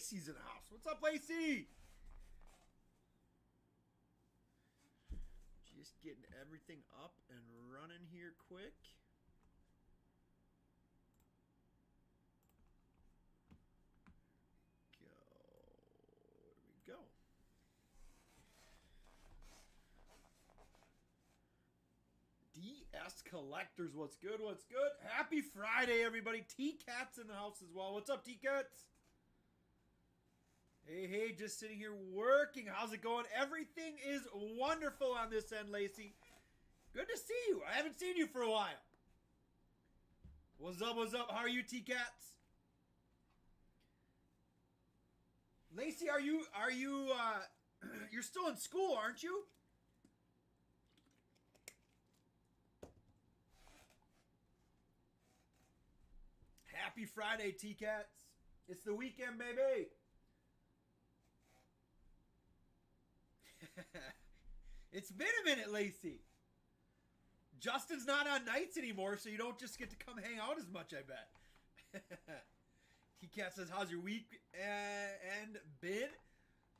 Lacey's in the house. What's up, Lacey? Just getting everything up and running here quick. There we go. DS Collectors, what's good? What's good? Happy Friday, everybody. T-Cat's in the house as well. What's up, T-Cats? Hey, just sitting here working. How's it going? Everything is wonderful on this end, Lacey. Good to see you. I haven't seen you for a while. What's up, what's up? How are you, T-Cats? Lacey, you're still in school, aren't you? Happy Friday, T-Cats. It's the weekend, baby. It's been a minute, Lacey. Justin's not on nights anymore, so you don't just get to come hang out as much, I bet. T-Cat says, how's your week and been?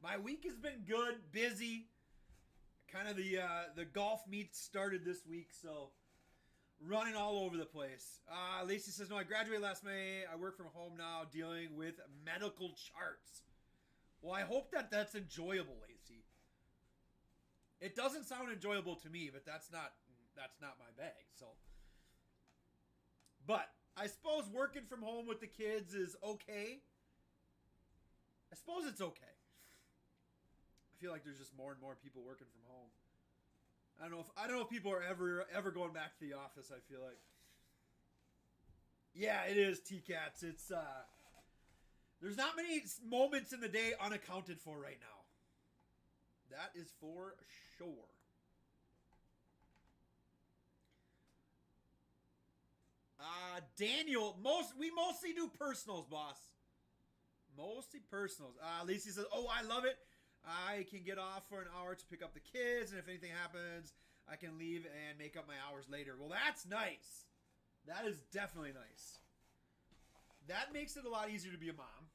My week has been good, busy. Kind of the golf meets started this week, so running all over the place. Lacey says, no, I graduated last May. I work from home now dealing with medical charts. Well, I hope that's enjoyable, Lacey. It doesn't sound enjoyable to me, but that's not my bag. So, but I suppose working from home with the kids is okay. I suppose it's okay. I feel like there's just more and more people working from home. I don't know if people are ever going back to the office. I feel like, yeah, it is, T-Cats. It's there's not many moments in the day unaccounted for right now. That is for sure. Daniel, we mostly do personals, boss. Mostly personals. Lacey says, oh, I love it. I can get off for an hour to pick up the kids, and if anything happens, I can leave and make up my hours later. Well, that's nice. That is definitely nice. That makes it a lot easier to be a mom.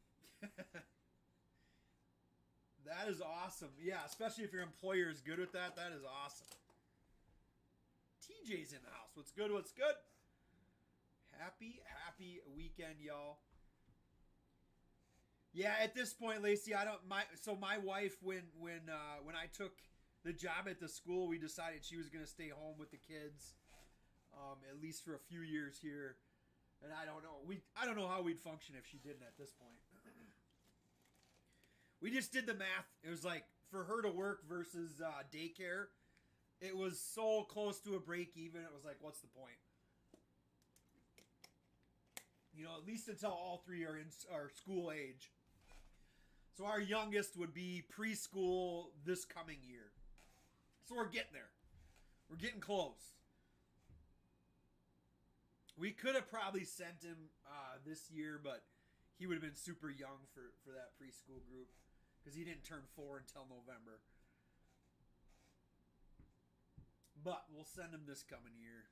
That is awesome. Yeah, especially if your employer is good with that. That is awesome. TJ's in the house. What's good? What's good? Happy weekend, y'all. Yeah, at this point, Lacey, my wife, when I took the job at the school, we decided she was going to stay home with the kids, at least for a few years here. And I don't know how we'd function if she didn't at this point. We just did the math. It was like, for her to work versus daycare, it was so close to a break even. It was like, what's the point? You know, at least until all three are school age. So our youngest would be preschool this coming year. So we're getting there. We're getting close. We could have probably sent him this year, but he would have been super young for that preschool group because he didn't turn 4 until November. But we'll send him this coming year.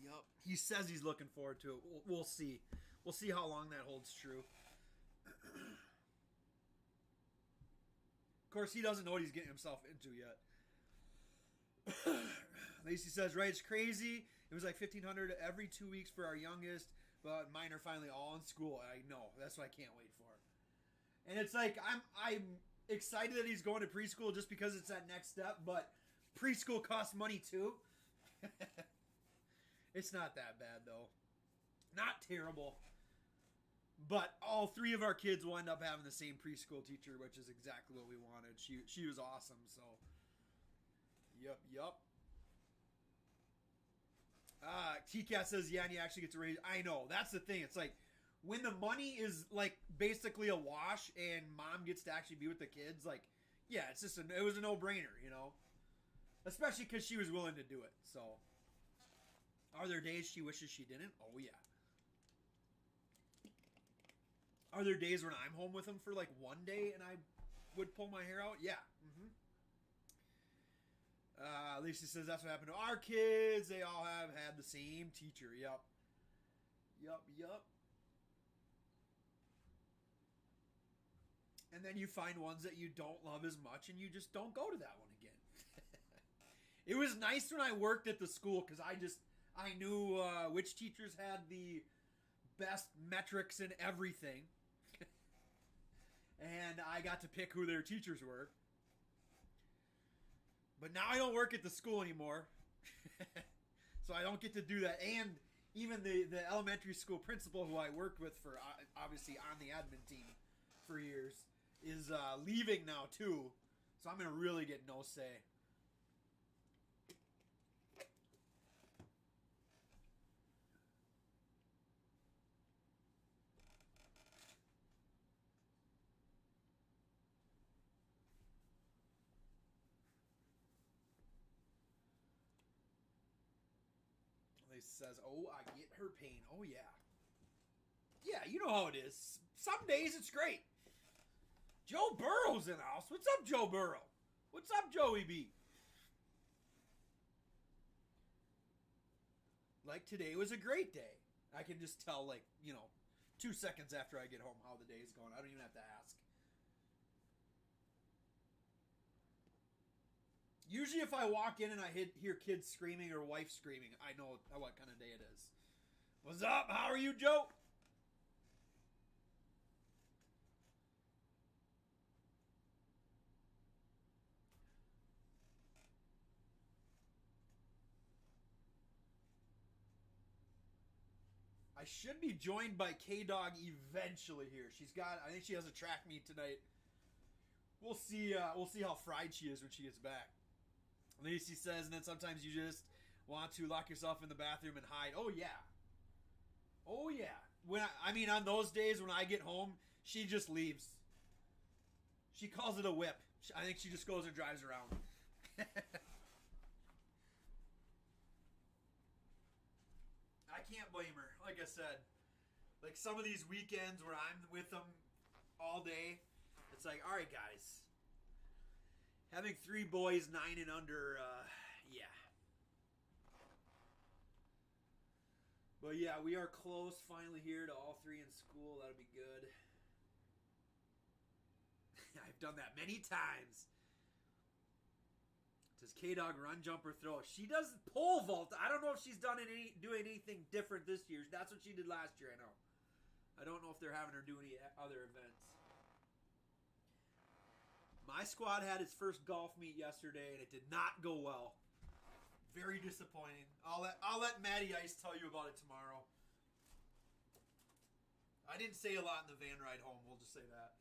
Yup. He says he's looking forward to it. We'll see. We'll see how long that holds true. Of course, he doesn't know what he's getting himself into yet. Lacey says, right, it's crazy. It was like $1,500 every 2 weeks for our youngest, but mine are finally all in school. I know. That's what I can't wait for. And it's like, I'm excited that he's going to preschool just because it's that next step, but preschool costs money too. It's not that bad, though. Not terrible. But all three of our kids will end up having the same preschool teacher, which is exactly what we wanted. She was awesome, so. Yup. T-Cat says, yeah, and you actually get to raise. I know. That's the thing. It's like, when the money is, like, basically a wash and mom gets to actually be with the kids, like, yeah, it was a no-brainer, you know? Especially because she was willing to do it, so. Are there days she wishes she didn't? Oh, yeah. Are there days when I'm home with him for like one day and I would pull my hair out? Yeah. Lisa says that's what happened to our kids. They all have had the same teacher. Yep. Yup. And then you find ones that you don't love as much and you just don't go to that one again. It was nice when I worked at the school because I knew which teachers had the best metrics and everything. And I got to pick who their teachers were. But now I don't work at the school anymore. So I don't get to do that. And even the elementary school principal who I worked with for, obviously, on the admin team for years, is leaving now, too. So I'm going to really get no say. He says, oh, I get her pain. Oh, yeah. Yeah, you know how it is. Some days it's great. Joe Burrow's in the house. What's up, Joe Burrow? What's up, Joey B? Like, today was a great day. I can just tell, 2 seconds after I get home how the day is going. I don't even have to ask. Usually if I walk in and I hear kids screaming or wife screaming, I know what kind of day it is. What's up? How are you, Joe? I should be joined by K-Dog eventually here. I think she has a track meet tonight. We'll see how fried she is when she gets back. Lacey says, and then sometimes you just want to lock yourself in the bathroom and hide. Oh, yeah. Oh, yeah. On those days when I get home, she just leaves. She calls it a whip. I think she just goes and drives around. I can't blame her. Like I said, some of these weekends where I'm with them all day, it's like, all right, guys. Having 3 boys, 9 and under, yeah. But yeah, we are close finally here to all 3 in school. That'll be good. I've done that many times. Does K-Dog run, jump, or throw? She does pole vault. I don't know if she's doing anything different this year. That's what she did last year, I know. I don't know if they're having her do any other events. My squad had its first golf meet yesterday, and it did not go well. Very disappointing. I'll let Matty Ice tell you about it tomorrow. I didn't say a lot in the van ride home. We'll just say that.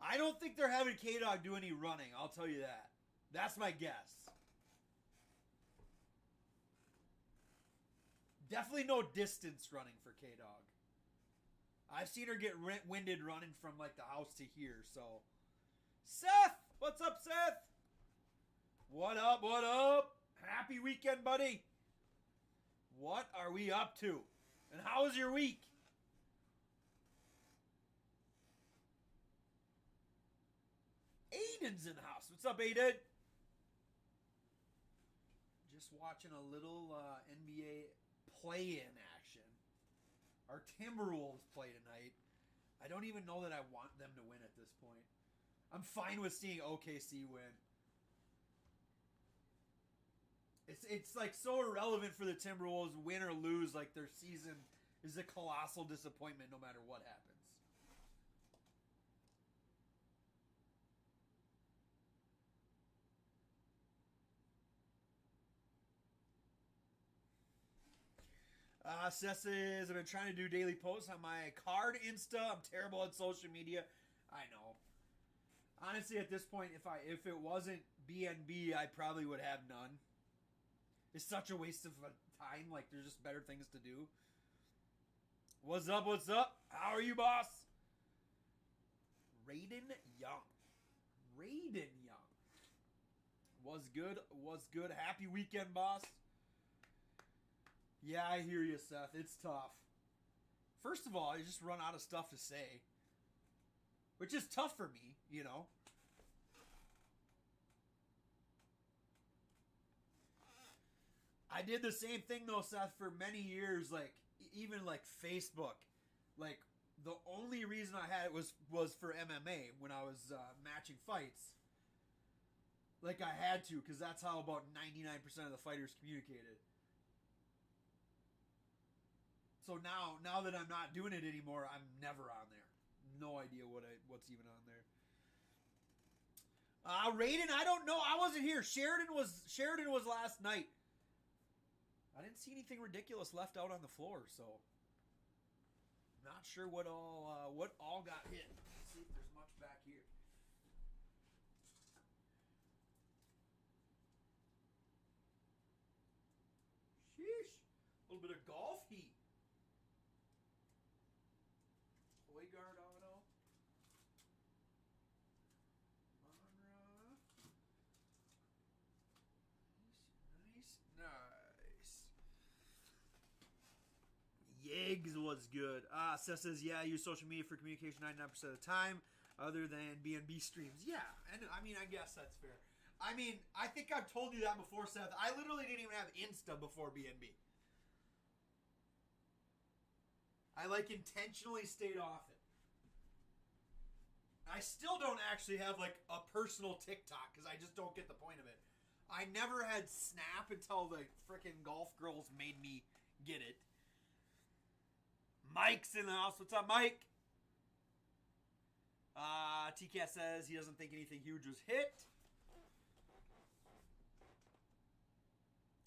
I don't think they're having K-Dog do any running. I'll tell you that. That's my guess. Definitely no distance running for K-Dog. I've seen her get winded running from the house to here, so. Seth! What's up, Seth? What up? Happy weekend, buddy. What are we up to? And how was your week? Aiden's in the house. What's up, Aiden? Just watching a little NBA play-in action. Our Timberwolves play tonight. I don't even know that I want them to win at this point. I'm fine with seeing OKC win. It's so irrelevant for the Timberwolves, win or lose. Their season is a colossal disappointment no matter what happens. Seth says, I've been trying to do daily posts on my card Insta. I'm terrible at social media. I know. Honestly, at this point, if it wasn't BNB, I probably would have none. It's such a waste of time. There's just better things to do. What's up? How are you, boss? Raiden Young. Was good. Happy weekend, boss. Yeah, I hear you, Seth. It's tough. First of all, I just run out of stuff to say. which is tough for me, you know. I did the same thing though, Seth, for many years. Like even like Facebook, like the only reason I had it was for MMA when I was matching fights. Like I had to, because that's how about 99% of the fighters communicated. So now that I'm not doing it anymore, I'm never on there. No idea what's even on there. Raiden, I don't know. I wasn't here. Sheridan was last night. I didn't see anything ridiculous left out on the floor, so not sure what all got hit. Let's see if there's much back here. Sheesh. A little bit of golf heat. Hoygaard auto. Monra. Nice. Yeggs was good. Seth says, yeah, I use social media for communication 99% of the time, other than BNB streams. Yeah, and I mean, I guess that's fair. I mean, I think I've told you that before, Seth. I literally didn't even have Insta before BNB. I like intentionally stayed off it. I still don't actually have like a personal TikTok because I just don't get the point of it. I never had Snap until the freaking golf girls made me get it. Mike's in the house. What's up, Mike? T-Cat says he doesn't think anything huge was hit.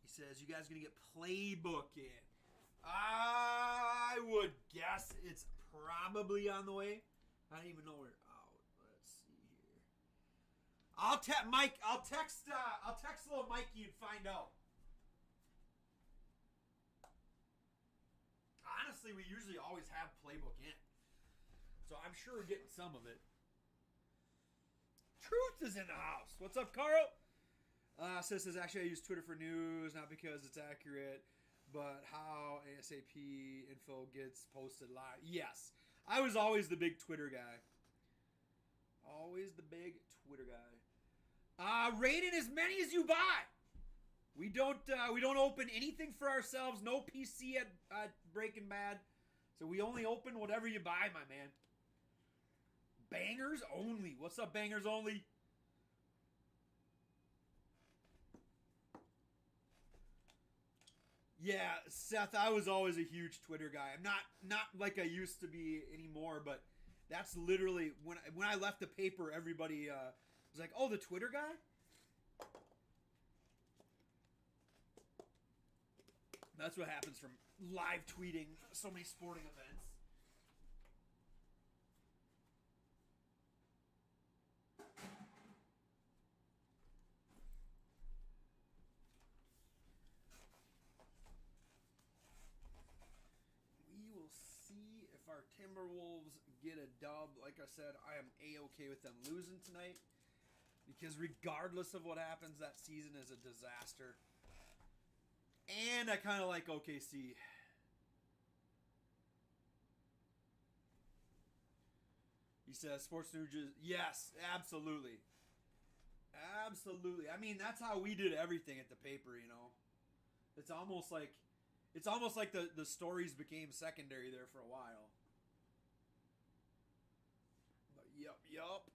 He says, you guys are going to get Playbook in. I would guess it's probably on the way. I don't even know where. Oh, let's see here. I'll text Mike. I'll text little Mikey and find out. Honestly, we usually always have Playbook in, so I'm sure we're getting some of it. Truth is in the house. What's up, Carl? Says actually I use Twitter for news, not because it's accurate, but how ASAP info gets posted live. Yes, I was always the big Twitter guy. Always the big Twitter guy. Rating as many as you buy. We don't open anything for ourselves. No PC at Breaknbad, so we only open whatever you buy, my man. Bangers only. What's up, bangers only? Yeah, Seth, I was always a huge Twitter guy. I'm not like I used to be anymore, but that's literally when I left the paper, everybody was like, "Oh, the Twitter guy?" That's what happens from live tweeting so many sporting events. We will see if our Timberwolves get a dub. Like I said, I am A-okay with them losing tonight, because regardless of what happens, that season is a disaster. And I kind of like OKC. He says, sports news. Yes, absolutely. Absolutely. I mean, that's how we did everything at the paper, you know. It's almost like the stories became secondary there for a while. But yup.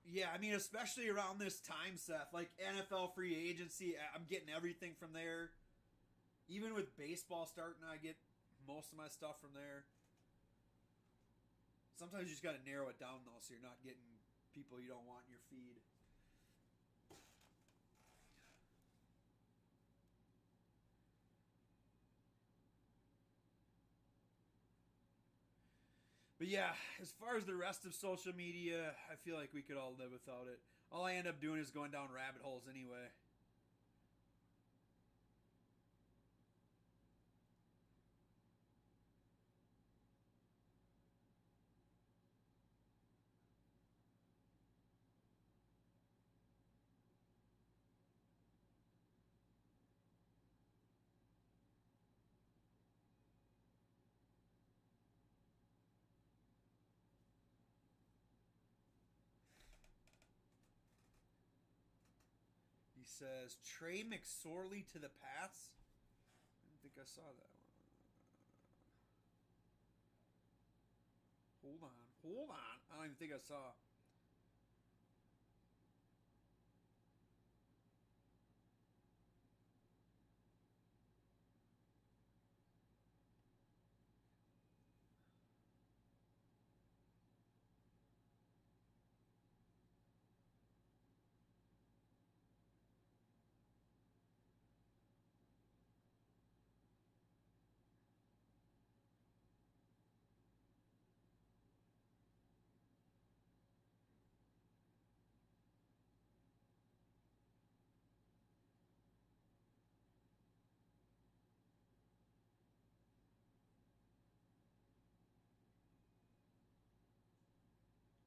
Yeah, I mean, especially around this time, Seth. Like NFL free agency, I'm getting everything from there. Even with baseball starting, I get most of my stuff from there. Sometimes you just got to narrow it down, though, so you're not getting people you don't want in your feed. But yeah, as far as the rest of social media, I feel like we could all live without it. All I end up doing is going down rabbit holes anyway. says Trey McSorley to the Pats. I didn't think I saw that one. Hold on. I don't even think I saw.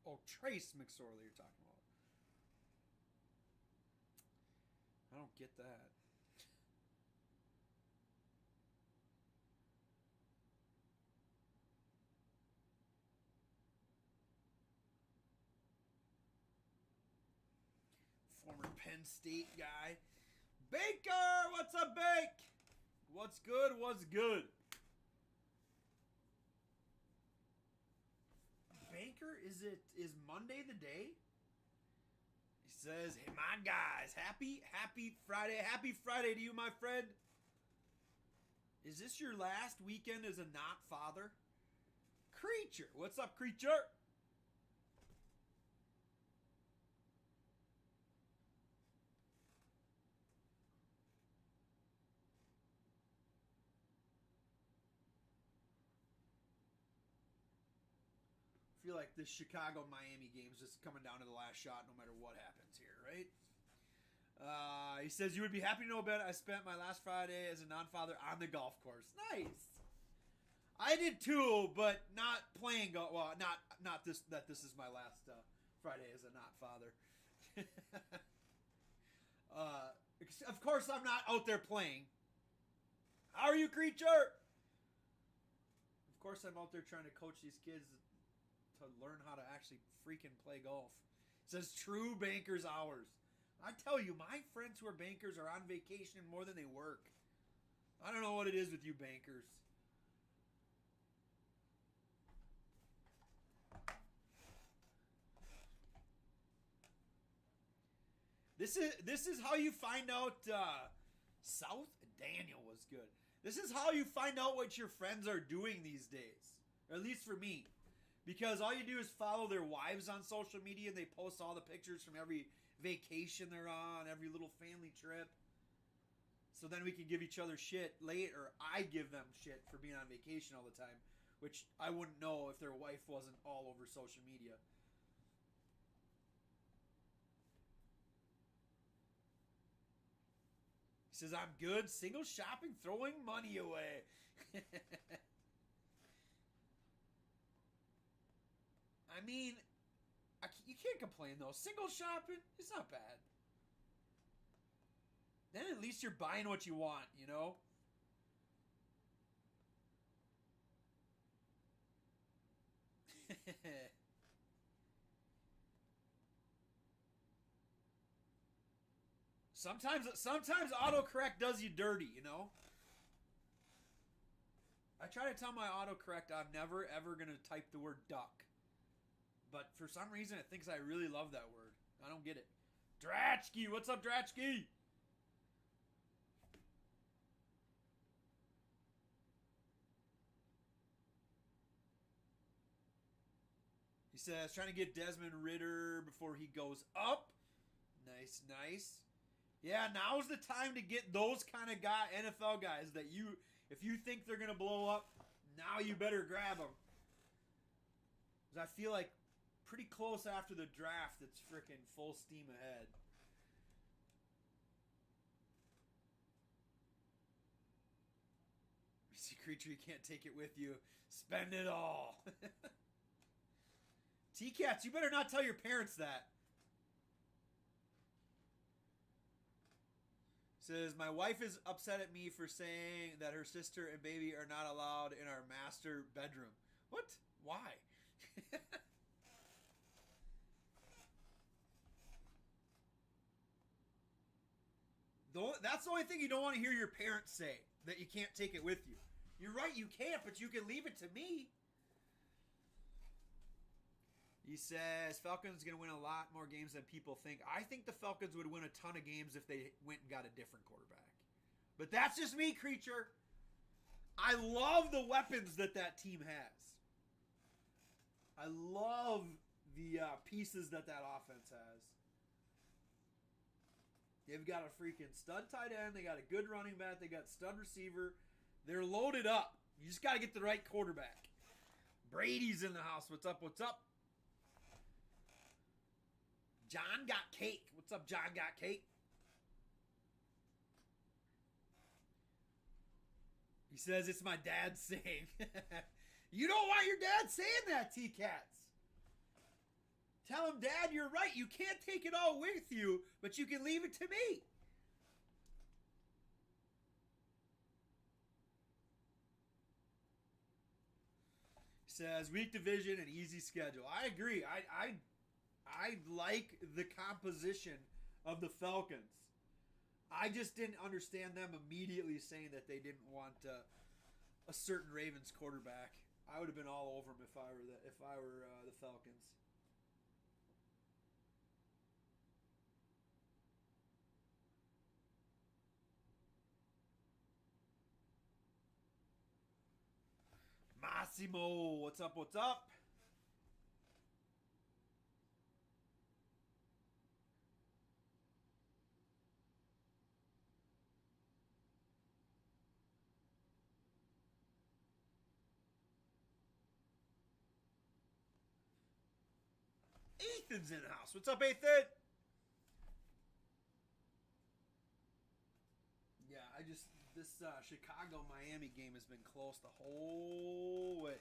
Oh, Trace McSorley you're talking about. I don't get that. Former Penn State guy. Baker! What's up, Bake? What's good? What's good? Baker, is Monday the day? He says, hey, my guys, happy Friday to you, my friend. Is this your last weekend as a not father? Creature, what's up, Creature? I feel like this Chicago-Miami game is just coming down to the last shot no matter what happens here, right? He says, you would be happy to know about it. I spent my last Friday as a non-father on the golf course. Nice. I did too, but not playing golf. Well, not this. That this is my last Friday as a not father. Of course, I'm not out there playing. How are you, Creature? Of course, I'm out there trying to coach these kids to learn how to actually freaking play golf. It says true bankers hours. I tell you, my friends who are bankers are on vacation more than they work. I don't know what it is with you bankers. This is how you find out South Daniel was good. This is how you find out what your friends are doing these days. Or at least for me. Because all you do is follow their wives on social media and they post all the pictures from every vacation they're on, every little family trip. So then we can give each other shit later. I give them shit for being on vacation all the time, which I wouldn't know if their wife wasn't all over social media. He says, I'm good. Single shopping, throwing money away. I mean, you can't complain though. Single shopping, it's not bad. Then at least you're buying what you want, you know? Sometimes autocorrect does you dirty, you know? I try to tell my autocorrect I'm never ever going to type the word duck. But for some reason it thinks I really love that word. I don't get it. Dratchke, what's up, Dratchke? He says, trying to get Desmond Ridder before he goes up. Nice, nice. Yeah, now's the time to get those kind of NFL guys that if you think they're going to blow up, now you better grab them. Because I feel like pretty close after the draft, it's freaking full steam ahead. You see, Creature, you can't take it with you. Spend it all. T-Cats, you better not tell your parents that. Says, my wife is upset at me for saying that her sister and baby are not allowed in our master bedroom. What? Why? That's the only thing you don't want to hear your parents say, that you can't take it with you. You're right, you can't, but you can leave it to me. He says Falcons going to win a lot more games than people think. I think the Falcons would win a ton of games if they went and got a different quarterback. But that's just me, creature. I love the weapons that team has. I love the pieces that offense has. They've got a freaking stud tight end. They got a good running back. They got stud receiver. They're loaded up. You just got to get the right quarterback. Brady's in the house. What's up? What's up? John got cake. What's up, John got cake? He says it's my dad's saying. You don't want your dad saying that, T-Cats. Tell him, Dad, you're right. You can't take it all with you, but you can leave it to me. He says weak division and easy schedule. I agree. I like the composition of the Falcons. I just didn't understand them immediately saying that they didn't want a certain Ravens quarterback. I would have been all over them if I were the Falcons. Massimo, what's up? What's up? Ethan's in the house. What's up, Ethan? Yeah, this Chicago-Miami game has been close the whole way.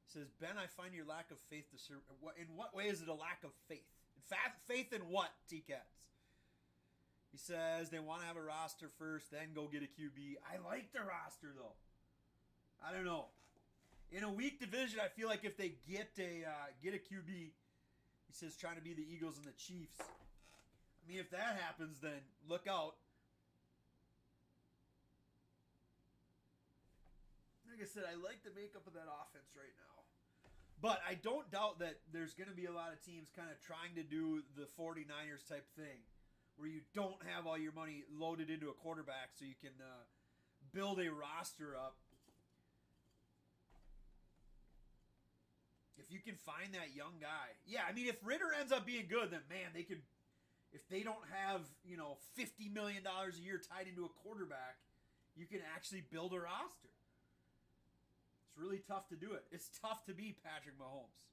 He says, Ben, I find your lack of faith to serve. In what way is it a lack of faith? In fact, faith in what, T-Cats? He says they want to have a roster first, then go get a QB. I like the roster, though. I don't know. In a weak division, I feel like if they get a QB, he says trying to be the Eagles and the Chiefs. I mean, if that happens, then look out. Like I said, I like the makeup of that offense right now. But I don't doubt that there's going to be a lot of teams kind of trying to do the 49ers type thing, where you don't have all your money loaded into a quarterback so you can build a roster up. If you can find that young guy. Yeah, I mean, if Ritter ends up being good, then, man, they could, if they don't have, $50 million a year tied into a quarterback, you can actually build a roster. It's really tough to do it. It's tough to be Patrick Mahomes.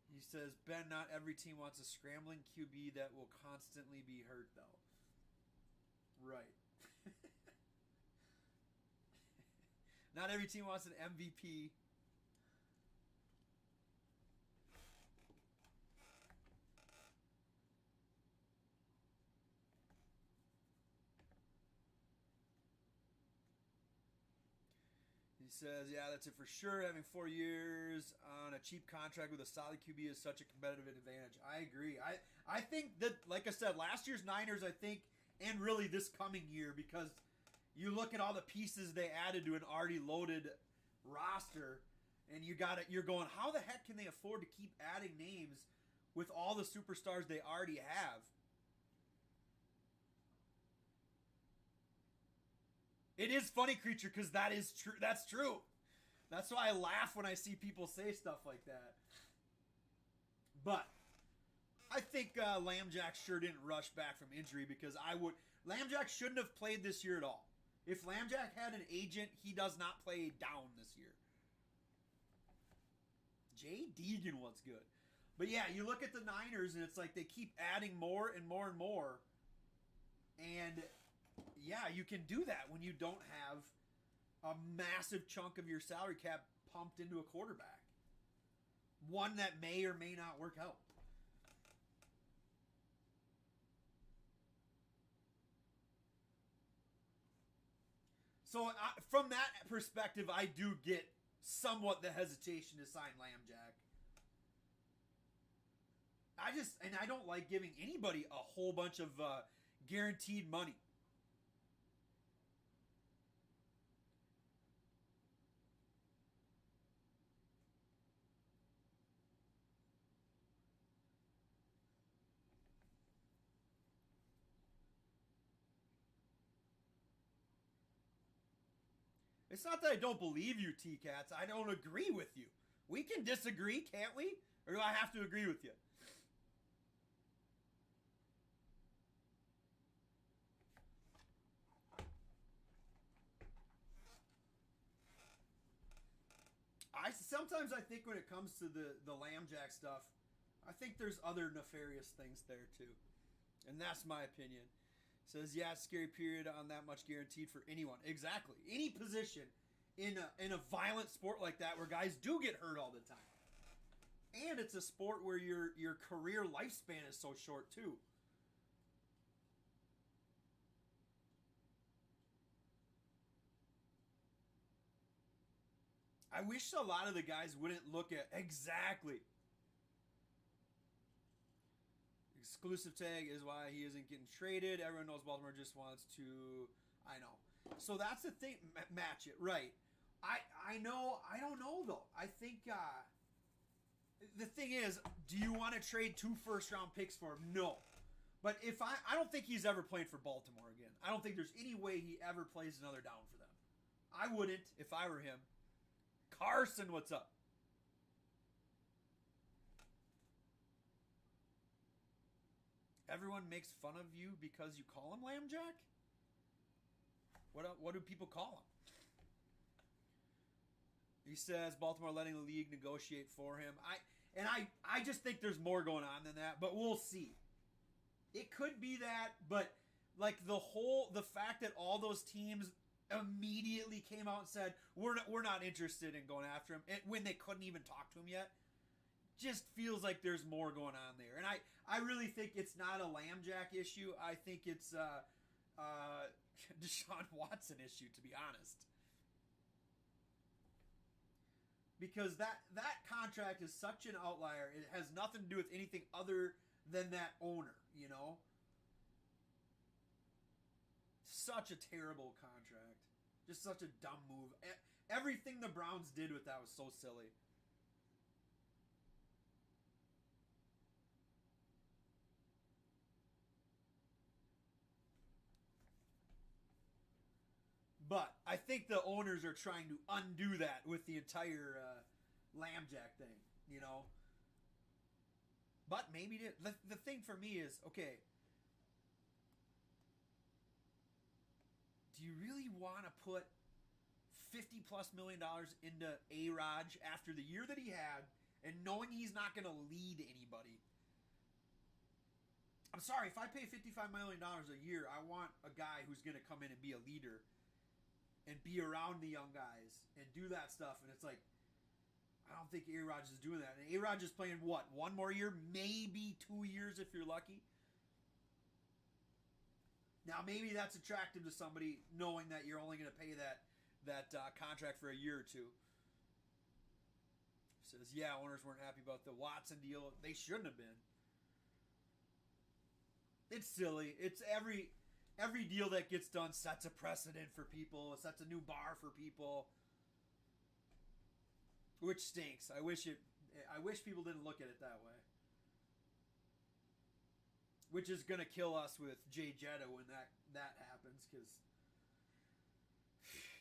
He says, Ben, not every team wants a scrambling QB that will constantly be hurt, though. Right. Not every team wants an MVP. He says, yeah, that's it for sure. Having 4 years on a cheap contract with a solid QB is such a competitive advantage. I agree. I think that, like I said, last year's Niners, I think, and really this coming year, because you look at all the pieces they added to an already loaded roster, and you're going, how the heck can they afford to keep adding names with all the superstars they already have? It is funny, creature, because that is true. That's true. That's why I laugh when I see people say stuff like that. But I think Lambjack sure didn't rush back from injury, because Lambjack shouldn't have played this year at all. If Lambjack had an agent, he does not play down this year. Jay Deegan was good. But yeah, you look at the Niners, and it's like they keep adding more and more and more. And yeah, you can do that when you don't have a massive chunk of your salary cap pumped into a quarterback. One that may or may not work out. So from that perspective, I do get somewhat the hesitation to sign Lambjack. I don't like giving anybody a whole bunch of guaranteed money. It's not that I don't believe you, T-Cats. I don't agree with you. We can disagree, can't we? Or do I have to agree with you? Sometimes I think when it comes to the Lambjack stuff, I think there's other nefarious things there too. And that's my opinion. Says, yeah, scary period on that much guaranteed for anyone. Exactly. Any position in a violent sport like that where guys do get hurt all the time. And it's a sport where your career lifespan is so short too. I wish a lot of the guys wouldn't look at exactly. Exclusive tag is why he isn't getting traded. Everyone knows Baltimore just wants to. I know. So that's the thing. Match it right. I know. I don't know though. I think the thing is, do you want to trade 2 first-round picks for him? No. But if I don't think he's ever played for Baltimore again. I don't think there's any way he ever plays another down for them. I wouldn't if I were him. Carson, what's up? Everyone makes fun of you because you call him Lambjack? What do people call him? He says Baltimore letting the league negotiate for him. I just think there's more going on than that, but we'll see. It could be that, but like the fact that all those teams immediately came out and said we're not interested in going after him when they couldn't even talk to him yet, just feels like there's more going on there. And I really think it's not a Lambjack issue. I think it's Deshaun Watson issue, to be honest. Because that contract is such an outlier. It has nothing to do with anything other than that owner, you know? Such a terrible contract. Just such a dumb move. Everything the Browns did with that was so silly. But I think the owners are trying to undo that with the entire Lambjack thing, you know? But maybe the thing for me is, okay, do you really want to put $50+ million into A-Raj after the year that he had and knowing he's not going to lead anybody? I'm sorry, if I pay $55 million a year, I want a guy who's going to come in and be a leader and be around the young guys and do that stuff. And it's like, I don't think A-Raj is doing that. And A-Raj is playing what? 1 more year? Maybe 2 years if you're lucky. Now, maybe that's attractive to somebody knowing that you're only going to pay that contract for a year or two. Says, yeah, owners weren't happy about the Watson deal. They shouldn't have been. It's silly. It's every deal that gets done sets a precedent for people. It sets a new bar for people, which stinks. I wish people didn't look at it that way. Which is gonna kill us with Jay Jetta when that happens, because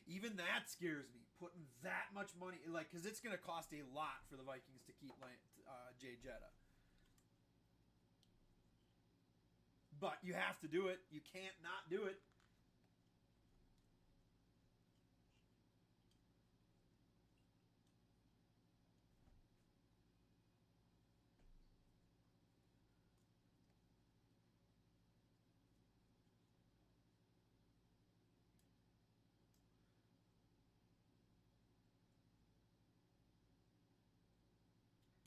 even that scares me. Putting that much money, like, because it's gonna cost a lot for the Vikings to keep Jay Jetta. But you have to do it. You can't not do it.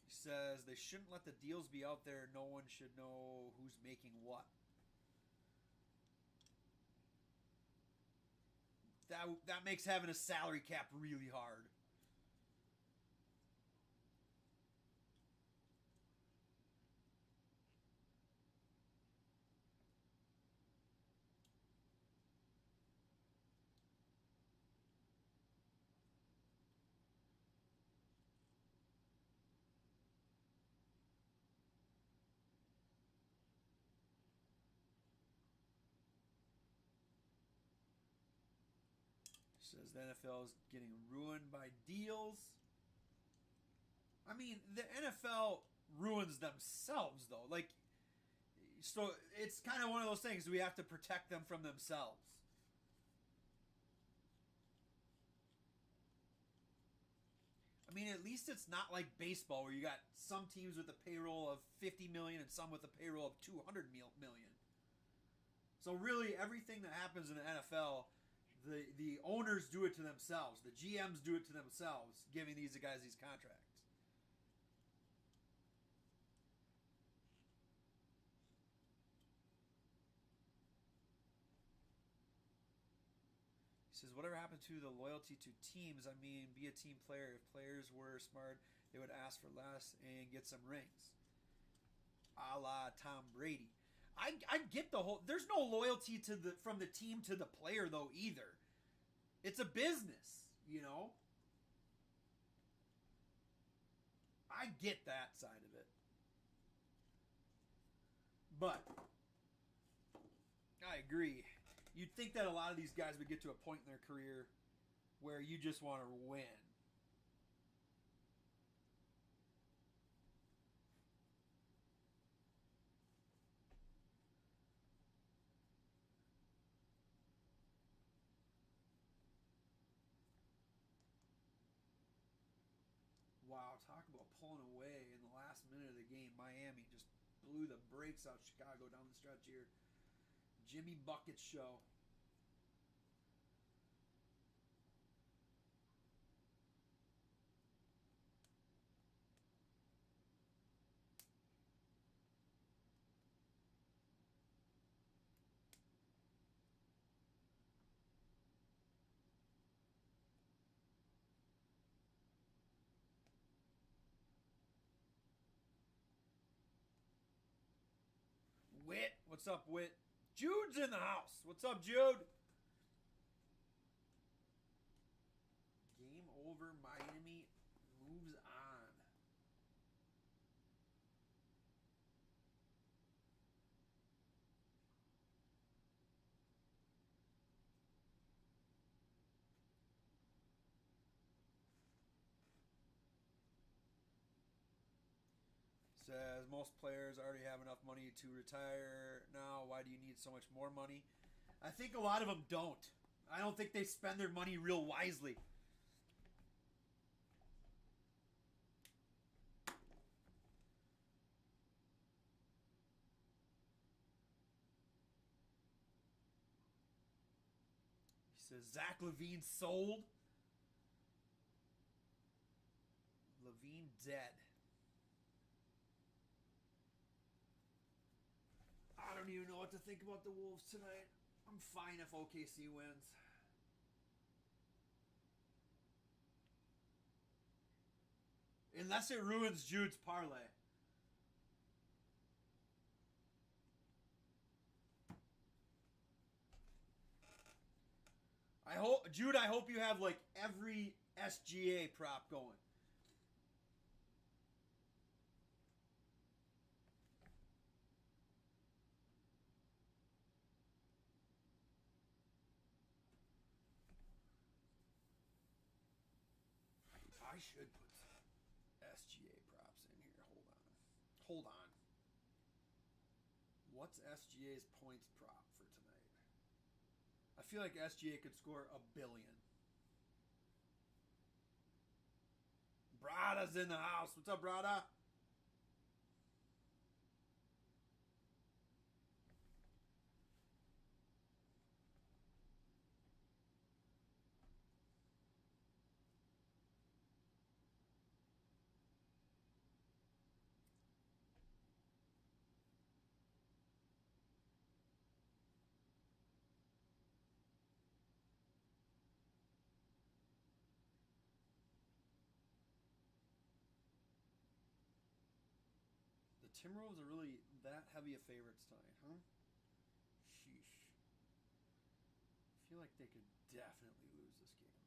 He says they shouldn't let the deals be out there. No one should know who's making what. That makes having a salary cap really hard. Says the NFL is getting ruined by deals. I mean, the NFL ruins themselves, though. Like, so it's kind of one of those things. We have to protect them from themselves. I mean, at least it's not like baseball where you got some teams with a payroll of 50 million and some with a payroll of 200 million. So really, everything that happens in the NFL, the owners do it to themselves. The GMs do it to themselves, giving these guys these contracts. He says, whatever happened to the loyalty to teams? I mean, be a team player. If players were smart, they would ask for less and get some rings. A la Tom Brady. I get the whole. There's no loyalty to from the team to the player though either. It's a business, you know. I get that side of it, but I agree. You'd think that a lot of these guys would get to a point in their career where you just want to win. Wow, talk about pulling away in the last minute of the game. Miami just blew the brakes out Chicago down the stretch here. Jimmy Bucket's show. Wit, what's up, Wit? Jude's in the house. What's up, Jude? Game over. Miami moves on. Says most players already have enough money to retire now. Why do you need so much more money? I think a lot of them don't. I don't think they spend their money real wisely. He says Zach LaVine sold. LaVine dead. I don't even know what to think about the Wolves tonight. I'm fine if OKC wins. Unless it ruins Jude's parlay. Jude, I hope you have like every SGA prop going. I should put SGA props in here. Hold on. What's SGA's points prop for tonight? I feel like SGA could score 1 billion. Brada's in the house. What's up, Brada? The Timberwolves are really that heavy of favorites tonight, huh? Sheesh. I feel like they could definitely lose this game.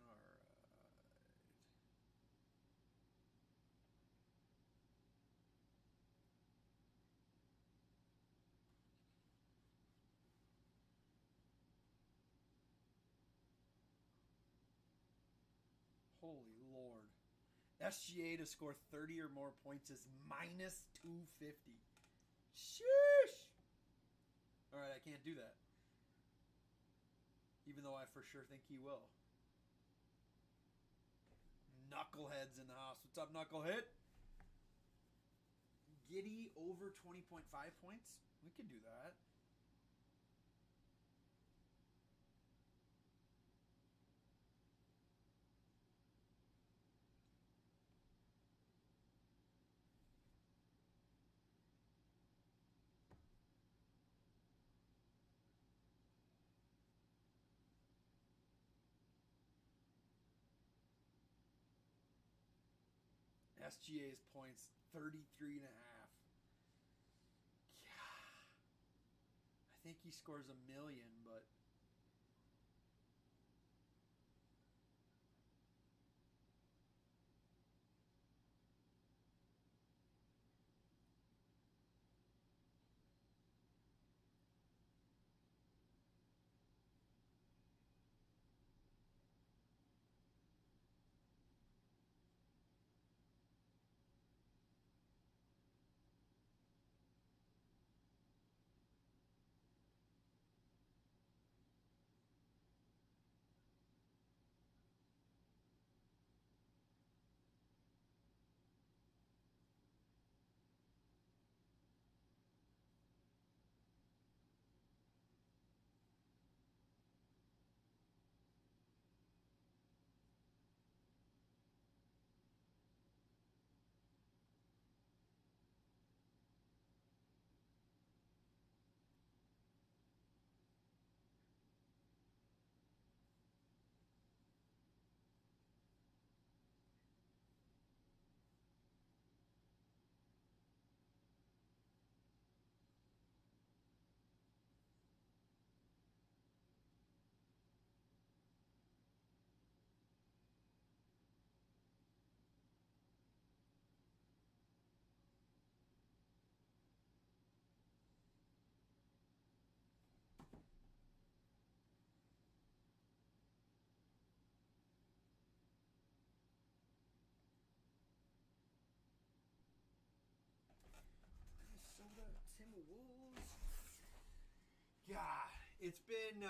All right. SGA to score 30 or more points is minus 250. Sheesh. All right, I can't do that. Even though I for sure think he will. Knucklehead's in the house. What's up, Knucklehead? Giddy over 20.5 points? We could do that. SGA's points 33 and a half. Yeah. I think he scores a million, but Timberwolves. God, it's been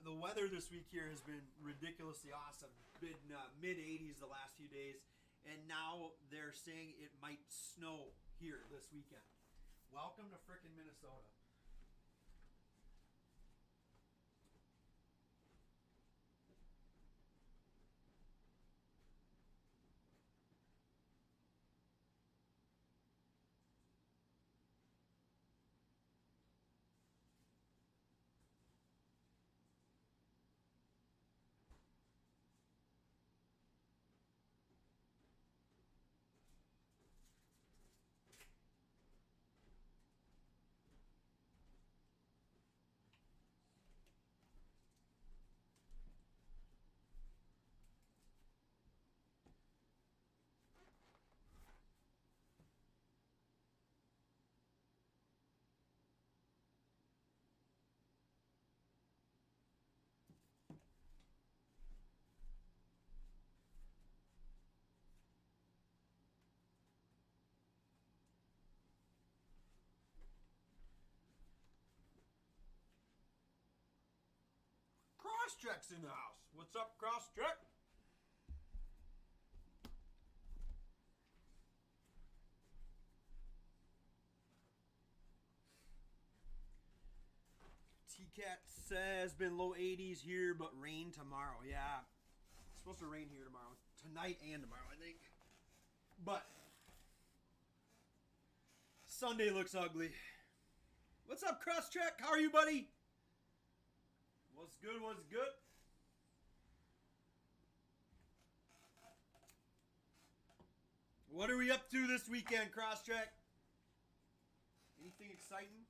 the weather this week here has been ridiculously awesome. Been mid 80s the last few days, and now they're saying it might snow here this weekend. Welcome to frickin' Minnesota. Crosscheck's in the house. What's up, Crosscheck? T-Cat says been low 80s here, but rain tomorrow. Yeah, it's supposed to rain here tomorrow. Tonight and tomorrow, I think. But Sunday looks ugly. What's up, Crosscheck? How are you, buddy? What's good? What's good? What are we up to this weekend, Crosscheck? Anything exciting?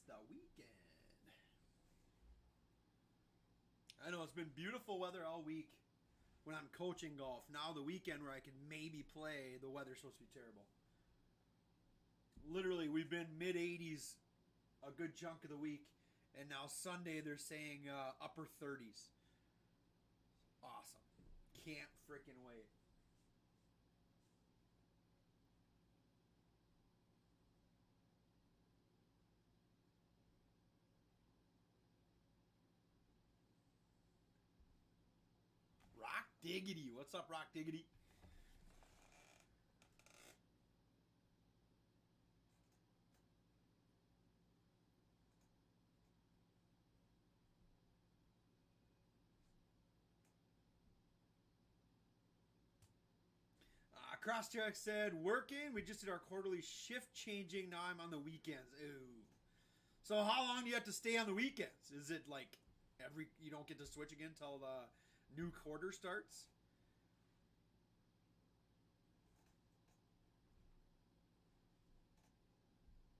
the weekend. I know it's been beautiful weather all week when I'm coaching golf. Now the weekend where I can maybe play, the weather's supposed to be terrible. Literally, we've been mid-80s a good chunk of the week, and now Sunday they're saying upper 30s. Awesome. Can't freaking wait. Rock Diggity. What's up, Rock Diggity? Crosscheck said, working. We just did our quarterly shift changing. Now I'm on the weekends. Ooh. So how long do you have to stay on the weekends? Is it like you don't get to switch again until the new quarter starts?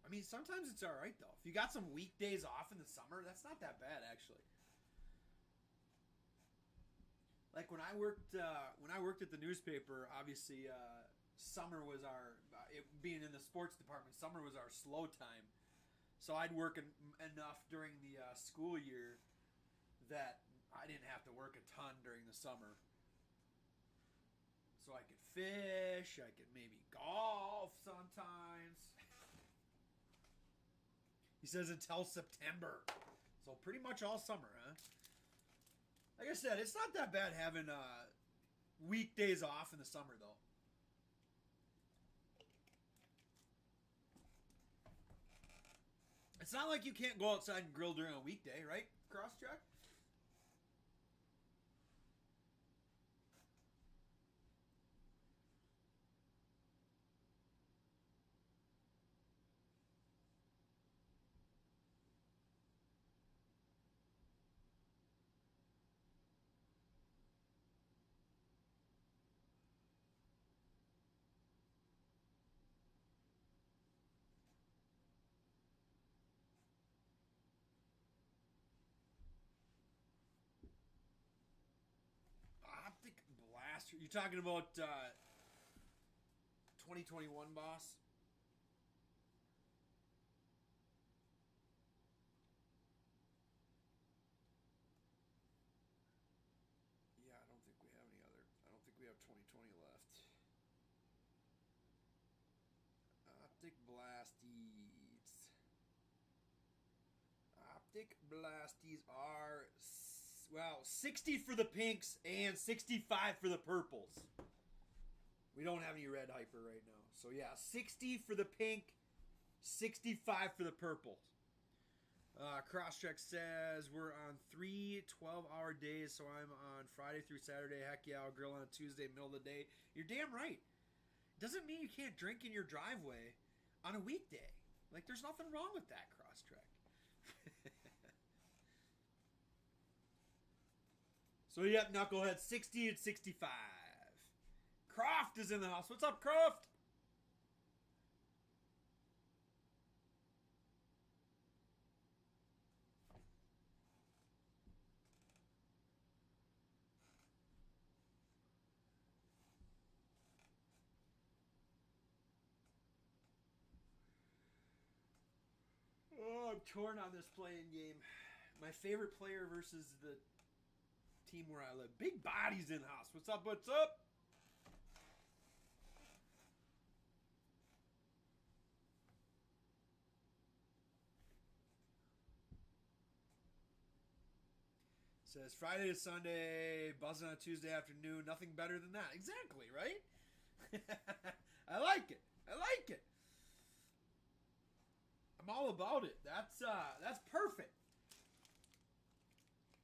I mean, sometimes it's all right though. If you got some weekdays off in the summer, that's not that bad actually. Like when I worked at the newspaper, obviously summer was being in the sports department. Summer was our slow time, so I'd work enough during the school year that I didn't have to work a ton during the summer. So I could fish, I could maybe golf sometimes. He says until September. So pretty much all summer, huh? Like I said, it's not that bad having weekdays off in the summer, though. It's not like you can't go outside and grill during a weekday, right? Crosscheck? Optic Blaster. You talking about 2021, boss? Yeah, I don't think we have any other. I don't think we have 2020 left. Optic Blasties. Optic Blasties are, well, 60 for the pinks and 65 for the purples. We don't have any red hyper right now. So yeah, 60 for the pink, 65 for the purples. Crosscheck says we're on 3 12-hour days, so I'm on Friday through Saturday. Heck yeah, I'll grill on a Tuesday, middle of the day. You're damn right. Doesn't mean you can't drink in your driveway on a weekday. Like, there's nothing wrong with that, Crosscheck. So, yep, Knucklehead, 60 and 65. Croft is in the house. What's up, Croft? Oh, I'm torn on this playing game. My favorite player versus the team where I live. Big Body's in the house. What's up? What's up? Says Friday to Sunday, buzzing on a Tuesday afternoon. Nothing better than that. Exactly, right? I like it. I like it. I'm all about it. That's perfect.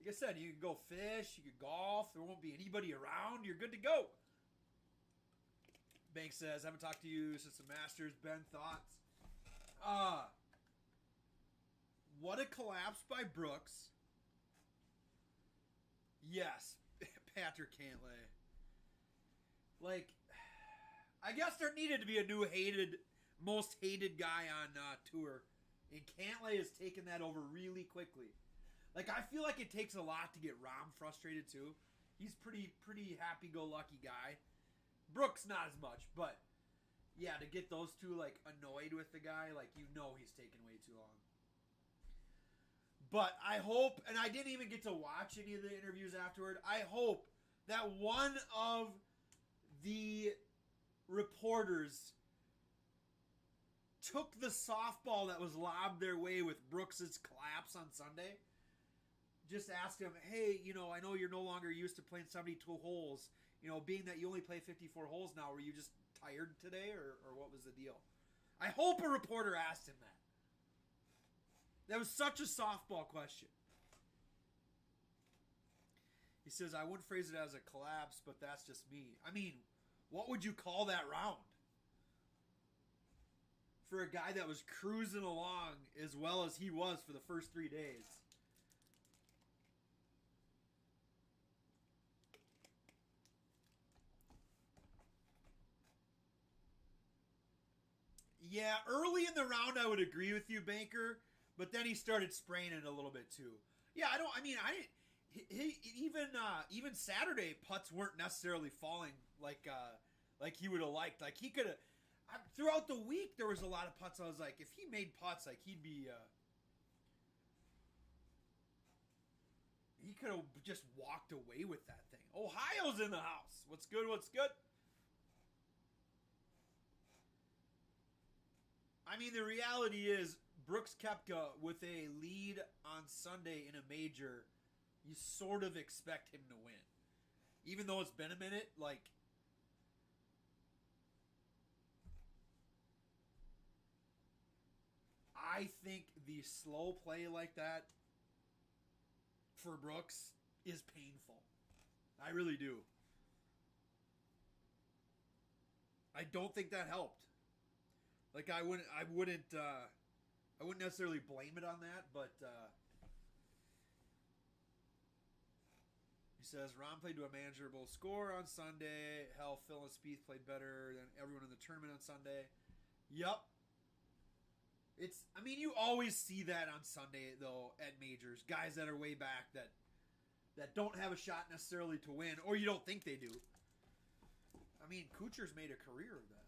Like I said, you can go fish, you can golf. There won't be anybody around. You're good to go. Bank says, I haven't talked to you since the Masters. Ben, thoughts? What a collapse by Brooks. Yes, Patrick Cantlay. Like, I guess there needed to be a new most hated guy on tour. And Cantlay has taken that over really quickly. Like, I feel like it takes a lot to get Rom frustrated, too. He's pretty happy-go-lucky guy. Brooks, not as much, but, yeah, to get those two, like, annoyed with the guy, like, you know he's taking way too long. But I hope, and I didn't even get to watch any of the interviews afterward, I hope that one of the reporters took the softball that was lobbed their way with Brooks's collapse on Sunday. Just asked him, hey, I know you're no longer used to playing 72 holes. Being that you only play 54 holes now, were you just tired today, or what was the deal? I hope a reporter asked him that. That was such a softball question. He says, I wouldn't phrase it as a collapse, but that's just me. I mean, what would you call that round? For a guy that was cruising along as well as he was for the first 3 days. Yeah, early in the round I would agree with you, Banker, but then he started spraying it a little bit too. Yeah, even Saturday putts weren't necessarily falling like he would have liked. Like he could have throughout the week there was a lot of putts. I was like, if he made putts, like he'd be he could have just walked away with that thing. Ohio's in the house. What's good? What's good? I mean, the reality is Brooks Koepka with a lead on Sunday in a major, you sort of expect him to win. Even though it's been a minute, like, I think the slow play like that for Brooks is painful. I really do. I don't think that helped. Like I wouldn't necessarily blame it on that, but he says Ron played to a manageable score on Sunday. Hell, Phil and Spieth played better than everyone in the tournament on Sunday. Yup. You always see that on Sunday though at majors. Guys that are way back that don't have a shot necessarily to win, or you don't think they do. I mean, Kuchar's made a career of that.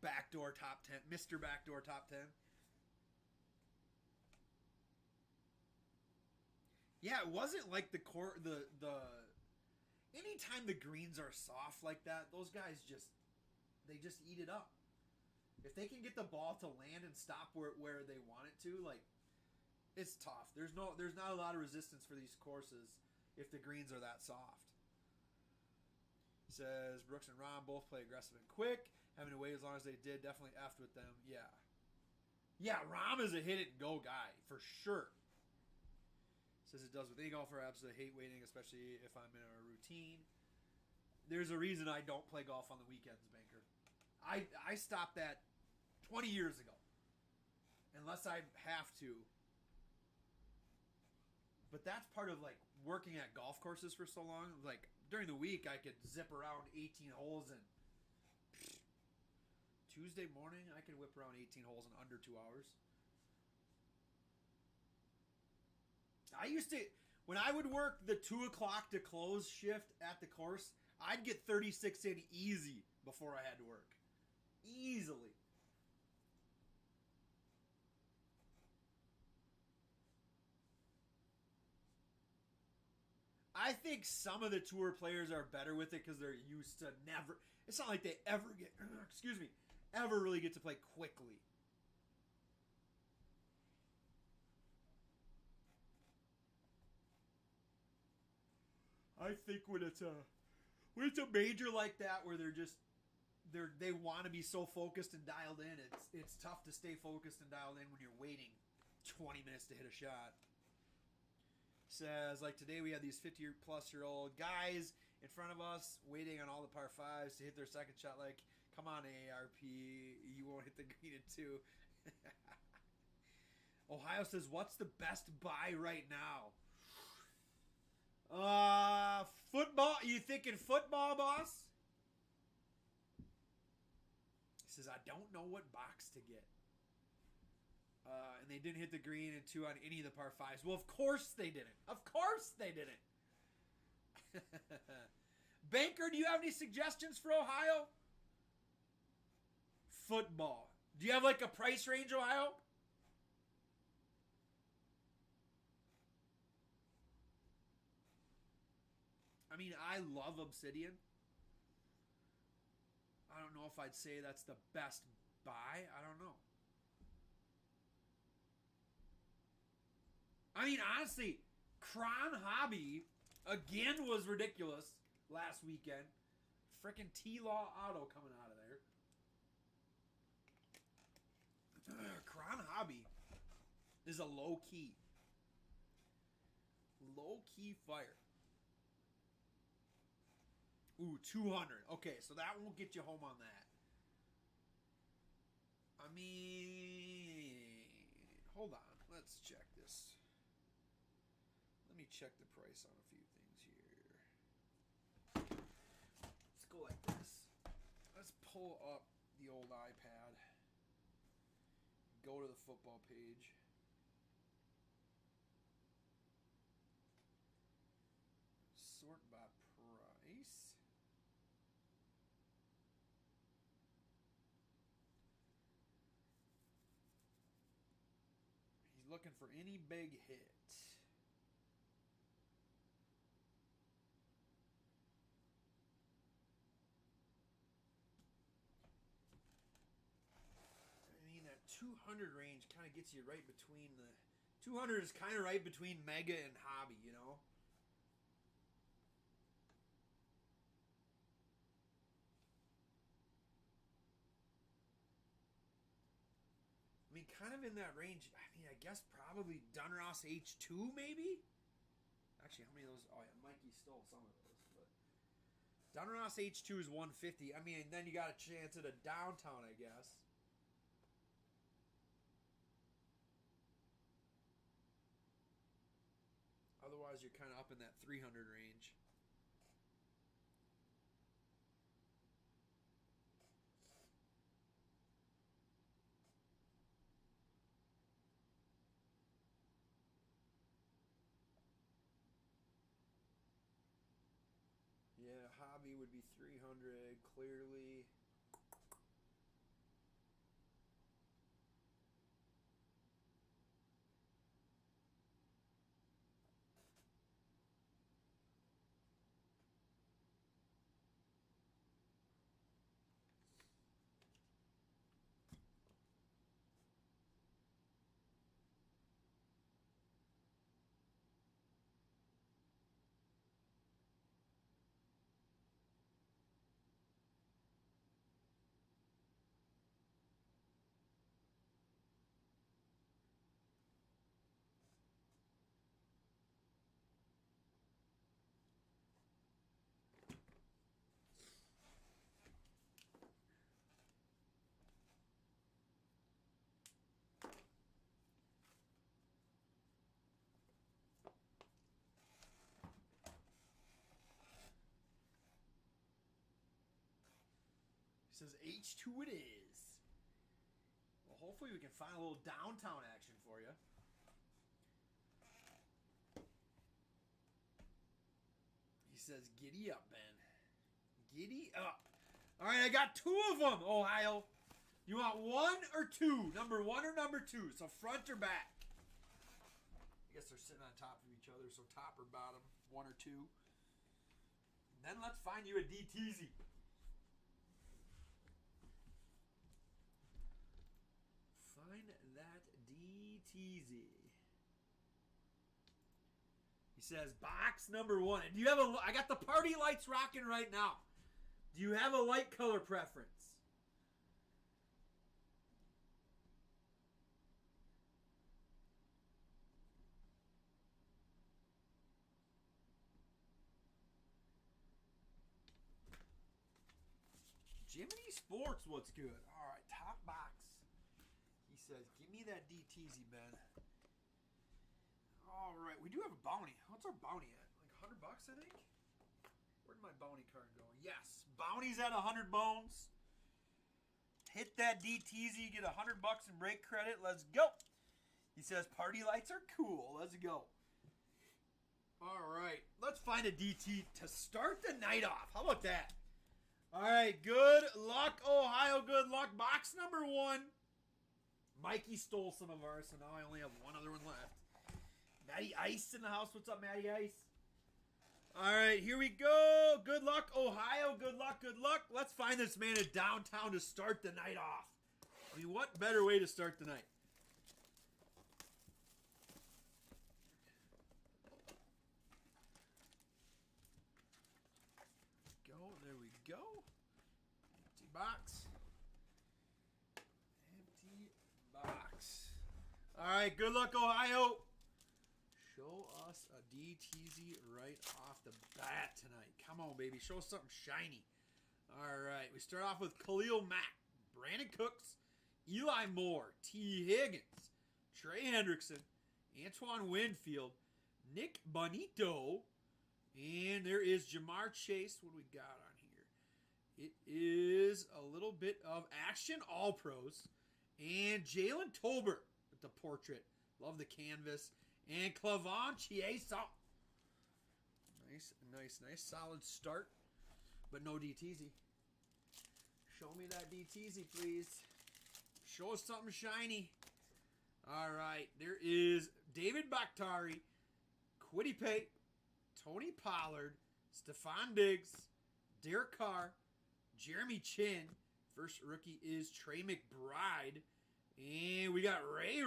Backdoor top 10, Mr. Backdoor top 10. Yeah, it wasn't like the anytime the greens are soft like that, those guys just eat it up. If they can get the ball to land and stop where they want it to, like, it's tough. There's not a lot of resistance for these courses if the greens are that soft. Says Brooks and Ron both play aggressive and quick. Having to wait as long as they did definitely effed with them. Yeah. Yeah, Rom is a hit it and go guy for sure. Says it does with any golfer. I absolutely hate waiting, especially if I'm in a routine. There's a reason I don't play golf on the weekends, Banker. I stopped that 20 years ago. Unless I have to. But that's part of like working at golf courses for so long. Like during the week I could zip around 18 holes and Tuesday morning, I could whip around 18 holes in under 2 hours. I used to, when I would work the 2 o'clock to close shift at the course, I'd get 36 in easy before I had to work. Easily. I think some of the tour players are better with it because they're used to never, it's not like they ever get, ever really get to play quickly. I think when it's a major like that where they want to be so focused and dialed in, it's tough to stay focused and dialed in when you're waiting 20 minutes to hit a shot. Says like today we had these 50-plus-year-old guys in front of us waiting on all the par 5s to hit their second shot. Like, come on, AARP, you won't hit the green at 2. Ohio says, what's the best buy right now? Football. You thinking football, boss? He says, I don't know what box to get. And they didn't hit the green and 2 on any of the par 5s. Well, of course they didn't. Of course they didn't. Banker, do you have any suggestions for Ohio? Football. Do you have like a price range, Ohio? I mean, I love Obsidian. I don't know if I'd say that's the best buy. I don't know. I mean, honestly, Cron Hobby again was ridiculous last weekend. Frickin' T-Law Auto coming out of there. Cron Hobby is a low-key fire. Ooh, 200. Okay, so that won't get you home on that. I mean, hold on. Let's check this. Let me check the price on a few things here. Let's go like this. Let's pull up the old iPad. Go to the football page. Sort by price. He's looking for any big hit. I mean, that 200 range kind of gets you right between the... 200 is kind of right between Mega and Hobby, you know? I mean, kind of in that range. I mean, I guess probably Dunross H2, maybe? Actually, how many of those? Oh, yeah, Mikey stole some of those. But Dunross H2 is 150. I mean, then you got a chance at a downtown, I guess. Otherwise, you're kind of up in that 300 range. Yeah, Hobby would be 300 clearly. He says H2 it is. Well, hopefully we can find a little downtown action for you. He says, giddy up, Ben. Giddy up. All right, I got 2 of them, Ohio. You want 1 or 2? Number 1 or number 2? So front or back? I guess they're sitting on top of each other, so top or bottom, 1 or 2. Then let's find you a DTZ. Find that DTZ. He says box number 1. Do you have a? I got the party lights rocking right now. Do you have a light color preference? Jiminy Sports, what's good? All right, top box. He says, give me that DTZ, Ben. All right, we do have a bounty. What's our bounty at? Like $100, I think? Where'd my bounty card go? Yes, bounty's at 100 bones. Hit that DTZ, get $100 in break credit. Let's go. He says party lights are cool. Let's go. All right, let's find a DT to start the night off. How about that? All right, good luck, Ohio. Good luck. Box number 1. Mikey stole some of ours, so now I only have one other one left. Matty Ice in the house. What's up, Matty Ice? All right, here we go. Good luck, Ohio. Good luck, good luck. Let's find this man in downtown to start the night off. I mean, what better way to start the night? There we go. Empty box. Empty box. All right, good luck, Ohio. Show us a DTZ right off the bat tonight. Come on, baby. Show us something shiny. All right, we start off with Khalil Mack, Brandon Cooks, Eli Moore, T. Higgins, Trey Hendrickson, Antoine Winfield, Nick Bonito, and there is Jamar Chase. What do we got on here? It is a little bit of Action All-Pros. And Jalen Tolbert with the portrait. Love the canvas. And Clavon Chiesa. Nice. Solid start. But no DTZ. Show me that DTZ, please. Show us something shiny. All right. There is David Bakhtari, Kwity Paye, Tony Pollard, Stephon Diggs, Derek Carr, Jeremy Chin. First rookie is Trey McBride. And we got Ray.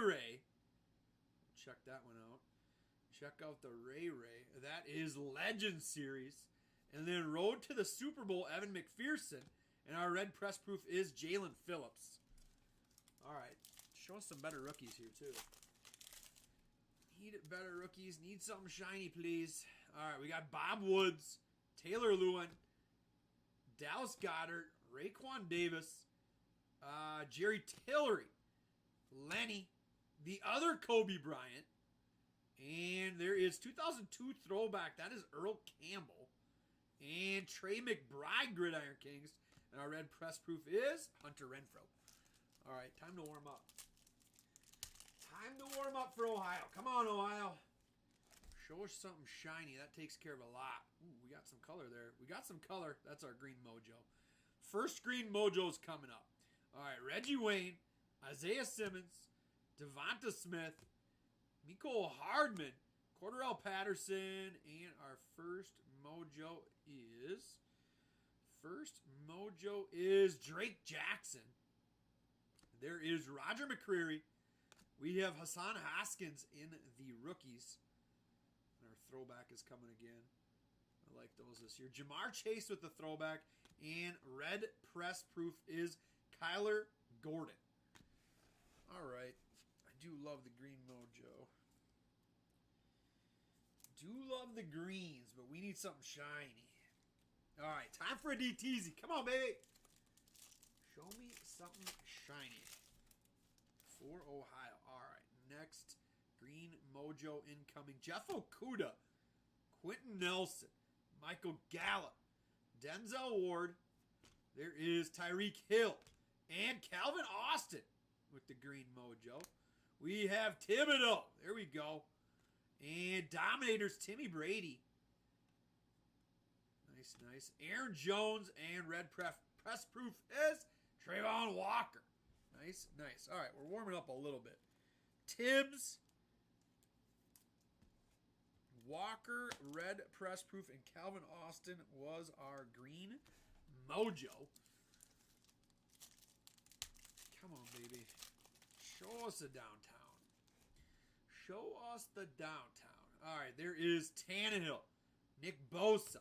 Check that one out. Check out the Ray. That is Legend Series. And then Road to the Super Bowl, Evan McPherson. And our red press proof is Jalen Phillips. All right. Show us some better rookies here, too. Need better rookies. Need something shiny, please. All right. We got Bob Woods, Taylor Lewin, Dallas Goedert, Raekwon Davis, Jerry Tillery, Lenny, the other Kobe Bryant, and there is 2002 throwback. That is Earl Campbell. And Trey McBride, Gridiron Kings. And our red press proof is Hunter Renfrow. All right, time to warm up. Time to warm up for Ohio. Come on, Ohio. Show us something shiny. That takes care of a lot. Ooh, we got some color there. We got some color. That's our green mojo. First green mojo is coming up. All right, Reggie Wayne, Isaiah Simmons, Devonta Smith, Mecole Hardman, Cordarrelle Patterson, and our first mojo is Drake Jackson. There is Roger McCreary. We have Hassan Haskins in the rookies. And our throwback is coming again. I like those this year. Jamar Chase with the throwback. And red press proof is Kyler Gordon. All right. I do love the green mojo. Do love the greens, but we need something shiny. All right. Time for a DTZ. Come on, baby. Show me something shiny for Ohio. All right. Next. Green mojo incoming. Jeff Okudah. Quentin Nelson. Michael Gallup. Denzel Ward. There is Tyreek Hill. And Calvin Austin with the green mojo. We have Thibodeau. There we go. And Dominators, Timmy Brady. Nice. Aaron Jones and red press proof is Trayvon Walker. Nice. All right, we're warming up a little bit. Tibbs, Walker, red press proof, and Calvin Austin was our green mojo. Come on, baby. Show us the downtown. Show us the downtown. All right, there is Tannehill, Nick Bosa,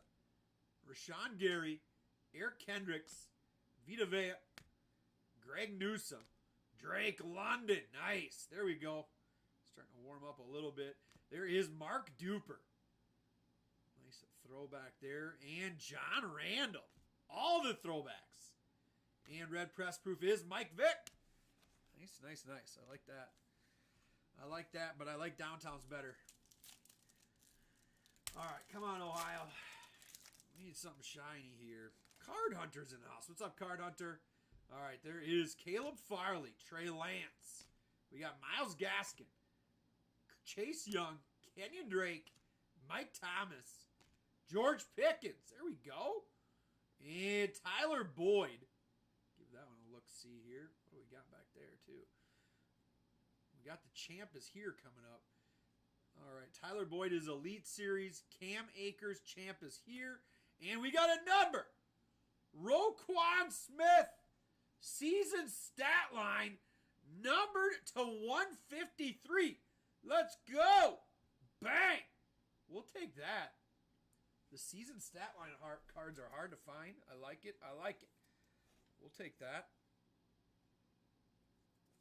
Rashawn Gary, Eric Kendricks, Vita Vea, Greg Newsome, Drake London. Nice. There we go. Starting to warm up a little bit. There is Mark Duper. Nice throwback there. And John Randall. All the throwbacks. And red press proof is Mike Vick. Nice. I like that, but I like downtowns better. All right, come on, Ohio. We need something shiny here. Card Hunter's in the house. What's up, Card Hunter? All right, there is Caleb Farley, Trey Lance. We got Myles Gaskin, Chase Young, Kenyon Drake, Mike Thomas, George Pickens. There we go. And Tyler Boyd. Give that one a look-see here. What do we got back there, too? We got the Champ is here coming up. All right, Tyler Boyd is Elite Series. Cam Akers, Champ is here. And we got a number. Roquan Smith, season stat line, numbered to 153. Let's go. Bang. We'll take that. The season stat line cards are hard to find. I like it. I like it. We'll take that.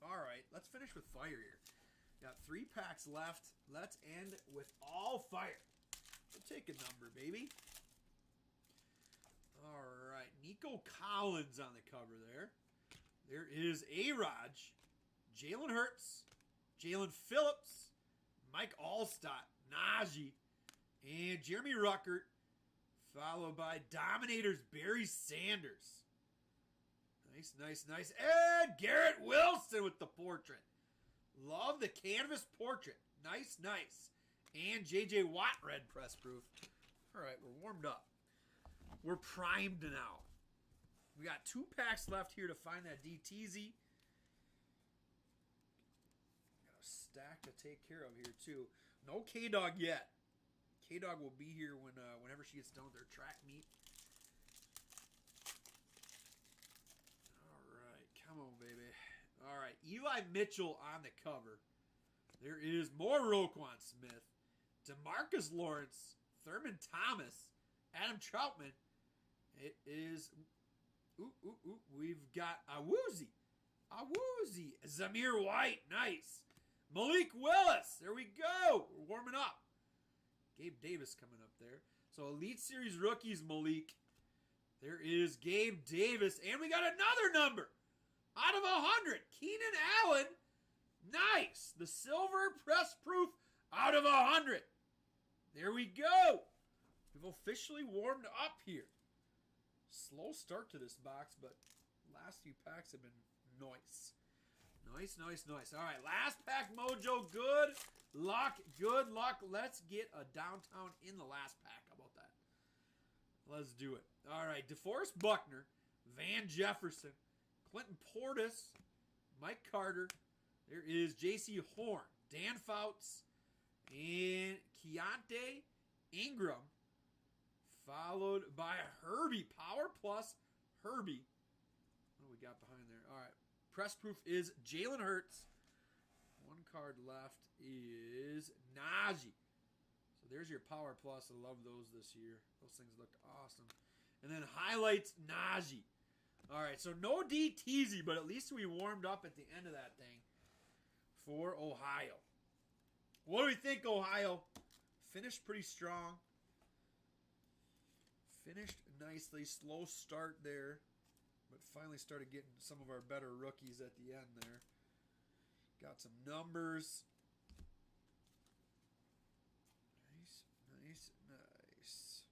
All right, let's finish with fire here. Got 3 packs left. Let's end with all fire. We'll take a number, baby. All right, Nico Collins on the cover there. There is A-Raj, Jalen Hurts, Jalen Phillips, Mike Allstott, Najee, and Jeremy Ruckert, followed by Dominators Barry Sanders. Nice, nice, nice. And Garrett Wilson with the portrait. Love the canvas portrait. Nice, nice. And J.J. Watt red press proof. All right, we're warmed up. We're primed now. We got 2 packs left here to find that DTZ. Got a stack to take care of here, too. No K-Dog yet. K-Dog will be here whenever she gets done with her track meet. All right, come on, baby. All right, Eli Mitchell on the cover. There is more Roquan Smith, DeMarcus Lawrence, Thurman Thomas, Adam Troutman. It is, we've got Awuzie, Zamir White, nice. Malik Willis, there we go. We're warming up. Gabe Davis coming up there. So Elite Series rookies, Malik. There is Gabe Davis, and we got another number. Out of 100, Keenan Allen. Nice. The silver press proof out of 100. There we go. We've officially warmed up here. Slow start to this box, but last few packs have been nice. Nice, nice, nice. All right, last pack mojo. Good luck, good luck. Let's get a downtown in the last pack. How about that? Let's do it. All right, DeForest Buckner, Van Jefferson, Clinton Portis, Mike Carter. There is J.C. Horn, Dan Fouts, and Keontae Ingram, followed by Herbie. Power plus Herbie. What do we got behind there? All right. Press proof is Jalen Hurts. 1 card left is Najee. So there's your power plus. I love those this year. Those things looked awesome. And then highlights Najee. All right, so no DTZ, but at least we warmed up at the end of that thing for Ohio. What do we think, Ohio? Finished pretty strong. Finished nicely. Slow start there. But finally started getting some of our better rookies at the end there. Got some numbers. Nice, nice, nice.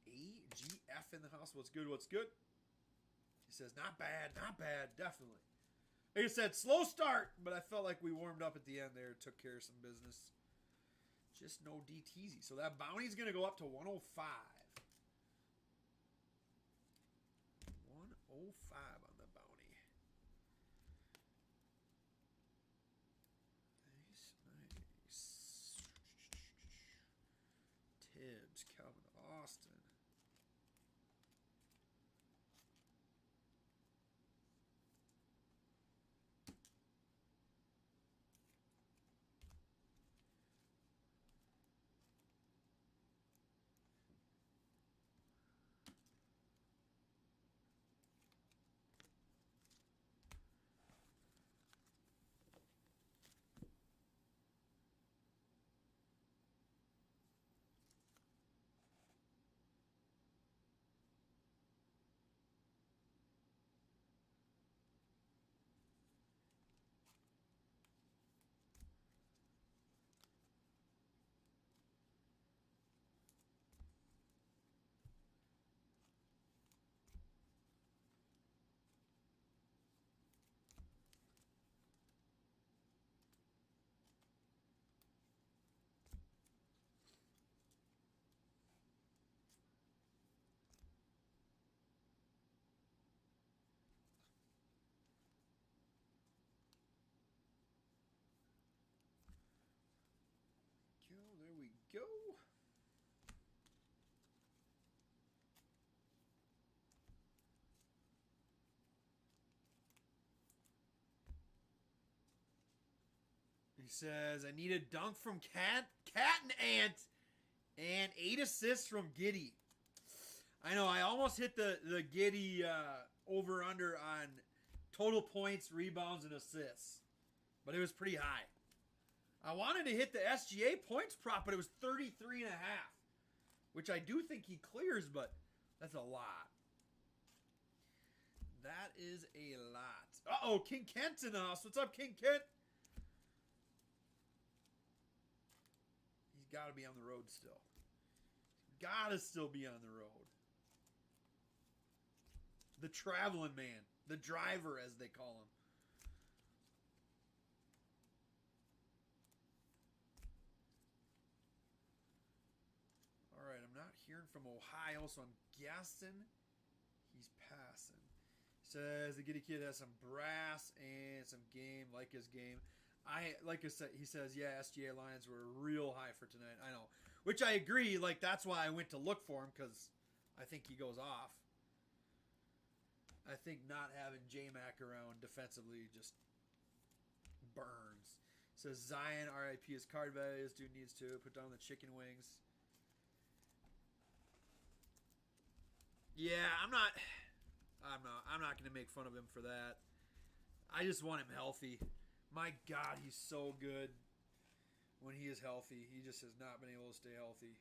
AGF in the house. What's good? What's good? He says, not bad, definitely. Like I said, slow start, but I felt like we warmed up at the end there. Took care of some business. Just no DTZ. So that bounty's going to go up to 105. 105 on the bounty. Nice, nice. Tibbs, Calvin Austin. He says, I need a dunk from Cat and Ant and 8 assists from Giddy. I know, I almost hit the Giddy over-under on total points, rebounds, and assists. But it was pretty high. I wanted to hit the SGA points prop, but it was 33.5. Which I do think he clears, but that's a lot. That is a lot. Uh-oh, King Kent's in the house. What's up, King Kent? He's got to be on the road still. Got to still be on the road. The traveling man. The driver, as they call him. All right, I'm not hearing from Ohio, so I'm guessing he's passing. Says the Giddy Kid has some brass and some game, like his game. Like I said, he says, yeah, SGA lines were real high for tonight. I know, which I agree. Like that's why I went to look for him because I think he goes off. I think not having J-Mac around defensively just burns. Says Zion, RIP his card value. This dude needs to put down the chicken wings. Yeah, I'm not going to make fun of him for that. I just want him healthy. My God, he's so good when he is healthy. He just has not been able to stay healthy.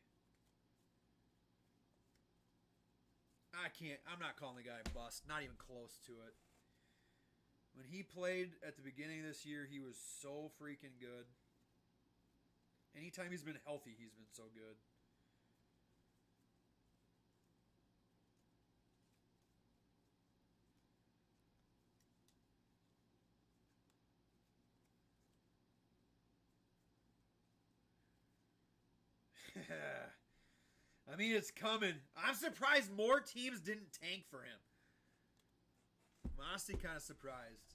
I'm not calling the guy a bust. Not even close to it. When he played at the beginning of this year, he was so freaking good. Anytime he's been healthy, he's been so good. I mean, it's coming. I'm surprised more teams didn't tank for him. I'm honestly kind of surprised.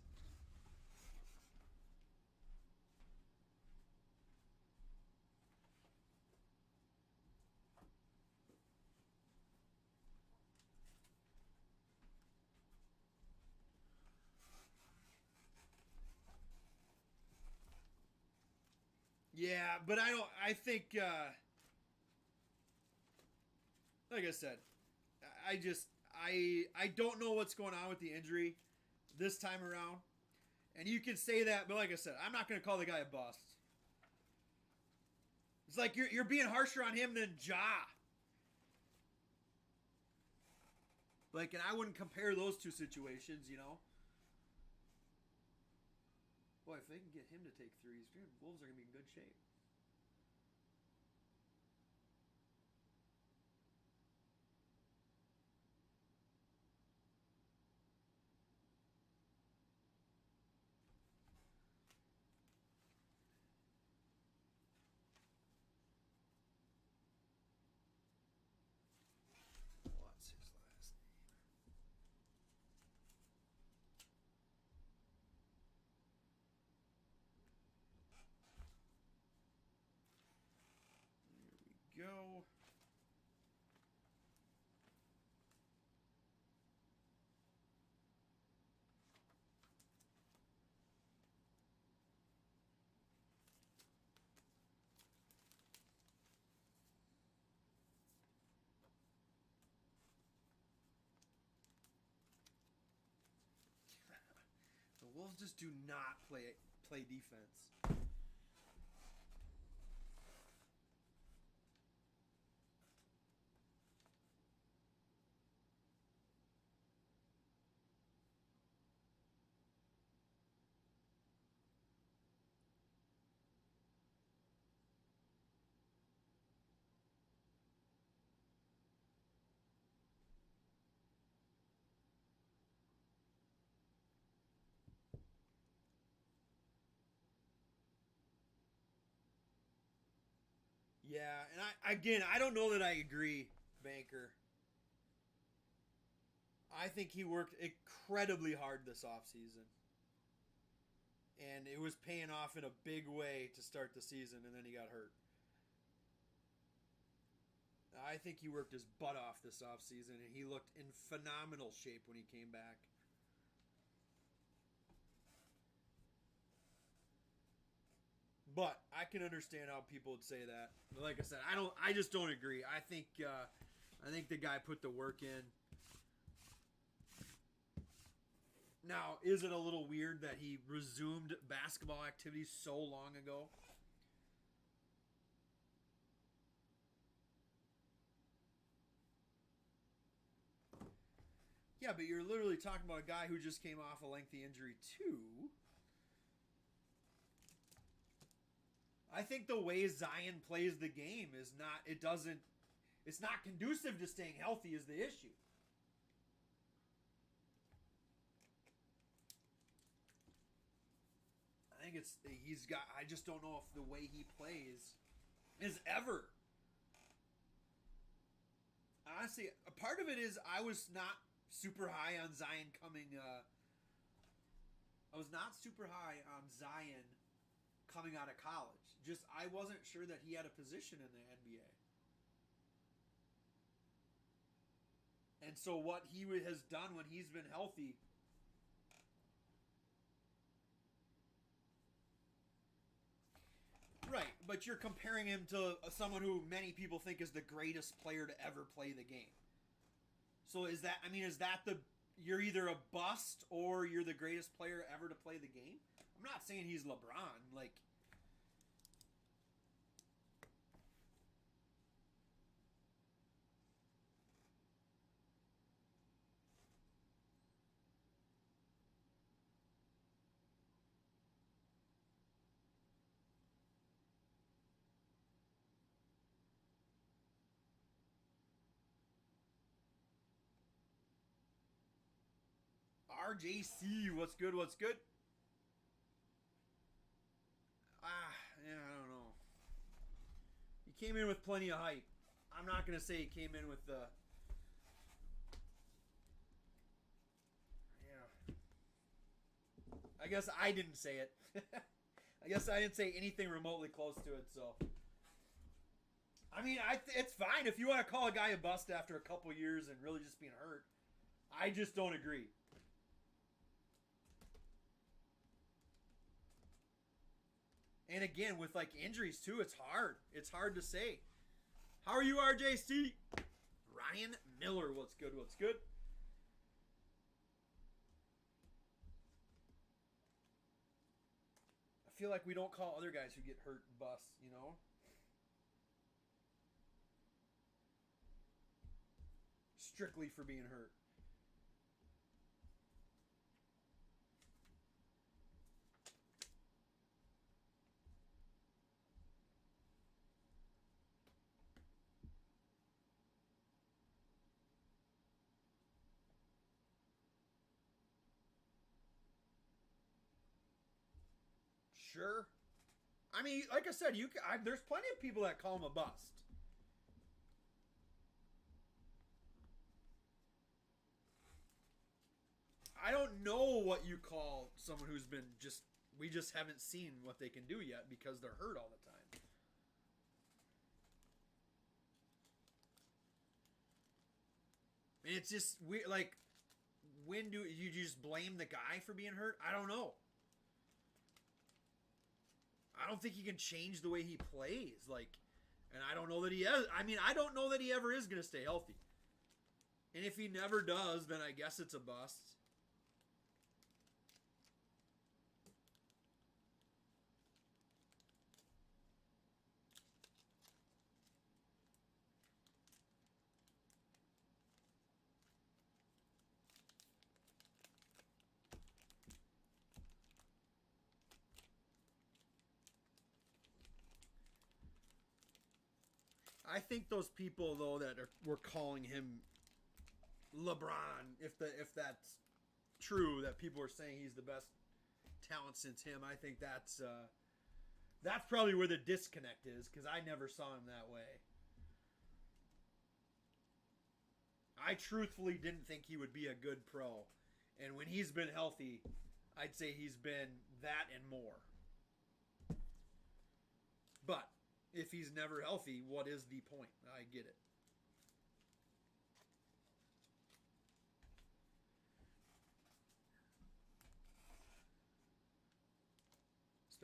Yeah, but I think, like I said, I don't know what's going on with the injury this time around. And you can say that, but like I said, I'm not going to call the guy a bust. It's like you're being harsher on him than Ja. Like, and I wouldn't compare those two situations, you know. Boy, if they can get him to take threes, Wolves are going to be in good shape. What's his last name? There we go. The Wolves just do not play defense. Yeah, and I don't know that I agree, Banker. I think he worked incredibly hard this offseason. And it was paying off in a big way to start the season, and then he got hurt. I think he worked his butt off this offseason, and he looked in phenomenal shape when he came back. But I can understand how people would say that. Like I said, I don't. I just don't agree. I think the guy put the work in. Now, is it a little weird that he resumed basketball activities so long ago? Yeah, but you're literally talking about a guy who just came off a lengthy injury too. I think the way Zion plays the game is not. It doesn't. It's not conducive to staying healthy. Is the issue? I think it's he's got. I just don't know if the way he plays is ever. Honestly, a part of it is I was not super high on Zion coming. I was not super high on Zion coming out of college. Just I wasn't sure that he had a position in the NBA. And so what he has done when he's been healthy. Right, but you're comparing him to someone who many people think is the greatest player to ever play the game. So is that, I mean, is that the, you're either a bust or you're the greatest player ever to play the game? I'm not saying he's LeBron, like. RJC, what's good, what's good? Yeah, I don't know. He came in with plenty of hype. I'm not going to say he came in with the. Yeah. I guess I didn't say it. I guess I didn't say anything remotely close to it, so. I mean, it's fine if you want to call a guy a bust after a couple years and really just being hurt. I just don't agree. And again, with like injuries too, it's hard. It's hard to say. How are you, RJC? Ryan Miller, what's good? What's good? I feel like we don't call other guys who get hurt busts, you know? Strictly for being hurt. Sure. I mean, like I said, there's plenty of people that call him a bust. I don't know what you call someone who's been just. We just haven't seen what they can do yet because they're hurt all the time. And it's just weird. Like, when do you just blame the guy for being hurt? I don't know. I don't think he can change the way he plays. Like, and I don't know that he has. I mean, I don't know that he ever is going to stay healthy. And if he never does, then I guess it's a bust. I think those people though that were calling him LeBron, if that's true, that people are saying he's the best talent since him, I think that's probably where the disconnect is because I never saw him that way. I truthfully didn't think he would be a good pro, and when he's been healthy, I'd say he's been that and more. But if he's never healthy, what is the point? I get it.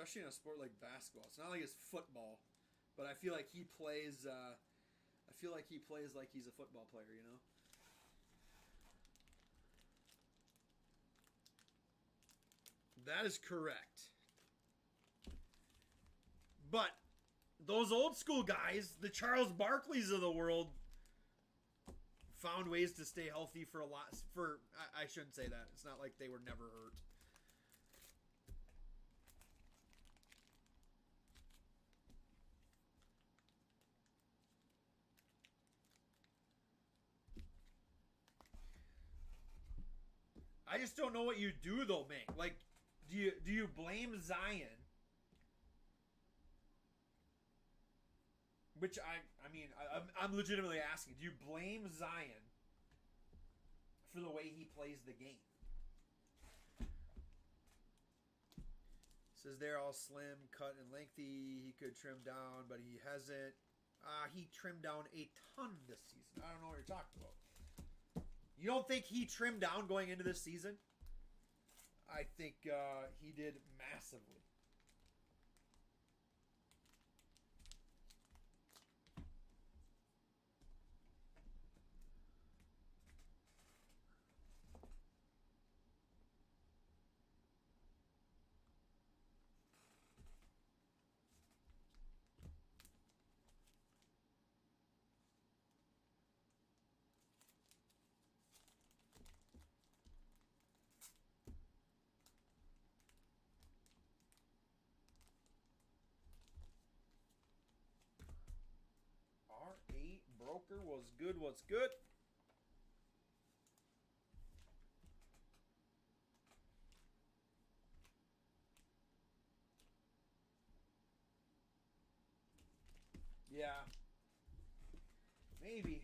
especially in a sport like basketball. It's not like it's football, but I feel like he plays. I feel like he plays like he's a football player. You know. That is correct. But those old school guys, the Charles Barkleys of the world, found ways to stay healthy for a lot. I shouldn't say that. It's not like they were never hurt. I just don't know what you do though, man. Like, do you blame Zion? Which I'm legitimately asking. Do you blame Zion for the way he plays the game? Says they're all slim, cut, and lengthy. He could trim down, but he hasn't. He trimmed down a ton this season. I don't know what you're talking about. You don't think he trimmed down going into this season? I think he did massively. R8 broker was good. What's good? Yeah. Maybe.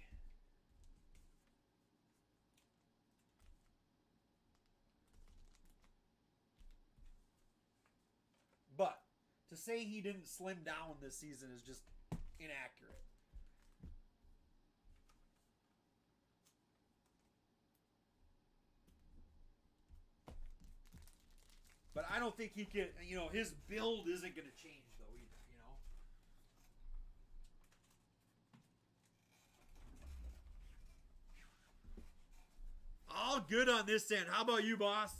But to say he didn't slim down this season is just inaccurate. But I don't think he can, his build isn't going to change, though, either, All good on this end. How about you, boss?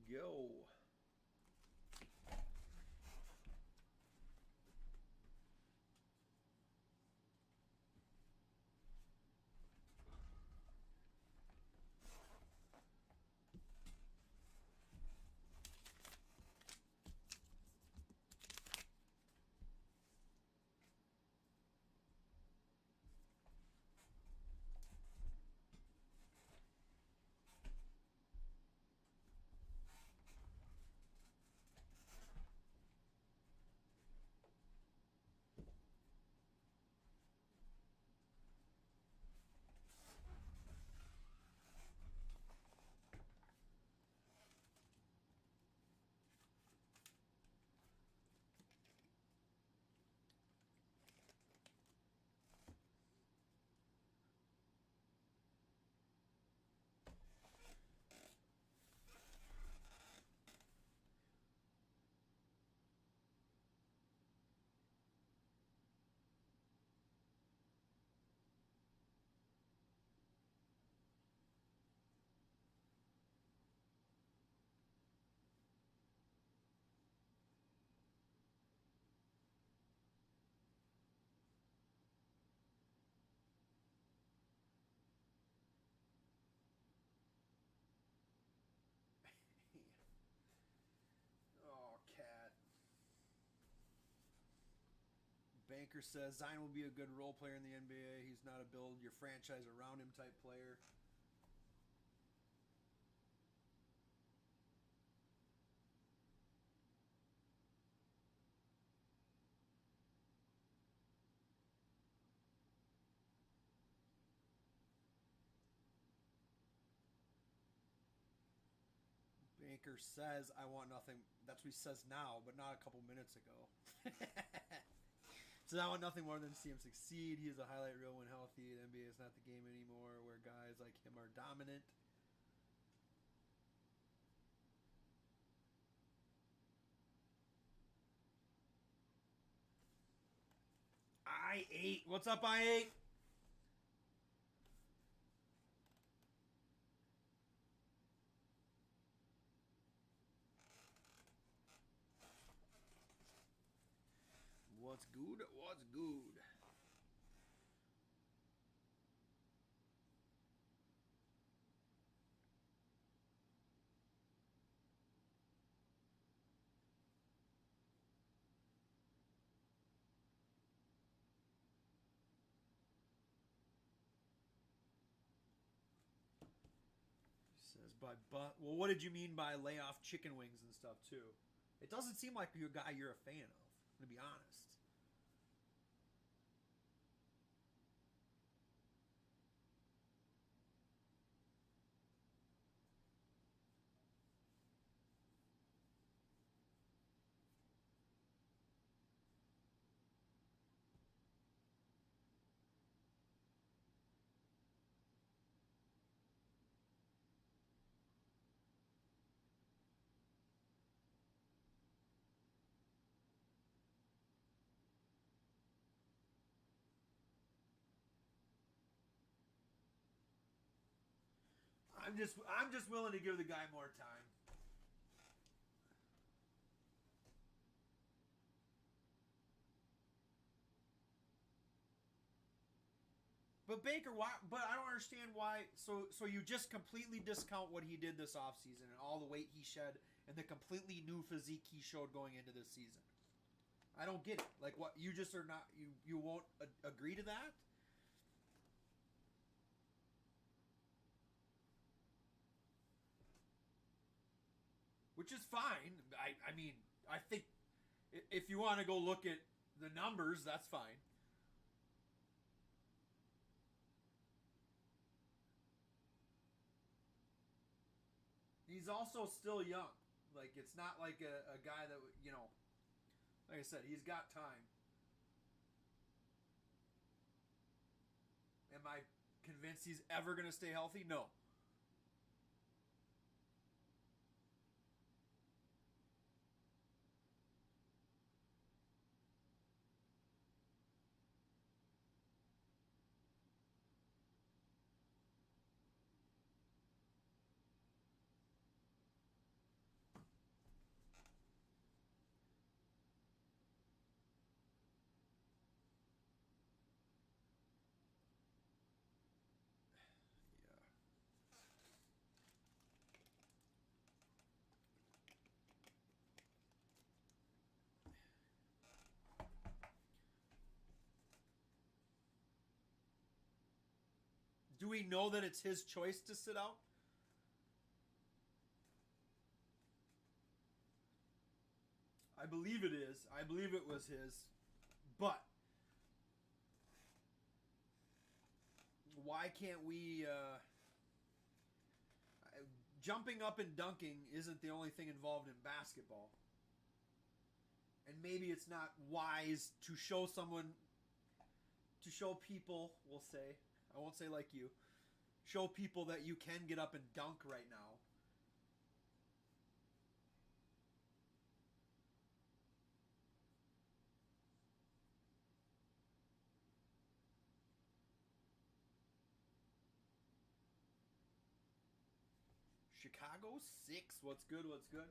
There we go. Banker says Zion will be a good role player in the NBA. He's not a build your franchise around him type player. Baker says, I want nothing. That's what he says now, but not a couple minutes ago. So I want nothing more than to see him succeed. He is a highlight reel when healthy. The NBA is not the game anymore where guys like him are dominant. I8. What's up, I8? What's good? What's good? Says well, what did you mean by lay off chicken wings and stuff too? It doesn't seem like you're a guy you're a fan of, to be honest. I'm just willing to give the guy more time. But Baker, why? But I don't understand why. So you just completely discount what he did this offseason and all the weight he shed and the completely new physique he showed going into this season. I don't get it. Like what? You just are not. You won't agree to that. Which is fine. I mean, I think if you want to go look at the numbers, that's fine. He's also still young. Like it's not like a guy that like I said, he's got time. Am I convinced he's ever going to stay healthy? No. Yeah. Do we know that it's his choice to sit out? I believe it is. I believe it was his. But why can't we jumping up and dunking isn't the only thing involved in basketball. And maybe it's not wise to show someone to show people, we'll say, I won't say like you, show people that you can get up and dunk right now. Chicago 6. What's good? What's good?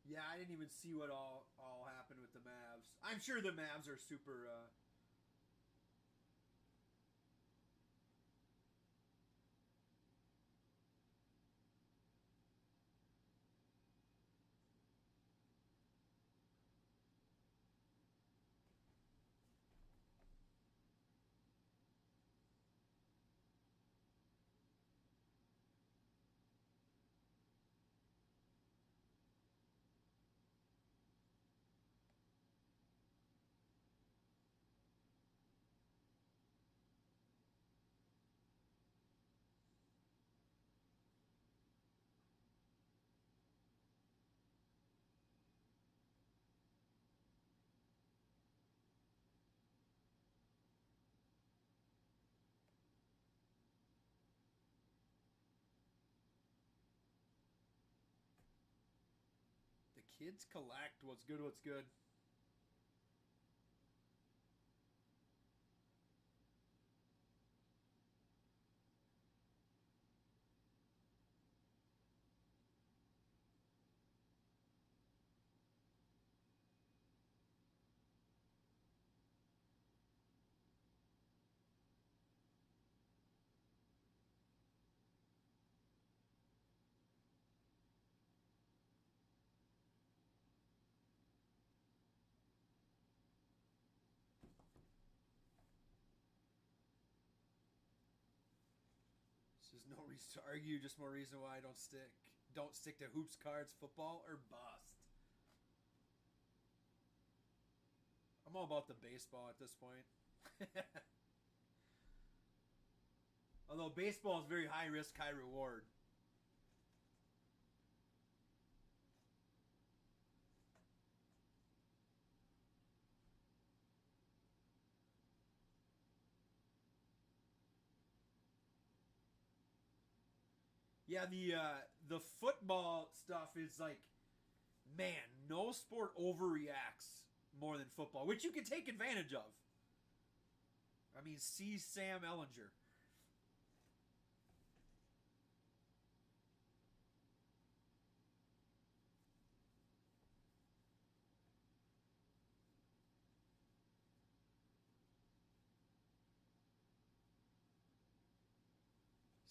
Yeah, I didn't even see what all happened with the Mavs. I'm sure the Mavs are super. Kids collect. What's good? What's good? There's no reason to argue. Just more reason why I don't stick to hoops, cards, football, or bust. I'm all about the baseball at this point. Although baseball is very high risk, high reward. Yeah, the football stuff is like, man, no sport overreacts more than football, which you can take advantage of. I mean, see Sam Ellinger.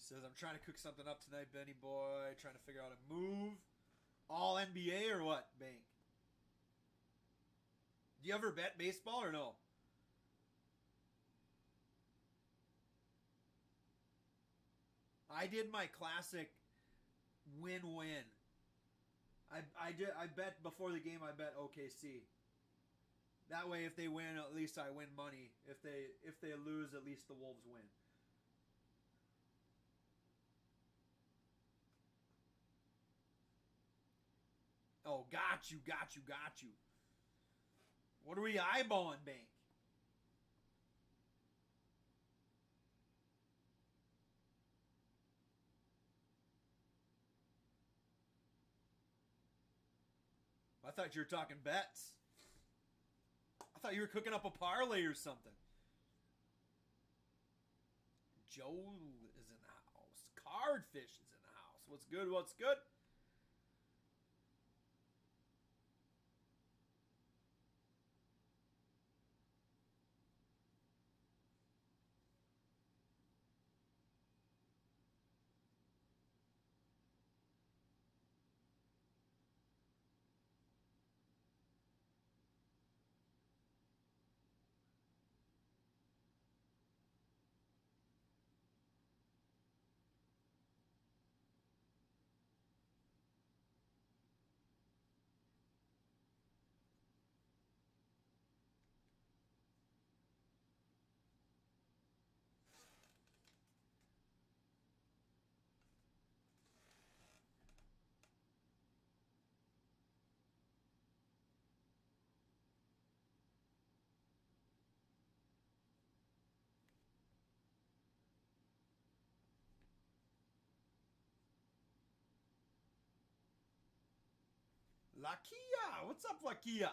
Says I'm trying to cook something up tonight, Benny boy. Trying to figure out a move. All NBA or what, Bank? Do you ever bet baseball or no? I did my classic win-win. I bet before the game. I bet OKC. That way, if they win, at least I win money. If they lose, at least the Wolves win. Oh, got you. What are we eyeballing, Bank? I thought you were talking bets. I thought you were cooking up a parlay or something. Joe is in the house. Cardfish is in the house. What's good? What's good? Lakia, what's up, Lakia?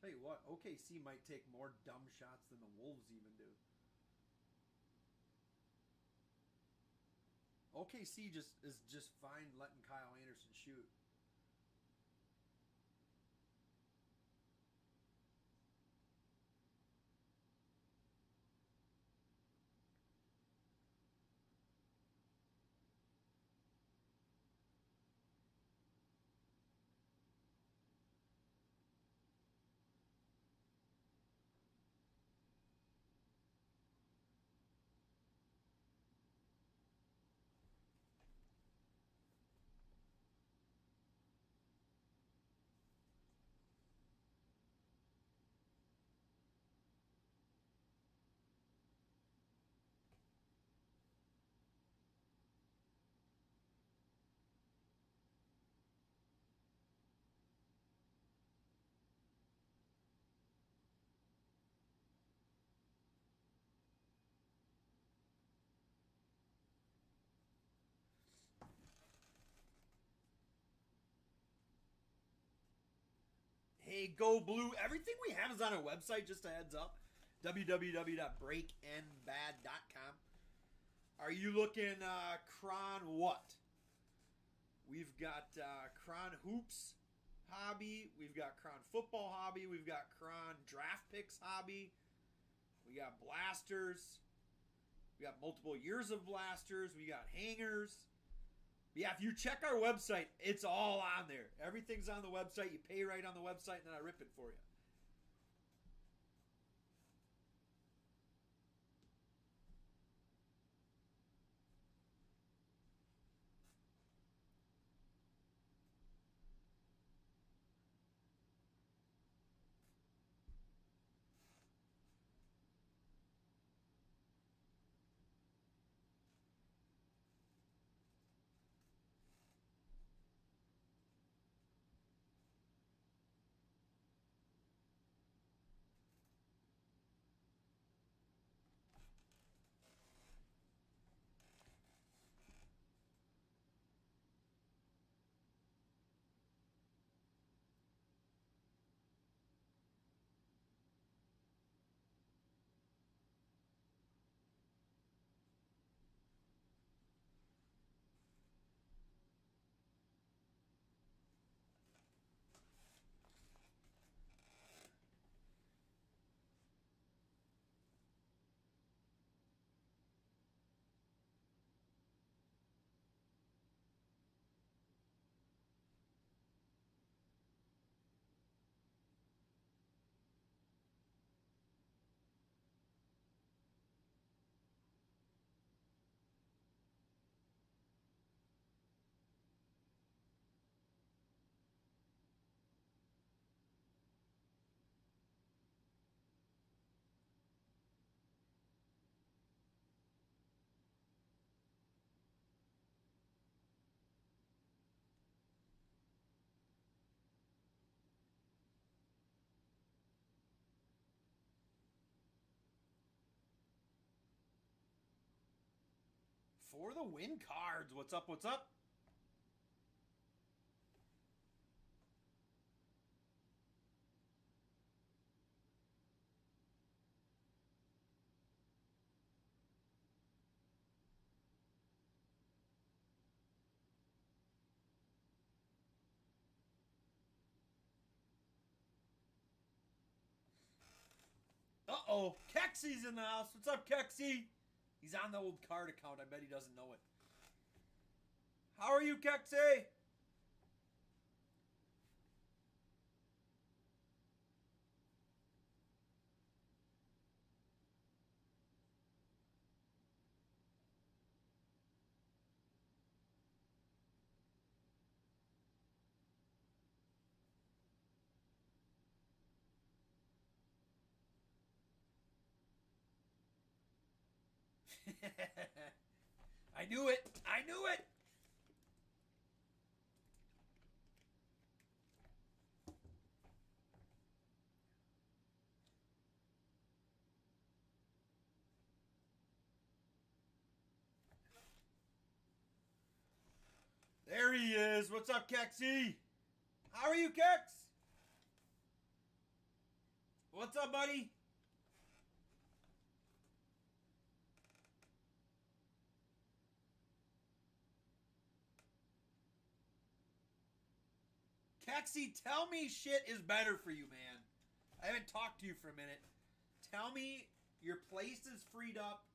Tell you what, OKC might take more dumb shots than the Wolves even do. OKC just fine letting Kyle Anderson shoot. BA, Go Blue. Everything we have is on our website, just a heads up. www.breaknbad.com. Are you looking Cron what? We've got Cron Hoops Hobby. We've got Cron Football Hobby. We've got Cron Draft Picks Hobby. We got blasters. We got multiple years of blasters. We got hangers. Yeah, if you check our website, it's all on there. Everything's on the website. You pay right on the website, and then I rip it for you. For the win cards. What's up? What's up? Uh-oh. Kexy's in the house. What's up, Kexy? He's on the old card account. I bet he doesn't know it. How are you, Kexy? I knew it. I knew it. There he is. What's up, Kexy? How are you, Kex? What's up, buddy? Kexy, tell me shit is better for you, man. I haven't talked to you for a minute. Tell me your place is freed up.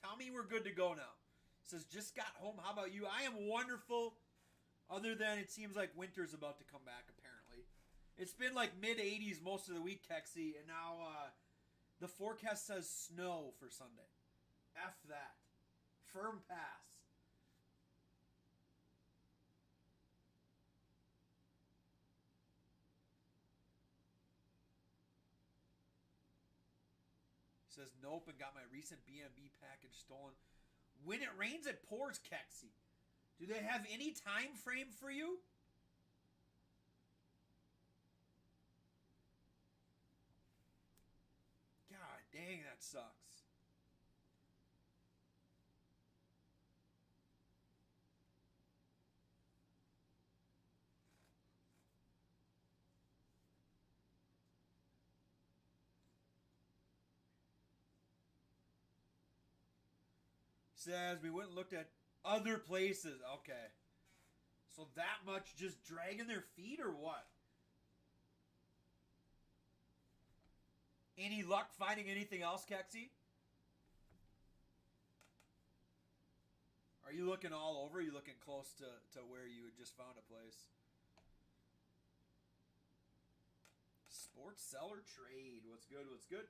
Tell me we're good to go now. Says, just got home. How about you? I am wonderful. Other than it seems like winter's about to come back, apparently. It's been like mid-80s most of the week, Kexy, and now the forecast says snow for Sunday. F that. Firm pass. Says nope and got my recent B&B package stolen. When it rains, it pours, Kexy. Do they have any time frame for you? God dang, that sucks. Says we went and looked at other places. Okay. So that much just dragging their feet or what? Any luck finding anything else, Kexi? Are you looking all over? Are you looking close to where you had just found a place? Sports seller trade. What's good? What's good?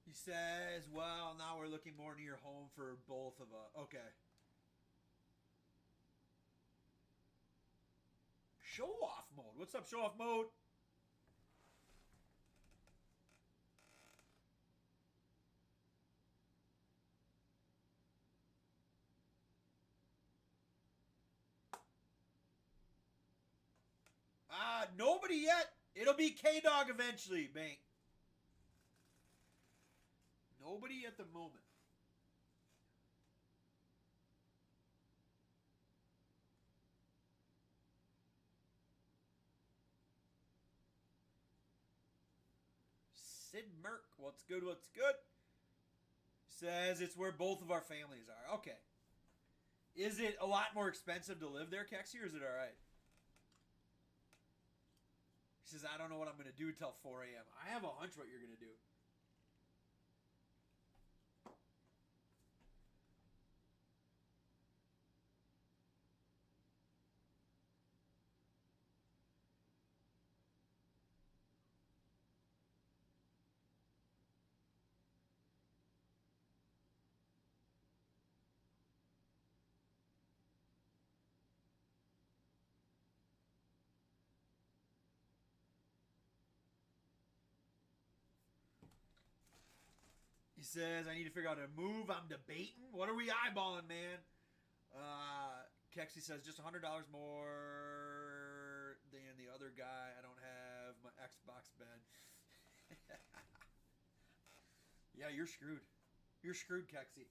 He says, well, now we're looking more near home for both of us. Okay. Show off mode. What's up, show off mode? Nobody yet. It'll be K-Dog eventually, Bank. Nobody at the moment. Sid Merck, what's good, what's good? Says it's where both of our families are. Okay. Is it a lot more expensive to live there, Kexi, or is it alright? He says, I don't know what I'm going to do till 4 a.m. I have a hunch what you're going to do. He says, I need to figure out a move. I'm debating. What are we eyeballing, man? Kexi says, just $100 more than the other guy. I don't have my Xbox bed. Yeah, you're screwed. You're screwed, Kexi.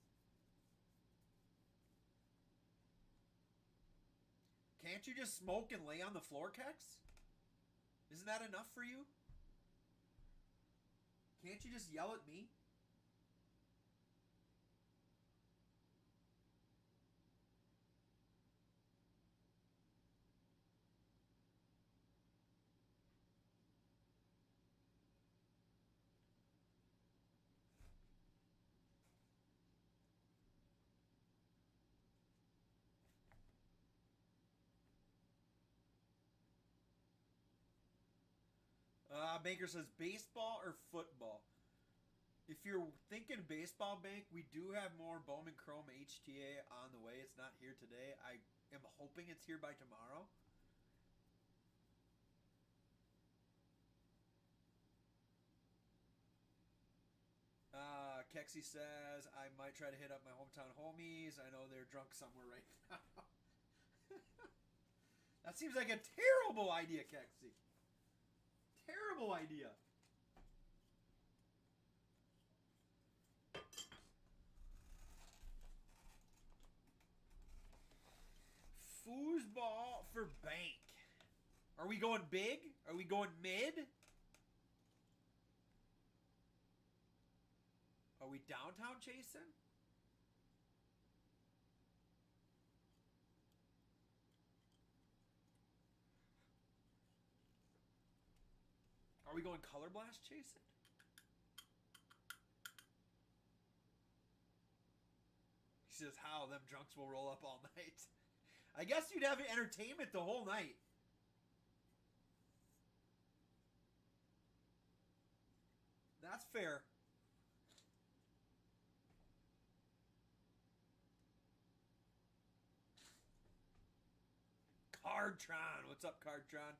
Can't you just smoke and lay on the floor, Kex? Isn't that enough for you? Can't you just yell at me? Banker says baseball or football. If you're thinking baseball, Bank, we do have more Bowman Chrome HTA on the way. It's not here today. I am hoping it's here by tomorrow. Kexi says, I might try to hit up my hometown homies. I know they're drunk somewhere right now. That seems like a terrible idea, Kexi. Terrible idea. Foosball for Bank. Are we going big? Are we going mid? Are we downtown chasing? Are we going color blast chasing? He says, how? Them drunks will roll up all night. I guess you'd have entertainment the whole night. That's fair. Cardtron. What's up, Cardtron?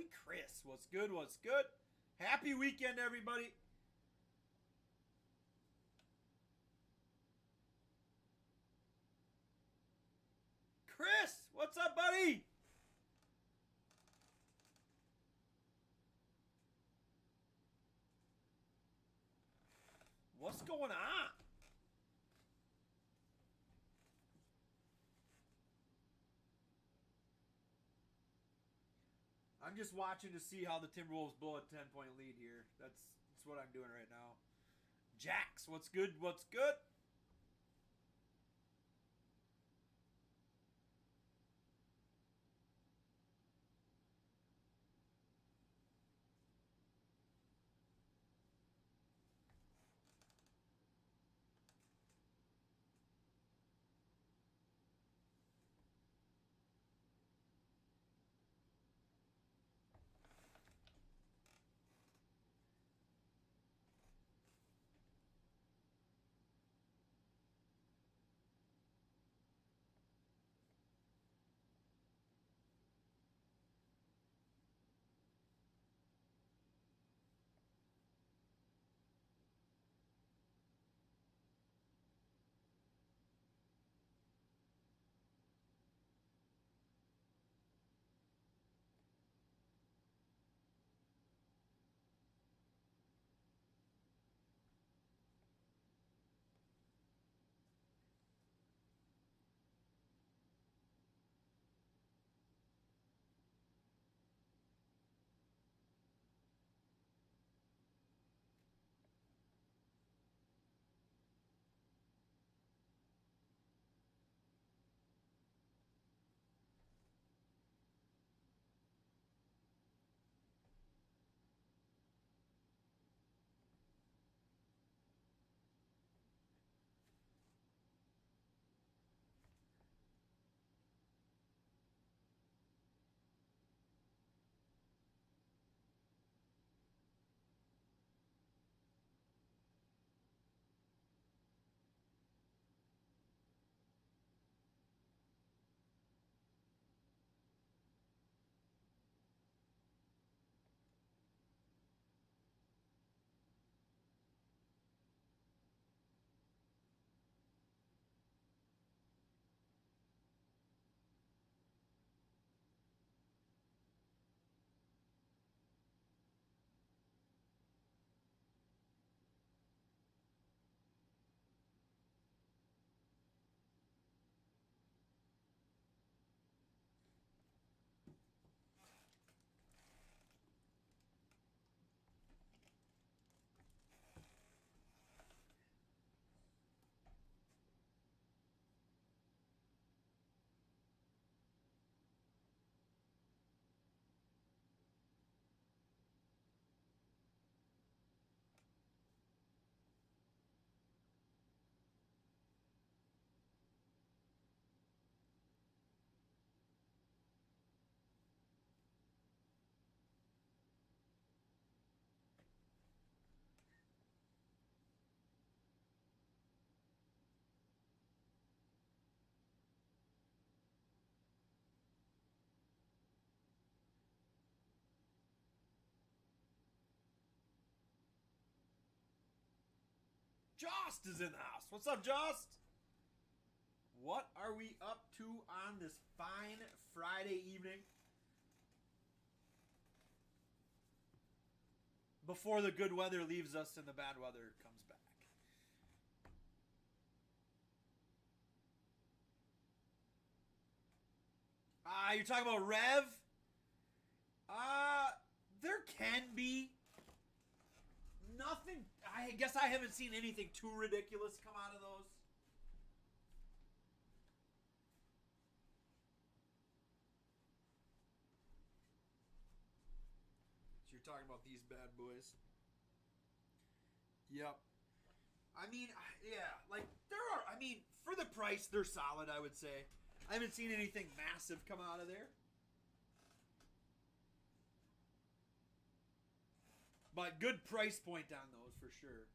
Finally, Chris. What's good? What's good? Happy weekend, everybody. Chris, what's up, buddy? What's going on? I'm just watching to see how the Timberwolves blow a 10-point lead here. That's what I'm doing right now. Jax, what's good? What's good? Jost is in the house. What's up, Jost? What are we up to on this fine Friday evening? Before the good weather leaves us and the bad weather comes back. You're talking about Rev? There can be. Nothing. I guess I haven't seen anything too ridiculous come out of those. So you're talking about these bad boys. Yep. I mean, yeah, like there are. I mean, for the price, they're solid. I would say. I haven't seen anything massive come out of there. But good price point on those for sure.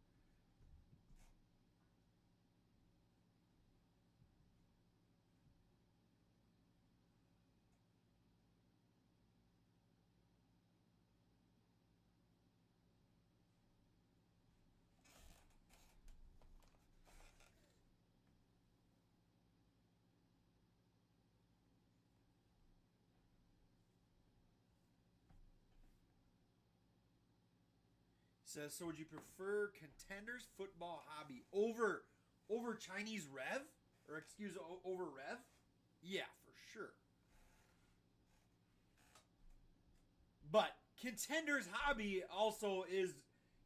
says, so would you prefer Contenders Football Hobby over Chinese Rev? Or over Rev? Yeah, for sure. But Contenders Hobby also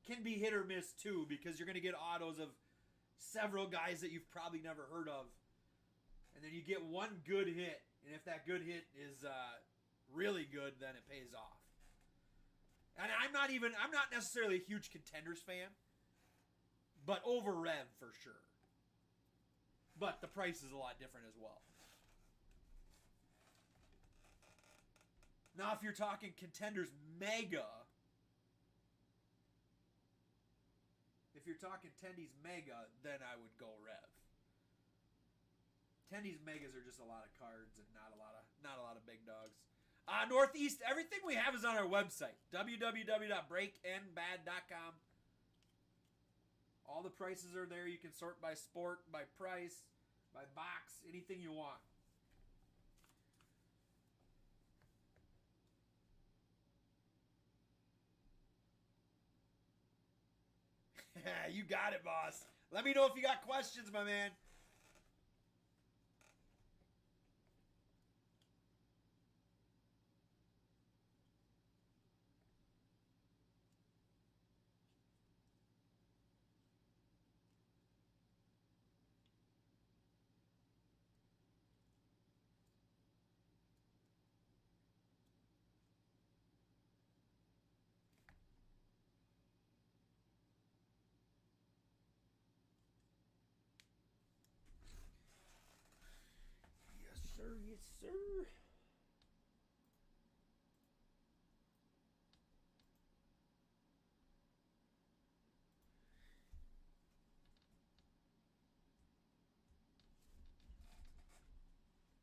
can be hit or miss too, because you're going to get autos of several guys that you've probably never heard of. And then you get one good hit, and if that good hit is really good, then it pays off. And I'm not necessarily a huge Contenders fan, but over Rev for sure. But the price is a lot different as well. Now, if you're talking Contenders Mega, then I would go Rev. Tendies Megas are just a lot of cards and not a lot of big dogs. Northeast, everything we have is on our website, www.breaknbad.com. All the prices are there. You can sort by sport, by price, by box, anything you want. You got it, boss. Let me know if you got questions, my man. Yes, sir.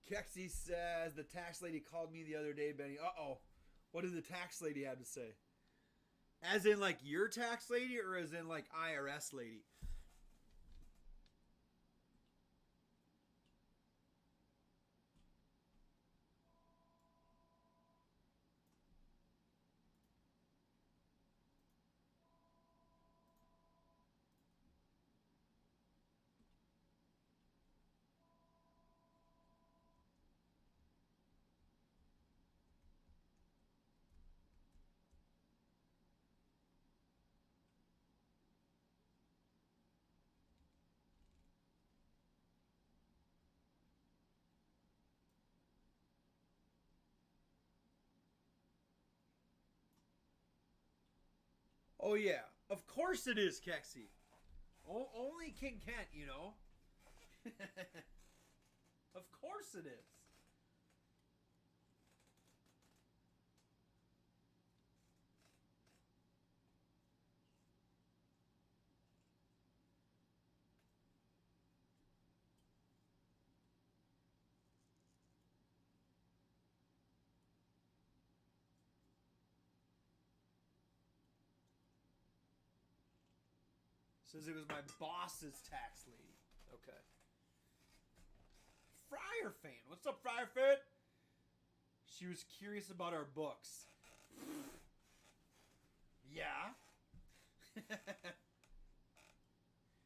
Kexi says, the tax lady called me the other day, Benny. Uh-oh. What did the tax lady have to say? As in, like, your tax lady, or as in, like, IRS lady? Oh, yeah. Of course it is, Kexi. Only King Kent, you know. Of course it is. Says it was my boss's tax lady. Okay. Friar fan. What's up, Friar fan? She was curious about our books. Yeah.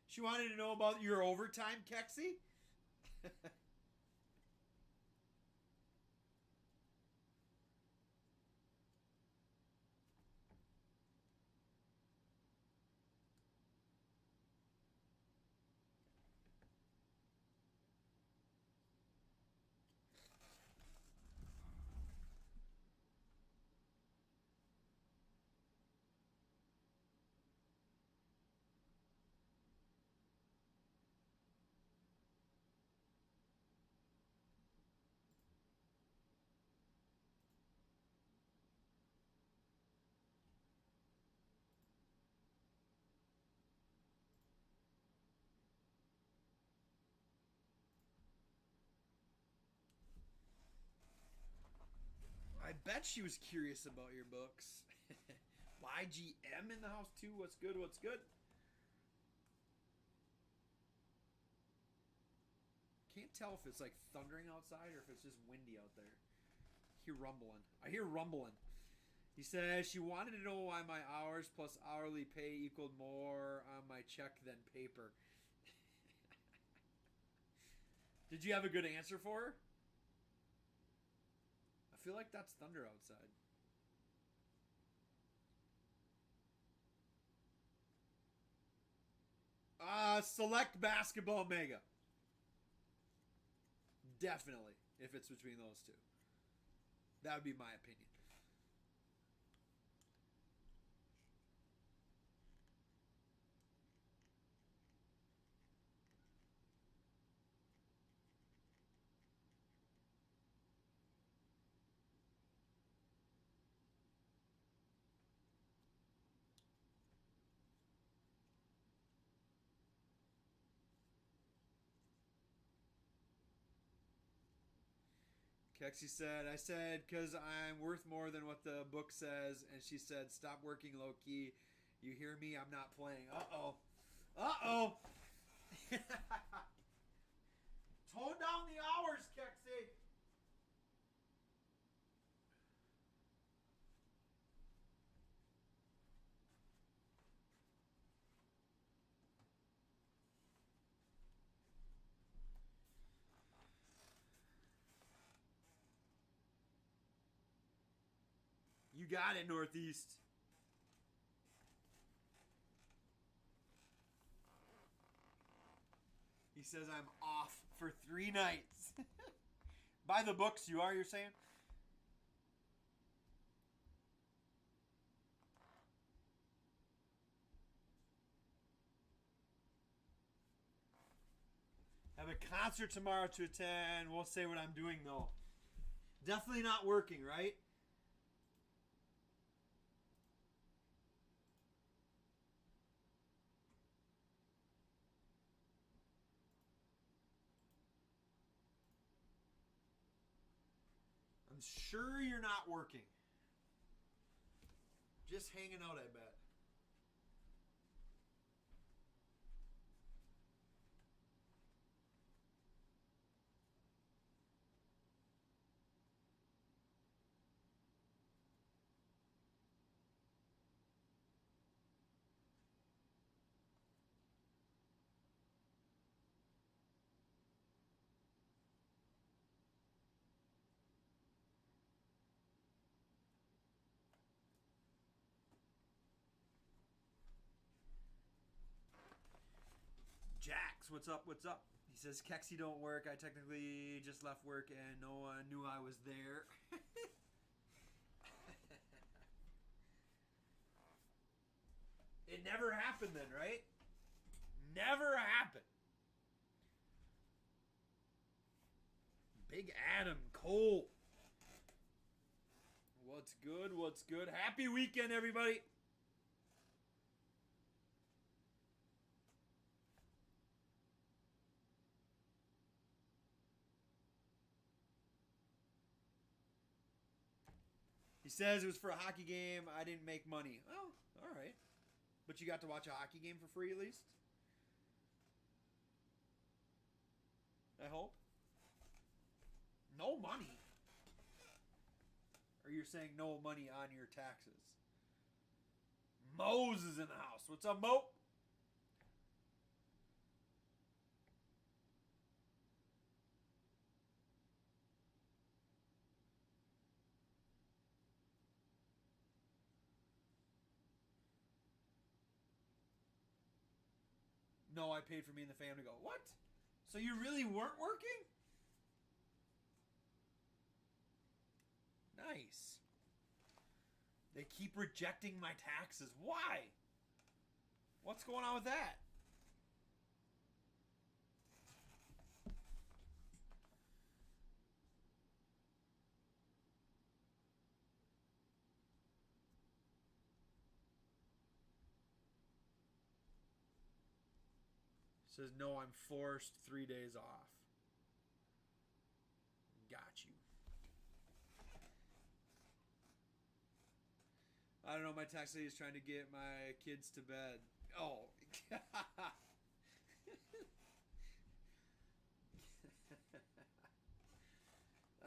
She wanted to know about your overtime, Kexi? I bet she was curious about your books. YGM in the house too. What's good? What's good? Can't tell if it's like thundering outside or if it's just windy out there. I hear rumbling. He says she wanted to know why my hours plus hourly pay equaled more on my check than paper. Did you have a good answer for her? I feel like that's thunder outside. Select basketball mega. Definitely, if it's between those two. That would be my opinion. Kexi said, I said, because I'm worth more than what the book says. And she said, stop working low key. You hear me? I'm not playing. Uh-oh. Uh-oh. Tone down the hours, Kexi. You got it, Northeast. He says I'm off for 3 nights. By the books, you're saying? I have a concert tomorrow to attend. Won't say what I'm doing, though. Definitely not working, right? I'm sure you're not working. Just hanging out, I bet. Jax, what's up? What's up? He says, Kexi don't work. I technically just left work and no one knew I was there. It never happened then, right? Never happened. Big Adam Cole. What's good? What's good? Happy weekend, everybody. He says it was for a hockey game. I didn't make money. Oh, all right. But you got to watch a hockey game for free at least? I hope. No money? Or you're saying no money on your taxes? Mo's is in the house. What's up, Mo? No, I paid for me and the family to go. What? So you really weren't working? Nice. They keep rejecting my taxes. Why? What's going on with that? Says, no, I'm forced 3 days off. Got you. I don't know, my tax lady is trying to get my kids to bed. Oh.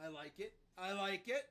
I like it. I like it.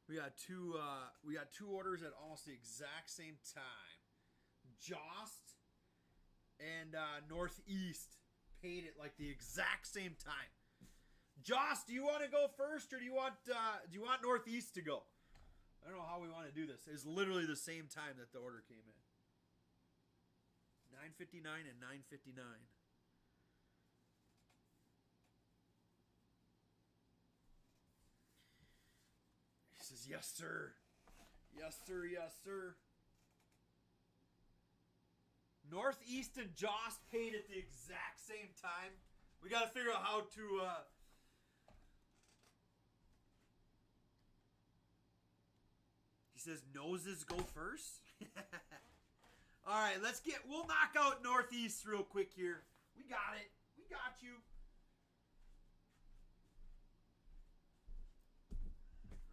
We got two orders at almost the exact same time. Jost and Northeast paid it like the exact same time. Jost, do you want to go first, or do you want Northeast to go? I don't know how we want to do this. It's literally the same time that the order came in. 9:59 and 9:59. He says, "Yes, sir. Yes, sir. Yes, sir." Northeast and Jost paid at the exact same time. We got to figure out how to. He says, "Noses go first." All right, we'll knock out Northeast real quick here. We got it. We got you.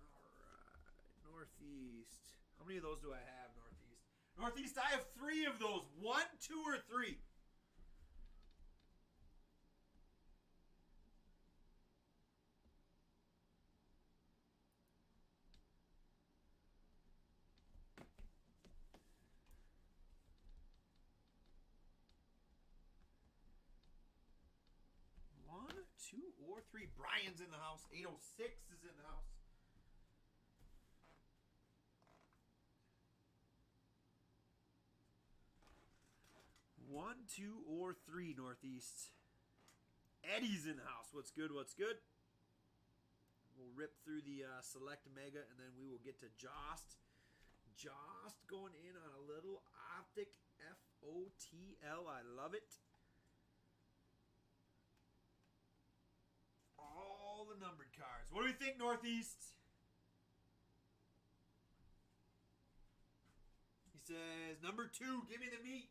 All right, Northeast. How many of those do I have, Northeast? Northeast, I have 3 of those. 1, 2, or 3. One, 2, or 3. Brian's in the house. 806 is in the house. One, 2, or 3, Northeast. Eddie's in the house. What's good? What's good? We'll rip through the Select Mega, and then we will get to Jost. Jost going in on a little Optic FOTL. I love it. All the numbered cards. What do we think, Northeast? He says, number 2, give me the meat.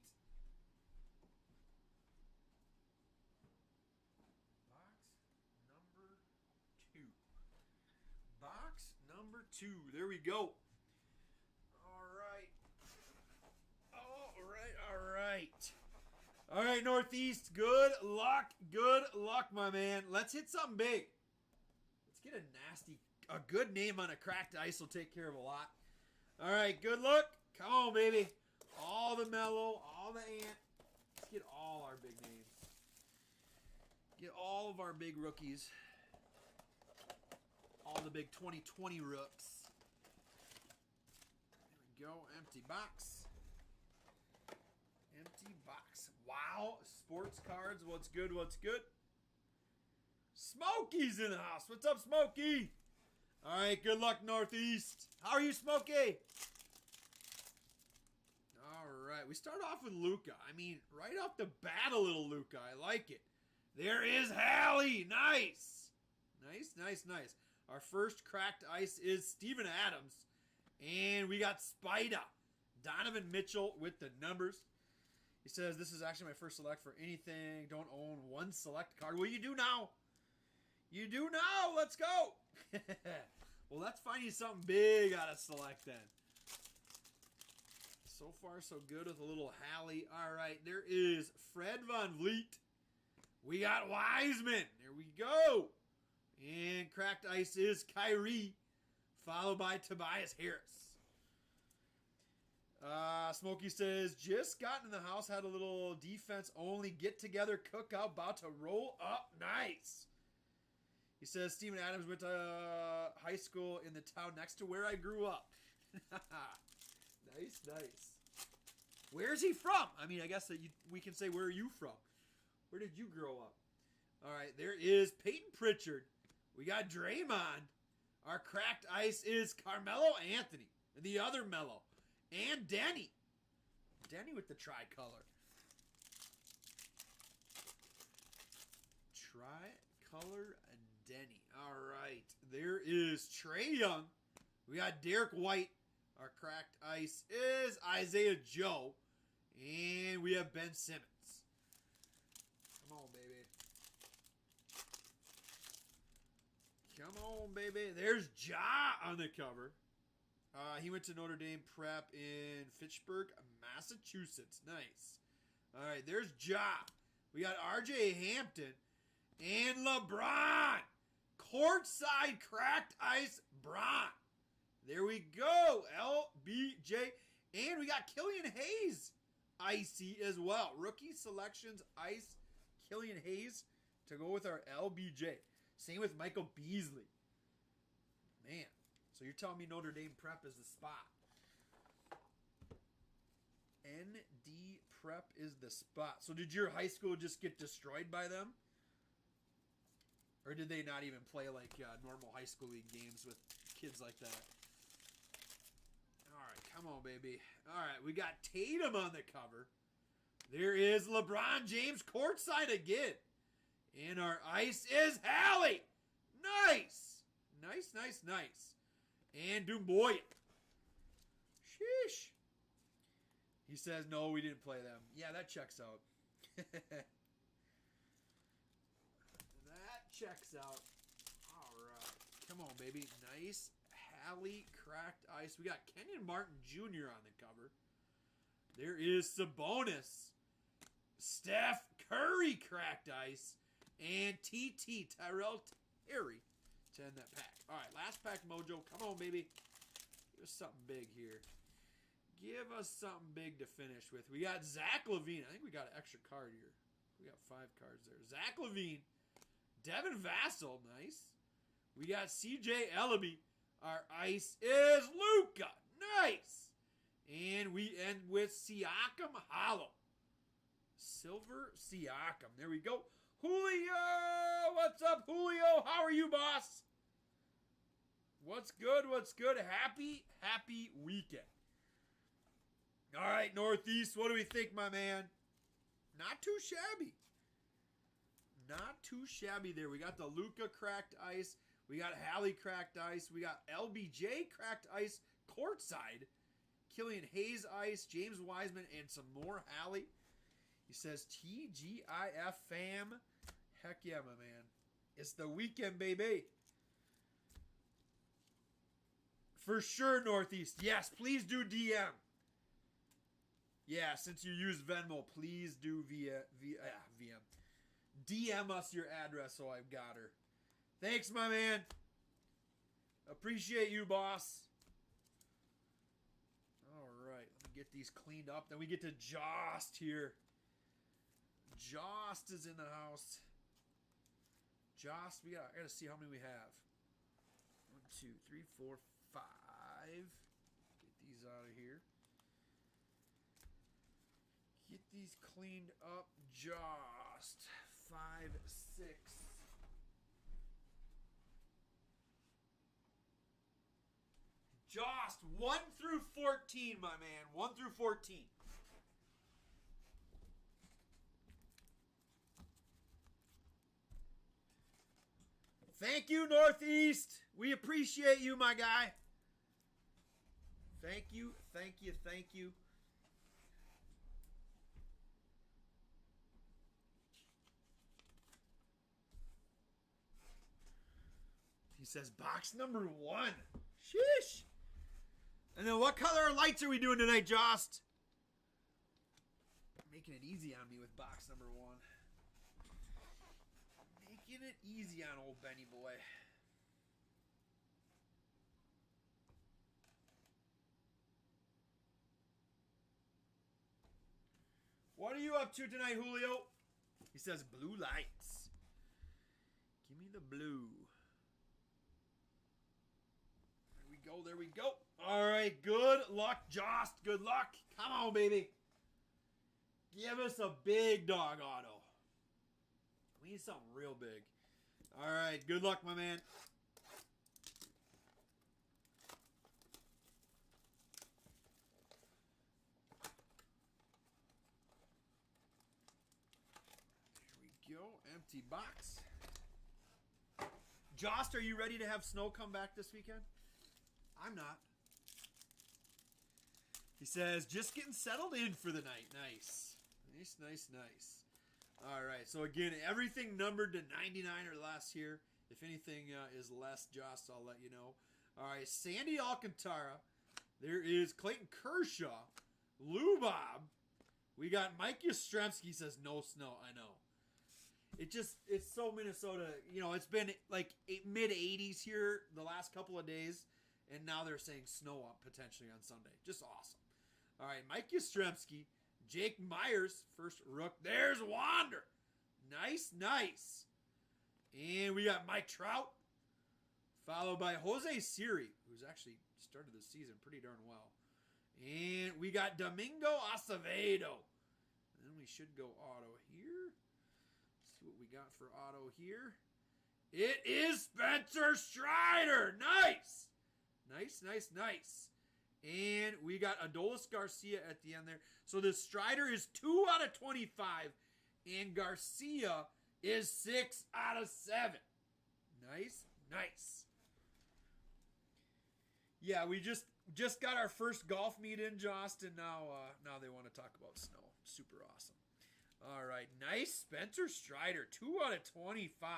Box number 2. There we go. All right. All right, Northeast. Good luck, my man. Let's hit something big. Let's get a good name on a cracked ice will take care of a lot. All right, good luck. Come on, baby. All the Mellow, all the Ant. Let's get all our big names. Get all of our big rookies. All the big 2020 rooks. There we go. Empty box. Empty box. Wow. Sports cards. What's good? What's good? Smokey's in the house. What's up, Smokey? All right. Good luck, Northeast. How are you, Smokey? All right. We start off with Luca. I mean, right off the bat, a little Luca. I like it. There is Hallie. Nice. Nice. Our first cracked ice is Steven Adams. And we got Spida. Donovan Mitchell with the numbers. He says, this is actually my first select for anything. Don't own one select card. Well, you do now. You do now. Let's go. Well, let's find you something big out of select then. So far, so good with a little Hallie. All right, there is Fred VanVleet. We got Wiseman. There we go. And cracked ice is Kyrie, followed by Tobias Harris. Smokey says, just got in the house, had a little defense only get-together cookout, about to roll up. Nice. He says, Steven Adams went to high school in the town next to where I grew up. Nice. Where's he from? I mean, I guess that we can say, where are you from? Where did you grow up? All right, there is Peyton Pritchard. We got Draymond. Our cracked ice is Carmelo Anthony. And the other Melo. And Denny. Denny with the tricolor. Tricolor and Denny. All right. There is Trae Young. We got Derek White. Our cracked ice is Isaiah Joe. And we have Ben Simmons. Come on, baby. Come on, baby. There's Ja on the cover. He went to Notre Dame Prep in Fitchburg, Massachusetts. Nice. All right, there's Ja. We got R.J. Hampton and LeBron. Courtside cracked ice Bron. There we go. LBJ. And we got Killian Hayes. Icy as well. Rookie selections, ice, Killian Hayes to go with our LBJ. Same with Michael Beasley. Man, so you're telling me Notre Dame Prep is the spot. ND Prep is the spot. So did your high school just get destroyed by them? Or did they not even play like normal high school league games with kids like that? All right, come on, baby. All right, we got Tatum on the cover. There is LeBron James courtside again. And our ice is Hallie. Nice. Nice. And Dumboy. Sheesh. He says, no, we didn't play them. Yeah, that checks out. That checks out. All right. Come on, baby. Nice. Hallie cracked ice. We got Kenyon Martin Jr. on the cover. There is Sabonis. Steph Curry cracked ice. And TT, Tyrell Terry, to end that pack. All right, last pack, Mojo. Come on, baby. Give us something big here. Give us something big to finish with. We got Zach LaVine. I think we got an extra card here. We got 5 cards there. Zach LaVine. Devin Vassell. Nice. We got CJ Ellaby. Our ice is Luka. Nice. And we end with Siakam Hollow. Silver Siakam. There we go. Julio. What's up, Julio? How are you, boss? What's good? Happy weekend. All right, Northeast. What do we think, my man? Not too shabby. There. We got the Luka cracked ice. We got Hallie cracked ice. We got LBJ cracked ice courtside. Killian Hayes ice. James Wiseman and some more Hallie. He says TGIF fam. Heck yeah, my man. It's the weekend, baby. For sure, Northeast. Yes, please do DM. Yeah, since you use Venmo, please do VM. DM us your address so I've got her. Thanks, my man. Appreciate you, boss. All right, let me get these cleaned up. Then we get to Jost here. Jost is in the house. Jost, I gotta see how many we have. 1, 2, 3, 4, 5. Get these out of here. Get these cleaned up. Jost. 5, 6. Jost, 1 through 14, my man. 1 through 14. Thank you, Northeast. We appreciate you, my guy. Thank you. He says box number 1. Sheesh. And then what color lights are we doing tonight, Jost? Making it easy on me with box number 1. Making it easy on old Benny boy. What are you up to tonight, Julio? He says blue lights. Give me the blue. There we go. All right, good luck, Jost. Good luck. Come on, baby. Give us a big dog auto. We need something real big. All right, good luck, my man. There we go. Empty box. Jost, are you ready to have snow come back this weekend? I'm not. He says, just getting settled in for the night. Nice. All right. So, again, everything numbered to 99 or less here. If anything is less, Jost, I'll let you know. All right. Sandy Alcantara. There is Clayton Kershaw. Lou Bob. We got Mike Yastrzemski. Says, no snow. I know. It's so Minnesota. You know, it's been like mid-80s here the last couple of days. And now they're saying snow up potentially on Sunday. Just awesome. All right, Mike Yastrzemski, Jake Myers, first rook. There's Wander. Nice, nice. And we got Mike Trout, followed by Jose Siri, who's actually started the season pretty darn well. And we got Domingo Acevedo. And then we should go auto here. Let's see what we got for auto here. It is Spencer Strider. Nice. Nice, nice, nice. And we got Adolis Garcia at the end there. So the Strider is 2 out of 25. And Garcia is 6 out of 7. Nice, nice. Yeah, we just got our first golf meet in, Jost, and now they want to talk about snow. Super awesome. All right, nice Spencer Strider, 2 out of 25.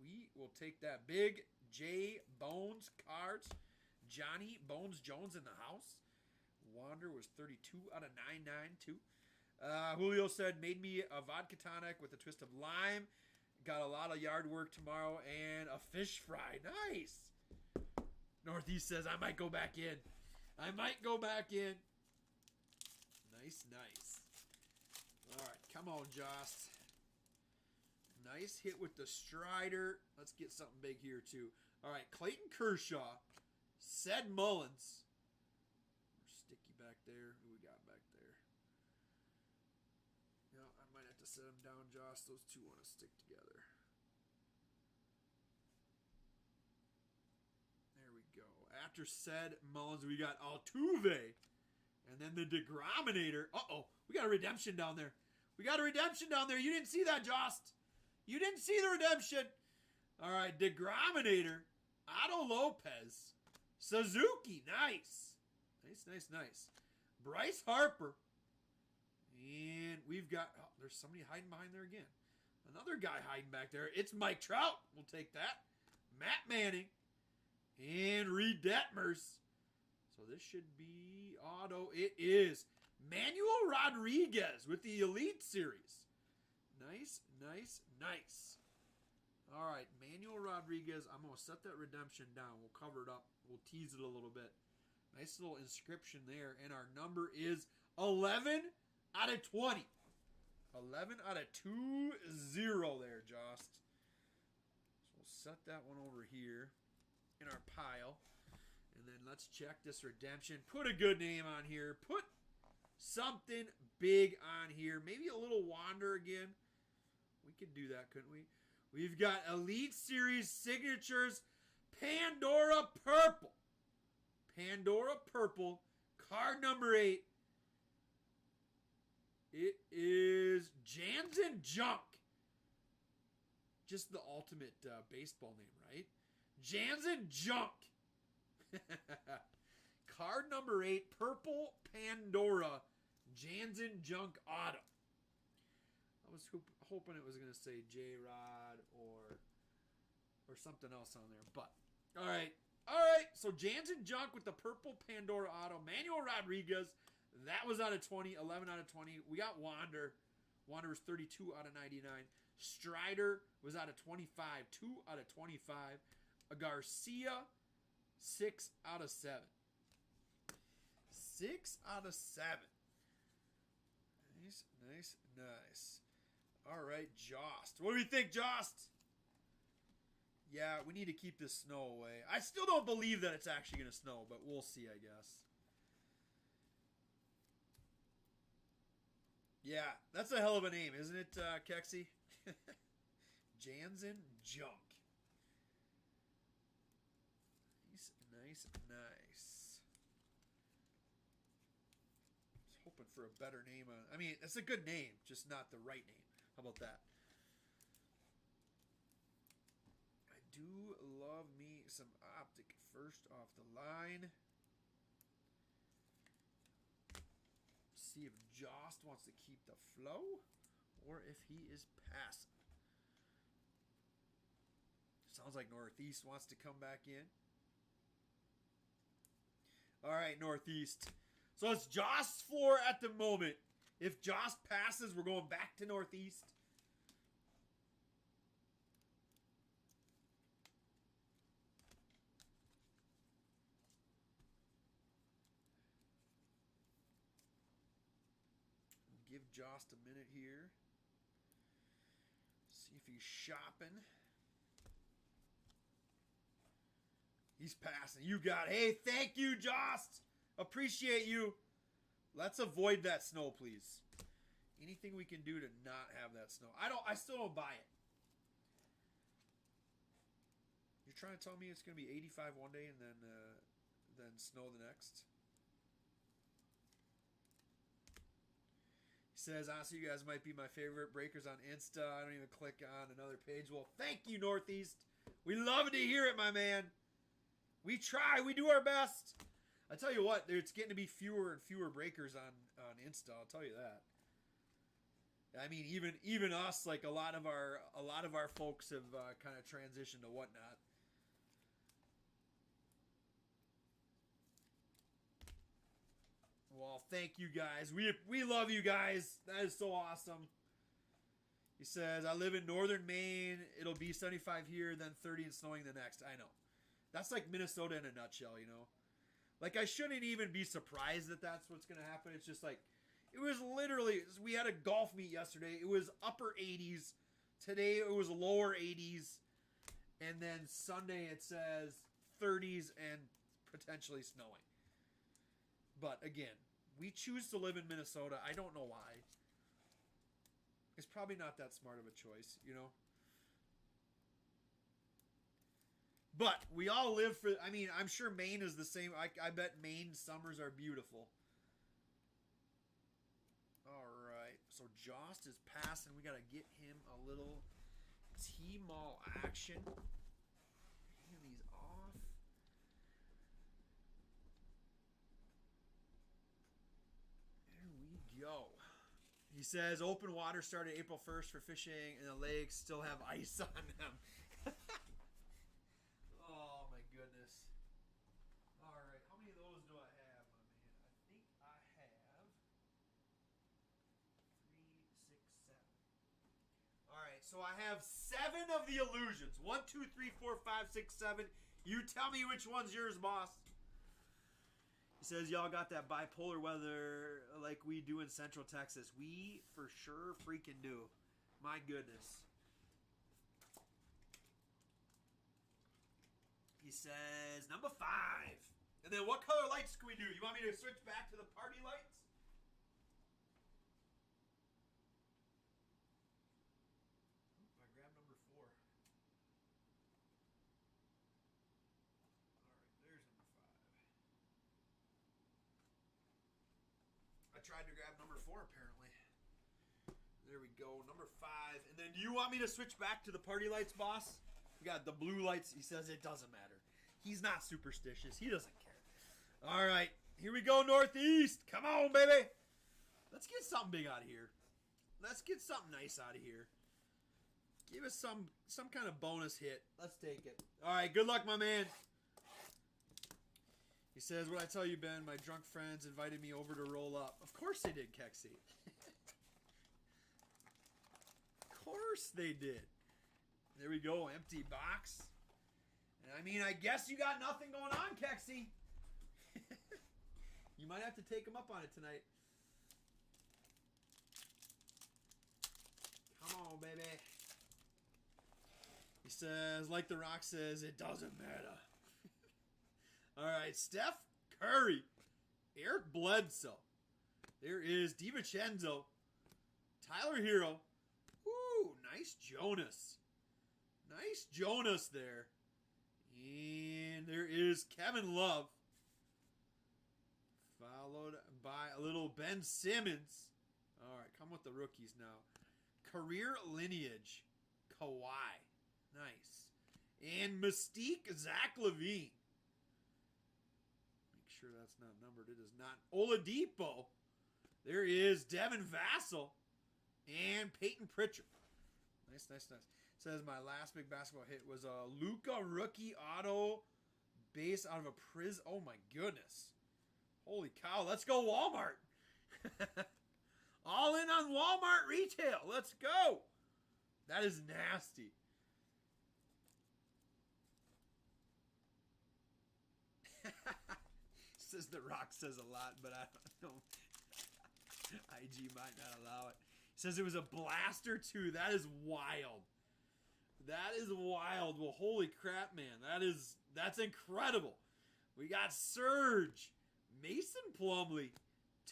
We will take that. Big J Bones cards. Johnny Bones Jones in the house. Wander was 32 out of 992. Julio said, made me a vodka tonic with a twist of lime. Got a lot of yard work tomorrow and a fish fry. Nice. Northeast says, I might go back in. Nice, nice. All right, come on, Jost. Nice hit with the Strider. Let's get something big here, too. All right, Clayton Kershaw. Ced Mullins. We're sticky back there. Who we got back there? You know, I might have to set them down, Josh. Those two want to stick together. There we go. After Ced Mullins, we got Altuve. And then the Degrominator. Uh-oh. We got a redemption down there. You didn't see that, Jost. You didn't see the redemption. All right, Degrominator. Otto Lopez. Suzuki. Nice. Nice. Bryce Harper. And we've got... Oh, there's somebody hiding behind there again. Another guy hiding back there. It's Mike Trout. We'll take that. Matt Manning. And Reed Detmers. So this should be auto. It is Manuel Rodriguez with the Elite Series. Nice. All right, Manuel Rodriguez. I'm going to set that redemption down. We'll cover it up. We'll tease it a little bit. Nice little inscription there. And our number is 11 out of 20. 11 out of 20 there, Jost. So we'll set that one over here in our pile. And then let's check this redemption. Put a good name on here. Put something big on here. Maybe a little Wander again. We could do that, couldn't we? We've got Elite Series signatures. Pandora Purple. Card number 8. It is Jansen Junk. Just the ultimate baseball name, right? Jansen Junk. Card number 8, Purple Pandora, Jansen Junk Auto. I was hoping it was going to say J-Rod or something else on there. But, all right. So Jansen Junk with the Purple Pandora Auto. Manuel Rodriguez, that was out of 20, 11 out of 20. We got Wander. Wander was 32 out of 99. Strider was out of 25, 2 out of 25. A Garcia, 6 out of 7. 6 out of 7. Nice. All right, Jost. What do we think, Jost? Yeah, we need to keep this snow away. I still don't believe that it's actually going to snow, but we'll see, I guess. Yeah, that's a hell of a name, isn't it, Kexi? Jansen Junk. Nice. Just hoping for a better name. I mean, it's a good name, just not the right name. How about that? I do love me some Optic first off the line. See if Jost wants to keep the flow or if he is passing. Sounds like Northeast wants to come back in. All right, Northeast. So it's Jost's floor at the moment. If Jost passes, we're going back to Northeast. give Jost a minute here. See if he's shopping. He's passing. You got it. Hey, thank you, Jost. Appreciate you. Let's avoid that snow, please. Anything we can do to not have that snow. I still don't buy it. You're trying to tell me it's going to be 85 one day and then snow the next? He says, honestly, you guys might be my favorite breakers on Insta. I don't even click on another page. Well, thank you, Northeast. We love to hear it, my man. We try. We do our best. I tell you what, it's getting to be fewer and fewer breakers on Insta. I'll tell you that. I mean, even us, like a lot of our folks have kind of transitioned to whatnot. Well, thank you guys. We love you guys. That is so awesome. He says, I live in northern Maine. It'll be 75 here, then 30 and snowing the next. I know. That's like Minnesota in a nutshell, you know. Like, I shouldn't even be surprised that that's what's going to happen. It's just like, it was literally, we had a golf meet yesterday. It was upper 80s. Today it was lower 80s. And then Sunday it says 30s and potentially snowing. But again, we choose to live in Minnesota. I don't know why. It's probably not that smart of a choice, you know. But we all live for, I mean, I'm sure Maine is the same. I bet Maine summers are beautiful. All right. So Jost is passing. We got to get him a little T-Mall action. Hand these off. There we go. He says open water started April 1st for fishing and the lakes still have ice on them. Oh my goodness. All right, how many of those do I have, my man? I think I have 3, 6, 7. All right, so I have 7 of the illusions. 1, 2, 3, 4, 5, 6, 7. You tell me which one's yours, boss. He says, y'all got that bipolar weather like we do in Central Texas. We for sure freaking do. My goodness. He says, number 5. And then what color lights can we do? You want me to switch back to the party lights? I grabbed number 4. All right, there's number 5. I tried to grab number 4 apparently. There we go, number 5. And then do you want me to switch back to the party lights, boss? We got the blue lights. He says it doesn't matter. He's not superstitious. He doesn't care. All right. Here we go, Northeast. Come on, baby. Let's get something big out of here. Let's get something nice out of here. Give us some kind of bonus hit. Let's take it. All right. Good luck, my man. He says, what I tell you, Ben, my drunk friends invited me over to roll up. Of course they did, Kexi. Of course they did. There we go, empty box. And I mean, I guess you got nothing going on, Kexi. You might have to take him up on it tonight. Come on, baby. He says, like The Rock says, it doesn't matter. All right, Steph Curry. Eric Bledsoe. There is DiVincenzo. Tyler Hero. Ooh, nice Jonas. Nice Jonas there. And there is Kevin Love. Followed by a little Ben Simmons. All right, come with the rookies now. Career lineage. Kawhi. Nice. And Mystique Zach LaVine. Make sure that's not numbered. It is not. Oladipo. There is Devin Vassell. And Peyton Pritchard. Nice, nice, nice. Says my last big basketball hit was a Luka rookie auto base out of a Priz. Oh my goodness. Holy cow. Let's go Walmart. All in on Walmart retail. Let's go. That is nasty. Says The Rock says a lot, but I don't know. IG might not allow it. He says it was a blaster too. That is wild. That is wild. Well, holy crap, man. That's incredible. We got Surge, Mason Plumlee,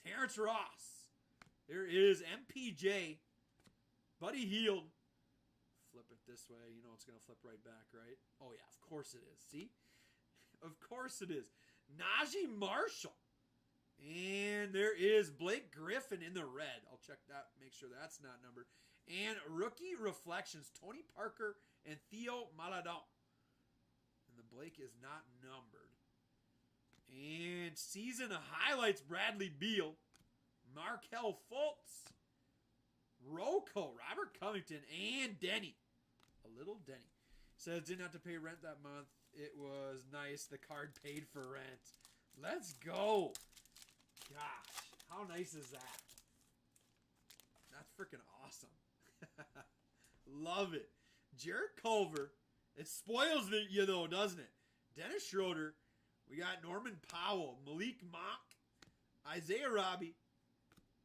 Terrence Ross. There is MPJ, Buddy Hield. Flip it this way. You know it's going to flip right back, right? Oh, yeah, of course it is. See? Of course it is. Najee Marshall. And there is Blake Griffin in the red. I'll check that, make sure that's not numbered. And rookie reflections, Tony Parker and Theo Maladon. And the Blake is not numbered. And season highlights, Bradley Beal, Markelle Fultz, Rocco, Robert Covington, and Denny. A little Denny. Says didn't have to pay rent that month. It was nice. The card paid for rent. Let's go. Gosh, how nice is that? That's freaking awesome. Love it. Jarrett Culver. It spoils you though, doesn't it? Dennis Schroeder. We got Norman Powell, Malik Monk, Isaiah Robbie,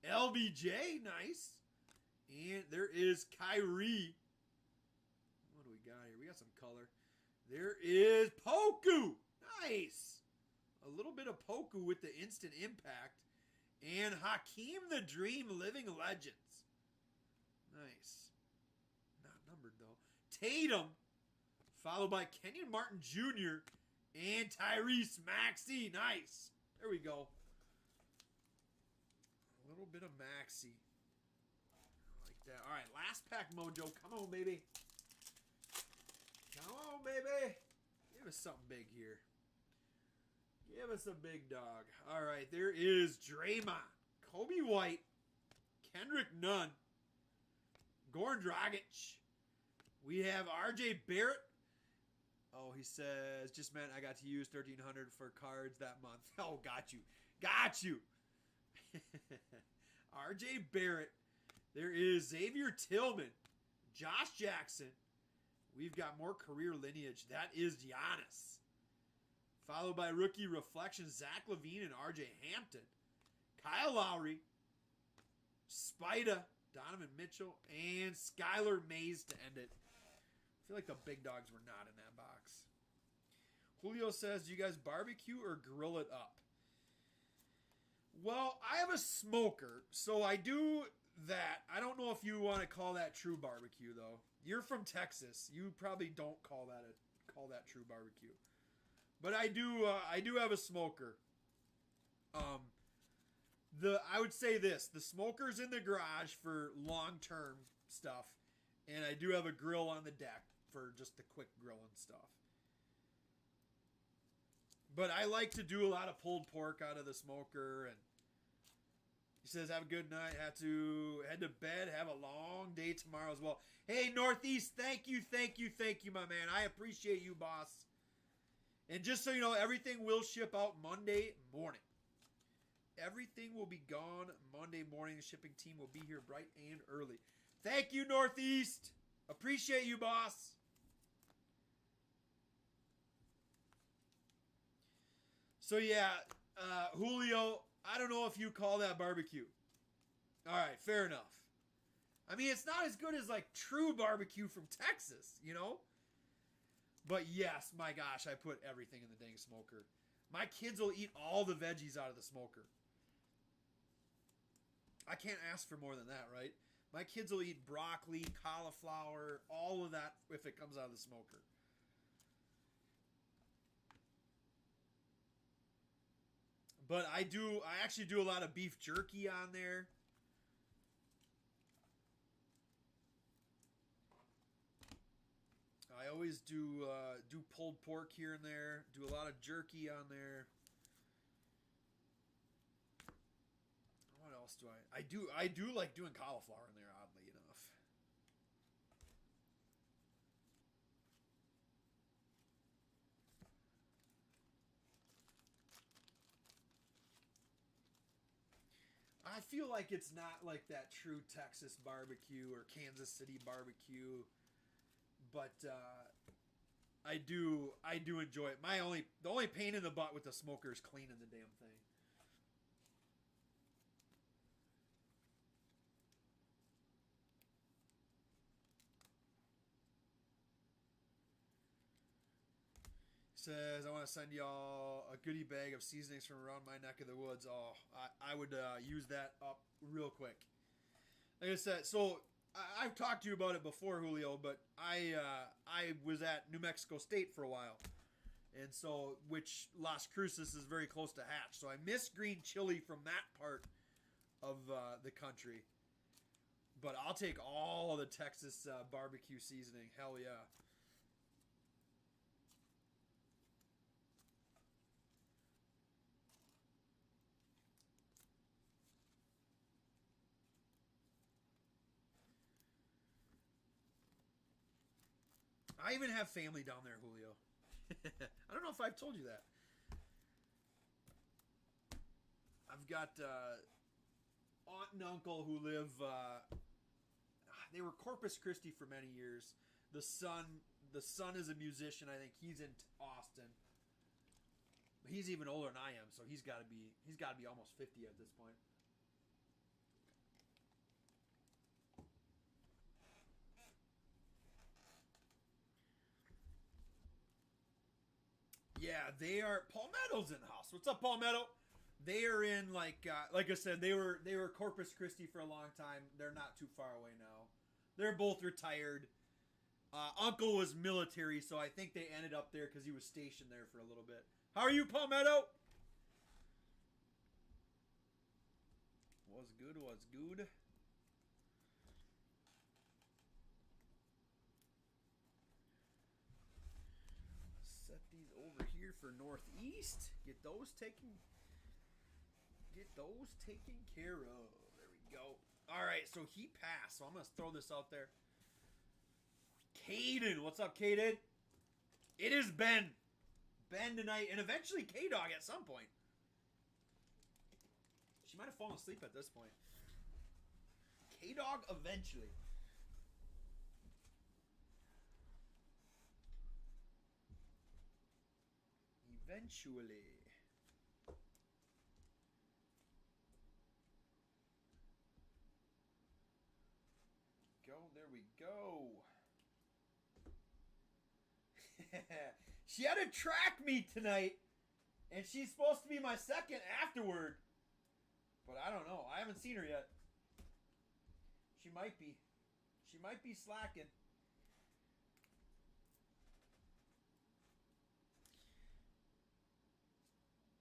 LBJ, nice. And there is Kyrie. What do we got here? We got some color. There is Poku. Nice. A little bit of Poku with the instant impact. And Hakeem the Dream Living Legends. Nice. Not numbered though. Tatum, followed by Kenyon Martin Jr., and Tyrese Maxey. Nice. There we go. A little bit of Maxey. Like that. All right, last pack mojo. Come on, baby. Come on, baby. Give us something big here. Give us a big dog. All right, there is Draymond, Kobe White, Kendrick Nunn, Goran Dragic. We have RJ Barrett. Oh, he says, just meant I got to use $1,300 for cards that month. Oh, got you. Got you. RJ Barrett. There is Xavier Tillman, Josh Jackson. We've got more career lineage. That is Giannis. Followed by rookie reflections, Zach LaVine and RJ Hampton. Kyle Lowry, Spida, Donovan Mitchell, and Skylar Mays to end it. I feel like the big dogs were not in that box. Julio says, do you guys barbecue or grill it up? Well, I have a smoker, so I do that. I don't know if you want to call that true barbecue, though. You're from Texas. You probably don't call that true barbecue. But I do have a smoker. I would say this. The smoker's in the garage for long-term stuff. And I do have a grill on the deck for just the quick grilling stuff. But I like to do a lot of pulled pork out of the smoker. And he says, have a good night. Have to head to bed. Have a long day tomorrow as well. Hey, Northeast, thank you, my man. I appreciate you, boss. And just so you know, everything will ship out Monday morning. Everything will be gone Monday morning. The shipping team will be here bright and early. Thank you, Northeast. Appreciate you, boss. So, yeah, Julio, I don't know if you call that barbecue. All right, fair enough. I mean, it's not as good as, like, true barbecue from Texas, you know? But, yes, my gosh, I put everything in the dang smoker. My kids will eat all the veggies out of the smoker. I can't ask for more than that, right? My kids will eat broccoli, cauliflower, all of that if it comes out of the smoker. But I actually do a lot of beef jerky on there. I always do pulled pork here and there. Do a lot of jerky on there. What else do I do like doing cauliflower in there, oddly enough. I feel like it's not like that true Texas barbecue or Kansas City barbecue, but I do enjoy it. The only pain in the butt with the smoker is cleaning the damn thing. says, I want to send y'all a goodie bag of seasonings from around my neck of the woods. Oh, I would use that up real quick. Like I said, so I've talked to you about it before, Julio, but I was at New Mexico State for a while. And so, which Las Cruces is very close to Hatch. So I miss green chili from that part of the country. But I'll take all of the Texas barbecue seasoning. Hell yeah. I even have family down there, Julio. I don't know if I've told you that. I've got aunt and uncle who live. They were Corpus Christi for many years. The son is a musician. I think he's in Austin. He's even older than I am, so he's got to be almost 50 at this point. Yeah, they are. Palmetto's in the house. What's up, Palmetto? They are in like I said, they were Corpus Christi for a long time. They're not too far away now. They're both retired. Uncle was military, so I think they ended up there because he was stationed there for a little bit. How are you, Palmetto? Was good. Set these over here for Northeast. Get those taken care of. There we go. All right, so he passed. So I'm going to throw this out there. Caden. What's up, Caden? It is Ben. Ben tonight, and eventually K-Dog at some point. She might have fallen asleep at this point. K-Dog eventually. Eventually. There we go. She had a track meet tonight, and she's supposed to be my second afterward. But I don't know. I haven't seen her yet. She might be. She might be slacking.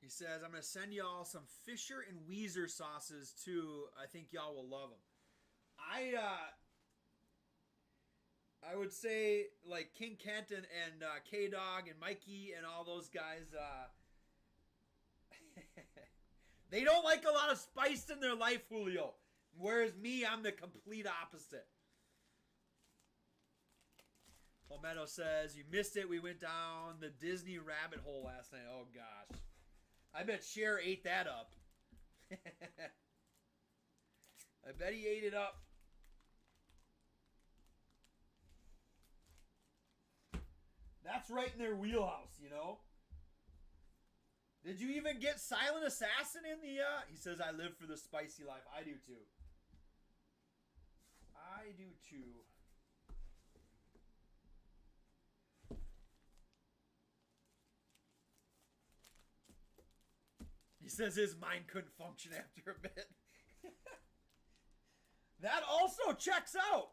He says, I'm going to send y'all some Fisher and Weezer sauces, too. I think y'all will love them. I would say, like, King Kent and K-Dog and Mikey and all those guys, they don't like a lot of spice in their life, Julio. Whereas me, I'm the complete opposite. Palmetto says, you missed it. We went down the Disney rabbit hole last night. Oh, gosh. I bet Cher ate that up. I bet he ate it up. That's right in their wheelhouse, you know? Did you even get Silent Assassin in the, He says, I live for the spicy life. I do too. I do too. He says his mind couldn't function after a bit. That also checks out.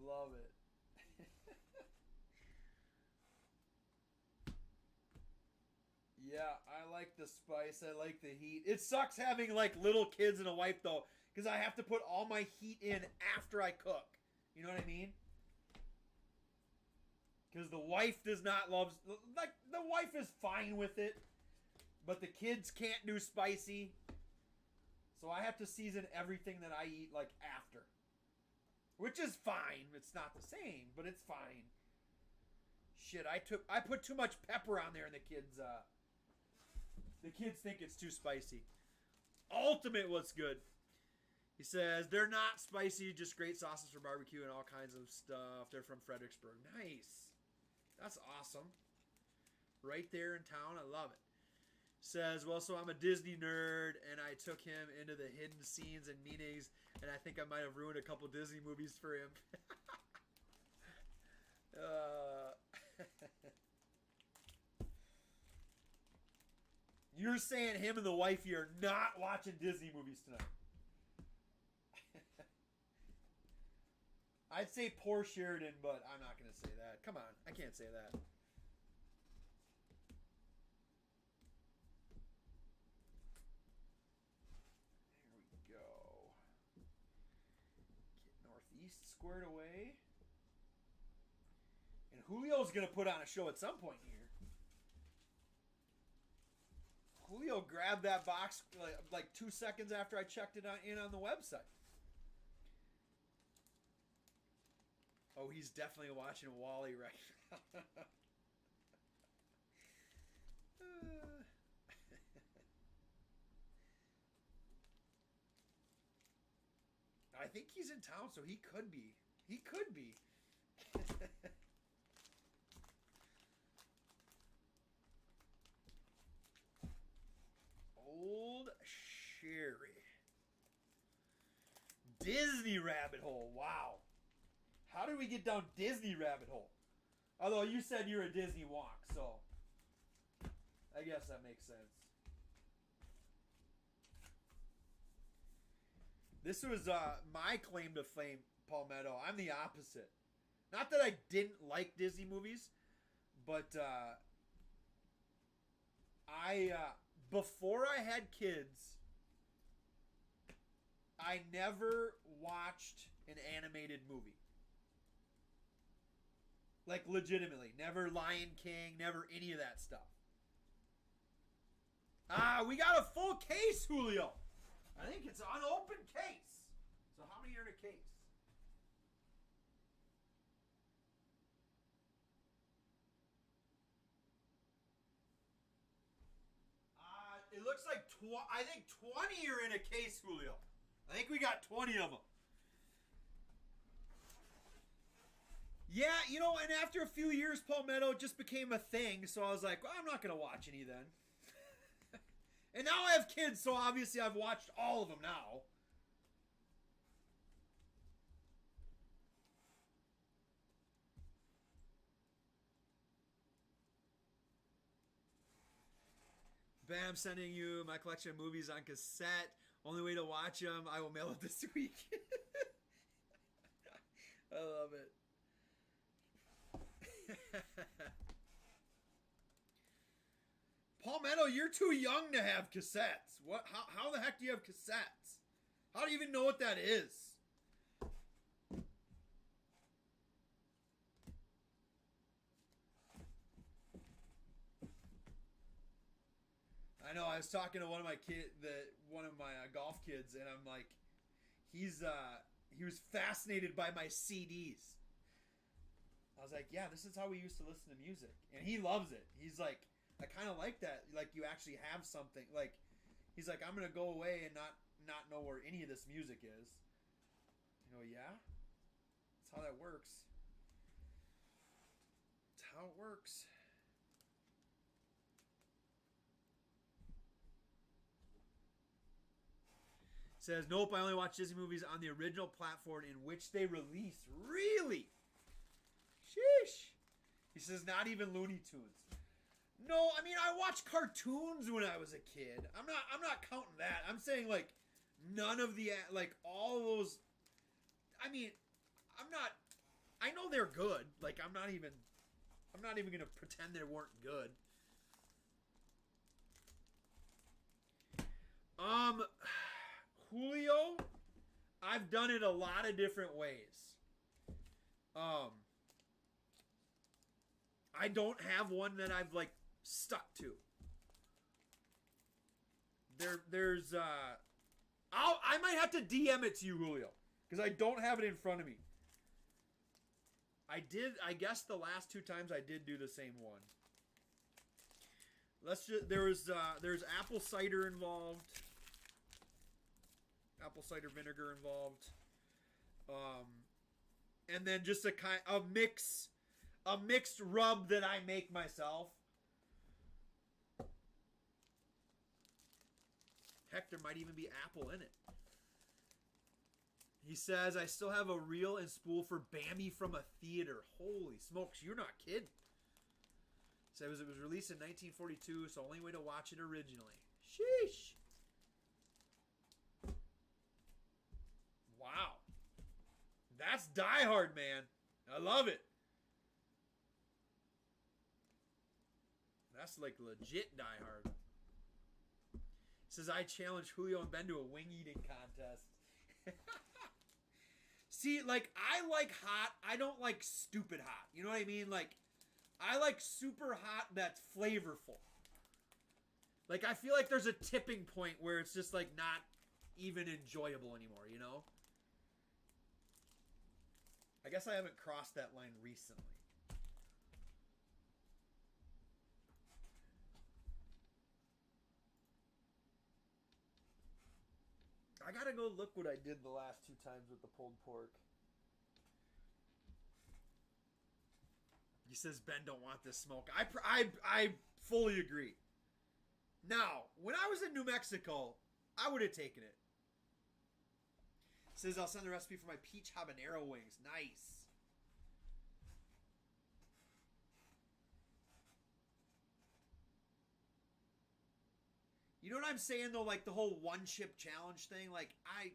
Love it. Yeah, I like the spice. I like the heat. It sucks having like little kids and a wife though, because I have to put all my heat in after I cook. You know what I mean? Because the wife does not love, like, the wife is fine with it, but the kids can't do spicy. So I have to season everything that I eat, like, after. Which is fine. It's not the same, but it's fine. Shit, I put too much pepper on there and the kids think it's too spicy. Ultimate was good. He says, they're not spicy, just great sauces for barbecue and all kinds of stuff. They're from Fredericksburg. Nice. That's awesome. Right there in town. I love it. Says, well, so I'm a Disney nerd, and I took him into the hidden scenes and meanings, and I think I might have ruined a couple Disney movies for him. You're saying him and the wifey are not watching Disney movies tonight. I'd say poor Sheridan, but I'm not going to say that. Come on, I can't say that. There we go. Get Northeast squared away. And Julio's going to put on a show at some point here. Julio grabbed that box like 2 seconds after I checked it on the website. Oh, he's definitely watching Wally right now. I think he's in town, so he could be. He could be. Old Sherry. Disney rabbit hole. Wow. How did we get down Disney rabbit hole? Although you said you're a Disney wonk, so I guess that makes sense. This was my claim to fame, Palmetto. I'm the opposite. Not that I didn't like Disney movies, but before I had kids, I never watched an animated movie. Like, legitimately. Never Lion King, never any of that stuff. We got a full case, Julio. I think it's an unopened case. So how many are in a case? It looks like I think 20 are in a case, Julio. I think we got 20 of them. Yeah, you know, and after a few years, Palmetto just became a thing, so I was like, well, I'm not going to watch any then. And now I have kids, so obviously I've watched all of them now. Ben, I'm sending you my collection of movies on cassette. Only way to watch them, I will mail it this week. I love it. Palmetto, you're too young to have cassettes. What? How the heck do you have cassettes? How do you even know what that is? I know. I was talking to one of my golf kids, and I'm like, he was fascinated by my CDs. I was like, yeah, this is how we used to listen to music, and he loves it. He's like, I kind of like that. Like, you actually have something. Like, he's like, I'm gonna go away and not know where any of this music is. I go, yeah, that's how that works. That's how it works. Says, nope, I only watch Disney movies on the original platform in which they released. Really? Sheesh. He says, not even Looney Tunes. No, I mean, I watched cartoons when I was a kid. I'm not counting that. I'm saying, like, none of the, like, all those. I mean, I know they're good. Like, I'm not even going to pretend they weren't good. Julio, I've done it a lot of different ways. I don't have one that I've like stuck to. There's I might have to DM it to you, Julio, because I don't have it in front of me. I guess the last 2 times I did do the same one. There's apple cider involved. Apple cider vinegar involved. And then just a mixed rub that I make myself. Heck, there might even be apple in it. He says, I still have a reel and spool for Bambi from a theater. Holy smokes, you're not kidding. So it was released in 1942, so only way to watch it originally. Sheesh. Wow. That's Die Hard, man. I love it. That's like legit Die Hard. It says, I challenge Julio and Ben to a wing eating contest. See, like, I like hot. I don't like stupid hot. You know what I mean? Like, I like super hot that's flavorful. Like, I feel like there's a tipping point where it's just, like, not even enjoyable anymore, you know? I guess I haven't crossed that line recently. I gotta go look what I did the last 2 times with the pulled pork. He says Ben don't want this smoke. I fully agree. Now, when I was in New Mexico, I would have taken it. Says I'll send the recipe for my peach habanero wings. Nice. You know what I'm saying though? Like the whole one chip challenge thing. Like I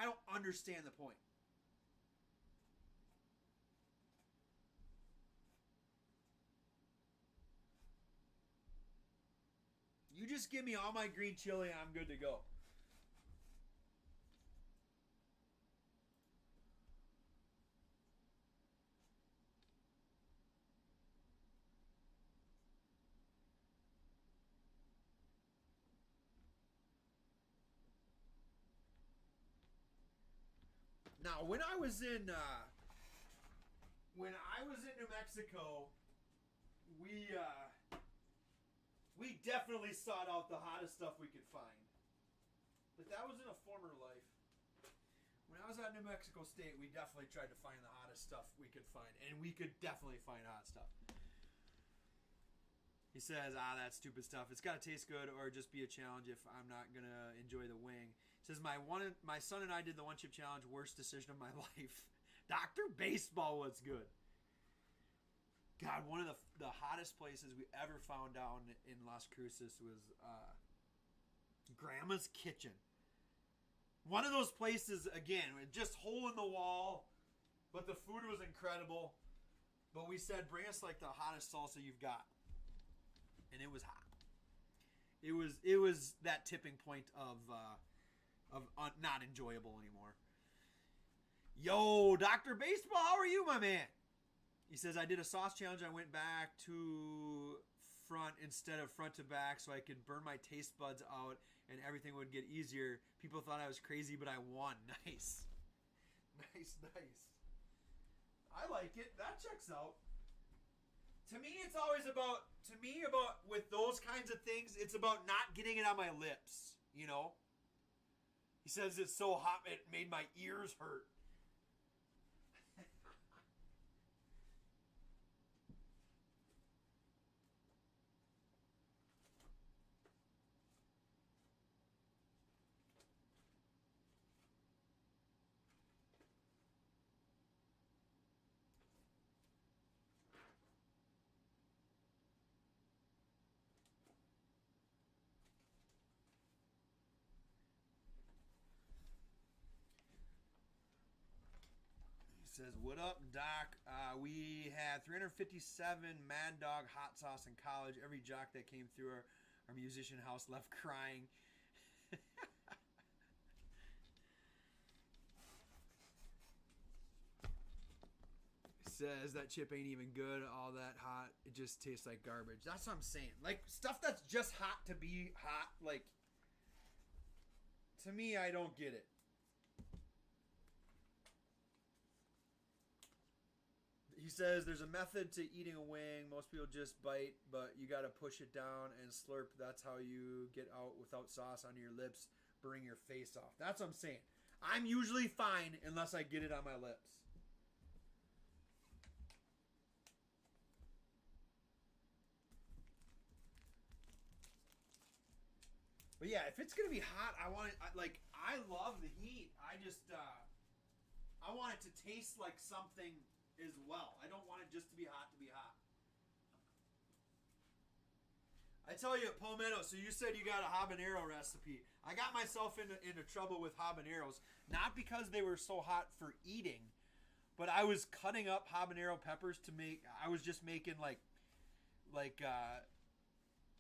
don't understand the point. You just give me all my green chili and I'm good to go. Now, when I was in New Mexico, we definitely sought out the hottest stuff we could find. But that was in a former life. When I was at New Mexico State, we definitely tried to find the hottest stuff we could find, and we could definitely find hot stuff. He says, that stupid stuff. It's got to taste good or just be a challenge if I'm not going to enjoy the wing. He says, my son and I did the one chip challenge. Worst decision of my life. Dr. Baseball was good. God, one of the hottest places we ever found down in Las Cruces was Grandma's Kitchen. One of those places, again, just hole in the wall, but the food was incredible. But we said, bring us like the hottest salsa you've got. And it was hot. It was that tipping point of not enjoyable anymore. Yo, Dr. Baseball, how are you, my man? He says, I did a sauce challenge. I went back to front instead of front to back so I could burn my taste buds out and everything would get easier. People thought I was crazy, but I won. Nice. Nice. I like it. That checks out. To me, it's always about with those kinds of things, it's about not getting it on my lips, you know? He says it's so hot it made my ears hurt. Says, what up, Doc? We had 357 Mad Dog hot sauce in college. Every jock that came through our musician house left crying. Says that chip ain't even good, all that hot. It just tastes like garbage. That's what I'm saying. Like, stuff that's just hot to be hot, like, to me, I don't get it. He says there's a method to eating a wing. Most people just bite, but you got to push it down and slurp. That's how you get out without sauce on your lips, burning your face off. That's what I'm saying. I'm usually fine unless I get it on my lips. But yeah, if it's going to be hot, I want it, I love the heat. I want it to taste like something as well. I don't want it just to be hot to be hot. I tell you, palmetto. So you said you got a habanero recipe. I got myself into trouble with habaneros, not because they were so hot for eating, but I was cutting up habanero peppers to make. I was just making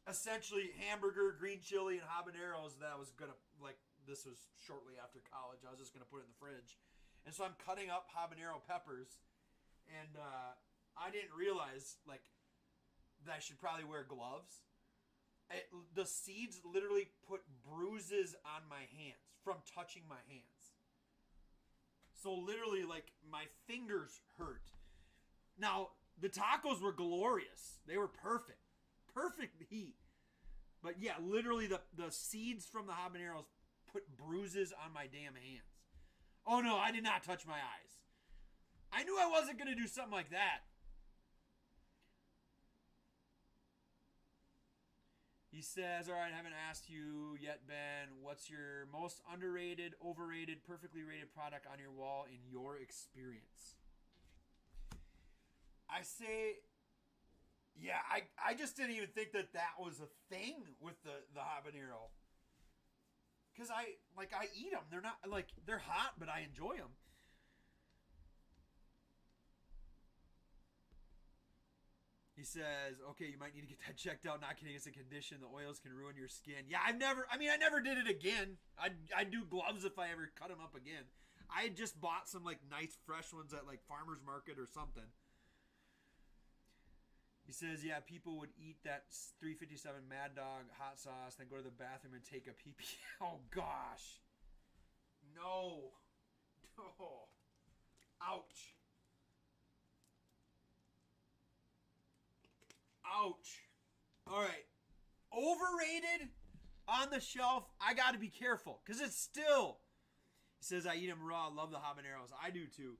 essentially hamburger, green chili, and habaneros that I was gonna like. This was shortly after college. I was just gonna put it in the fridge, and so I'm cutting up habanero peppers, and I didn't realize that I should probably wear gloves. The seeds literally put bruises on my hands from touching my hands. So literally, my fingers hurt. Now, the tacos were glorious. They were perfect. Perfect heat. But yeah, literally the seeds from the habaneros put bruises on my damn hands. Oh no, I did not touch my eyes. I knew I wasn't going to do something like that. He says, all right, I haven't asked you yet, Ben. What's your most underrated, overrated, perfectly rated product on your wall in your experience? I say, yeah, I just didn't even think that was a thing with the habanero. Because I eat them. They're not, they're hot, but I enjoy them. He says, okay, you might need to get that checked out. Not kidding, it's a condition. The oils can ruin your skin. Yeah, I never did it again. I'd do gloves if I ever cut them up again. I had just bought some, nice fresh ones at, Farmer's Market or something. He says, yeah, people would eat that 357 Mad Dog hot sauce, then go to the bathroom and take a pee-pee. Oh, gosh. No. Oh. Ouch. Ouch. All right. Overrated on the shelf. I got to be careful because it's still. He says, I eat them raw. Love the habaneros. I do too.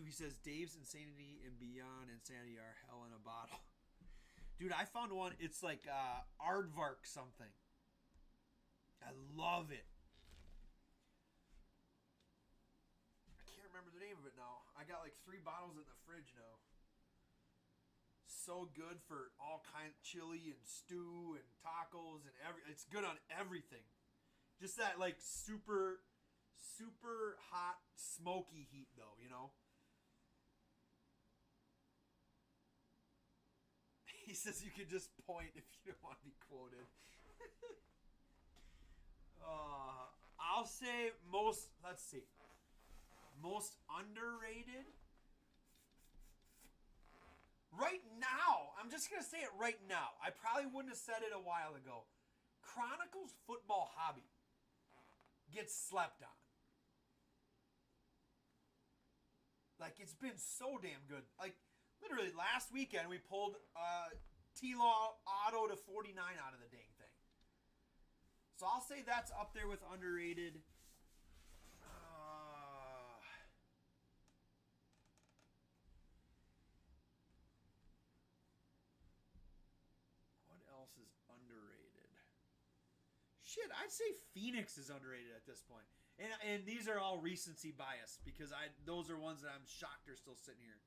He says, Dave's Insanity and Beyond Insanity are hell in a bottle. Dude, I found one. It's like Aardvark something. I love it. I can't remember the name of it now. I got 3 bottles in the fridge now. So good for all kinds of chili and stew and tacos and it's good on everything. Just that super hot smoky heat though, you know. He says you can just point if you don't want to be quoted. I'll say most underrated. Right now, I'm just going to say it right now. I probably wouldn't have said it a while ago. Chronicles Football Hobby gets slept on. It's been so damn good. Literally last weekend we pulled T-Law Auto to 49 out of the dang thing. So I'll say that's up there with underrated. Is underrated. Shit, I'd say Phoenix is underrated at this point. And these are all recency bias because those are ones that I'm shocked are still sitting here.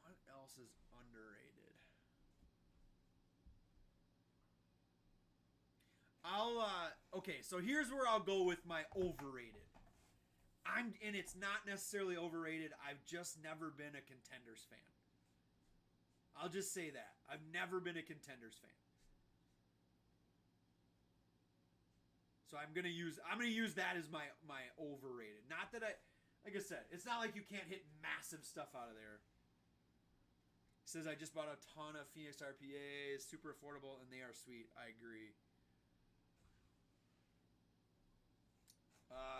What else is underrated? Okay, so here's where I'll go with my overrated. And it's not necessarily overrated. I've just never been a Contenders fan. I'll just say that. I've never been a Contenders fan. So I'm gonna use that as my overrated. Not that like I said, it's not like you can't hit massive stuff out of there. He says I just bought a ton of Phoenix RPAs, super affordable, and they are sweet. I agree.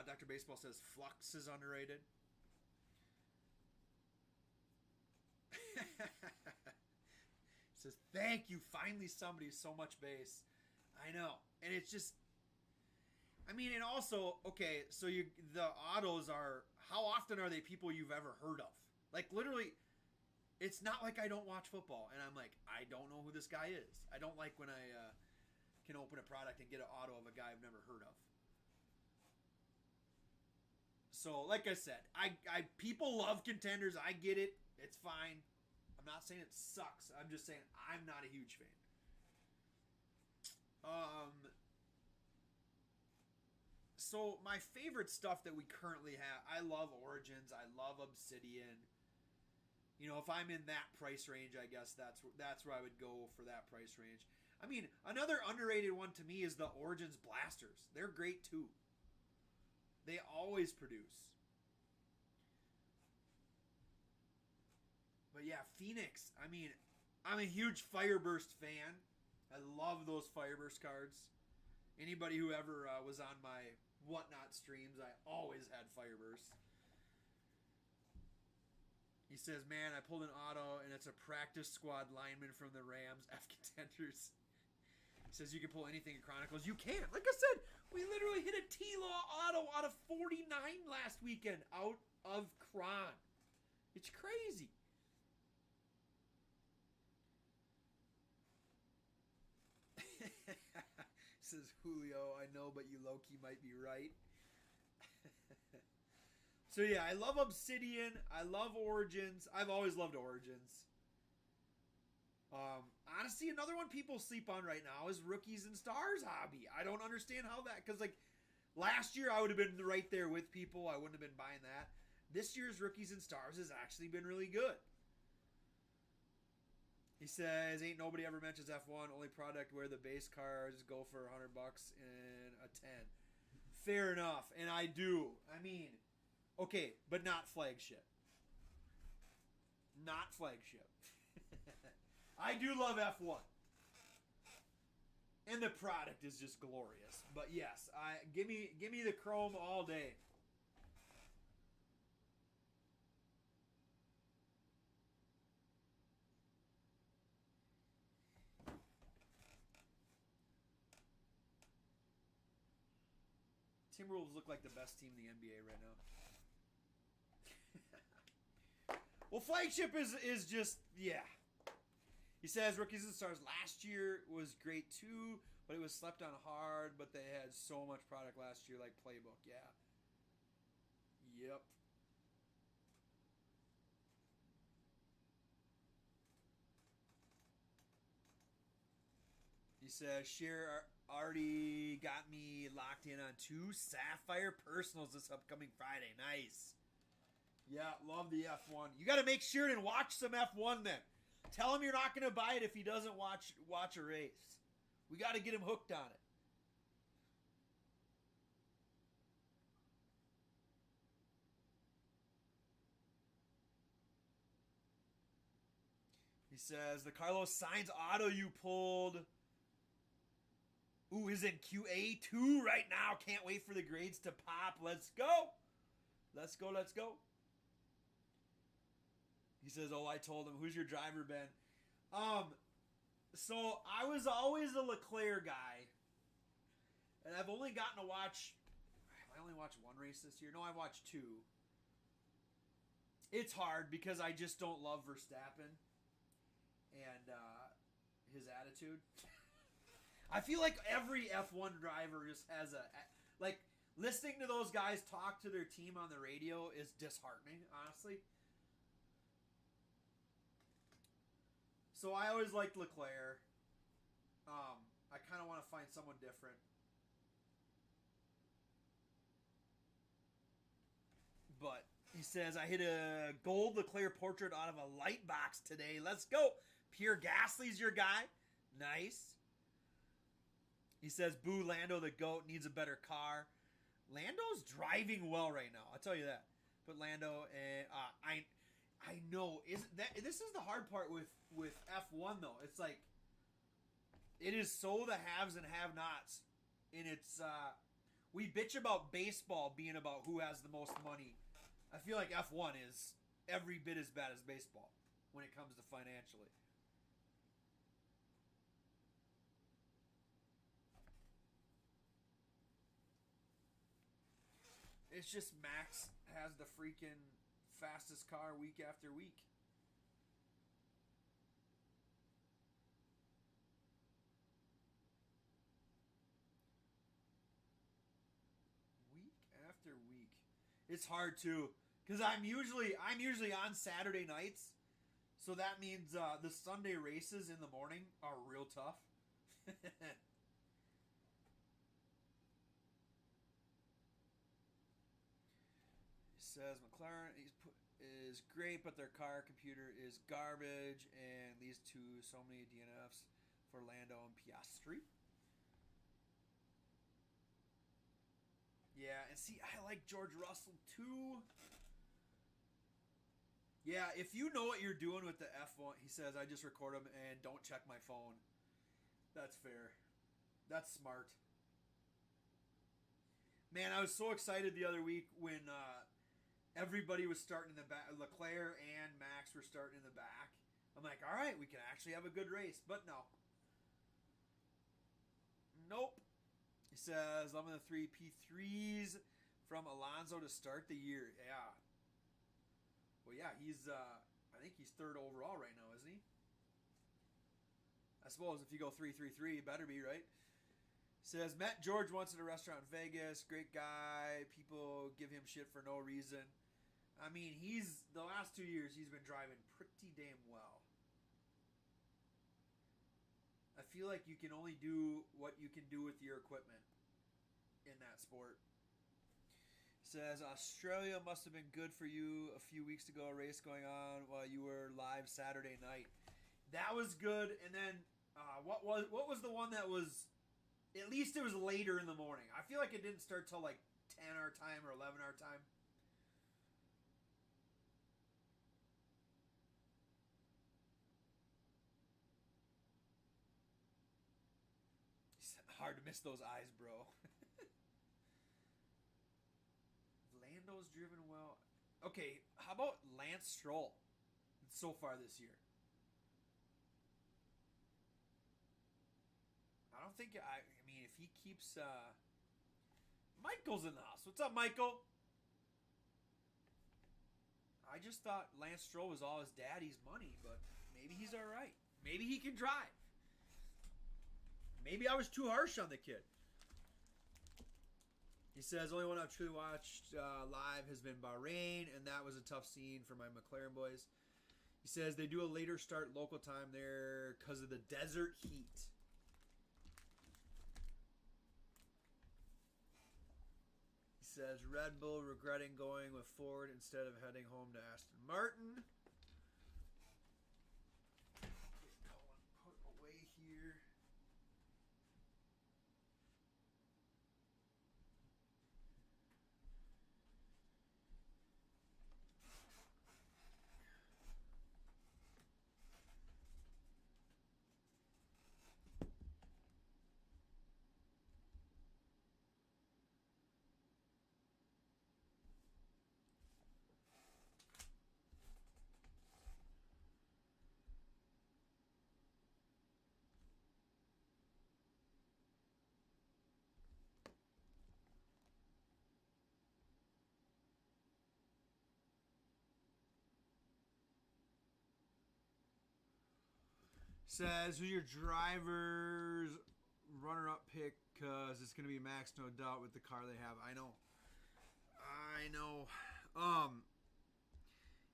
Dr. Baseball says Flux is underrated. Says, thank you. Finally, somebody so much bass. I know. And it's just, and also, okay, so the autos are, how often are they people you've ever heard of? Literally, it's not like I don't watch football. And I'm like, I don't know who this guy is. I don't like when I can open a product and get an auto of a guy I've never heard of. So, like I said, I people love Contenders. I get it. It's fine. I'm not saying it sucks. I'm just saying I'm not a huge fan. So my favorite stuff that we currently have, I love Origins. I love Obsidian. You know, if I'm in that price range, I guess that's where I would go for that price range. I mean, another underrated one to me is the Origins Blasters. They're great too. They always produce. But yeah, Phoenix. I mean, I'm a huge Fireburst fan. I love those Fireburst cards. Anybody who ever was on my Whatnot streams, I always had Fireburst. He says, man, I pulled an auto, and it's a practice squad lineman from the Rams, F Contenders. He says, you can pull anything in Chronicles. You can. Like I said, we literally hit a T-Law auto out of 49 last weekend out of Chron. It's crazy. Says Julio, I know, but you low-key might be right. So yeah, I love Obsidian. I love Origins. I've always loved Origins. Honestly, another one people sleep on right now is Rookies and Stars hobby. I don't understand how that, because like last year I would have been right there with people. I wouldn't have been buying that. This year's Rookies and Stars has actually been really good. He says, ain't nobody ever mentions F1, only product where the base cars go for $100 and a 10. Fair enough, and I do. I mean, okay, but not flagship. Not flagship. I do love F1. And the product is just glorious. But yes, give me the chrome all day. Timberwolves look like the best team in the NBA right now. Well, flagship is just, yeah. He says Rookies and Stars last year was great too, but it was slept on hard, but they had so much product last year, like Playbook. Yeah. Yep. He says, Sheer already got me locked in on 2 Sapphire Personals this upcoming Friday. Nice. Yeah, love the F1. You got to make sure and watch some F1 then. Tell him you're not going to buy it if he doesn't watch a race. We got to get him hooked on it. He says, the Carlos Sainz auto you pulled is in QA2 right now. Can't wait for the grades to pop. Let's go. Let's go, let's go. He says, oh, I told him. Who's your driver, Ben? So I was always a Leclerc guy. And I've only gotten to watch... I only watched 1 race this year. No, I watched 2. It's hard because I just don't love Verstappen. And his attitude. I feel like every F1 driver just has a... Like, listening to those guys talk to their team on the radio is disheartening, honestly. So I always liked Leclerc. I kind of want to find someone different. But he says, I hit a gold Leclerc portrait out of a light box today. Let's go. Pierre Gasly's your guy. Nice. He says, boo, Lando the GOAT needs a better car. Lando's driving well right now. I'll tell you that. But Lando, I know. This is the hard part with F1 though. It's like it is so the haves and have-nots, and it's we bitch about baseball being about who has the most money. I feel like F1 is every bit as bad as baseball when it comes to financially. It's just Max has the freaking fastest car week after week. Week after week. It's hard too, because I'm usually on Saturday nights, so that means the Sunday races in the morning are real tough. He says McLaren is great, but their car computer is garbage and leads to so many DNFs for Lando and Piastri. Yeah, and see, I like George Russell too. Yeah, if you know what you're doing with the F1, he says, I just record them and don't check my phone. That's fair. That's smart. Man, I was so excited the other week when everybody was starting in the back. Leclerc and Max were starting in the back. I'm like, all right, we can actually have a good race. But no. Nope. He says, I'm in the 3 P3s from Alonso to start the year. Yeah. Well, yeah, I think he's third overall right now, isn't he? I suppose if you go 3-3-3, it better be, right? Says, met George once at a restaurant in Vegas. Great guy. People give him shit for no reason. I mean, the last 2 years, he's been driving pretty damn well. I feel like you can only do what you can do with your equipment in that sport. Says, Australia must have been good for you a few weeks ago. A race going on while you were live Saturday night. That was good. And then, what was the one that was... At least it was later in the morning. I feel like it didn't start till like 10 our time or 11 our time. It's hard to miss those eyes, bro. Lando's driven well. Okay, how about Lance Stroll so far this year? I don't think... I mean, if he keeps... Michael's in the house. What's up, Michael? I just thought Lance Stroll was all his daddy's money, but maybe he's all right. Maybe he can drive. Maybe I was too harsh on the kid. He says, only one I've truly watched live has been Bahrain, and that was a tough scene for my McLaren boys. He says they do a later start local time there because of the desert heat. He says, Red Bull regretting going with Ford instead of heading home to Aston Martin. Put away here. Says, who's your driver's runner-up pick? Because it's going to be Max, no doubt, with the car they have. I know.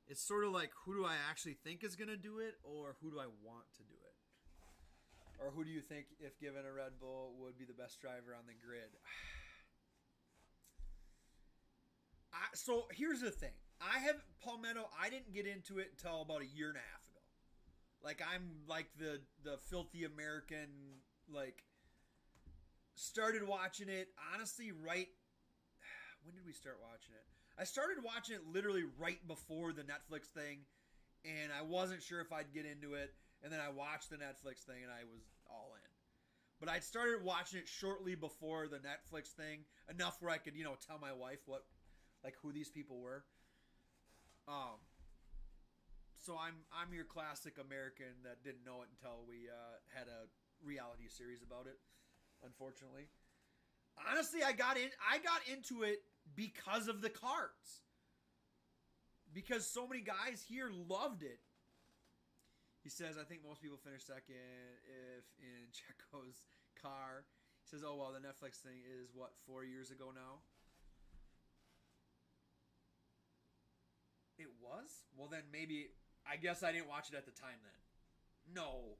It's sort of like, who do I actually think is going to do it, or who do I want to do it? Or who do you think, if given a Red Bull, would be the best driver on the grid? So here's the thing. Palmetto, I didn't get into it until about a year and a half ago. Like, I'm like the filthy American, like, started watching it, honestly, right... When did we start watching it? I started watching it literally right before the Netflix thing, and I wasn't sure if I'd get into it, and then I watched the Netflix thing, and I was all in. But I'd started watching it shortly before the Netflix thing, enough where I could, tell my wife who these people were. So I'm your classic American that didn't know it until we had a reality series about it, unfortunately. Honestly, I got into it because of the cards. Because so many guys here loved it. He says, I think most people finish second if in Checo's car. He says, oh, well, the Netflix thing is, 4 years ago now? was? Well, then maybe I guess I didn't watch it at the time then. No.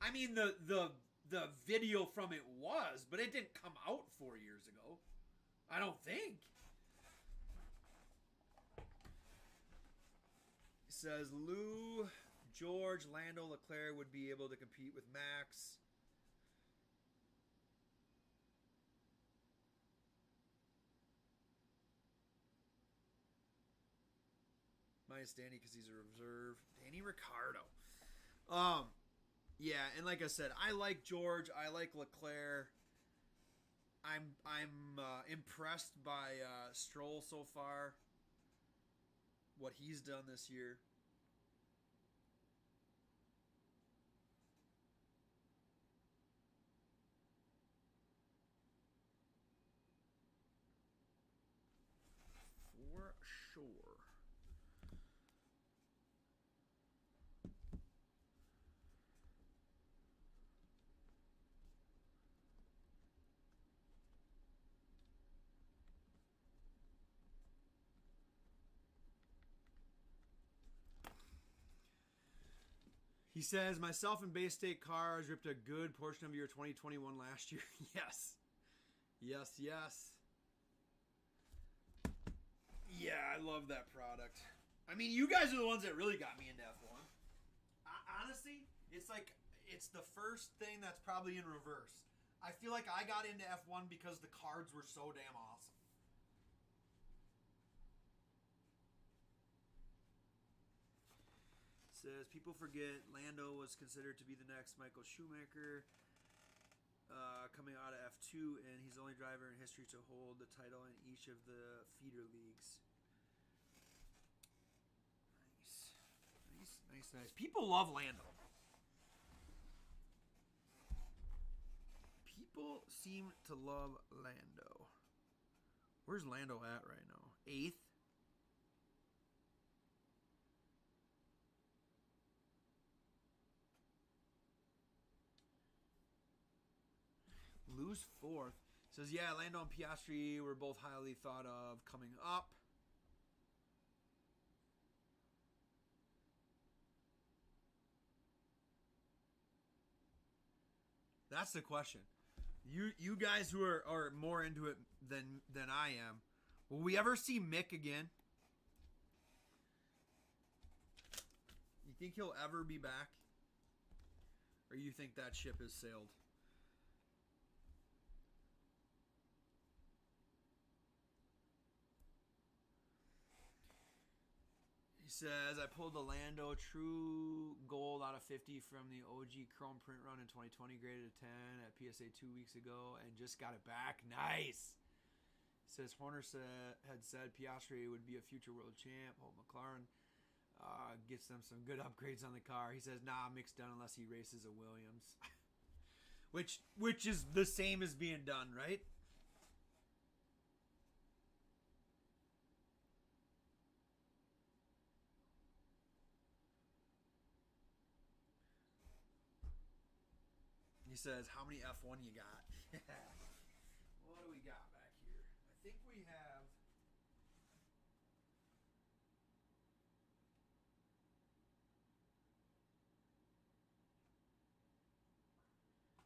I mean the video from it was, but it didn't come out 4 years ago. I don't think. It says Lou, George, Lando, Leclerc would be able to compete with Max. Minus Danny because he's a reserve. Danny Ricciardo. Yeah, and like I said, I like George. I like Leclerc. I'm impressed by Stroll so far. What he's done this year. For sure. He says, myself and Bay State Cars ripped a good portion of your 2021 last year. Yes. Yes, yes. Yeah, I love that product. I mean, you guys are the ones that really got me into F1. Honestly, it's like, it's the first thing that's probably in reverse. I feel like I got into F1 because the cards were so damn awesome. Says, people forget Lando was considered to be the next Michael Schumacher coming out of F2, and he's the only driver in history to hold the title in each of the feeder leagues. Nice. People love Lando. People seem to love Lando. Where's Lando at right now? 8th? Lose 4th. Says, yeah, Lando and Piastri were both highly thought of coming up. That's the question. You guys who are more into it than I am, will we ever see Mick again? You think he'll ever be back? Or you think that ship has sailed? He says, I pulled the Lando True Gold out of 50 from the OG Chrome print run in 2020, graded a 10 at PSA 2 weeks ago, and just got it back. Nice! He says, Horner had said Piastri would be a future world champ. Hope McLaren gets them some good upgrades on the car. He says, nah, Mick's done unless he races a Williams. which is the same as being done, right? He says, how many F1 you got? What do we got back here? I think we have...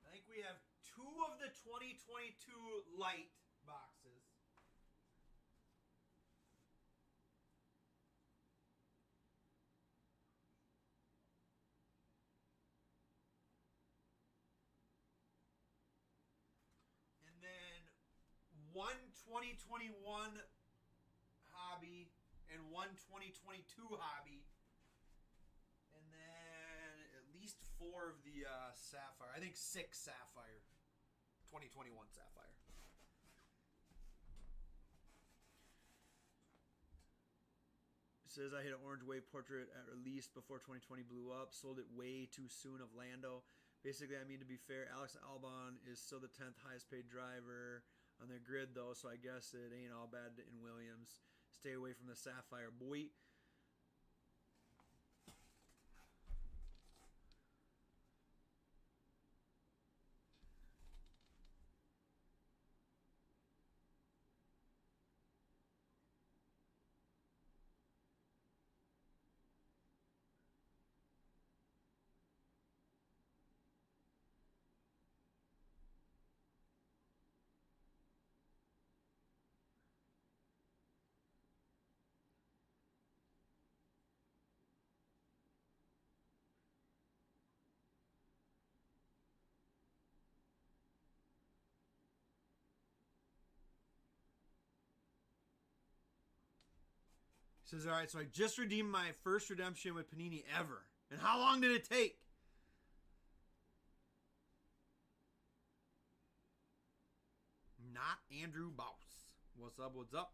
I think we have 2 of the 2022 light boxes. And then one 2021 hobby and one 2022 hobby. And then at least 4 of the Sapphire. I think 6 Sapphire. 2021 Sapphire. It says I hit an orange wave portrait at release before 2020 blew up. Sold it way too soon of Lando. Basically, I mean, to be fair, Alex Albon is still the 10th highest paid driver on their grid, though, so I guess it ain't all bad in Williams. Stay away from the Sapphire, boy. He says, all right, so I just redeemed my first redemption with Panini ever. And how long did it take? Not Andrew Baus. What's up? What's up?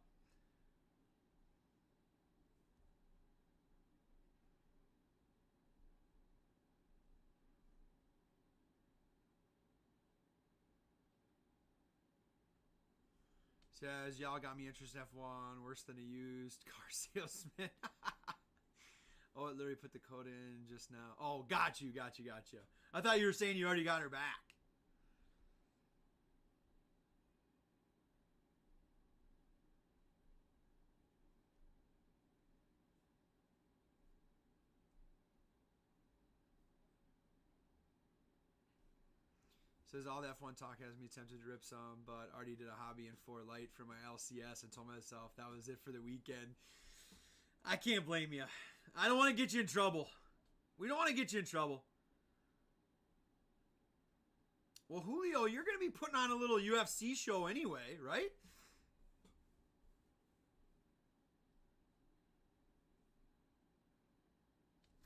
Says, y'all got me interested in F1. Worse than a used car salesman. Oh, it literally put the code in just now. Oh, got you. I thought you were saying you already got her back. Says, all the F1 talk has me tempted to rip some, but already did a hobby in 4 Light for my LCS and told myself that was it for the weekend. I can't blame you. I don't want to get you in trouble. We don't want to get you in trouble. Well, Julio, you're going to be putting on a little UFC show anyway, right?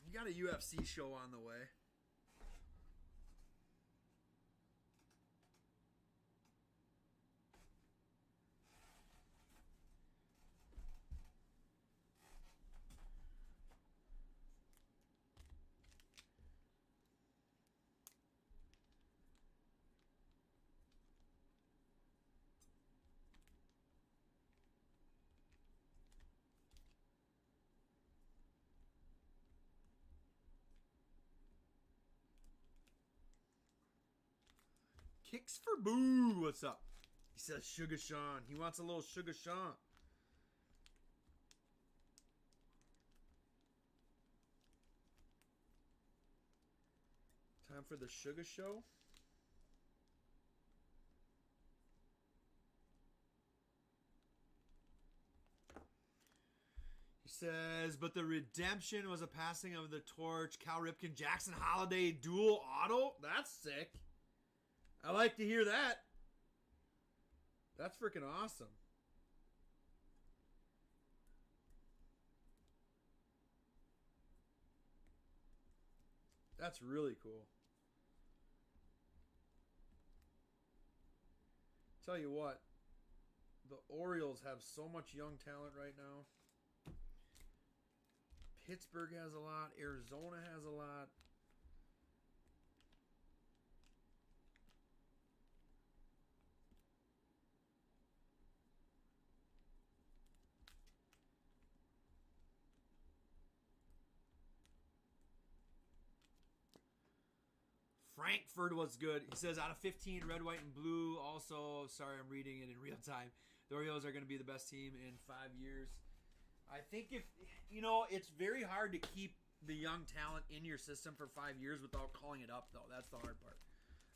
You got a UFC show on the way. Kicks for Boo. What's up? He says Sugar Sean. He wants a little Sugar Sean. Time for the Sugar Show. He says, but the redemption was a passing of the torch. Cal Ripken, Jackson Holiday dual auto. That's sick. I like to hear that. That's freaking awesome. That's really cool. Tell you what, the Orioles have so much young talent right now. Pittsburgh has a lot. Arizona has a lot. Frankfurt was good. He says out of 15, red, white, and blue. Also, sorry, I'm reading it in real time. The Orioles are going to be the best team in 5 years. I think it's very hard to keep the young talent in your system for 5 years without calling it up, though. That's the hard part.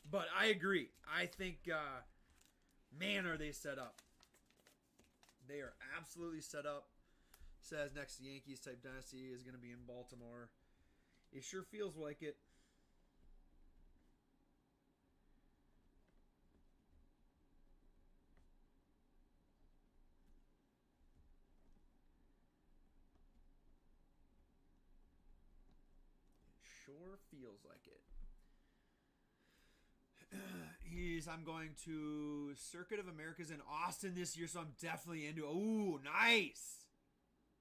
But I agree. I think, man, are they set up. They are absolutely set up. Says next Yankees type dynasty is going to be in Baltimore. It sure feels like it. Sure feels like it. I'm going to Circuit of Americas in Austin this year, so I'm definitely into it. Ooh, nice.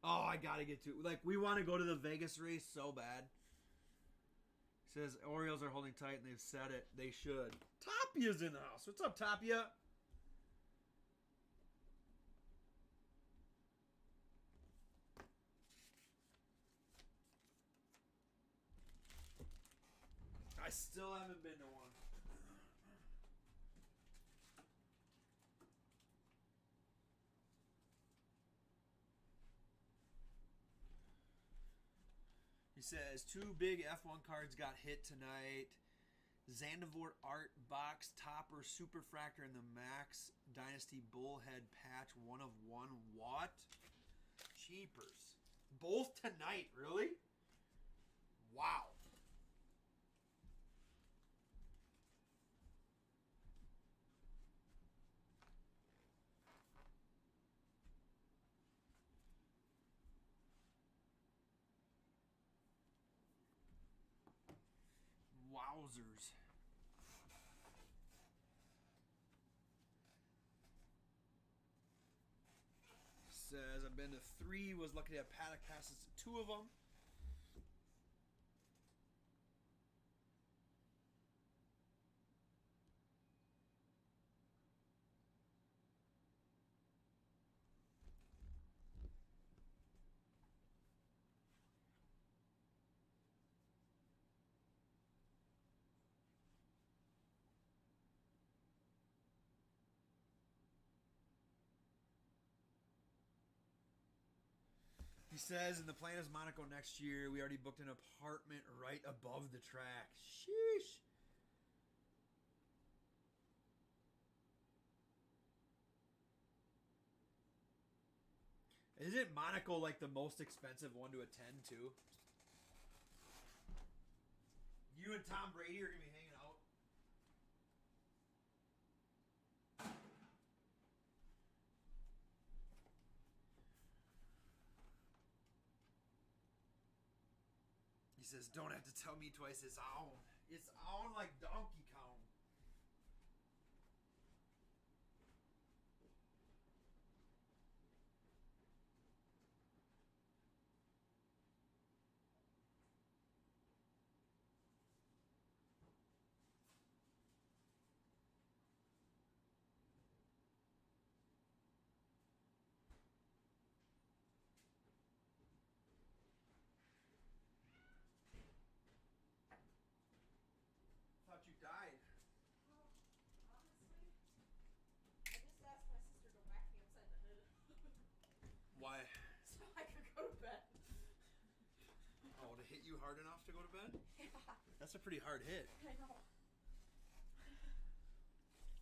Oh, I gotta get to, we want to go to the Vegas race so bad. Says Orioles are holding tight and they've said it. They should. Tapia's in the house. What's up, Tapia? I still haven't been to one. He says 2 big F1 cards got hit tonight. Zandvoort Art Box Topper Superfractor and the Max Dynasty Bullhead Patch 1 of 1. What? Cheapers. Both tonight, really? Wow. Wowzers. Says I've been to 3, was lucky to have paddock passes to 2 of them. He says in the plan is Monaco next year. We already booked an apartment right above the track. Sheesh. Isn't Monaco like the most expensive one to attend to? You and Tom Brady are going to be hanging out. He says, don't have to tell me twice. It's on. It's on like Donkey Kong. Thought you died. Honestly, I just asked my sister to whack me upside the head. Why? So I could go to bed. Oh, to hit you hard enough to go to bed? Yeah. That's a pretty hard hit. I know.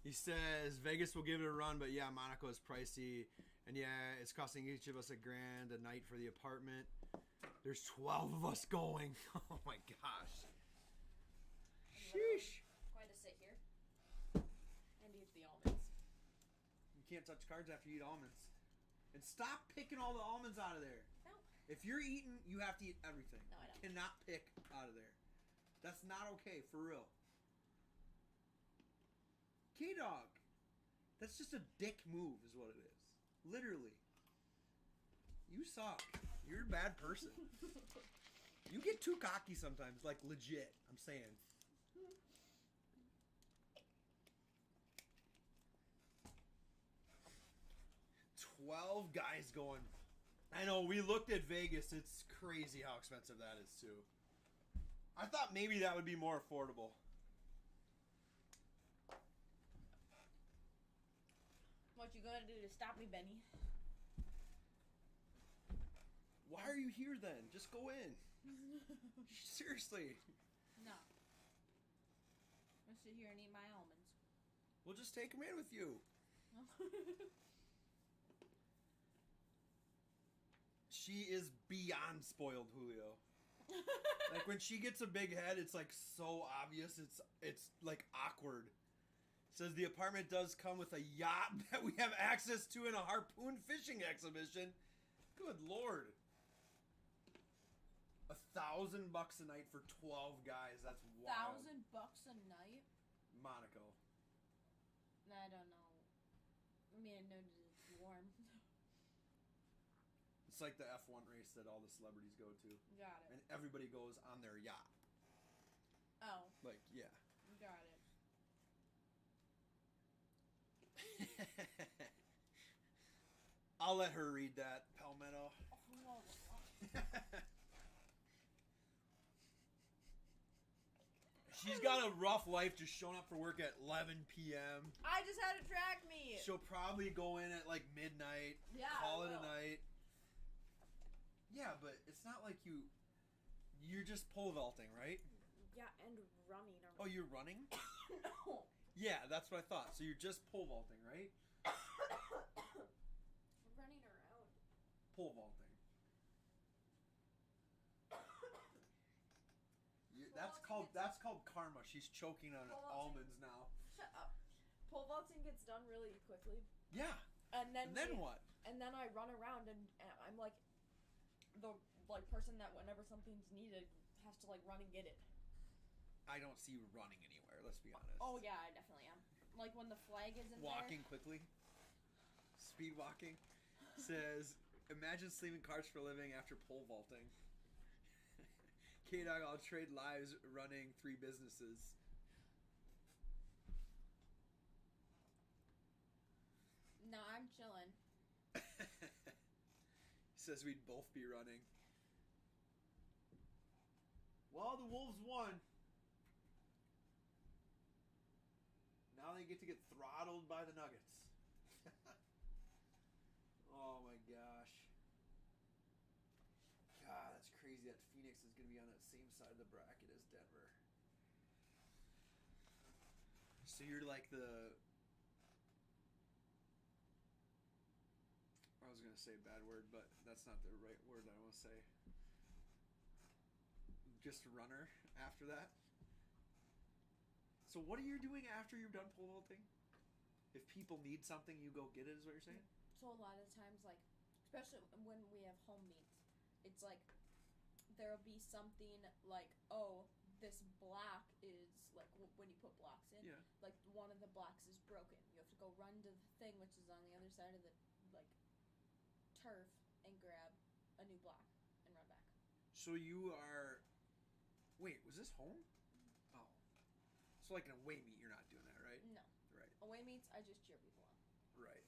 He says Vegas will give it a run, but yeah, Monaco is pricey. And yeah, it's costing each of us $1,000 a night for the apartment. There's 12 of us going. Oh my gosh. Sheesh. I'm going to sit here and eat the almonds. You can't touch cards after you eat almonds. And stop picking all the almonds out of there. No. If you're eating, you have to eat everything. No, I don't. You cannot pick out of there. That's not okay, for real. K-Dog. That's just a dick move is what it is. Literally. You suck. You're a bad person. You get too cocky sometimes, like legit, I'm saying. $12 guys going. I know, we looked at Vegas. It's crazy how expensive that is, too. I thought maybe that would be more affordable. What you gonna do to stop me, Benny? Why are you here then? Just go in. Seriously. No. I'm gonna sit here and eat my almonds. We'll just take him in with you. She is beyond spoiled, Julio. Like when she gets a big head, it's like so obvious. It's like awkward. Says the apartment does come with a yacht that we have access to in a harpoon fishing exhibition. Good Lord. $1,000 a night for 12 guys. That's wild. $1,000 a night? Monaco. I don't know. I mean, I know that it's warm. It's like the F1 race that all the celebrities go to. Got it. And everybody goes on their yacht. Oh. Like, yeah. Got it. I'll let her read that, Palmetto. She's got a rough life, just showing up for work at 11 p.m. I just had to track me. She'll probably go in at like midnight, Yeah, call I it a will. night. Yeah, but it's not like you're just pole vaulting, right? Yeah, and running around. Oh, you're running? No. Yeah, that's what I thought. So you're just pole vaulting, right? Running around. Pole vaulting. That's called karma. She's choking on Pole vaulting. almonds now. Shut up. Pole vaulting gets done really quickly. Yeah. And then What? And then I run around and I'm like the person that whenever something's needed has to like run and get it. I don't see you running anywhere. Let's be honest. Oh yeah, I definitely am. Like when the flag isn't Walking quickly. Speed walking. Says, imagine sleeping carts for a living after pole vaulting. K-Dog, I'll trade lives running 3 businesses. No, I'm chilling. He says we'd both be running. Well, the Wolves won. Now they get to get throttled by the Nuggets. Oh my gosh. God, that's crazy that Phoenix is going to be on that same side of the bracket as Denver. So you're like the... I was going to say a bad word, but that's not the right word that I want to say. Just a runner after that. So what are you doing after you're done pole vaulting? If people need something, you go get it, is what you're saying? So a lot of times, like, especially when we have home meets, it's like there'll be something like, oh, this block is like when you put blocks in, Yeah. like one of the blocks is broken. You have to go run to the thing which is on the other side of the like turf and grab a new block and run back. So you are... Wait, was this home? Oh. So like an away meet, you're not doing that, right? No. Right. Away meets, I just cheer people on. Right.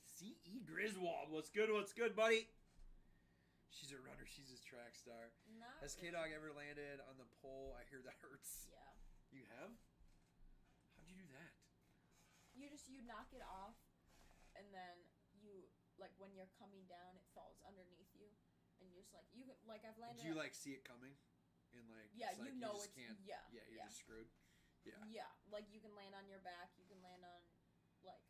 C.E. Griswold, what's good, buddy? She's a runner, she's a track star. Not Has really. K-Dog ever landed on the pole? I hear that hurts. Yeah. You have? How'd you do that? You knock it off, and then you, like, when you're coming down, it falls underneath you, and you're just like, you can, like, I've landed... Do you, like, see it coming? And, like, Yeah, it's like you know just it's... can't, Yeah. Yeah, you're just screwed. Yeah. Yeah, like, you can land on your back, you can land on, like,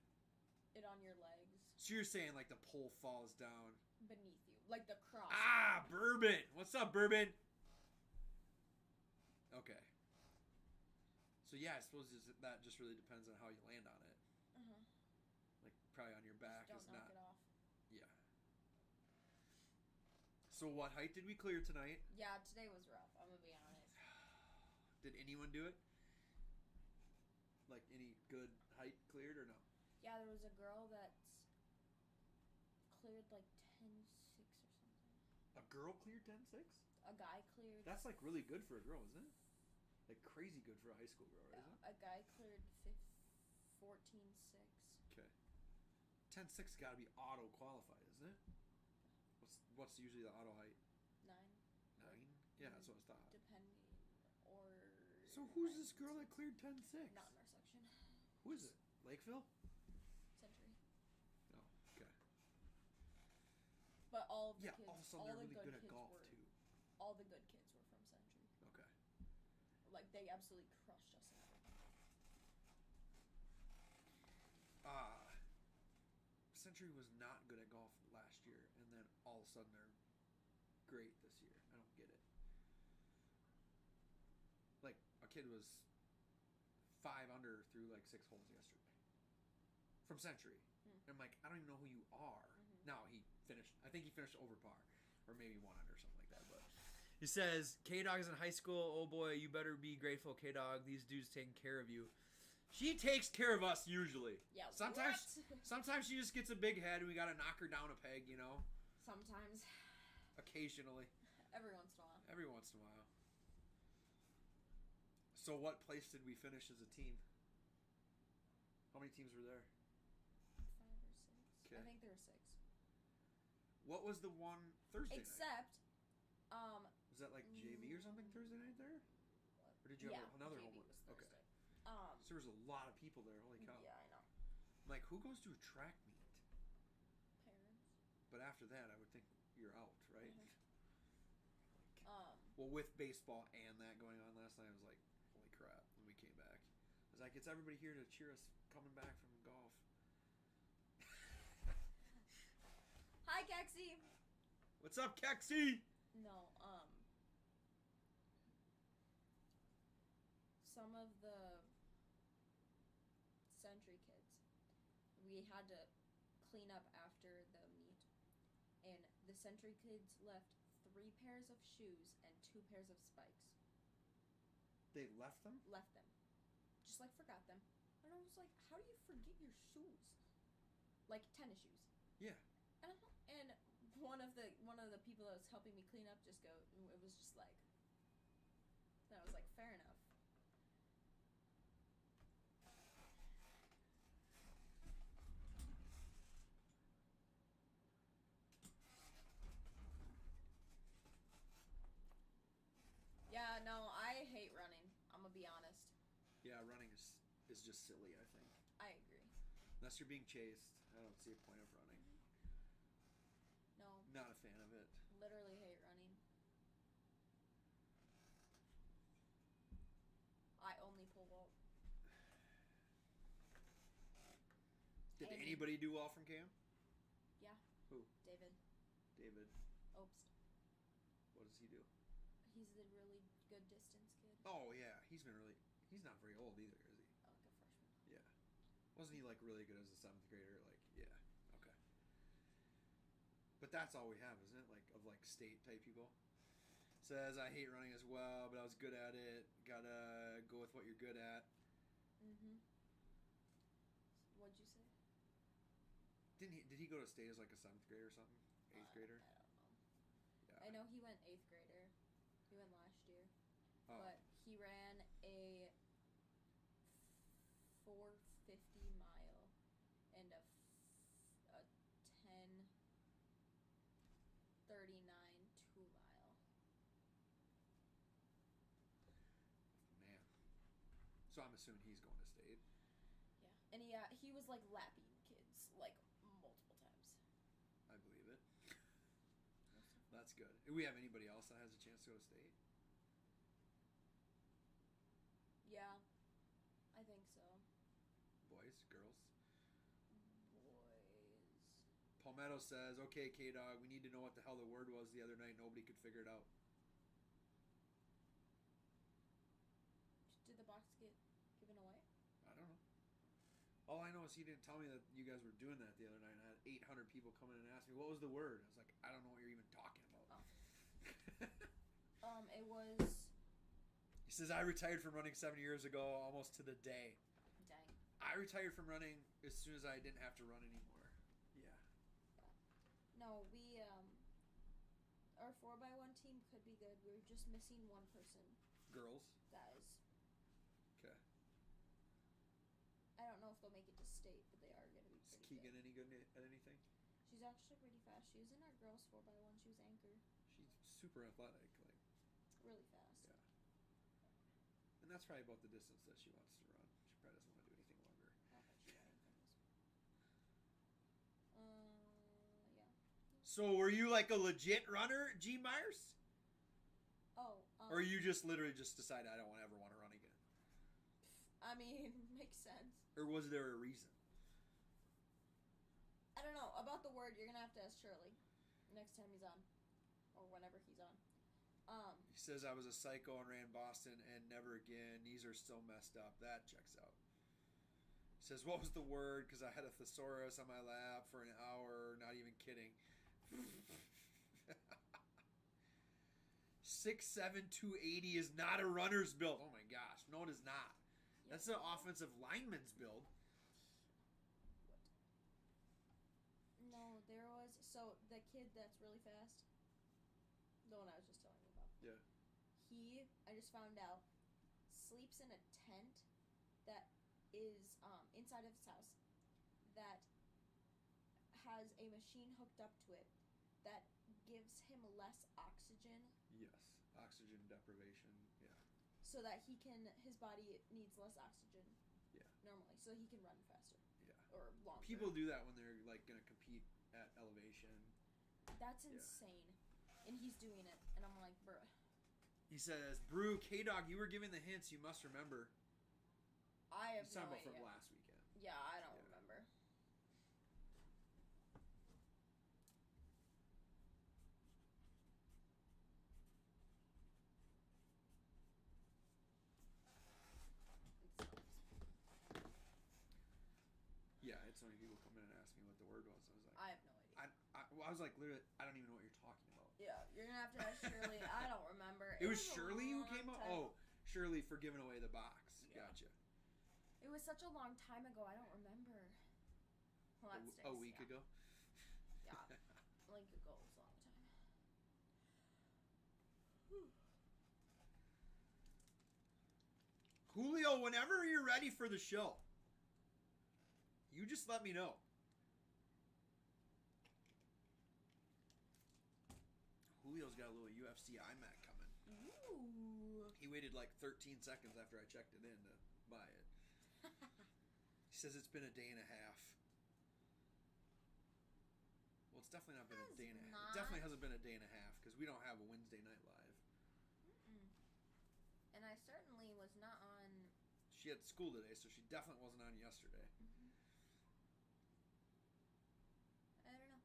it on your legs. So you're saying, like, the pole falls down... Beneath you. Like the cross. Ah, Bourbon! What's up, Bourbon? Okay. So, yeah, I suppose that just really depends on how you land on it. Uh-huh. Like, probably on your back Just is don't not... knock it off. Yeah. So what height did we clear tonight? Yeah, today was rough, I'm gonna be honest. Did anyone do it? Like, any good height cleared or no? Yeah, there was a girl that's cleared like 10.6 or something. A girl cleared 10.6? A guy cleared... That's, like, really good for a girl, isn't it? Like, crazy good for a high school girl, Yeah, isn't it? a guy cleared 14.6. Okay. 10.6 got to be auto qualified, isn't it? What's usually the auto height? 9. 9? Yeah, that's what I thought. Depending, or... So who's this girl that cleared 10.6? Not in our section. Who is it? Lakeville? Century. Oh, okay. But all of the Yeah, kids... all of a sudden they're really good at kids golf, were, too. All the good kids were from Century. Okay. Like, they absolutely crushed us in everything. Century was not good at golf last year, and then all of a sudden they're great this year. I don't get it. Like, a kid was 5 under through like 6 holes yesterday from Century. And I'm like, I don't even know who you are. No, he finished. I think he finished over par, or maybe 1 under or something like that. But he says, K-Dog is in high school. Oh boy, you better be grateful, K-Dog. These dudes taking care of you. She takes care of us usually. Yeah. Sometimes she just gets a big head and we gotta knock her down a peg, you know? Sometimes. Occasionally. Every once in a while. Every once in a while. So what place did we finish as a team? How many teams were there? 5 or 6. Okay. I think there were 6. What was the one Thursday night? Except, Was that like JV or something Thursday night there? Or did you have another JV homework? was Okay. Thursday. So there was a lot of people there. Holy cow. Yeah, I know. I'm like, who goes to a track meet? Parents. But after that, I would think you're out, right? Mm-hmm. Well, with baseball and that going on last night, I was like, holy crap, when we came back. I was like, it's everybody here to cheer us coming back from golf. Hi, Kexi! What's up, Kexi? No, some of the Century kids, we had to clean up after the meet, and the Century kids left 3 pairs of shoes and 2 pairs of spikes. They left them? Left them. Just like forgot them. And I was like, how do you forget your shoes? Like tennis shoes. Yeah. And one of the people that was helping me clean up just it was just like, I was like, fair enough. Yeah, no, I hate running. I'm gonna be honest. Yeah, running is just silly, I think. I agree. Unless you're being chased, I don't see a point of running. No. Not a fan of it. Literally hate running. I only pull out. Did anybody do well from camp? Yeah. Who? David. David. Obst. What does he do? He's the really good distance kid. Oh yeah, he's not very old either, is he? Like a freshman. Yeah. Wasn't he like really good as a 7th grader? Like, yeah. Okay. But that's all we have, isn't it? Like, of like state type people. Says, I hate running as well, but I was good at it. Gotta go with what you're good at. Mm-hmm. What'd you say? Did he go to state as like a 7th grader or something? 8th grader? I don't know. Yeah. I know he went 8th grader. He went last year. Oh. But he ran a 450 mile and a 10:39 2-mile. Man. So I'm assuming he's going to state. Yeah. And he was like lapping kids like multiple times. I believe it. That's good. Do we have anybody else that has a chance to go to state? Yeah, I think so. Boys, girls? Boys. Palmetto says, okay, K-Dog, we need to know what the hell the word was the other night. Nobody could figure it out. Did the box get given away? I don't know. All I know is he didn't tell me that you guys were doing that the other night. I had 800 people come in and ask me, what was the word? I was like, I don't know what you're even talking about. Oh. It was... He says, I retired from running 7 years ago, almost to the day. Dang. I retired from running as soon as I didn't have to run anymore. Yeah. No, we, our 4x1 team could be good. We're just missing one person. Girls? Guys. Okay. I don't know if they'll make it to state, but they are going to be Is pretty Keegan good. any good at anything? She's actually pretty fast. She was in our girls 4x1. She was anchor. She's super athletic. Like, Really fast. yeah. And that's probably about the distance that she wants to run. She probably doesn't want to do anything longer. I don't think she got anything this yeah. So were you like a legit runner, G. Myers? Oh, Or you just literally just decided I don't ever want to run again? I mean, makes sense. Or was there a reason? I don't know. About the word, you're going to have to ask Shirley next time he's on. Or whenever he's on. He says, I was a psycho and ran Boston and never again. Knees are still messed up. That checks out. He says, what was the word? Because I had a thesaurus on my lap for an hour. Not even kidding. 6'7", 280 is not a runner's build. Oh my gosh. No, it is not. Yep. That's an offensive lineman's build. No, there was... So, the kid that's really fast, the one I was just telling you about. Yeah. He, I just found out, sleeps in a tent that is inside of his house that has a machine hooked up to it that gives him less oxygen. Yes. Oxygen deprivation. Yeah. So that his body needs less oxygen. Yeah. Normally, so he can run faster. Yeah. Or longer. People do that when they're like going to compete at elevation. That's Yeah. insane. And he's doing it. And I'm like, bruh. He says, Brew, K-Dog, you were giving the hints. You must remember. I have He's no talking about idea. from last weekend. Yeah, I don't Yeah. remember. Yeah, I had so many people come in and ask me what the word was. I was like, I have no idea. I was like, literally, I don't even know what you're talking about. Yeah, you're gonna have to ask Shirley. I don't remember. It was a Shirley who long came up? time- Oh, Shirley for giving away the box. Yeah. Gotcha. It was such a long time ago. I don't remember. Well, that stinks, A week yeah. ago? Yeah, a week ago was a long time. Julio, whenever you're ready for the show, you just let me know. Julio's got a little UFC iMac coming. Ooh. He waited like 13 seconds after I checked it in to buy it. He says it's been a day and a half. Well, it's definitely not been a day and a half. It definitely hasn't been a day and a half because we don't have a Wednesday Night Live. Mm-mm. And I certainly was not on. She had school today, so she definitely wasn't on yesterday. Mm-hmm. I don't know.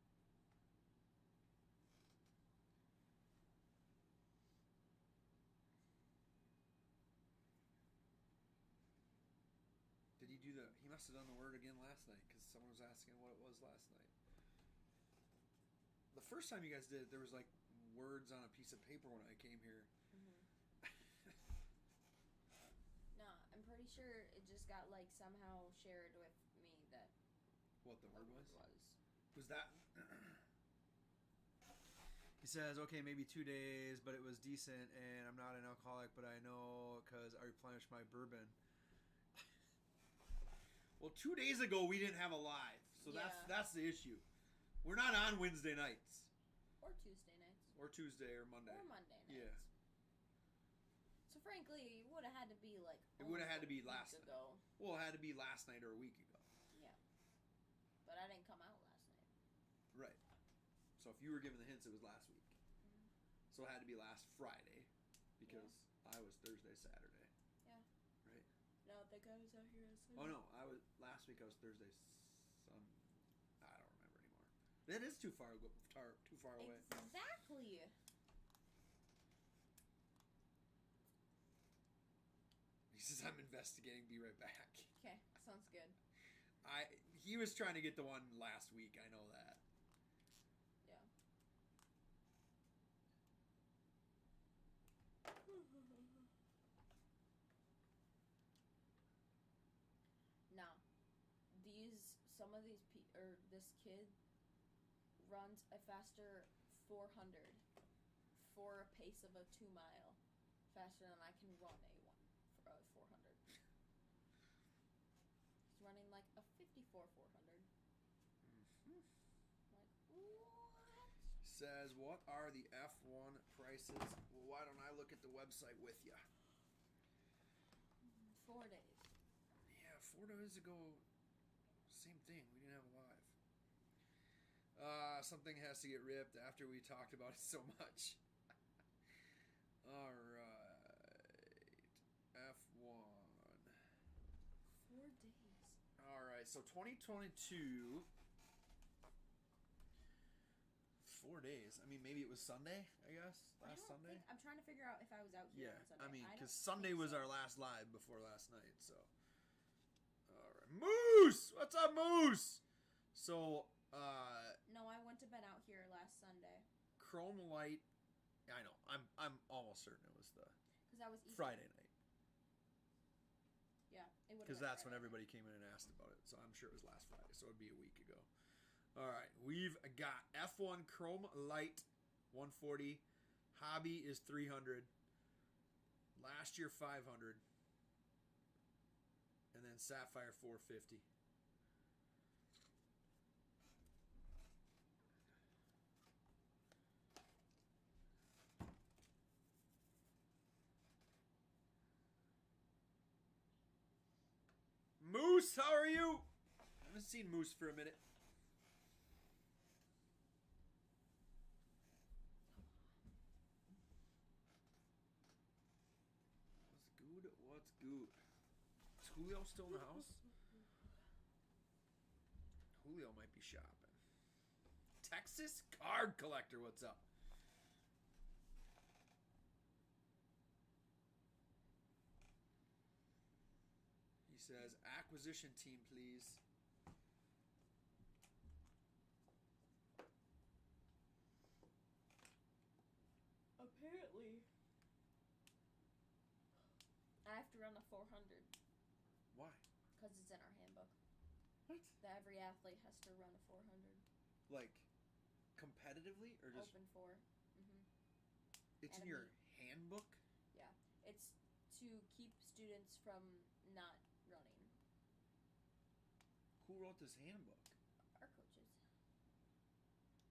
Did he do the... He must have done the word again last night because someone was asking what it was last night. The first time you guys did it, there was like words on a piece of paper when I came here. Mm-hmm. No, I'm pretty sure it just got like somehow shared with me that What the word was? was. Was that... He says, okay, maybe 2 days, but it was decent, and I'm not an alcoholic, but I know because I replenished my bourbon. Well, 2 days ago, we didn't have a live, so Yeah. that's the issue. We're not on Wednesday nights. Or Tuesday nights. Or Tuesday or Monday. Or Monday nights. Yeah. So frankly, it would have had to be like. It would have had to be almost last a week night. ago. Well, it had to be last night or a week ago. Yeah. But I didn't come out last night. Right. So if you were given the hints, it was last week. Mm-hmm. So it had to be last Friday because I was Thursday, Saturday. Yeah. Right? No, I think I was out here on Sunday. Oh no, last week I was Thursday, I don't remember anymore. That is too far away. Exactly. He says I'm investigating. Be right back. Okay, sounds good. He was trying to get the one last week. I know that. Yeah. Now, some of these this kid runs a faster 400 for a pace of a 2 mile, faster than I can run a 400. He's running like a 54 400. Mm-hmm. Like, what? Says, what are the F1 prices? Well, why don't I look at the website with you? 4 days. Yeah, 4 days ago, same thing. We didn't have a live. Something has to get ripped after we talked about it so much. All right. F1. 4 days. All right, so 2022. 4 days. I mean, maybe it was Sunday, I guess. Last Sunday? I'm trying to figure out if I was out here Yeah, on Sunday. I mean, don't because Sunday think was so. our last live before last night, so. All right. Moose! What's up, Moose? So, No, I went to bed out here last Sunday. Chrome Light. I know. I'm almost certain it was the Because I was eating. Friday night. Yeah, it would. Because that's when everybody came in and asked about it. So I'm sure it was last Friday. So it would be a week ago. All right. We've got F1 Chrome Light 140. Hobby is 300. Last year 500. And then Sapphire 450. Moose, how are you? I haven't seen Moose for a minute. What's good? What's good? Is Julio still in the house? Julio might be shopping. Texas Card Collector, what's up? He says, acquisition team, please. apparently, I have to run a 400. Why? Because it's in our handbook. What? That every athlete has to run a 400. Like, competitively or just open 4? Mm-hmm. It's and in your handbook? Yeah, it's to keep students from not running. Who wrote this handbook? Our coaches.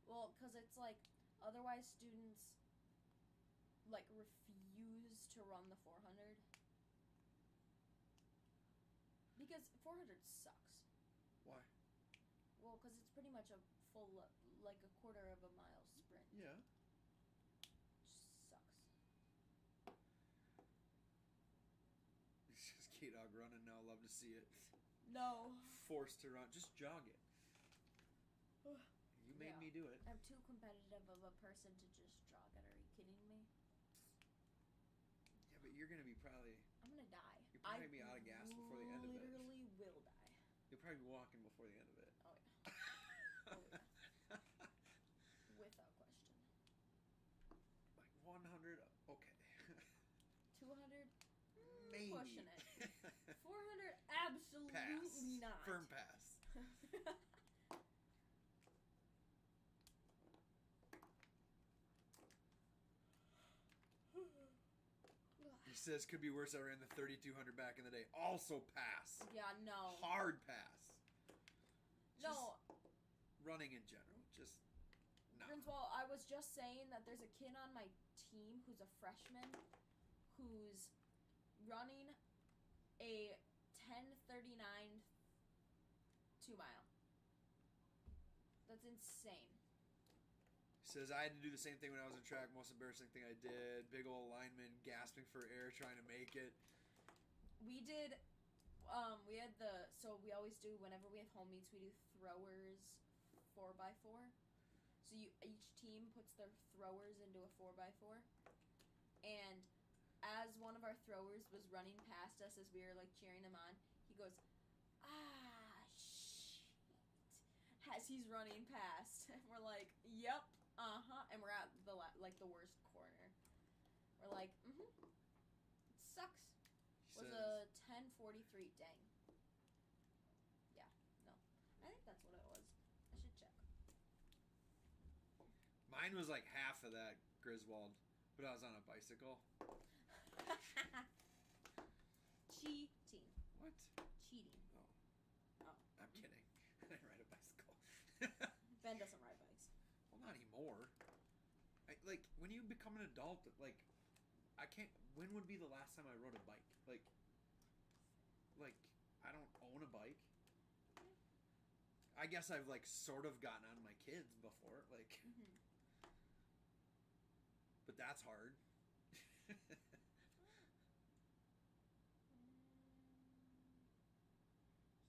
Well, because it's like, otherwise students, like, refuse to run the 400. Because 400 sucks. Why? Well, because it's pretty much a full, like a quarter of a mile sprint. Yeah. Sucks. It's just K-Dog running now. Love to see it. No. Forced to run. Just jog it. You made me do it. I'm too competitive of a person to just jog it. Are you kidding me? Yeah, but you're going to be probably... I'm going to die. You're probably going to be out of gas before the end of it. Literally will die. You'll probably be walking before the end of it. Oh, yeah. Oh, yeah. Without question. Like 100? Okay. 200? Maybe. Pushing it. 400? Absolutely Pass. not. Firm pass. He says could be worse. I ran the 3,200 back in the day. Also pass. Yeah, no. Hard pass. No. Running in general. Just no. Griswold, I was just saying that there's a kid on my team who's a freshman who's running a 10:39 2-mile. That's insane. Says I had to do the same thing when I was in track. Most embarrassing thing I did. Big old lineman gasping for air trying to make it. We did, we had so we always do, whenever we have home meets, we do throwers 4x4. So each team puts their throwers into a 4x4. And as one of our throwers was running past us as we were like cheering him on, he goes, "Ah, shit," as he's running past. And we're like, "Yep, uh-huh." And we're at the worst corner. We're like, "Mm-hmm. It sucks." It was a 10:43. Dang. Yeah, no. I think that's what it was. I should check. Mine was like half of that, Griswold, but I was on a bicycle. Cheating. What? Cheating. Oh. Oh. I'm kidding. I ride a bicycle. Ben doesn't ride bikes. Well, not anymore. Like, when you become an adult, like, I can't... When would be the last time I rode a bike? Like, I don't own a bike. I guess I've, like, sort of gotten on my kids before. Like... Mm-hmm. But that's hard.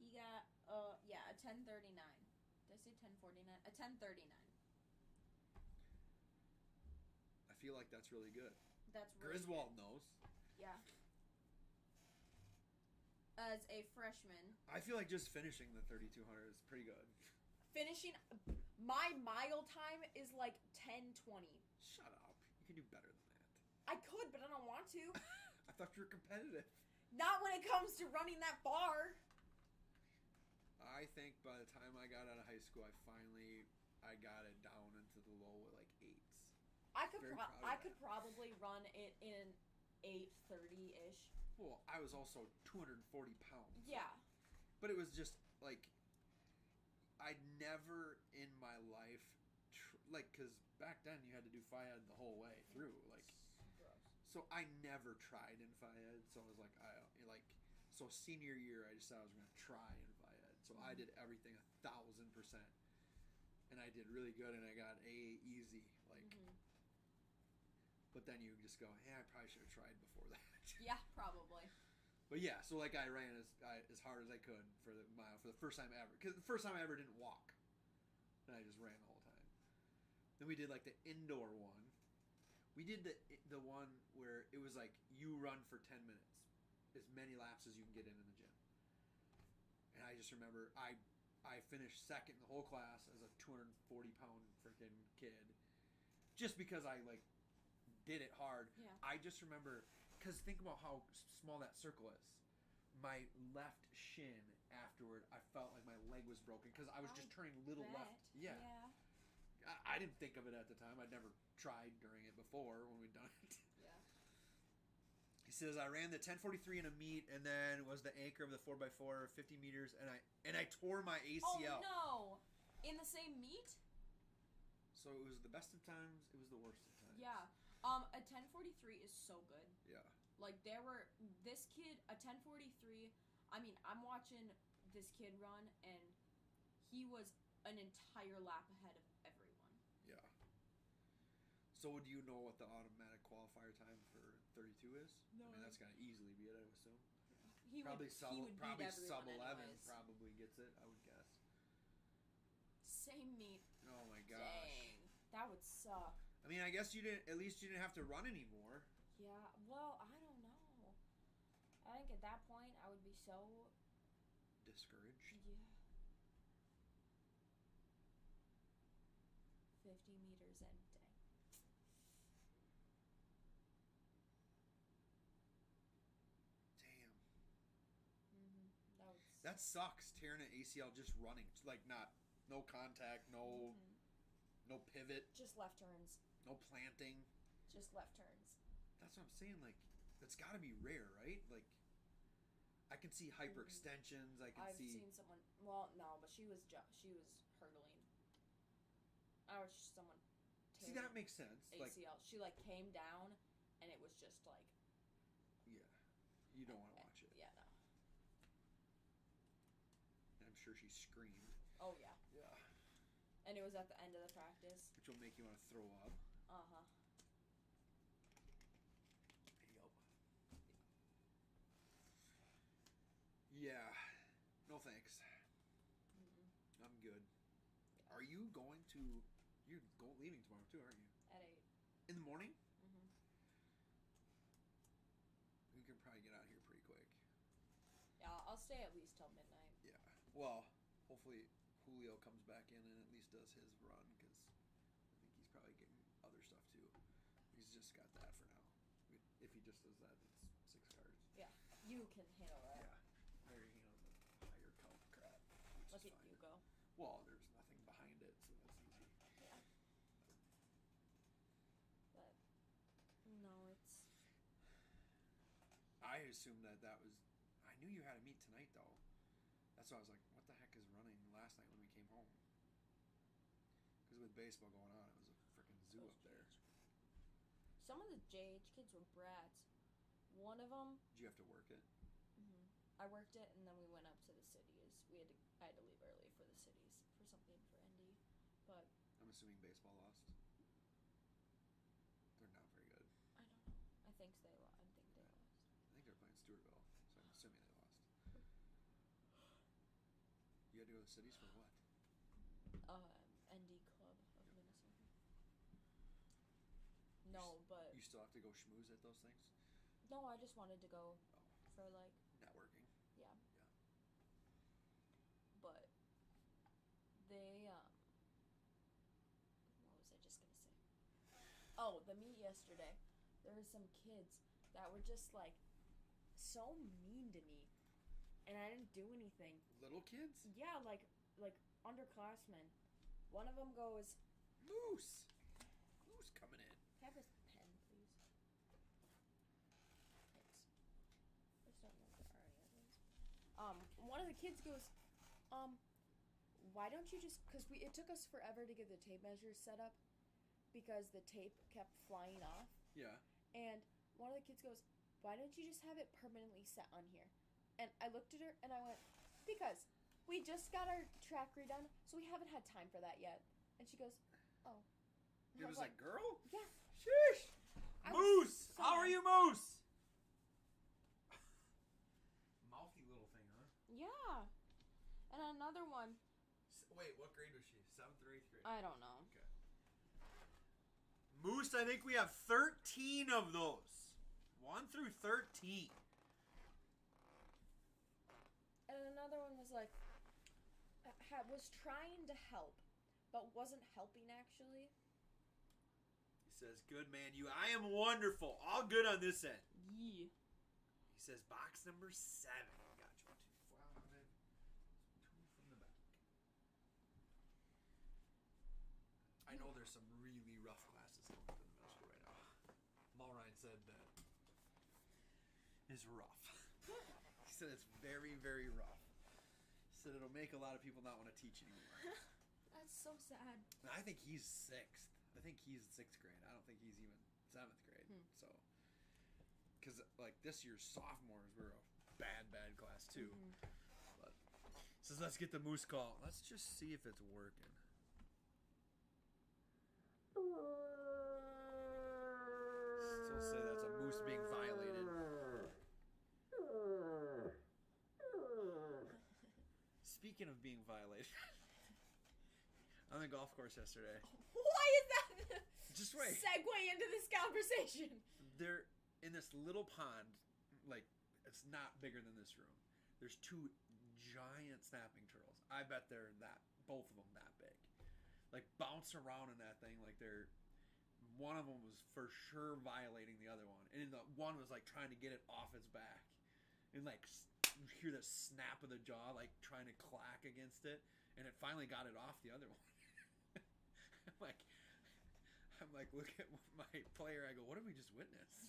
He got, a 10:39. Did I say 10:49? A 10:39. I feel like that's really good. That's really Griswold good. knows. Yeah. As a freshman. I feel like just finishing the 3,200 is pretty good. Finishing, my mile time is like 10:20. Shut up. You can do better than that. I could, but I don't want to. I thought you were competitive. Not when it comes to running that far. I think by the time I got out of high school, I got it down into the low like 8s. I could probably run it in 8:30-ish. Well, I was also 240 pounds. Yeah. But it was just like I'd never in my life because back then you had to do FIAD the whole way through. Like, gross. So I never tried in FIAD. So I was like, so senior year I decided I was going to try in FIAD. So I did everything 1,000%, and I did really good, and I got A easy. Like, but then you just go, hey, I probably should have tried before that. Yeah, probably. But yeah, so like I ran as hard as I could for the mile for the first time ever. Because the first time I ever didn't walk, and I just ran the whole time. Then we did like the indoor one. We did the one where it was like you run for 10 minutes, as many laps as you can get in the gym. And I just remember I finished second in the whole class as a 240 pound freaking kid, just because I like did it hard. Yeah. I just remember, because think about how small that circle is. My left shin afterward, I felt like my leg was broken because I was just turning little left. Yeah. I didn't think of it at the time. I'd never tried during it before when we'd done it. Yeah. He says, I ran the 10:43 in a meet and then was the anchor of the 4x4, 50 meters, and I tore my ACL. Oh, no. In the same meet? So it was the best of times, it was the worst of times. Yeah. A 10:43 is so good. Yeah. Like, this kid, a 10:43, I mean, I'm watching this kid run, and he was an entire lap ahead of everyone. Yeah. So do you know what the automatic qualifier time for 32 is? No. I mean, that's got to easily be it, I would assume. He would beat sub 11 anyways. probably gets it, I would guess. Same meet. Oh my gosh. Dang. That would suck. I mean, I guess at least you didn't have to run anymore. Yeah, well, I don't know. I think at that point I would be so discouraged. Yeah. 50 meters and dang. Damn. That That sucks, tearing an ACL just running. Like, no contact, no pivot, just left turns. no planting. Just left turns. That's what I'm saying. Like, that's got to be rare, right? Like, I can see hyperextensions. I've seen someone. Well, no, but she was hurdling. I was just someone. See, that makes sense. ACL. Like, she came down, and it was just like. Yeah, you don't want to watch it. Yeah, no. I'm sure she screamed. Oh yeah. Yeah. And it was at the end of the practice. Which will make you want to throw up. Uh-huh. Yeah. No thanks. I'm good. Yeah. Are you going to... You're leaving tomorrow too, aren't you? At 8. In the morning? Mm-hmm. You can probably get out of here pretty quick. Yeah, I'll stay at least till midnight. Yeah. Well, hopefully Julio comes back in and at least does his run, because I think he's probably getting other stuff too. He's just got that for now. If he just does that, it's 6 cars. Yeah, you can handle that. Yeah. There you go. The higher count crap. Look at you go. Well, there's nothing behind it, so that's easy. Yeah. But no, it's. I assumed that was. I knew you had to meet tonight, though. That's why I was like, what the heck is running last night when we came home? Because with baseball going on, it was a freaking zoo up there. Some of the JH kids were brats. One of them. Did you have to work it? Mm-hmm. I worked it, and then we went up to the cities. I had to leave early for the cities for something for Indy, but I'm assuming baseball lost. They're not very good. I don't know. I think they lost. I think they're playing Stewartville, so I'm assuming they lost. You had to go to the cities for what? ND Club of Minnesota. No, but You still have to go schmooze at those things? no, I just wanted to go for Networking. yeah. Yeah. But they what was I just gonna say? Oh, the meet yesterday. There were some kids that were just so mean to me, and I didn't do anything. Little kids? Yeah, like underclassmen. One of them goes, Moose coming in. "Have a pen, please." Thanks. I just don't know if there are any others. One of the kids goes, why don't you just? Because it took us forever to get the tape measures set up, because the tape kept flying off. Yeah. And one of the kids goes, "Why don't you just have it permanently set on here?" And I looked at her and I went, "Because we just got our track redone, so we haven't had time for that yet." And she goes, "Oh." And It was like, girl? "Yeah." Sheesh! Moose! So How are you, Moose? Mouthy little thing, huh? Yeah. And another one. Wait, what grade was she? 7th or 8th grade? I don't know. Okay. Moose, I think we have 13 of those. 1 through 13. And another one was was trying to help, but wasn't helping actually. says, good man, you. I am wonderful. All good on this end. Yeah. He says, box number 7. Got you. 2 from the back. I know there's some really rough classes going through the middle school right now. Mulrine said that is rough. He said it's very, very rough. He said it'll make a lot of people not want to teach anymore. That's so sad. And I think he's 6th. I think he's 6th grade. I don't think he's even 7th grade. So, because like this year's sophomores were a bad class too. But says let's get the moose call. Let's just see if it's working. Still say that's a moose being violated. Speaking of being violated, on the golf course yesterday. Why is that? Just wait. Segue into this conversation. They're in this little pond, like it's not bigger than this room. There's 2 giant snapping turtles. I bet they're both of them that big. Like bounce around in that thing like they're. One of them was for sure violating the other one, and the one was like trying to get it off its back, and like you hear the snap of the jaw like trying to clack against it, and it finally got it off the other one. I'm like, look at my player. I go, what did we just witness?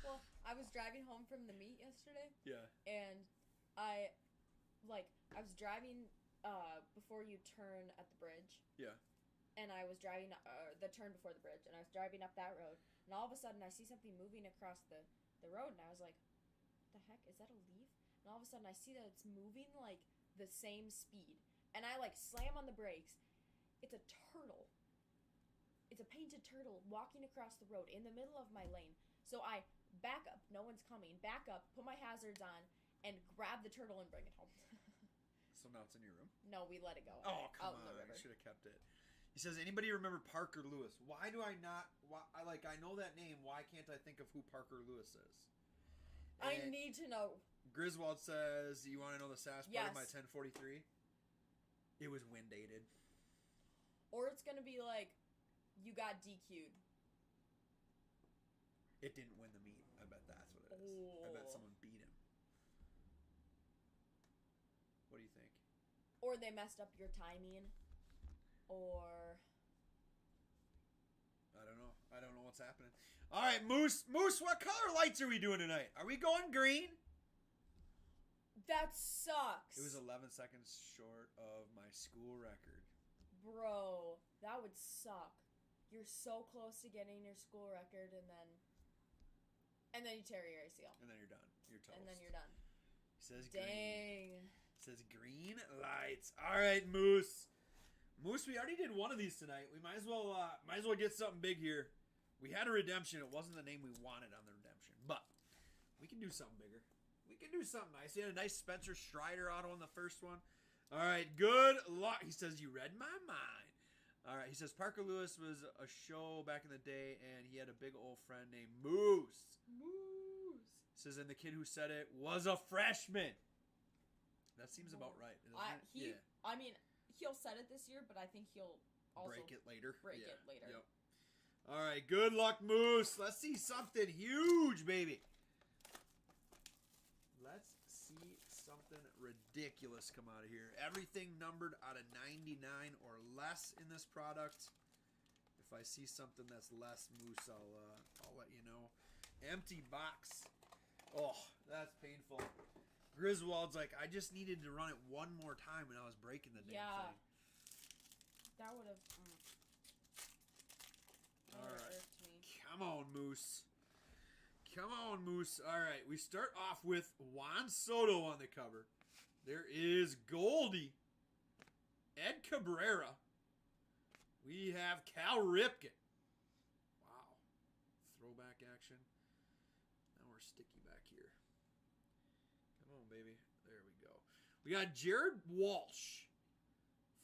Well, I was driving home from the meet yesterday. Yeah. And I was driving before you turn at the bridge. Yeah. And I was driving the turn before the bridge, and I was driving up that road, and all of a sudden I see something moving across the road, and I was like, what the heck, is that a leaf? And all of a sudden I see that it's moving like the same speed, and I like slam on the brakes. It's a turtle. It's a painted turtle walking across the road in the middle of my lane. So I back up, no one's coming, back up, put my hazards on, and grab the turtle and bring it home. So now it's in your room? No, we let it go. Oh, come out on. In the river. I should have kept it. He says, anybody remember Parker Lewis? Why do I not... I know that name. Why can't I think of who Parker Lewis is? I need to know. Griswold says, you want to know the sass part Yes. of my 1043? It was wind dated. Or it's going to be like, you got DQ'd. It didn't win the meet. I bet that's what it is. Oh. I bet someone beat him. What do you think? Or they messed up your timing. Or... I don't know what's happening. All right, Moose, what color lights are we doing tonight? Are we going green? That sucks. It was 11 seconds short of my school record. Bro, that would suck. You're so close to getting your school record, and then you tear your ACL. And then you're done. You're toast. And then you're done. He says Dang. green. It says green lights. All right, Moose. Moose, we already did one of these tonight. We might as well get something big here. We had a redemption. It wasn't the name we wanted on the redemption, but we can do something bigger. We can do something nice. He had a nice Spencer Strider auto on the first one. All right, good luck. He says, you read my mind. All right, he says, Parker Lewis was a show back in the day, and he had a big old friend named Moose. Moose. Says, and the kid who said it was a freshman. That seems about right. Yeah. I mean, he'll set it this year, but I think he'll also break it later. Break it later. Yep. All right, good luck, Moose. Let's see something huge, baby. Let's see something ridiculous come out of here. Everything numbered out of 99 or less in this product. If I see something that's less, Moose, I'll let you know. Empty box. Oh, that's painful. Griswold's like, I just needed to run it one more time when I was breaking the damn thing. That would have. All right. Come on, Moose. Come on, Moose. All right, we start off with Juan Soto on the cover. There is Goldie. Ed Cabrera. We have Cal Ripken. Wow. Throwback action. Now we're sticky back here. Come on, baby. There we go. We got Jared Walsh.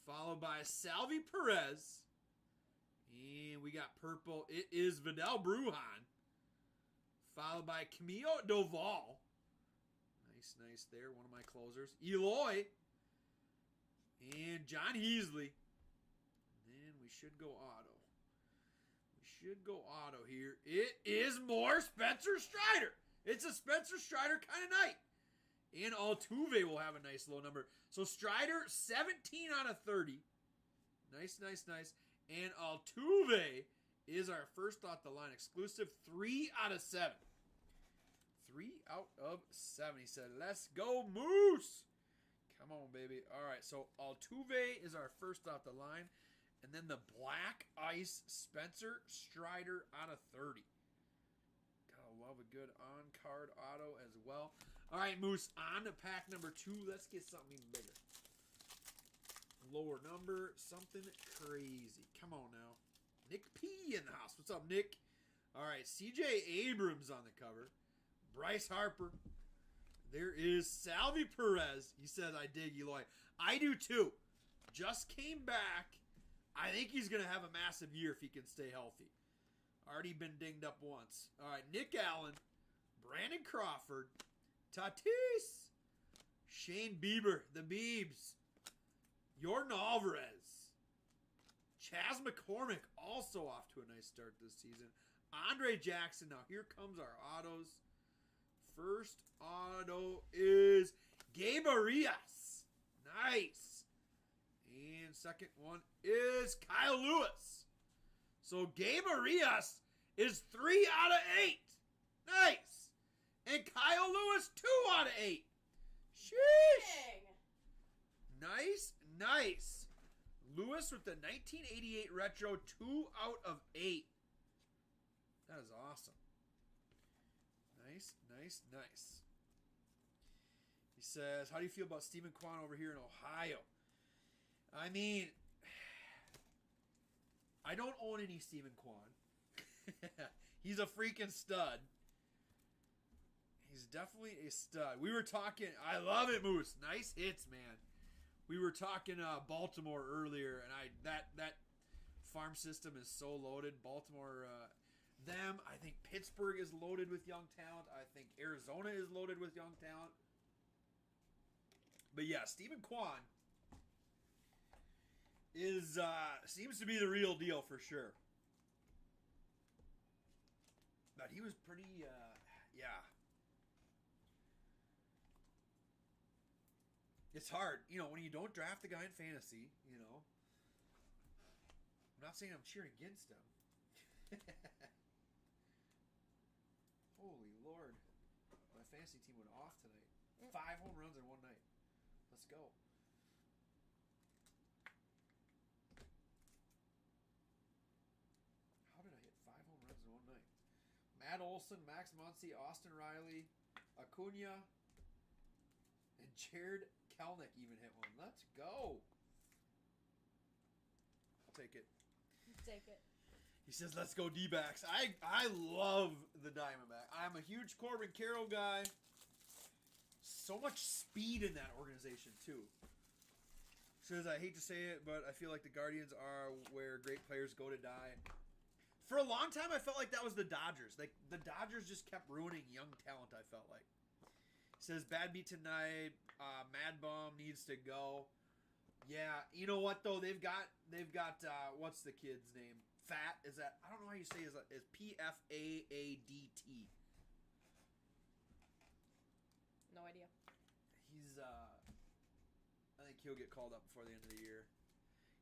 Followed by Salvi Perez. And we got purple. It is Vidal Brujan. Followed by Camilo Doval. Nice there. One of my closers. Eloy. And John Heasley. And then we should go auto. We should go auto here. It is more Spencer Strider. It's a Spencer Strider kind of night. And Altuve will have a nice low number. So Strider, 17 out of 30. Nice. And Altuve is our first off the line exclusive. 3 out of 7. 3 out of 7. He said, let's go, Moose. Come on, baby. All right, so Altuve is our first off the line. And then the Black Ice Spencer Strider out of 30. Gotta love a good on-card auto as well. All right, Moose, on to pack number 2. Let's get something even bigger. Lower number, something crazy. Come on now. Nick P in the house. What's up, Nick? All right, C.J. Abrams on the cover. Bryce Harper. There is Salvi Perez. He says, I dig Eloy. I do too. Just came back. I think he's going to have a massive year if he can stay healthy. Already been dinged up once. All right, Nick Allen. Brandon Crawford. Tatis. Shane Bieber. The Biebs. Yordan Alvarez. Chas McCormick also off to a nice start this season. Andre Jackson. Now here comes our autos. First auto is Gabe Arias. Nice. And second one is Kyle Lewis. So Gabe Arias is 3 out of 8. Nice. And Kyle Lewis 2 out of 8. Sheesh. Nice. Lewis with the 1988 retro 2 out of 8. That is awesome. Nice. He says, how do you feel about Stephen Kwan over here in Ohio? I mean, I don't own any Stephen Kwan. He's a freaking stud. He's definitely a stud. We were talking, I love it, Moose. Nice hits, man. We were talking Baltimore earlier, and that farm system is so loaded. Baltimore, I think Pittsburgh is loaded with young talent. I think Arizona is loaded with young talent. But yeah, Stephen Kwan is seems to be the real deal for sure. But he was pretty, yeah. It's hard, when you don't draft the guy in fantasy, I'm not saying I'm cheering against him. Holy Lord. My fantasy team went off tonight. 5 home runs in one night. Let's go. How did I hit 5 home runs in one night? Matt Olson, Max Muncy, Austin Riley, Acuna, and Jared Kelnick even hit one. Let's go. I'll take it. Take it. He says, let's go D-backs. I love the Diamondback. I'm a huge Corbin Carroll guy. So much speed in that organization, too. Says, I hate to say it, but I feel like the Guardians are where great players go to die. For a long time, I felt like that was the Dodgers. Like, the Dodgers just kept ruining young talent, I felt like. Says, bad beat tonight. Mad Bum needs to go. Yeah, you know what, though? They've got what's the kid's name? Fat, is that, I don't know how you say it, is P-F-A-A-D-T. No idea. He's, I think he'll get called up before the end of the year.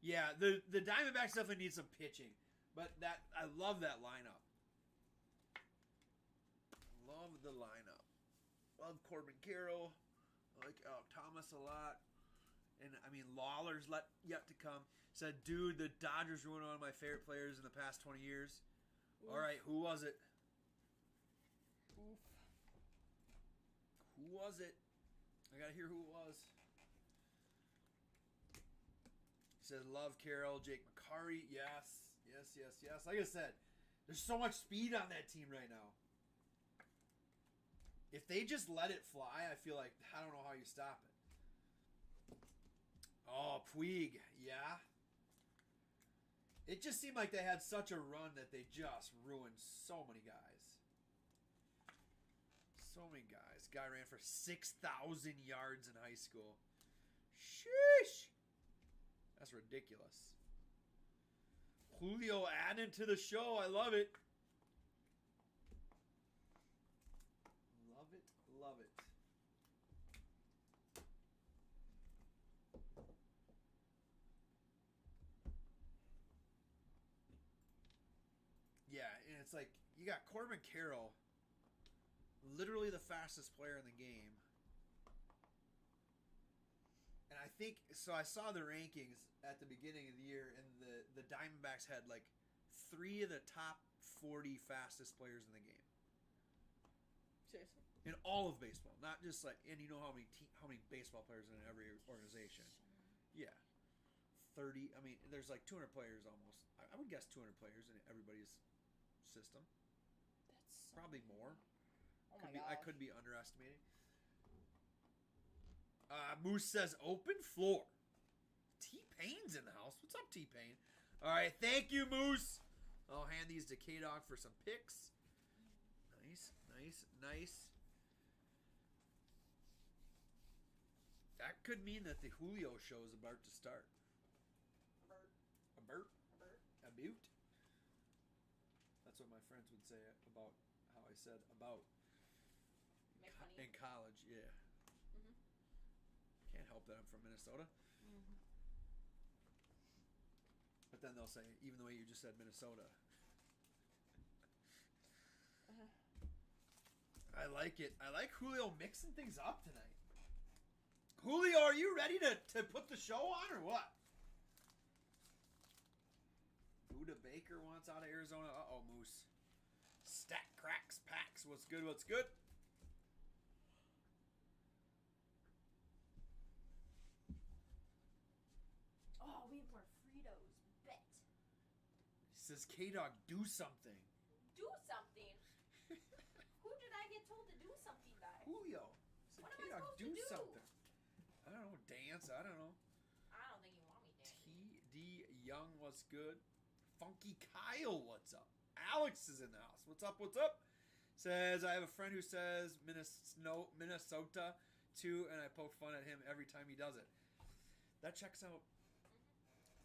Yeah, the Diamondbacks definitely need some pitching, but I love that lineup. Love the lineup. Love Corbin Carroll. I like Thomas a lot. And, I mean, Lawler's yet to come. Said, dude, the Dodgers ruined one of my favorite players in the past 20 years. Oof. All right, who was it? Oof. Who was it? I got to hear who it was. He said, love Carroll, Jake McCarty. Yes. Like I said, there's so much speed on that team right now. If they just let it fly, I feel like, I don't know how you stop it. Oh, Puig. Yeah. It just seemed like they had such a run that they just ruined so many guys. Guy ran for 6,000 yards in high school. Sheesh. That's ridiculous. Julio adding to the show. I love it. Love it. Love it. Yeah, and it's like you got Corbin Carroll, literally the fastest player in the game. And I think so. I saw the rankings at the beginning of the year, and the Diamondbacks had like 3 of the top 40 fastest players in the game. Seriously. In all of baseball, not just like, and you know how many baseball players in every organization. Yeah, 30. I mean, there's like 200 players almost. I would guess 200 players in everybody's system. That's probably more. Oh my god. I could be underestimating. Moose says open floor. T-Pain's in the house. What's up, T-Pain? All right, thank you, Moose. I'll hand these to K-Dog for some picks. Nice, nice, nice. That could mean that the Julio show is about to start. A burt. A boot. That's what my friends would say about how I said about in college. Yeah. Mm-hmm. Can't help that I'm from Minnesota. Mm-hmm. But then they'll say, even the way you just said Minnesota. I like it. I like Julio mixing things up tonight. Julio, are you ready to put the show on or what? Buda Baker wants out of Arizona. Uh-oh, Moose. Stack cracks packs. What's good? What's good? Oh, we have more Fritos. Bet. He says, K-Dog, do something. Do something? Who did I get told to do something by? Julio. Said, What am I K-Dog, supposed do to do? something. I don't know. Dance. I don't know. I don't think you want me dancing. T.D. Young, what's good? Funky Kyle, what's up? Alex is in the house. What's up? What's up? Says, I have a friend who says Minnesota too, and I poke fun at him every time he does it. That checks out.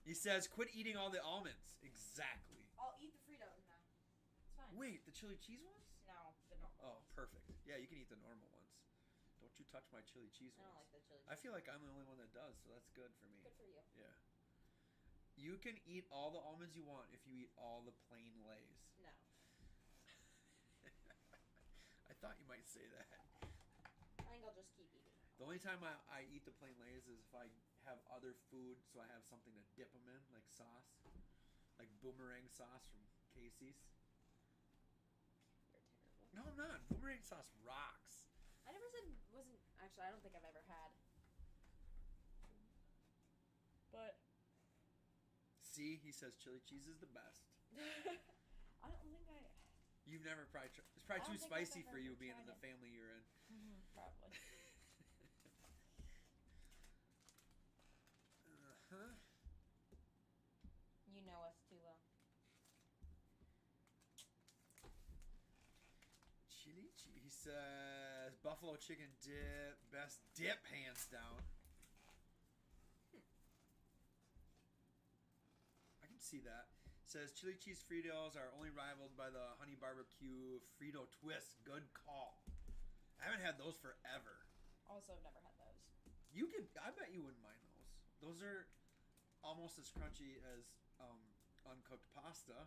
He says, quit eating all the almonds. Exactly. I'll eat the Fritos now. It's fine. Wait, the chili cheese ones? No, the normal. Oh, perfect. Yeah, you can eat the normal ones. Don't you touch my chili cheese I ones. don't like the chili. I feel like I'm the only one that does, so that's good for me. Good for you. Yeah. You can eat all the almonds you want if you eat all the plain Lays. No. I thought you might say that. I think I'll just keep eating. The only time I eat the plain Lays is if I have other food, so I have something to dip them in, like sauce. Like boomerang sauce from Casey's. You're terrible. No, I'm not. Boomerang sauce rocks. I never said wasn't. Actually, I don't think I've ever had. But. See, he says chili cheese is the best. I don't think I. You've never probably tried. It's probably I don't too think I've spicy for ever you being in tried the it. family you're in. Probably. Uh-huh. You know us too well. Chili cheese. He says buffalo chicken dip, best dip hands down. I can see that. Says chili cheese Fritos are only rivaled by the honey barbecue Frito twist. Good call. I haven't had those forever. Also, I've never had those. You could. I bet you wouldn't mind those. Those are almost as crunchy as uncooked pasta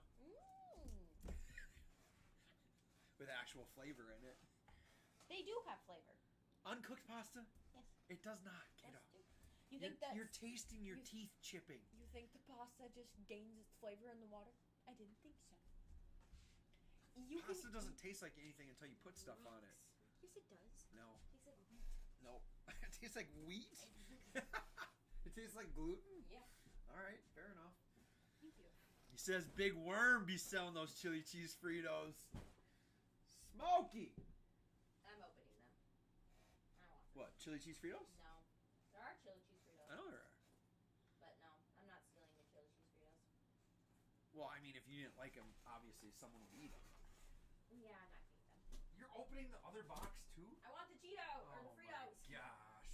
with actual flavor in it. They do have flavor. Uncooked pasta? Yes. It does not. Get Yes, up. do. You think that You're tasting your teeth chipping. You think the pasta just gains its flavor in the water? I didn't think so. Pasta doesn't taste like anything until you put stuff on it. Yes, it does. No. He said wheat. No. It tastes like wheat? It tastes like gluten? Yeah. Alright, fair enough. Thank you. He says Big Worm be selling those chili cheese Fritos. Smoky! I'm opening them. I don't want them. What, chili cheese Fritos? No. There are chili cheese Fritos. I know there are. But no, I'm not stealing the chili cheese Fritos. Well, I mean, if you didn't like them, obviously someone would eat them. Yeah, I'm not eating them. You're opening the other box too? I want the Cheeto or the Fritos. Oh my gosh.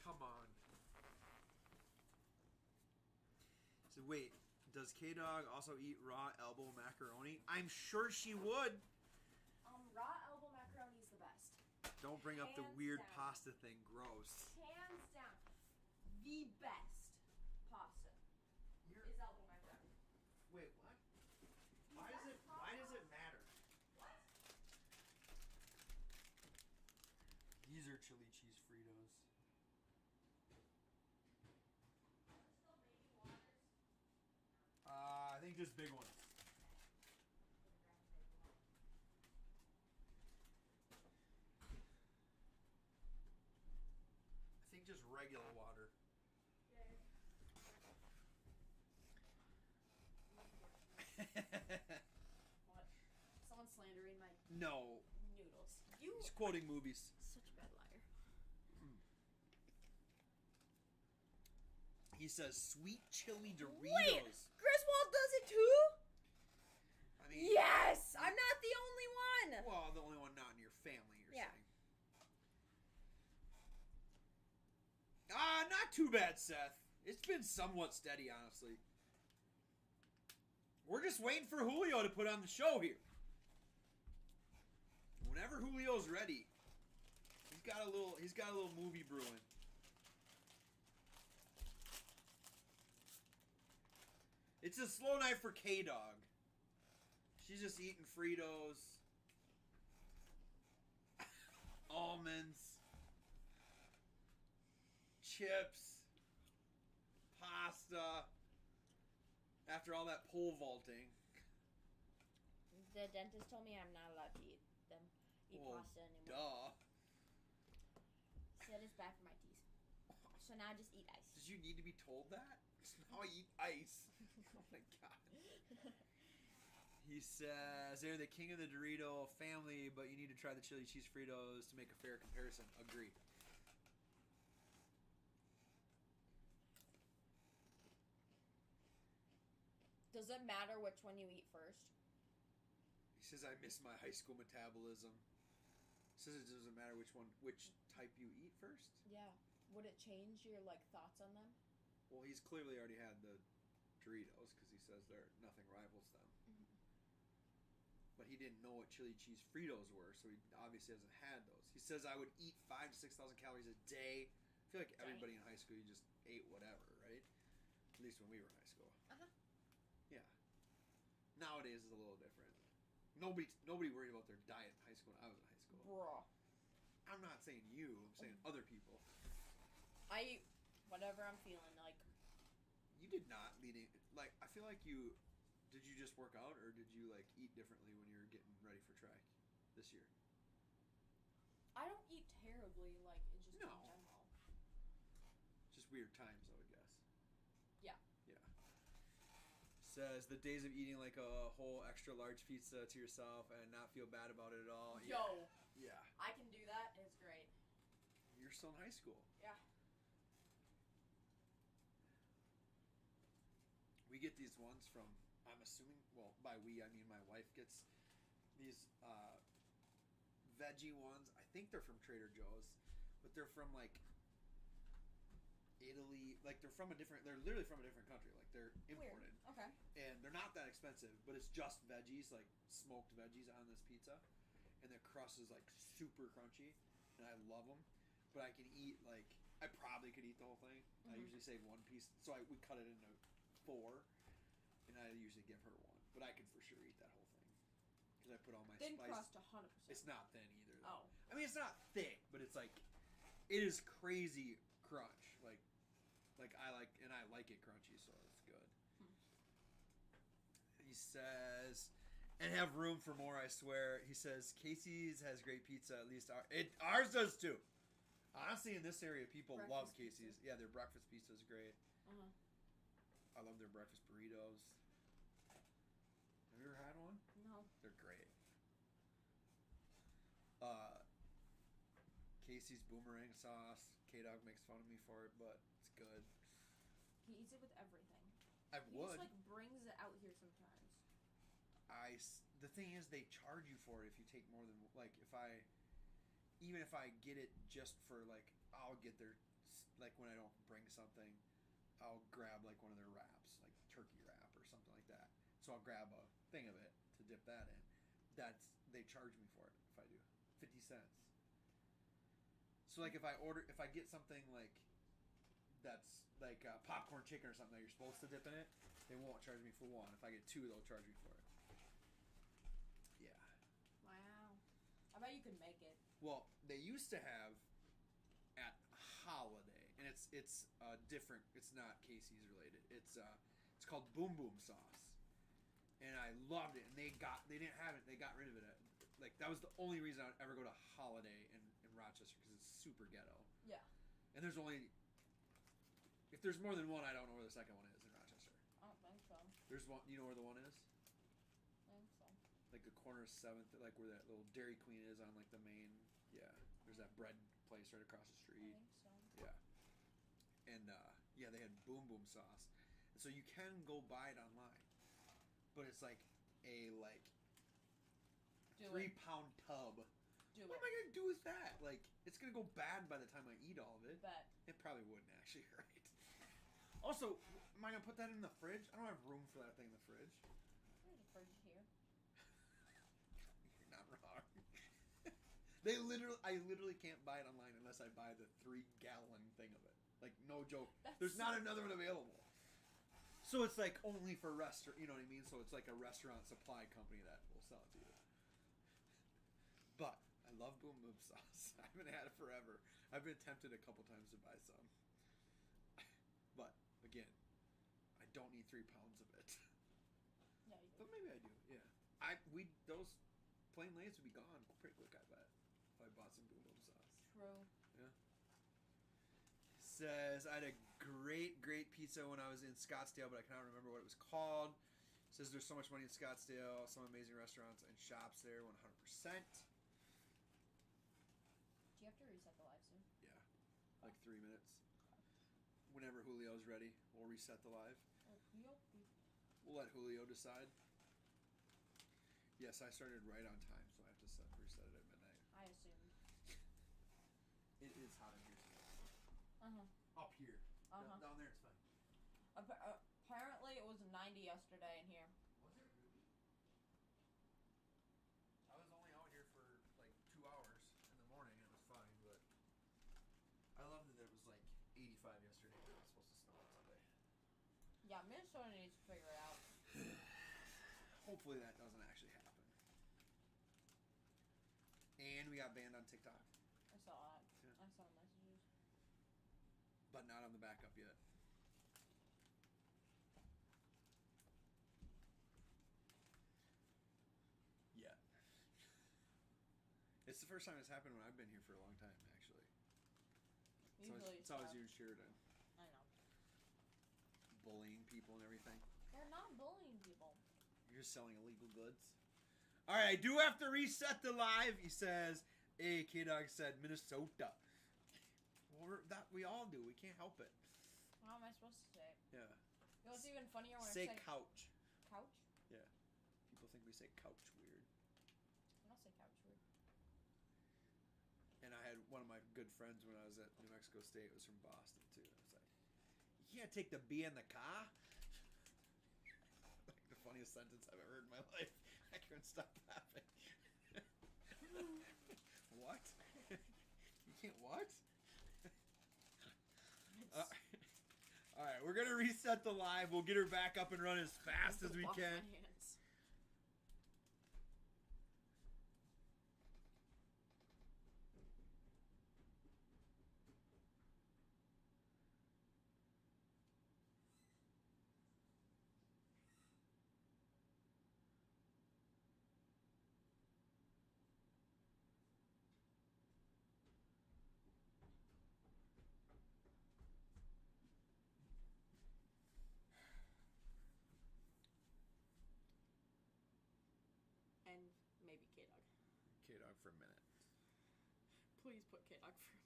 Come on. So wait, Does K-Dog also eat raw elbow macaroni? I'm sure she would. Raw elbow macaroni is the best. Don't bring up the Hands weird down. pasta thing. Gross. Hands down, the best pasta is elbow macaroni. Wait, what? Why does it matter? What? These are chili cheese Fritos. Still baby waters? I think just big ones. I think just regular water. What? Someone's slandering my No. noodles. He's quoting movies. Such a bad liar. He says sweet chili Doritos. Wait, Griswold does it too? I mean, Yes! I'm not the only one! well, the only one not in your family, you're Yeah. saying. Not too bad, Seth. It's been somewhat steady, honestly. We're just waiting for Julio to put on the show here. Whenever Julio's ready, he's got a little movie brewing. It's a slow night for K-Dog. She's just eating Fritos, almonds, chips, pasta. After all that pole vaulting. The dentist told me I'm not allowed to eat pasta anymore. Duh. Said it's bad for my teeth. So now I just eat ice. Did you need to be told that? Now I eat ice. Oh my god. He says they're the king of the Dorito family, but you need to try the chili cheese Fritos to make a fair comparison. Agree. Does it matter which one you eat first? He says I miss my high school metabolism. He says it doesn't matter which type you eat first. Yeah. Would it change your thoughts on them? Well, he's clearly already had the Doritos because he says nothing rivals them. Mm-hmm. But he didn't know what chili cheese Fritos were, so he obviously hasn't had those. He says I would eat 5,000 to 6,000 calories a day. I feel like everybody in high school, you just ate whatever, right? At least when we were in high school. Uh-huh. Yeah. Nowadays is a little different. Nobody worried about their diet in high school when I was in high school. Bruh. I'm not saying you. I'm saying other people. I eat whatever I'm feeling like. You did not leading. I feel like you. Did you just work out, or did you eat differently when you were getting ready for track this year? I don't eat terribly, in general. Just weird times, I would guess. Yeah. Yeah. Says the days of eating a whole extra large pizza to yourself and not feel bad about it at all. Yo. Yeah. I can do that. It's great. You're still in high school. Yeah. We get these ones from, I'm assuming, well, by we, I mean my wife gets these veggie ones. I think they're from Trader Joe's, but they're from Italy. They're literally from a different country. They're imported. Weird. Okay. And they're not that expensive, but it's just veggies, smoked veggies on this pizza. And the crust is super crunchy, and I love them. But I can eat I probably could eat the whole thing. Mm-hmm. I usually save one piece, so we cut it into 4, and I usually give her 1. But I could for sure eat that whole thing because I put all my thin spice. crust 100%. It's not thin either. Oh. Though. I mean, it's not thick, but it's it is crazy crunch. I like it crunchy, so it's good. He says, and have room for more, I swear. He says, Casey's has great pizza, at least ours does too. Honestly, in this area, people love Casey's. Yeah, their breakfast pizza is great. Uh-huh. I love their breakfast burritos. Have you ever had one? No. They're great. Casey's boomerang sauce. K-Dog makes fun of me for it, but it's good. He eats it with everything. I would. He just brings it out here sometimes. The thing is, they charge you for it if you take more than even if I get it just for I'll get their when I don't bring something, I'll grab one of their wraps, turkey wrap or something like that. So I'll grab a thing of it to dip that in. They charge me for it if I do 50 cents. So like if I get something like that's like popcorn chicken or something that you're supposed to dip in it, they won't charge me for one. If I get two, they'll charge me for it. Yeah. Wow. I bet you could make it. Well, they used to have at Holiday, and it's different. It's not Casey's related. It's called Boom Boom sauce, and I loved it. And they didn't have it. They got rid of it. Like that was the only reason I'd ever go to Holiday in Rochester because it's super ghetto. Yeah. And there's only if there's more than one, I don't know where the second one is in Rochester. I don't think so. There's one. You know where the one is? I think so. Like the corner of 7th, like where that little Dairy Queen is on like the main. Yeah. There's that bread place right across the street. I think so. Yeah. And yeah, they had Boom Boom sauce, and so you can go buy it online, but it's like a 3-pound tub. What am I gonna do with that? Like, it's gonna go bad by the time I eat all of it. Bet. It probably wouldn't actually, right? Also, am I gonna put that in the fridge? I don't have room for that thing in the fridge. There's a fridge here. You're not wrong. I literally can't buy it online unless I buy the 3-gallon thing of it. Like, no joke. There's not another one available. So it's like only for restaurant, you know what I mean? So it's like a restaurant supply company that will sell it to you. But I love Boom Boom sauce. I haven't had it forever. I've been tempted a couple times to buy some. But again, I don't need 3 pounds of it. Yeah, you do. But maybe I do. Yeah. Those plain lays would be gone pretty quick, I bet, if I bought some Boom Boom sauce. True. Yeah. Says I had a great pizza when I was in Scottsdale, but I cannot remember what it was called. Says there's so much money in Scottsdale, some amazing restaurants and shops there, 100%. Do you have to reset the live soon? Yeah, like 3 minutes. Whenever Julio's ready, we'll reset the live. We'll let Julio decide. Yes, I started right on time, so I have to reset it at midnight. I assumed. It is hot in here today. Up here. Down there it's fine. Apparently it was 90 yesterday in here. Was it really? I was only out here for like 2 hours in the morning. It was fine, but I love that it was like 85 yesterday. It was supposed to snow on Sunday. Yeah, Minnesota needs to figure it out. Hopefully that doesn't actually happen. And we got banned on TikTok. I saw that. Yeah. I saw the messages. But not on the backup yet. Yet. It's the first time it's happened when I've been here for a long time, actually. It's always you and Sheridan. I know. Bullying people and everything. They're not bullying people. You're selling illegal goods. All right, I do have to reset the live. He says, "Hey, K-Dog said Minnesota." Well, we all do. We can't help it. How am I supposed to say it? Yeah. You know what's even funnier when say I say couch. Couch? Yeah. People think we say couch weird. I don't say couch weird. And I had one of my good friends when I was at New Mexico State. Was from Boston too. I was like, "You can't take the B in the car." Like the funniest sentence I've ever heard in my life. I couldn't stop laughing. What? You can't what? All right, we're gonna reset the live. We'll get her back up and run as fast as we can. And maybe K-Dog. K-Dog for a minute. Please put K-Dog for a minute.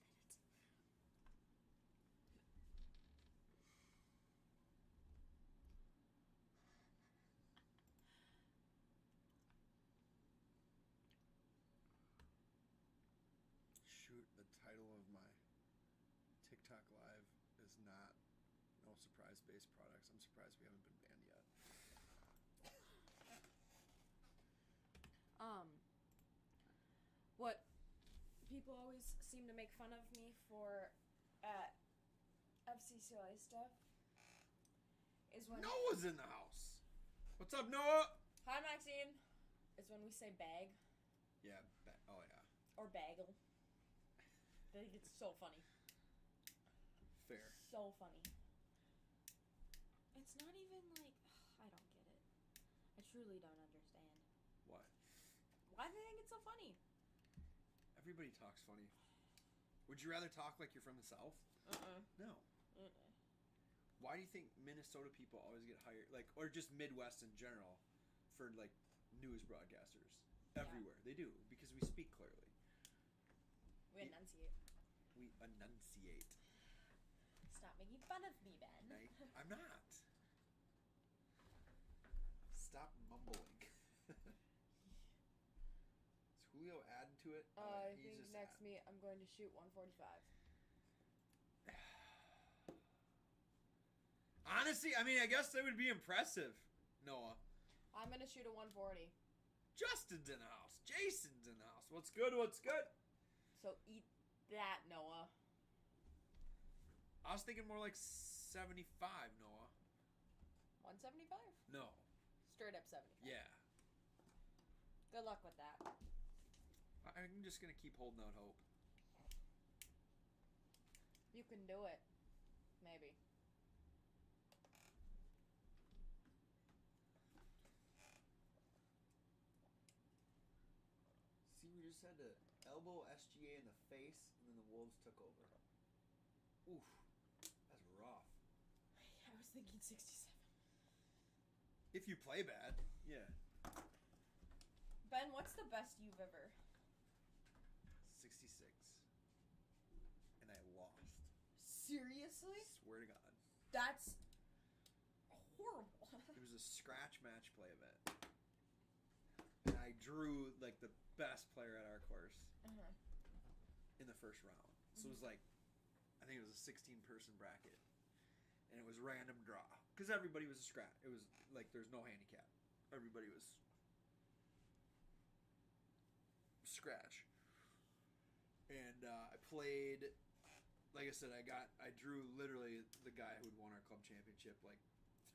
Shoot, the title of my TikTok live is not No Surprise Based Products. I'm surprised we haven't been banned yet. always seem to make fun of me for FCCLA stuff is when Noah's in the house. What's up, Noah? Hi, Maxine. Is when we say bag Yeah. Oh yeah. or bagel. I think it's so funny. Fair. So funny. It's not even like I don't get it. I truly don't understand. What? Why do they think it's so funny? Everybody talks funny. Would you rather talk like you're from the South? No. Why do you think Minnesota people always get hired, like, or just Midwest in general, for like news broadcasters? Everywhere they do, because we speak clearly. We enunciate. We enunciate. Stop making fun of me, Ben. I'm not. Stop mumbling. Is Julio adding to it? I think next meet I'm going to shoot 145. Honestly, I mean, I guess that would be impressive, Noah. I'm going to shoot a 140. Justin's in the house. Jason's in the house. What's good? What's good? So eat that, Noah. I was thinking more like 75, Noah. 175? No. Straight up 75. Yeah. Good luck with that. I'm just going to keep holding out hope. You can do it. Maybe. See, we just had to elbow SGA in the face, and then the Wolves took over. Oof. That's rough. I was thinking 67. If you play bad. Yeah. Ben, what's the best you've ever? 66. And I lost. Seriously? Swear to God. That's horrible. It was a scratch match play event. And I drew, like, the best player at our course in the first round. So it was like, I think it was a 16-person bracket. And it was random draw. Because everybody was a scratch. It was like, there's no handicap. Everybody was scratch. And I played, like I said, I drew literally the guy who had won our club championship like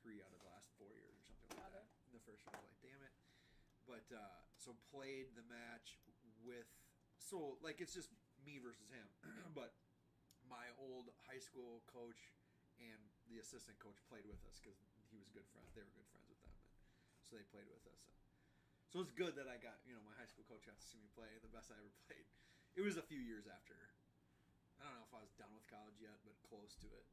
3 out of the last 4 years or something like that. In the first one, I was like, damn it. But, so played the match with, so like it's just me versus him. But my old high school coach and the assistant coach played with us because he was good friend. They were good friends with them. And so they played with us. So it's good that I got, my high school coach got to see me play, the best I ever played. It was a few years after. I don't know if I was done with college yet, but close to it.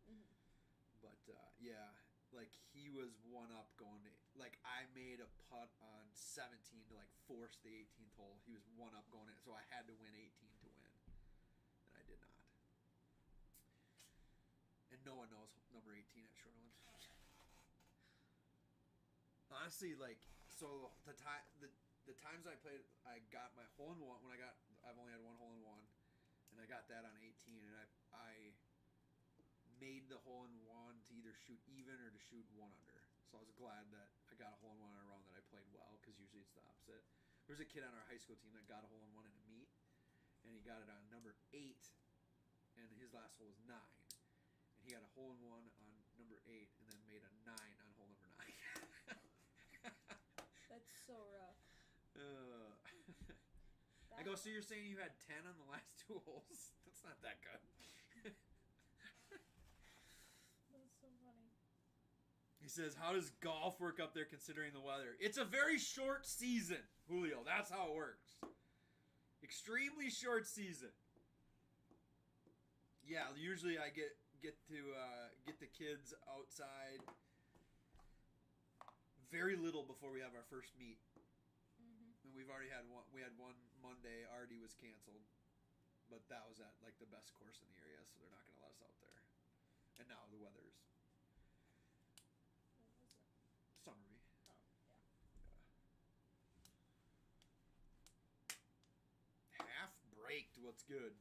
But, yeah, like, he was one up going to, like, I made a putt on 17 to, like, force the 18th hole. He was one up going in, so I had to win 18 to win. And I did not. And no one knows number 18 at Shoreland. Honestly, like, so the times I played, I got my hole in one when I've only had one hole in one, and I got that on 18, and I made the hole in one to either shoot even or to shoot 1 under. So I was glad that I got a hole in one in a round that I played well, because usually it's the opposite. There was a kid on our high school team that got a hole in one in a meet, and he got it on number 8, and his last hole was 9. And he had a hole in one on number 8, and then made a 9 on hole number 9. That's so rough. I go, so you're saying you had 10 on the last 2 holes? That's not that good. That's so funny. He says, how does golf work up there considering the weather? It's a very short season, Julio. That's how it works. Extremely short season. Yeah, usually I get to get the kids outside very little before we have our first meet. And we've already had one. We had one Monday. Artie was canceled, but that was at like the best course in the area, so they're not going to let us out there. And now the weather's What was it? summery. Oh, Yeah. Half braked. What's good?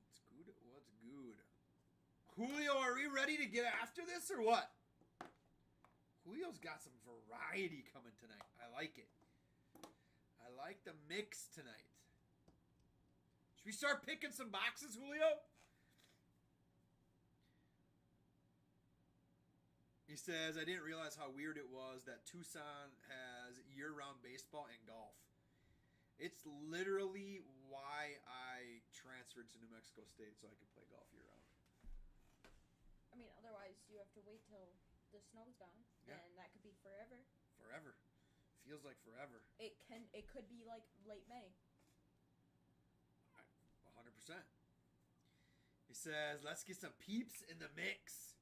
What's good? What's good? Julio, are we ready to get after this or what? Julio's got some variety coming tonight. I like it. I like the mix tonight. Should we start picking some boxes, Julio? He says, I didn't realize how weird it was that Tucson has year-round baseball and golf. It's literally why I transferred to New Mexico State so I could play golf year-round. I mean, otherwise you have to wait till the snow's gone, and that could be forever. Forever. Feels like forever. It could be like late May. 100%. He says, let's get some peeps in the mix.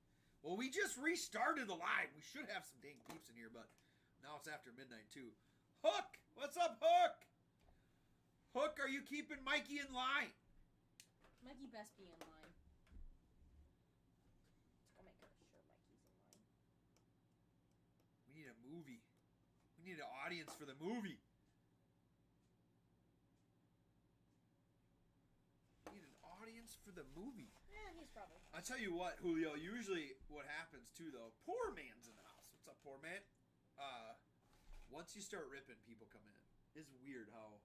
Well, we just restarted the live. We should have some dang peeps in here, but now it's after midnight, too. Hook! What's up, Hook? Hook, are you keeping Mikey in line? Mikey best be in line. Let's go make sure Mikey's in line. We need a movie. We need an audience for the movie. We need an audience for the movie. Yeah, he's probably. I'll tell you what, Julio, usually what happens too, though, poor man's in the house. What's up, poor man? Once you start ripping, people come in. It's weird how,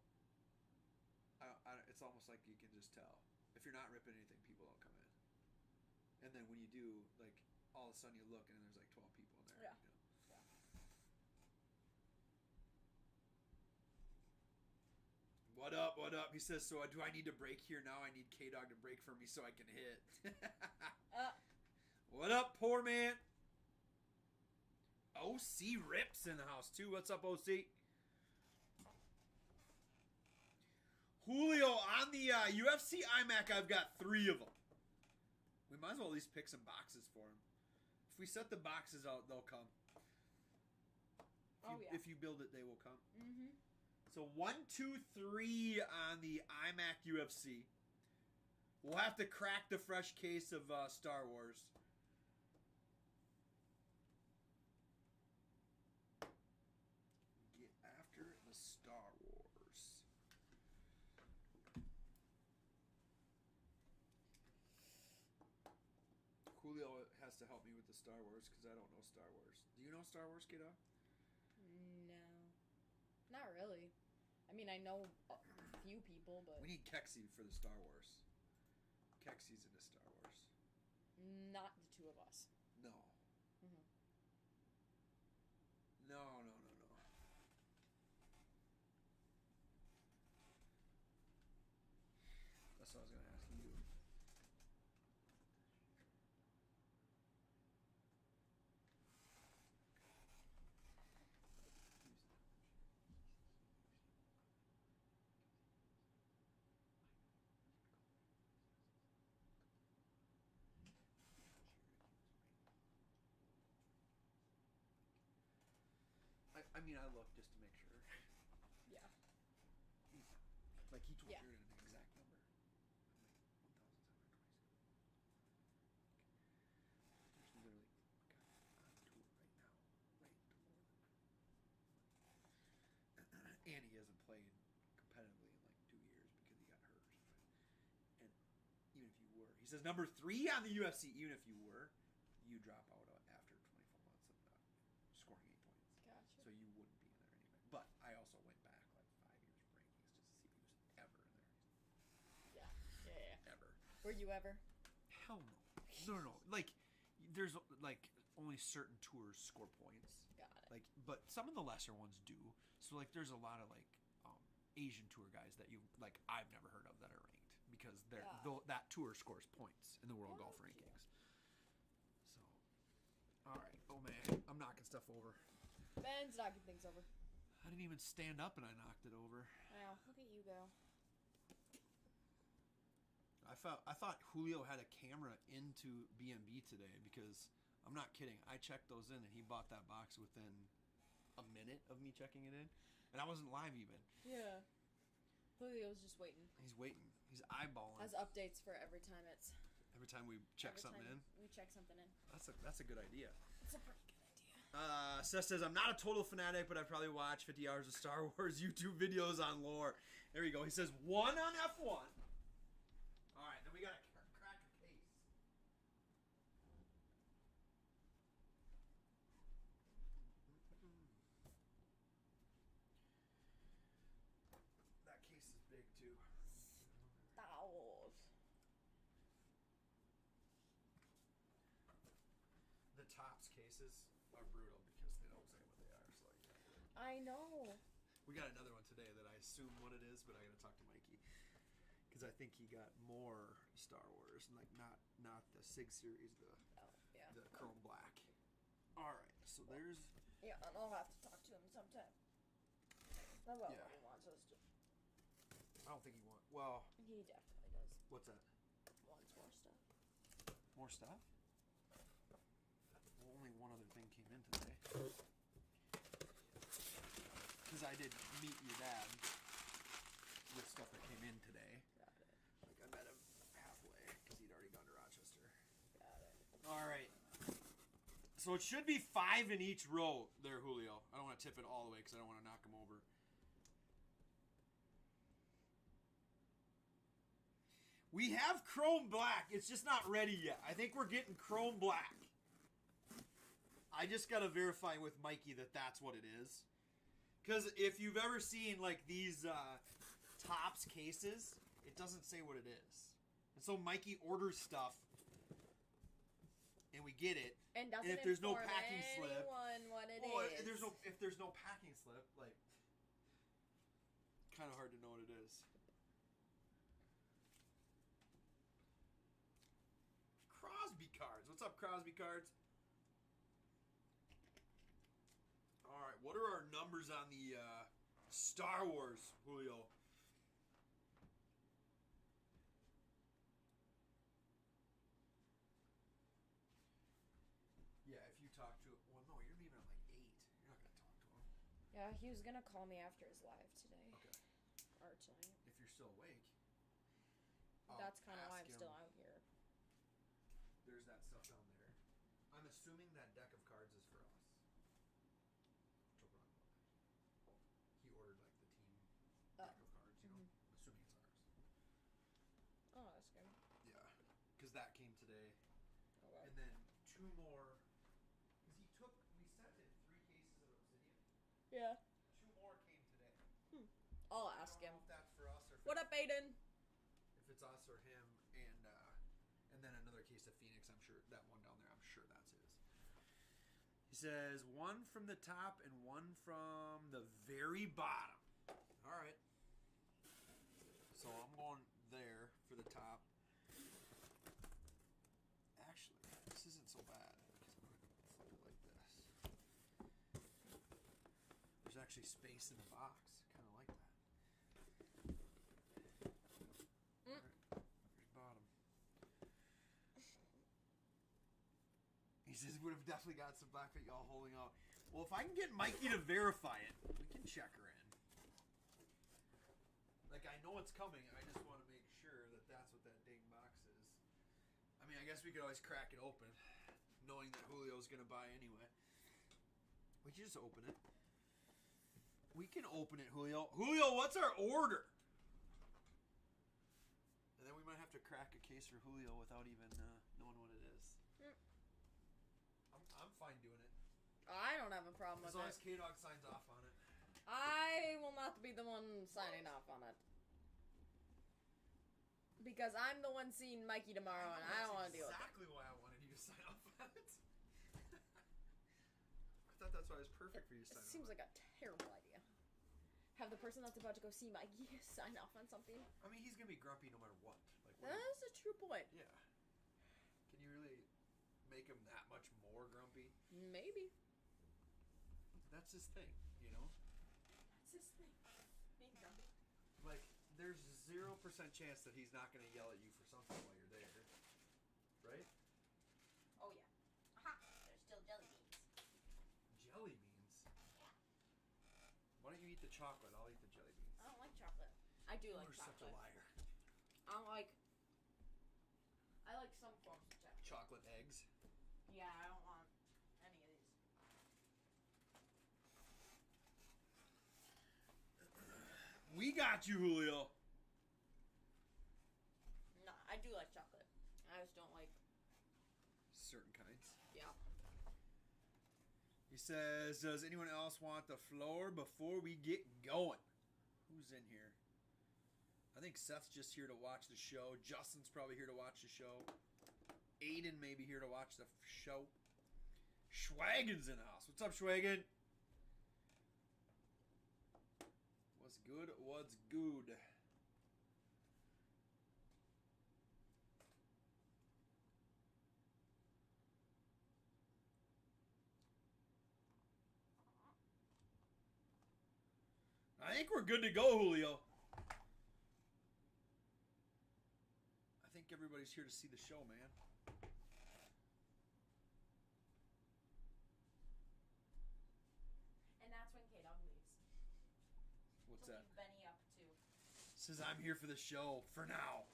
it's almost like you can just tell. If you're not ripping anything, people don't come in. And then when you do, like, all of a sudden you look and there's like 12 people in there. Yeah. You know? What up, what up? He says, so do I need to break here now? I need K-Dog to break for me so I can hit. What up, poor man? OC Rips in the house, too. What's up, OC? Julio, on the UFC iMac, I've got 3 of them. We might as well at least pick some boxes for him. If we set the boxes out, they'll come. If you build it, they will come. Mm-hmm. So 1, 2, 3 on the iMac UFC. We'll have to crack the fresh case of Star Wars. Get after the Star Wars. Julio has to help me with the Star Wars because I don't know Star Wars. Do you know Star Wars, kiddo? No. Not really. I mean, I know a few people, but... We need Kexi for the Star Wars. Kexi's into Star Wars. Not the 2 of us. No. Mm-hmm. No. That's what I was going to ask you. I mean, I looked just to make sure. Yeah. Like, he told me Yeah. an exact number. I'm like, 1,726. There's literally a guy on tour right now. Right before them. And he hasn't played competitively in like 2 years because he got hurt. And even if you were, he says number 3 on the UFC, even if you were, you drop out after 24 months of not scoring 8 points. Gotcha. So you wouldn't be in there anyway. But I also went back like 5 years of rankings just to see if he was ever in there. Yeah. Ever. Were you ever? Hell no. No. Like, there's like only certain tours score points. Got it. Like, but some of the lesser ones do. So like, there's a lot of like Asian tour guys that I've never heard of that are ranked because that tour scores points in the World Golf Rankings. So, all right. Oh man, I'm knocking stuff over. Ben's knocking things over. I didn't even stand up and I knocked it over. Wow, look at you go. I thought Julio had a camera into B&B today because I'm not kidding. I checked those in and he bought that box within a minute of me checking it in, and I wasn't live even. Yeah. Julio's just waiting. He's waiting. He's eyeballing. Has updates for every time we check something in. We check something in. That's a good idea. It's a pretty good idea. Seth says, I'm not a total fanatic, but I probably watch 50 hours of Star Wars YouTube videos on lore. There you go. He says 1 on F1. All right, then we got to crack a case. Topps cases are brutal because they don't say what they are. So I know. we got another one today that I assume what it is, but I got to talk to Mikey because I think he got more Star Wars, like not the Sig series, the Chrome Black. All right, so there's. Yeah, and I'll have to talk to him sometime about what he wants us to. I don't think he wants. Well, He definitely does. what's that? Wants more stuff. More stuff? Well, only one other thing came in today. Because I did meet your dad with stuff that came in today. Got it. Like I met him halfway because he'd already gone to Rochester. Got it. All right. So it should be 5 in each row there, Julio. I don't want to tip it all the way because I don't want to knock him over. We have Chrome Black. It's just not ready yet. I think we're getting Chrome Black. I just got to verify with Mikey that that's what it is. Because if you've ever seen like these Topps cases, it doesn't say what it is. And so Mikey orders stuff, and we get it. And doesn't if there's no inform packing slip, anyone what it well, is. if there's no packing slip, like, kind of hard to know what it is. Crosby cards. What's up, Crosby cards? All right, what are our numbers on the Star Wars, Julio? Yeah, if you talk to him. Well, no, you're leaving at like 8. You're not going to talk to him. Yeah, he was gonna call me after his live today. Okay. Or tonight. If you're still awake. That's kind of why I'm ask still him. out here. There's that stuff down there. I'm assuming that deck of cards is for us. Don't wrong about that. He ordered like the team deck of cards, you know? Assuming it's ours. Oh, that's good. Yeah. Because that came today. Okay. And then 2 more. Because we sent in 3 cases of obsidian. Yeah. 2 more came today. I'll I ask don't him. know if that's for us or if What up, Aiden? if it's us or him, and then another case of Phoenix. I'm sure that one down there. I'm sure that's his. He says 1 from the top and 1 from the very bottom. All right. So I'm going there for the top. Actually, this isn't so bad because I'm going to flip it like this. There's actually space in the box. Kind of like that. Bottom. He says would have definitely got some black but y'all holding out. Well, if I can get Mikey to verify it, we can check her in. Like, I know it's coming. I just want to make sure that that's what that dang box is. I mean, I guess we could always crack it open, knowing that Julio's going to buy anyway. We can just open it. We can open it, Julio. Julio, what's our order? And then we might have to crack a case for Julio without even knowing what it is. I'm fine doing it. I don't have a problem As with long it. as K-Dog signs off on it. I will not be the one signing off on it. Because I'm the one seeing Mikey tomorrow, and I don't want to deal with it. Exactly why I wanted you to sign off on it. I thought that's why it was perfect for you to sign It off seems on like a terrible idea. Have the person that's about to go see Mikey sign off on something. I mean, he's going to be grumpy no matter what. Like, what That's a true point. yeah. Can you really make him that much more grumpy? Maybe. That's his thing, you know? That's his thing. Being grumpy. Like, there's 0% chance that he's not going to yell at you for something while you're there. Right? Oh, yeah. Aha! There's still jelly beans. Jelly beans? Why don't you eat the chocolate? I'll eat the jelly beans. I don't like chocolate. I do like You're chocolate. such a liar. I like some forms of chocolate. Chocolate eggs? Yeah, I don't want any of these. We got you, Julio. No, I do like chocolate. I just don't like. Certain kinds. Yeah. He says, does anyone else want the floor before we get going? Who's in here? I think Seth's just here to watch the show. Justin's probably here to watch the show. Aiden may be here to watch the show. Schwagen's in the house. What's up, Schwagen? What's good? What's good? I think we're good to go, Julio. I think everybody's here to see the show, man. And that's when K-Dog leaves. What's to that? leave Benny up to. Says I'm here for the show. For now.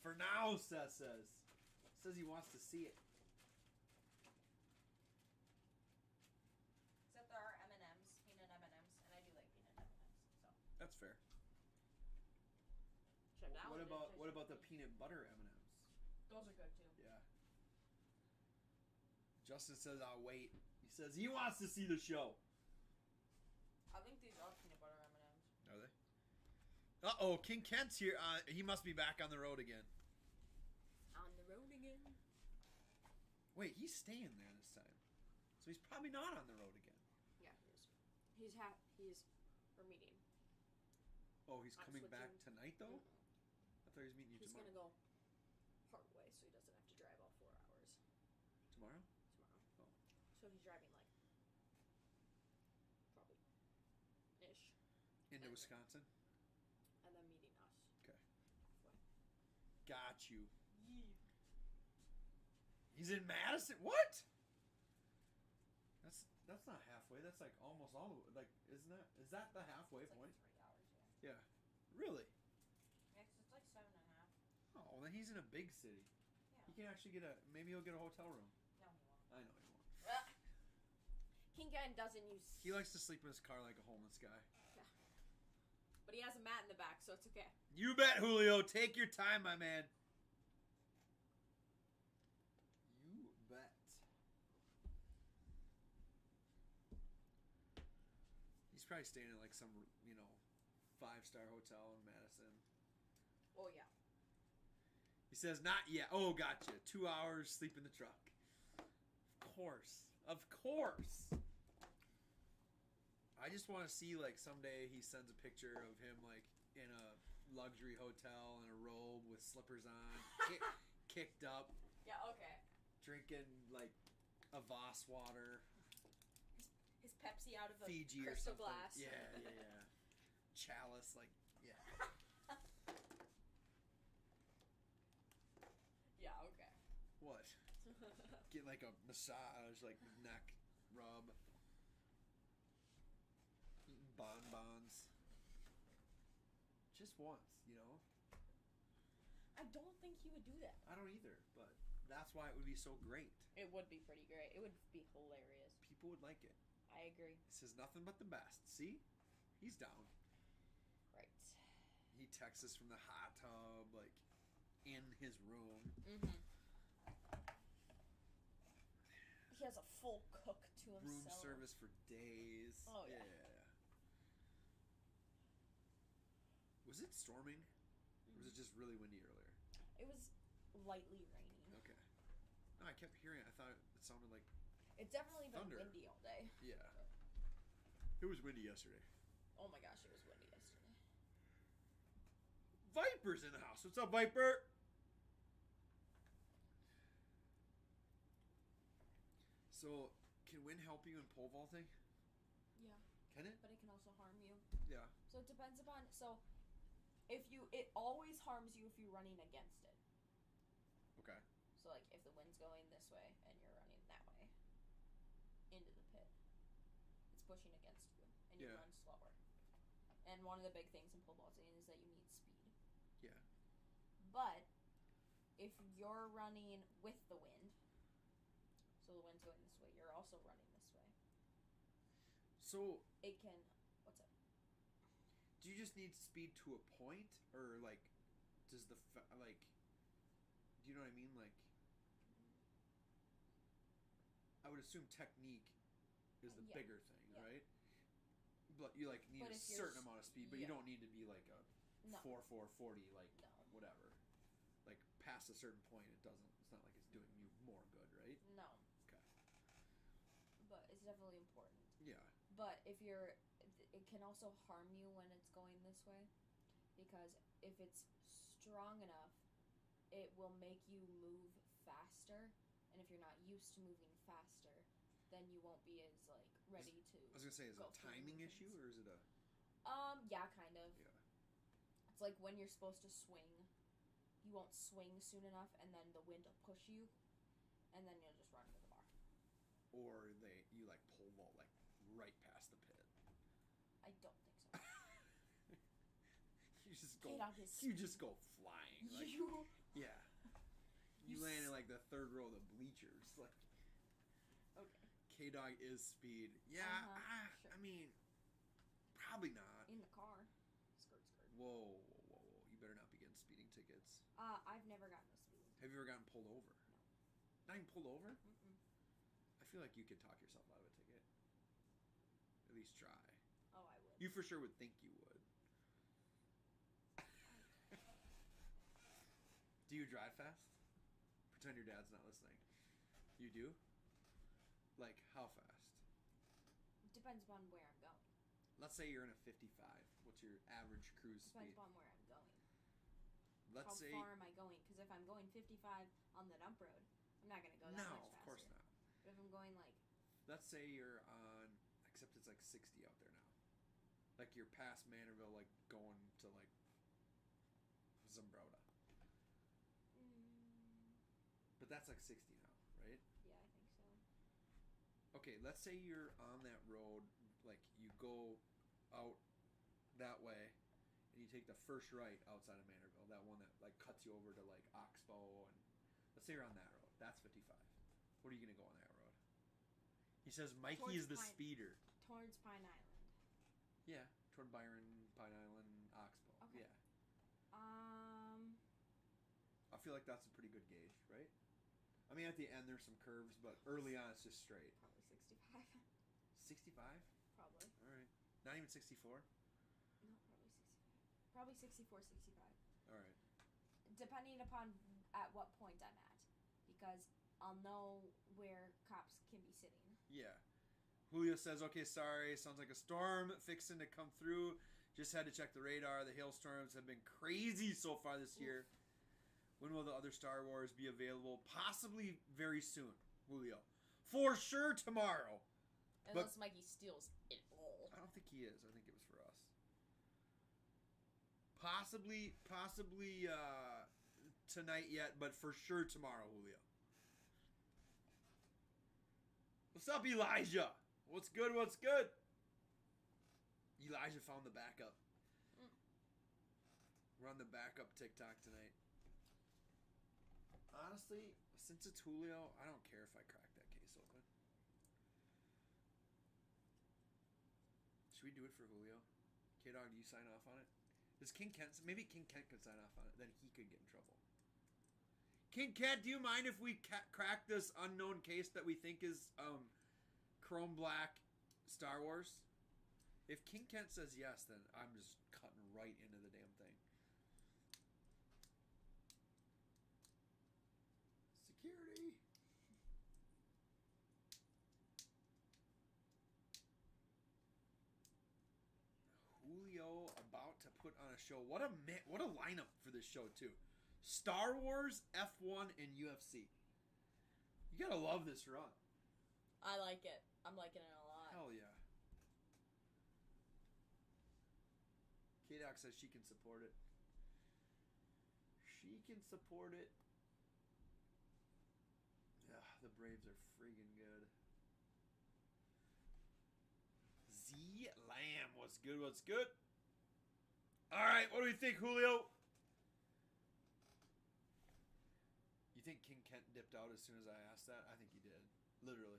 For now, Seth says. Says he wants to see it. Except there are M&Ms, peanut M&Ms, and I do like peanut M&Ms. So That's fair. check that What one. about the peanut butter M&Ms? Those are good too. Yeah. Justin says I'll wait. He says he wants to see the show. I think these are peanut butter M&Ms. Are they? Uh-oh, King Kent's here. He must be back on the road again. On the road again. Wait, he's staying there this time. So he's probably not on the road again. Yeah, he is. We're meeting. Oh, he's coming back switching. tonight, though? Mm-mm. I thought he was meeting you He's tomorrow. gonna go part way, so he doesn't have to drive all 4 hours Tomorrow? tomorrow. Oh. So he's driving like probably ish, Into Okay. Wisconsin? and then meeting us. Okay. Halfway. Got you. Yeah. He's in Madison? What? That's not halfway. That's like almost all the way. Like, is that the halfway It's point? like 3 hours, yeah. Yeah. Really? Yeah, 'cause it's like 7.5. Oh, well, then he's in a big city. Yeah. He can actually maybe he'll get a hotel room. No, he won't. I know he won't. King Ken doesn't use. He likes to sleep in his car like a homeless guy. Yeah. But he has a mat in the back, so it's okay. You bet, Julio. Take your time, my man. You bet. He's probably staying at like some, 5-star hotel in Madison. Oh yeah. He says, not yet. Oh, gotcha. 2 hours, sleep in the truck. Of course. Of course. I just want to see, like, someday he sends a picture of him, like, in a luxury hotel in a robe with slippers on, kicked up, Yeah. Okay. drinking, like, a Voss water, His Pepsi out of a Fiji or crystal something. glass. Yeah. Chalice, like, yeah. Yeah. Okay. What? Get, like, a massage, like, neck rub. Eating bonbons. Just once, I don't think he would do that. I don't either, but that's why it would be so great. It would be pretty great. It would be hilarious. People would like it. I agree. This is nothing but the best. See? He's down. Right. He texts us from the hot tub, like, in his room. Mm-hmm. He has a full cook to himself. Room service for days. Oh, yeah. Was it storming? Or was it just really windy earlier? It was lightly rainy. Okay. No, I kept hearing it. I thought it sounded like... It's definitely been Thunder. windy all day. Yeah. It was windy yesterday. Oh my gosh, it was windy yesterday. Viper's in the house. What's up, Viper? So, can wind help you in pole vaulting? Yeah. Can it? But it can also harm you. Yeah. So it depends upon... So, it always harms you if you're running against it. Okay. So, like, if the wind's going this way and you're running that way into the pit, it's pushing against you, and you run slower. And one of the big things in pole vaulting is that you need speed. Yeah. But if you're running with the wind, so the wind's going this way, you're also running this way. So It can... What's up? do you just need speed to a point, or like, does do you know what I mean? Like, I would assume technique is the Yeah. bigger thing, Yeah. right? But you like need But a if you're certain amount of speed, but you yeah. don't need to be like a No. 4.40, like No. whatever. Like past a certain point, it's not like it's doing you more good, right? No. Okay. but it's definitely important. Yeah. But if you're, it can also harm you when it's going this way, because if it's strong enough, it will make you move faster, and if you're not used to moving faster, then you won't be as like ready to. I was gonna say, is it a timing issue or is it a? Yeah, kind of. Yeah. It's like when you're supposed to swing, you won't swing soon enough, and then the wind will push you, and then you'll just run into the bar. Or you like pole vault like right past the pit. I don't think so. You just go. K-Dog You just go flying. Like, yeah. You land in like the third row of the bleachers. Like. Okay. K-Dog is speed. Yeah. Sure. I mean, probably not. In the car. Skirt. Whoa. You better not be getting speeding tickets. I've never gotten a speeding ticket. Have you ever gotten pulled over? No. Not even pulled over? Mm-mm. I feel like you could talk yourself out of a ticket. At least try. Oh, I would. You for sure would think you would. Do you drive fast? Pretend your dad's not listening. You do? Like, how fast? Depends upon where I'm going. Let's say you're in a 55. What's your average cruise Depends speed? upon where I'm going. Let's say. How far am I going? Because if I'm going 55 on the dump road, I'm not going to go that much faster. No, of course not. But if I'm going like... Let's say you're on, except it's like 60 out there now. Like you're past Manorville, like going to like Zumbrota. But that's like 60 now, right? Yeah, I think so. Okay, let's say you're on that road, like you go out that way, and you take the first right outside of Manorville, that one that like cuts you over to like Oxbow, and let's say you're on that road. That's 55. What are you gonna go on that road? He says Mikey Towards is the Pine- speeder. Towards Pine Island. Yeah, toward Byron, Pine Island, Oxbow. Okay. Yeah. I feel like that's a pretty good gauge, right? I mean, at the end there's some curves, but early on it's just straight. Probably 65. 65? Probably. All right. Not even 64? No, probably 65. Probably 64, 65. All right. Depending upon at what point I'm at. Because I'll know where cops can be sitting. Yeah. Julio says, okay, sorry. Sounds like a storm fixing to come through. Just had to check the radar. The hailstorms have been crazy so far this year. When will the other Star Wars be available? Possibly very soon, Julio. For sure tomorrow. Unless Mikey steals it all. I don't think he is. I think it was for us. Possibly tonight yet, but for sure tomorrow, Julio. What's up, Elijah? What's good? Elijah found the backup. We're on the backup TikTok tonight. Honestly, since it's Julio, I don't care if I crack that case open. Should we do it for Julio? K-Dog, do you sign off on it? Does King Kent... Maybe King Kent could sign off on it. Then he could get in trouble. King Kent, do you mind if we crack this unknown case that we think is Chrome Black Star Wars? If King Kent says yes, then I'm just cutting right into the damn thing. Security. Julio about to put on a show. What a lineup for this show too. Star Wars, F1, and UFC. You gotta love this run. I like it. I'm liking it a lot. Hell yeah. K-Doc says she can support it. She can support it. Yeah, the Braves are friggin' good. Z Lamb, what's good? All right, what do we think, Julio? You think King Kent dipped out as soon as I asked that? I think he did. Literally.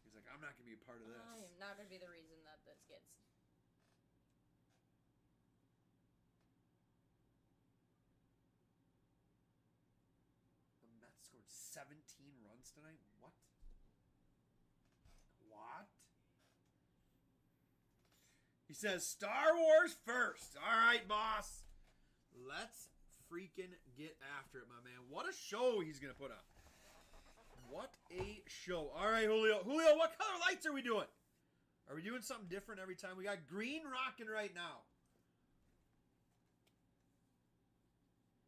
He's like, I'm not going to be a part of this. I am not going to be the reason that this gets... The Mets scored 17 runs tonight? What? What? He says, Star Wars first. All right, boss. Let's freaking get after it, my man. What a show he's going to put on. What a show. All right, Julio. Julio, what color lights are we doing? Are we doing something different every time? We got green rocking right now.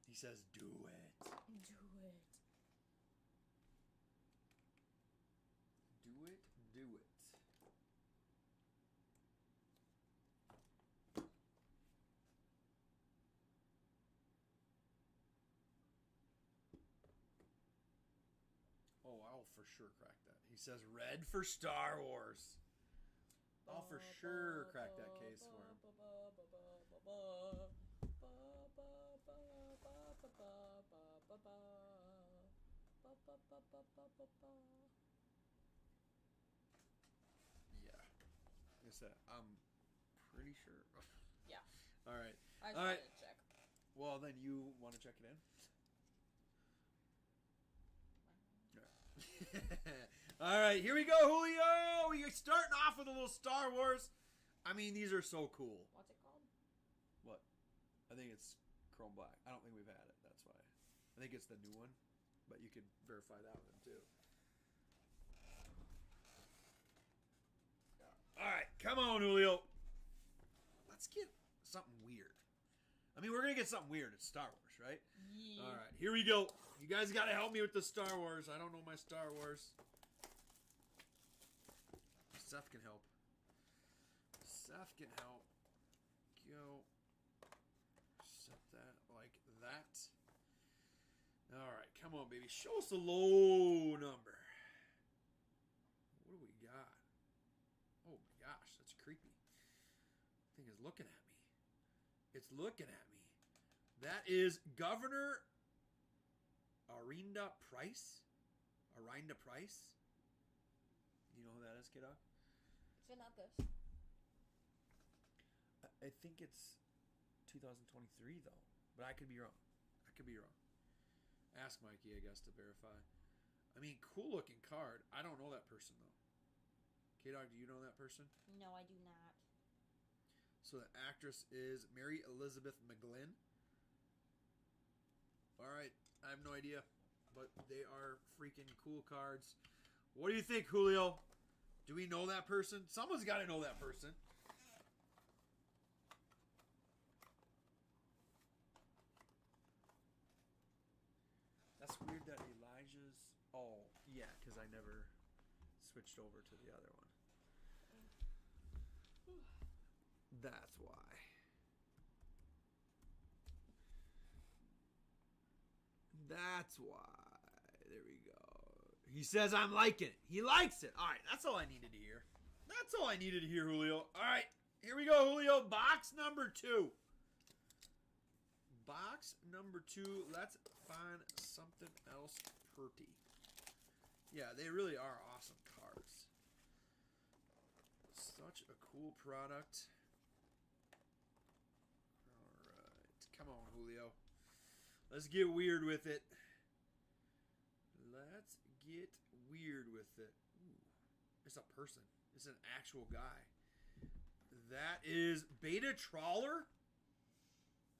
He says, do it. Do it. Do it, do it. Oh, I'll for sure crack that. He says red for Star Wars. I'll for sure crack that case for him. Yeah. Like I said, I'm pretty sure. Yeah. All right. I just All right. wanted to check. Well, then you want to check it in? All right, here we go, Julio. We're starting off with a little Star Wars. I mean, these are so cool. What's it called? What? I think it's Chrome Black. I don't think we've had it. That's why. I think it's the new one, but you could verify that one too. All right, come on, Julio. Let's get something weird. I mean, we're going to get something weird. It's Star Wars, right? Yeah. All right, here we go. You guys got to help me with the Star Wars. I don't know my Star Wars. Seth can help. Seth can help. Go. Set that like that. All right, come on, baby. Show us a low number. What do we got? Oh, my gosh. That's creepy. The thing is looking at me. It's looking at me. That is Governor Arinda Price. Arinda Price. You know who that is, kiddo? So not this. I think it's 2023, though. But I could be wrong. I could be wrong. Ask Mikey, I guess, to verify. I mean, cool-looking card. I don't know that person, though. K-Dog, do you know that person? No, I do not. So the actress is Mary Elizabeth McGlynn. All right. I have no idea. But they are freaking cool cards. What do you think, Julio? Do we know that person? Someone's got to know that person. That's weird that Elijah's... Oh, yeah, because I never switched over to the other one. That's why. That's why. There we go. He says I'm liking it. He likes it. All right, that's all I needed to hear. That's all I needed to hear, Julio. All right, here we go, Julio. Box number 2. Box number 2. Let's find something else pretty. Yeah, they really are awesome cards. Such a cool product. All right. Come on, Julio. Let's get weird with it. Let's get weird with it. Ooh, it's a person. It's an actual guy. That is Beta Trawler.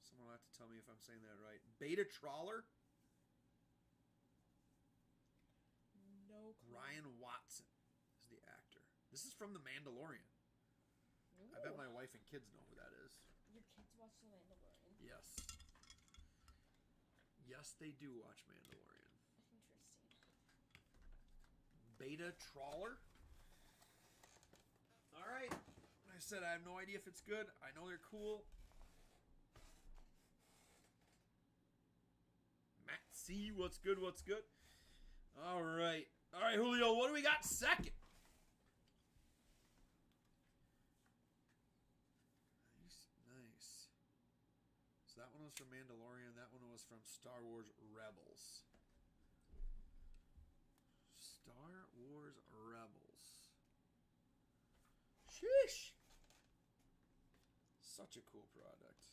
Someone will have to tell me if I'm saying that right. Beta Trawler. No clue. Ryan Watson is the actor. This is from The Mandalorian. Ooh. I bet my wife and kids know who that is. Your kids watch The Mandalorian. Yes. Yes, they do watch Mandalorian. Interesting. Beta Trawler. All right. Like I said, I have no idea if it's good. I know they're cool. Matt C, what's good, what's good? All right. All right, Julio, what do we got second? Nice, nice. So that one was from Mandalorian. That one was from Star Wars Rebels. Star Wars Rebels. Sheesh. Such a cool product.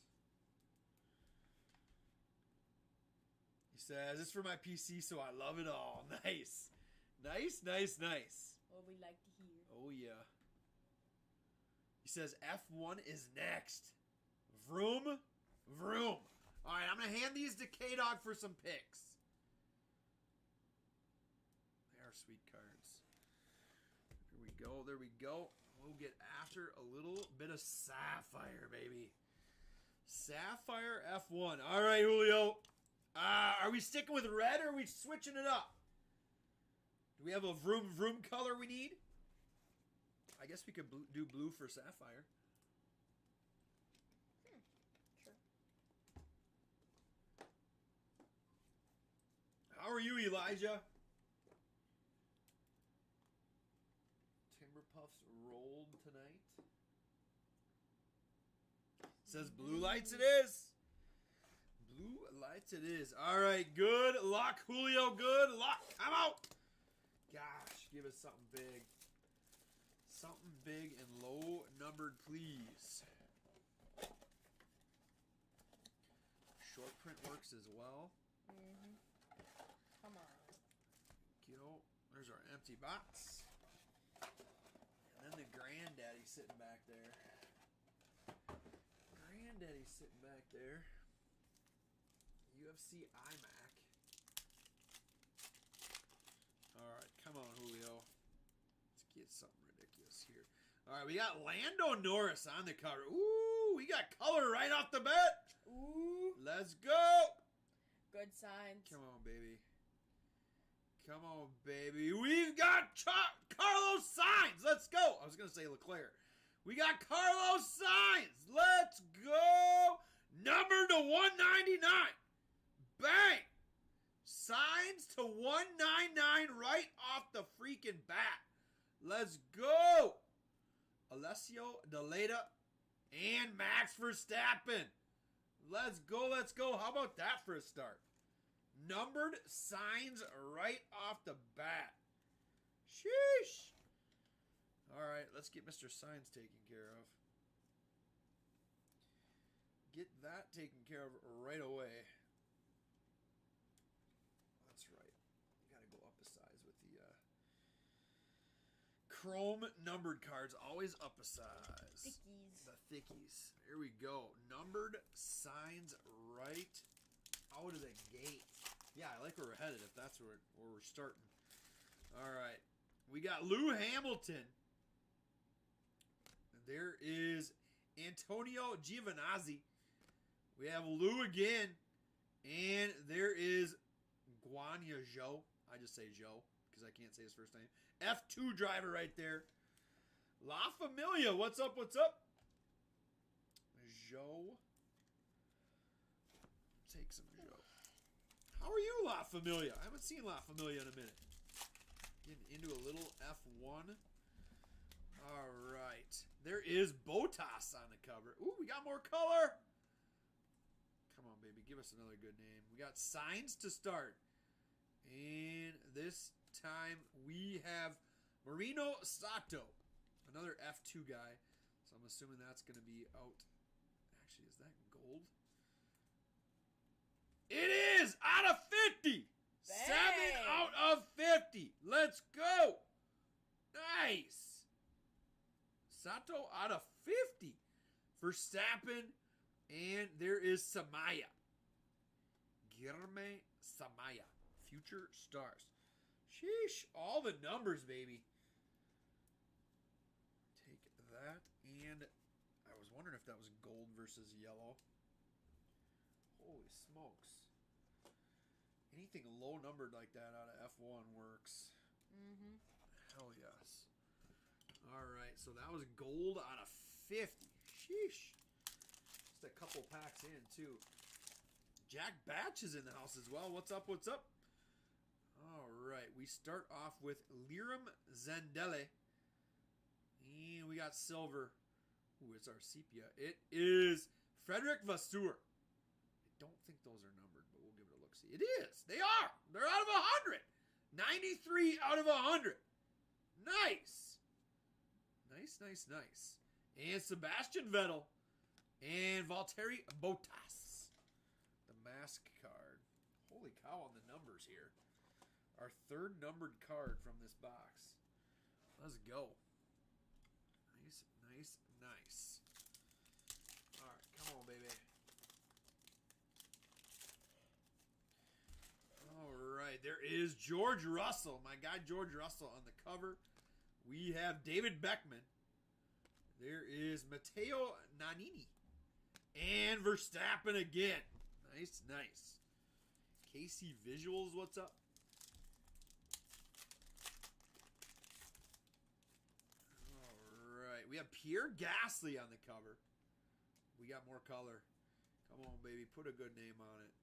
He says, it's for my PC, so I love it all. Nice. Nice, nice, nice. What we like to hear. Oh, yeah. He says, F1 is next. Vroom, vroom. All right, I'm going to hand these to K-Dog for some picks. They are sweet cards. Here we go. There we go. We'll get after a little bit of Sapphire, baby. Sapphire F1. All right, Julio. Are we sticking with red or are we switching it up? Do we have a vroom vroom color we need? I guess we could do blue for Sapphire. Sure. How are you, Elijah? Timber Puffs rolled tonight. Says blue lights it is. Blue lights it is. All right, good luck, Julio. Good luck. Come out. Gosh, give us something big. Something big and low numbered, please. Short print works as well. Mm-hmm. Come on. Go. There's our empty box. And then the granddaddy sitting back there. Granddaddy sitting back there. UFC iMac. Alright, come on, Julio. Let's get something ridiculous here. Alright, we got Lando Norris on the cover. Ooh, we got color right off the bat. Ooh. Let's go. Good signs. Come on, baby. Come on, baby. We've got Carlos Sainz. Let's go. I was going to say Leclerc. We got Carlos Sainz. Let's go. Number to 199. Bang. Sainz to 199 right off the freaking bat. Let's go. Alessio Deleta and Max Verstappen. Let's go. Let's go. How about that for a start? Numbered signs right off the bat. Sheesh. All right, let's get Mr. Signs taken care of. Get that taken care of right away. That's right. You got to go up a size with the chrome numbered cards. Always up a size. Thickies. The thickies. Here we go. Numbered signs right out of the gate. Yeah, I like where we're headed if that's where we're starting. All right. We got Lou Hamilton. There is Antonio Giovinazzi. We have Lou again. And there is Guanya Zhou. I just say Joe because I can't say his first name. F2 driver right there. La Familia. What's up? What's up? Zhou. Take some Zhou. How are you, La Familia? I haven't seen La Familia in a minute. Getting into a little F1. All right. There is Botas on the cover. Ooh, we got more color. Come on, baby. Give us another good name. We got Signs to start. And this time we have Marino Sato. Another F2 guy. So I'm assuming that's going to be out. Actually, is that gold? It is out of 50. Bang. 7 out of 50. Let's go. Nice. Sato out of 50 for Verstappen. And there is Samaya. Guilherme Samaya. Future stars. Sheesh. All the numbers, baby. Take that. And I was wondering if that was gold versus yellow. Holy smokes. Anything low numbered like that out of F1 works. Mm-hmm. Hell yes. Alright, so that was gold out of 50. Sheesh. Just a couple packs in, too. Jack Batch is in the house as well. What's up? What's up? Alright, we start off with Liram Zendele. And we got silver. Ooh, it's our sepia. It is Frederick Vasseur. I don't think those are numbered, but we'll give it a look-see. It is. They are. They're out of 100. 93 out of 100. Nice. Nice, nice, nice. And Sebastian Vettel. And Valtteri Bottas. The mask card. Holy cow on the numbers here. Our third numbered card from this box. Let's go. Nice, nice, nice. Alright, come on, baby. Alright, there is George Russell. My guy George Russell on the cover. We have David Beckman. There is Matteo Nannini. And Verstappen again. Nice, nice. KC Visuals, what's up? Alright, we have Pierre Gasly on the cover. We got more color. Come on, baby. Put a good name on it.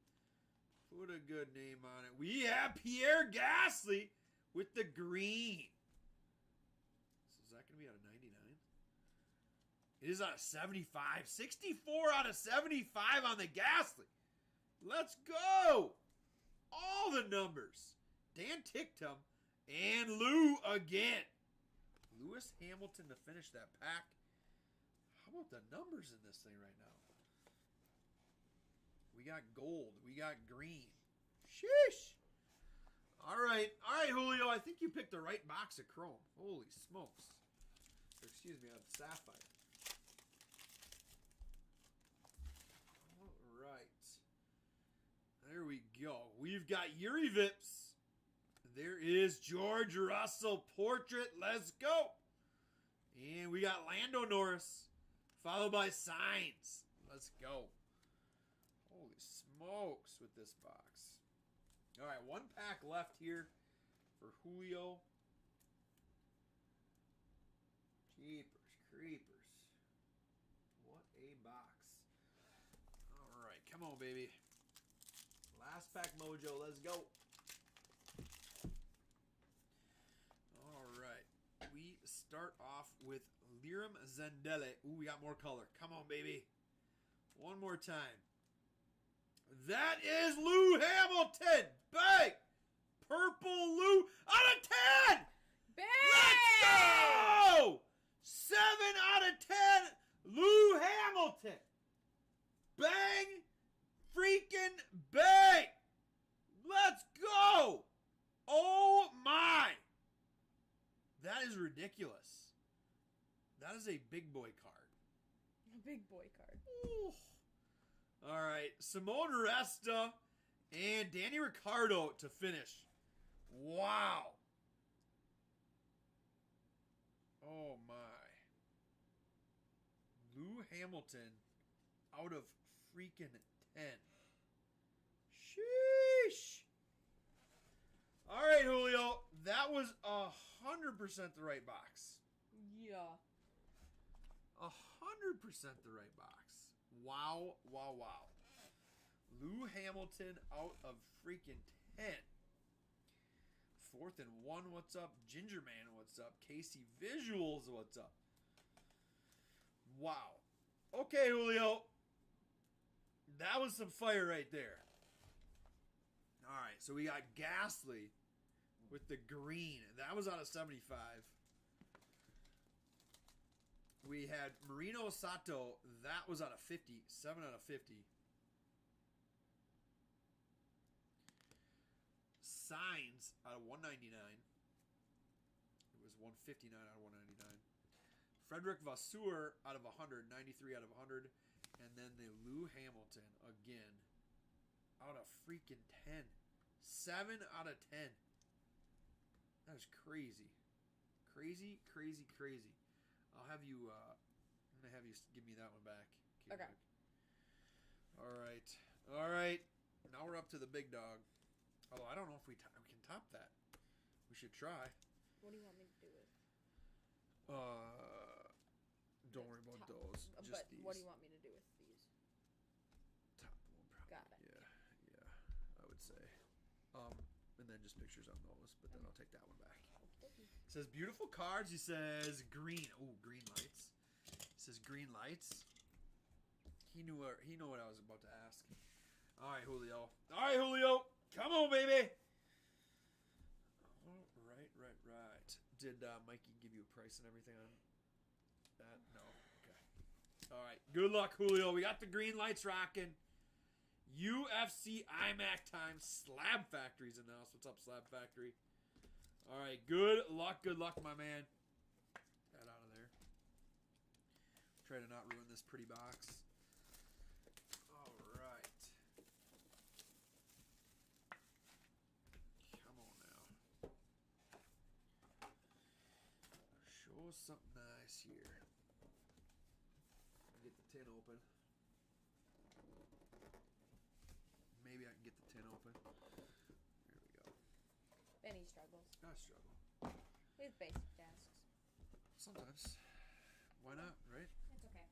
Put a good name on it. We have Pierre Gasly with the green. So is that going to be out of 99? It is out of 75. 64 out of 75 on the Gasly. Let's go. All the numbers. Dan Ticktum and Lou again. Lewis Hamilton to finish that pack. How about the numbers in this thing right now? We got gold. We got green. Sheesh. All right, Julio. I think you picked the right box of chrome. Holy smokes. Or excuse me, of sapphire. All right. There we go. We've got Yuri Vips. There is George Russell portrait. Let's go. And we got Lando Norris, followed by Sainz. Let's go. Holy smokes with this box. All right, one pack left here for Julio. Jeepers creepers. What a box. All right, come on, baby. Last pack mojo, let's go. All right, we start off with Liram Zendele. Ooh, we got more color. Come on, baby. One more time. That is Lou Hamilton. Bang! Purple Lou out of 10! Bang! Let's go! 7 out of 10, Lou Hamilton. Bang! Freaking bang! Let's go! Oh my! That is ridiculous. That is a big boy card. A big boy card. Ooh. All right, Simone Resta and Danny Ricciardo to finish. Wow. Oh my. Lou Hamilton out of freaking 10. Sheesh. All right, Julio. That was 100% the right box. Yeah. 100% the right box. Wow, wow, wow. Lou Hamilton out of freaking 10. 4th and 1, what's up? Ginger Man, what's up? Casey Visuals, what's up? Wow. Okay, Julio. That was some fire right there. All right, so we got Gasly with the green. That was out of 75. We had Marino Sato. That was out of 50. 7 out of 50. Signs out of 199. It was 159 out of 199. Frederick Vasseur out of 100. 93 out of 100. And then the Lou Hamilton again out of freaking 10. 7 out of 10. That is crazy. Crazy, crazy, crazy. I'll have you, I'm going to have you give me that one back. Okay. All right. All right. Now we're up to the big dog. Although I don't know if we can top that. We should try. What do you want me to do with? Don't worry about those. Just but these. What do you want me to do with these? Top one, probably. Got it. Yeah, I would say. And then just pictures on those, but then I'll take that one back. Okay. It says beautiful cards. He says green. Oh, green lights. It says green lights. He knew what I was about to ask. All right, Julio. All right, Julio. Come on, baby. All right. Did Mikey give you a price and everything on that? No. Okay. All right. Good luck, Julio. We got the green lights rocking. UFC IMAC time. Slab Factory's in the house. What's up, Slab Factory? All right. Good luck, my man. That out of there. Try to not ruin this pretty box. All right. go something nice here. Get the tin open. Maybe I can get the tin open. There we go. Benny struggles I struggle. with basic tasks. Sometimes. Why not, right? It's okay.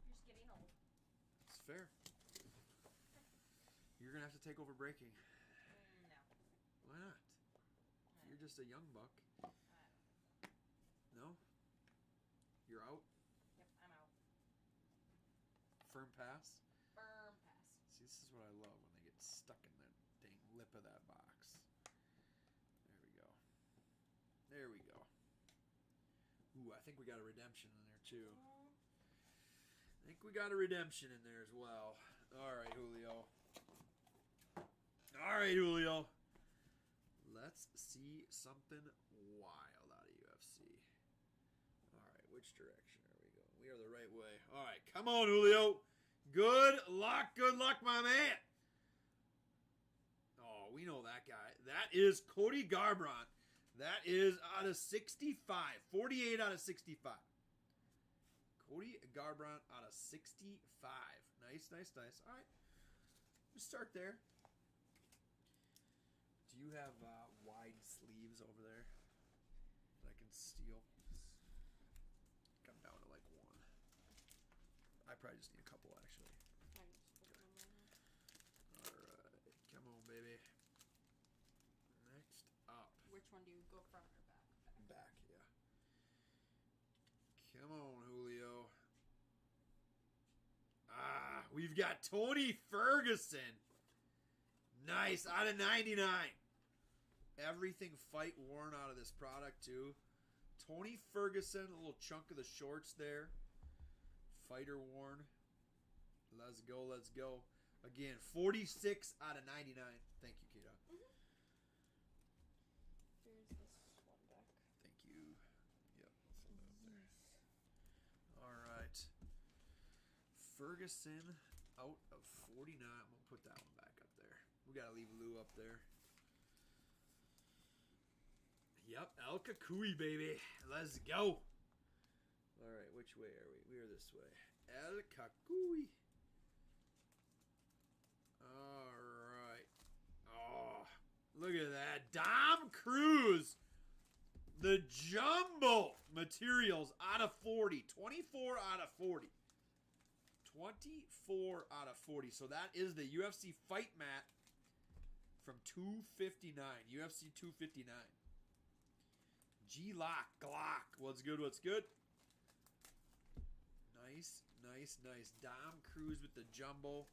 You're just getting old. It's fair. You're going to have to take over breaking. No. Why not? You're just a young buck. No? You're out? Yep, I'm out. Firm pass? Firm pass. See, this is what I love when they get stuck in the dang lip of that box. There we go. There we go. Ooh, I think we got a redemption in there too. I think we got a redemption in there as well. All right, Julio. All right, Julio. Let's see something wild out of UFC. All right, which direction are we going? We are the right way. All right, come on, Julio. Good luck, my man. Oh, we know that guy. That is Cody Garbrandt. That is out of 65. 48 out of 65. Cody Garbrandt out of 65. Nice, nice, nice. All right. We'll start there. Do you have wide sleeves over there that I can steal? Come down to like one. I probably just need a couple, actually. All right. Come on, baby. Next up. Which one do you go front or back? Back, yeah. Come on, Julio. Ah, we've got Tony Ferguson. Nice, out of 99. Everything fight worn out of this product, too. Tony Ferguson, a little chunk of the shorts there. Fighter worn. Let's go, let's go. Again, 46 out of 99. Thank you, Kita. There's this one back. Thank you. Yep. There. All right. Ferguson out of 49. I'm going to put that one back up there. We got to leave Lou up there. Yep, El Kakui, baby. Let's go. All right, which way are we? We are this way. El Kakui. All right. Oh, look at that. Dom Cruz. The jumbo materials out of 40. 24 out of 40. 24 out of 40. So that is the UFC fight mat from 259. UFC 259. G-Lock, Glock. What's good, what's good? Nice, nice, nice. Dom Cruz with the jumbo.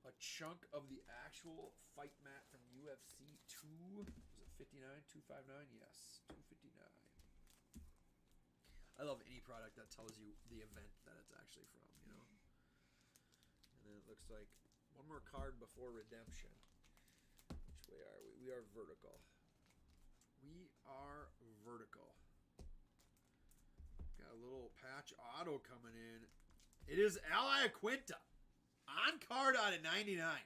A chunk of the actual fight mat from UFC 2. Was it 59? 259? Yes, 259. I love any product that tells you the event that it's actually from, you know? And then it looks like one more card before redemption. Which way are we? We are vertical. We are vertical. Got a little patch auto coming in. It is Ally Quinta. On card out of 99. All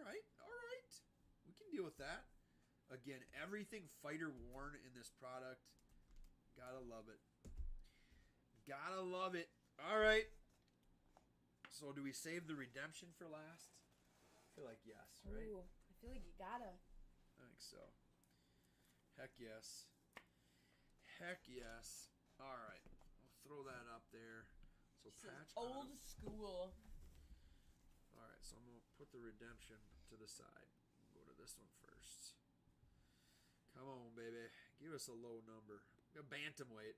right. All right. We can deal with that. Again, everything fighter worn in this product. Gotta love it. Gotta love it. All right. So do we save the redemption for last? I feel like yes, right? Ooh, I feel like you gotta. I think so. Heck yes. Heck yes. All right. I'll throw that up there. So patch old auto. school. All right. So I'm going to put the redemption to the side. We'll go to this one first. Come on, baby. Give us a low number. We got bantamweight.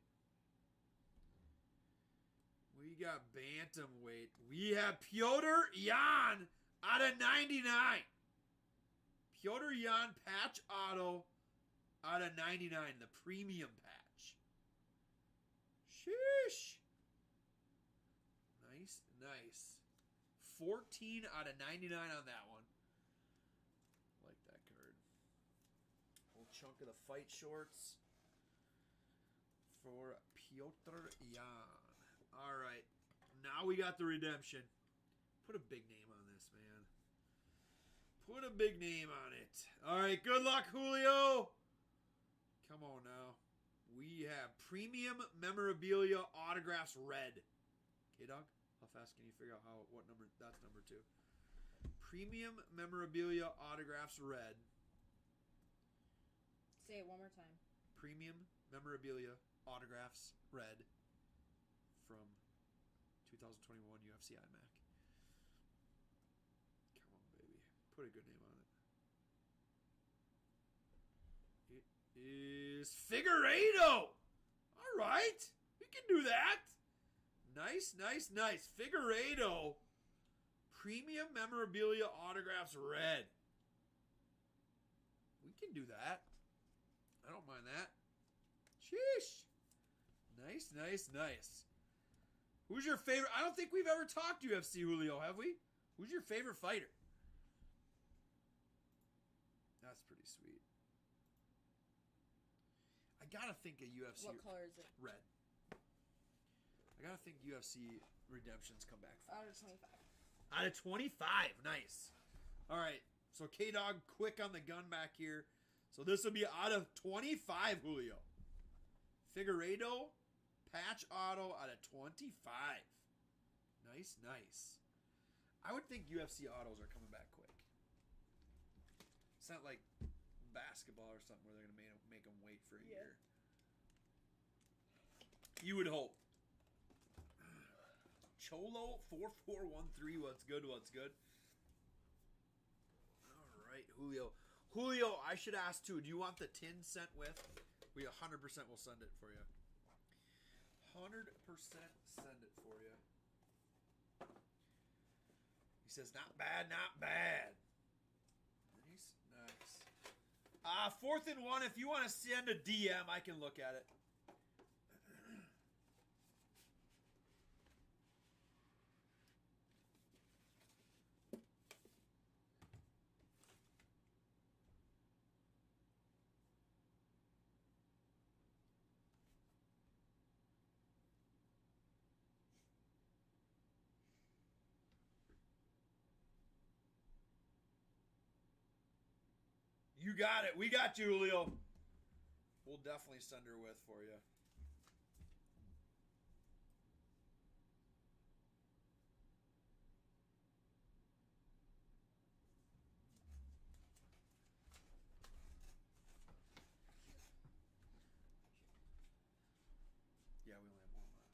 We got bantamweight. We have Piotr Jan out of 99. Piotr Jan patch auto out of 99. The premium patch. Sheesh. Nice, nice. 14 out of 99 on that one. Like that card. Whole chunk of the fight shorts for Piotr Jan. All right. Now we got the redemption. Put a big name on this, man. Put a big name on it. All right, good luck, Julio. Come on now. We have premium memorabilia autographs red. Okay, dog? How fast can you figure out what number? That's number 2. Premium memorabilia autographs red. Say it one more time. Premium memorabilia autographs red from 2021 UFC IMAC. Come on, baby. Put a good name on it. It is Figueiredo. All right. We can do that. Nice, nice, nice. Figueiredo. Premium memorabilia autographs red. We can do that. I don't mind that. Sheesh. Nice, nice, nice. Who's your favorite? I don't think we've ever talked UFC, Julio, have we? Who's your favorite fighter? That's pretty sweet. I gotta think of UFC. What color is it? Red. I gotta think UFC Redemptions come back Out fast. of 25. Out of 25. Nice. All right. So K-Dog quick on the gun back here. So this will be out of 25, Julio. Figueiredo, patch auto out of 25. Nice, nice. I would think UFC autos are coming back quick. It's not like basketball or something where they're going to make them wait for a year. You would hope. Cholo 4413. What's good? What's good? All right, Julio. Julio, I should ask too. Do you want the tin sent with? We 100% will send it for you. 100% send it for you. He says, not bad, not bad. Nice, nice. 4th and 1. If you want to send a DM, I can look at it. You got it. We got you, Julio. We'll definitely send her with for you. Yeah, we only have one left.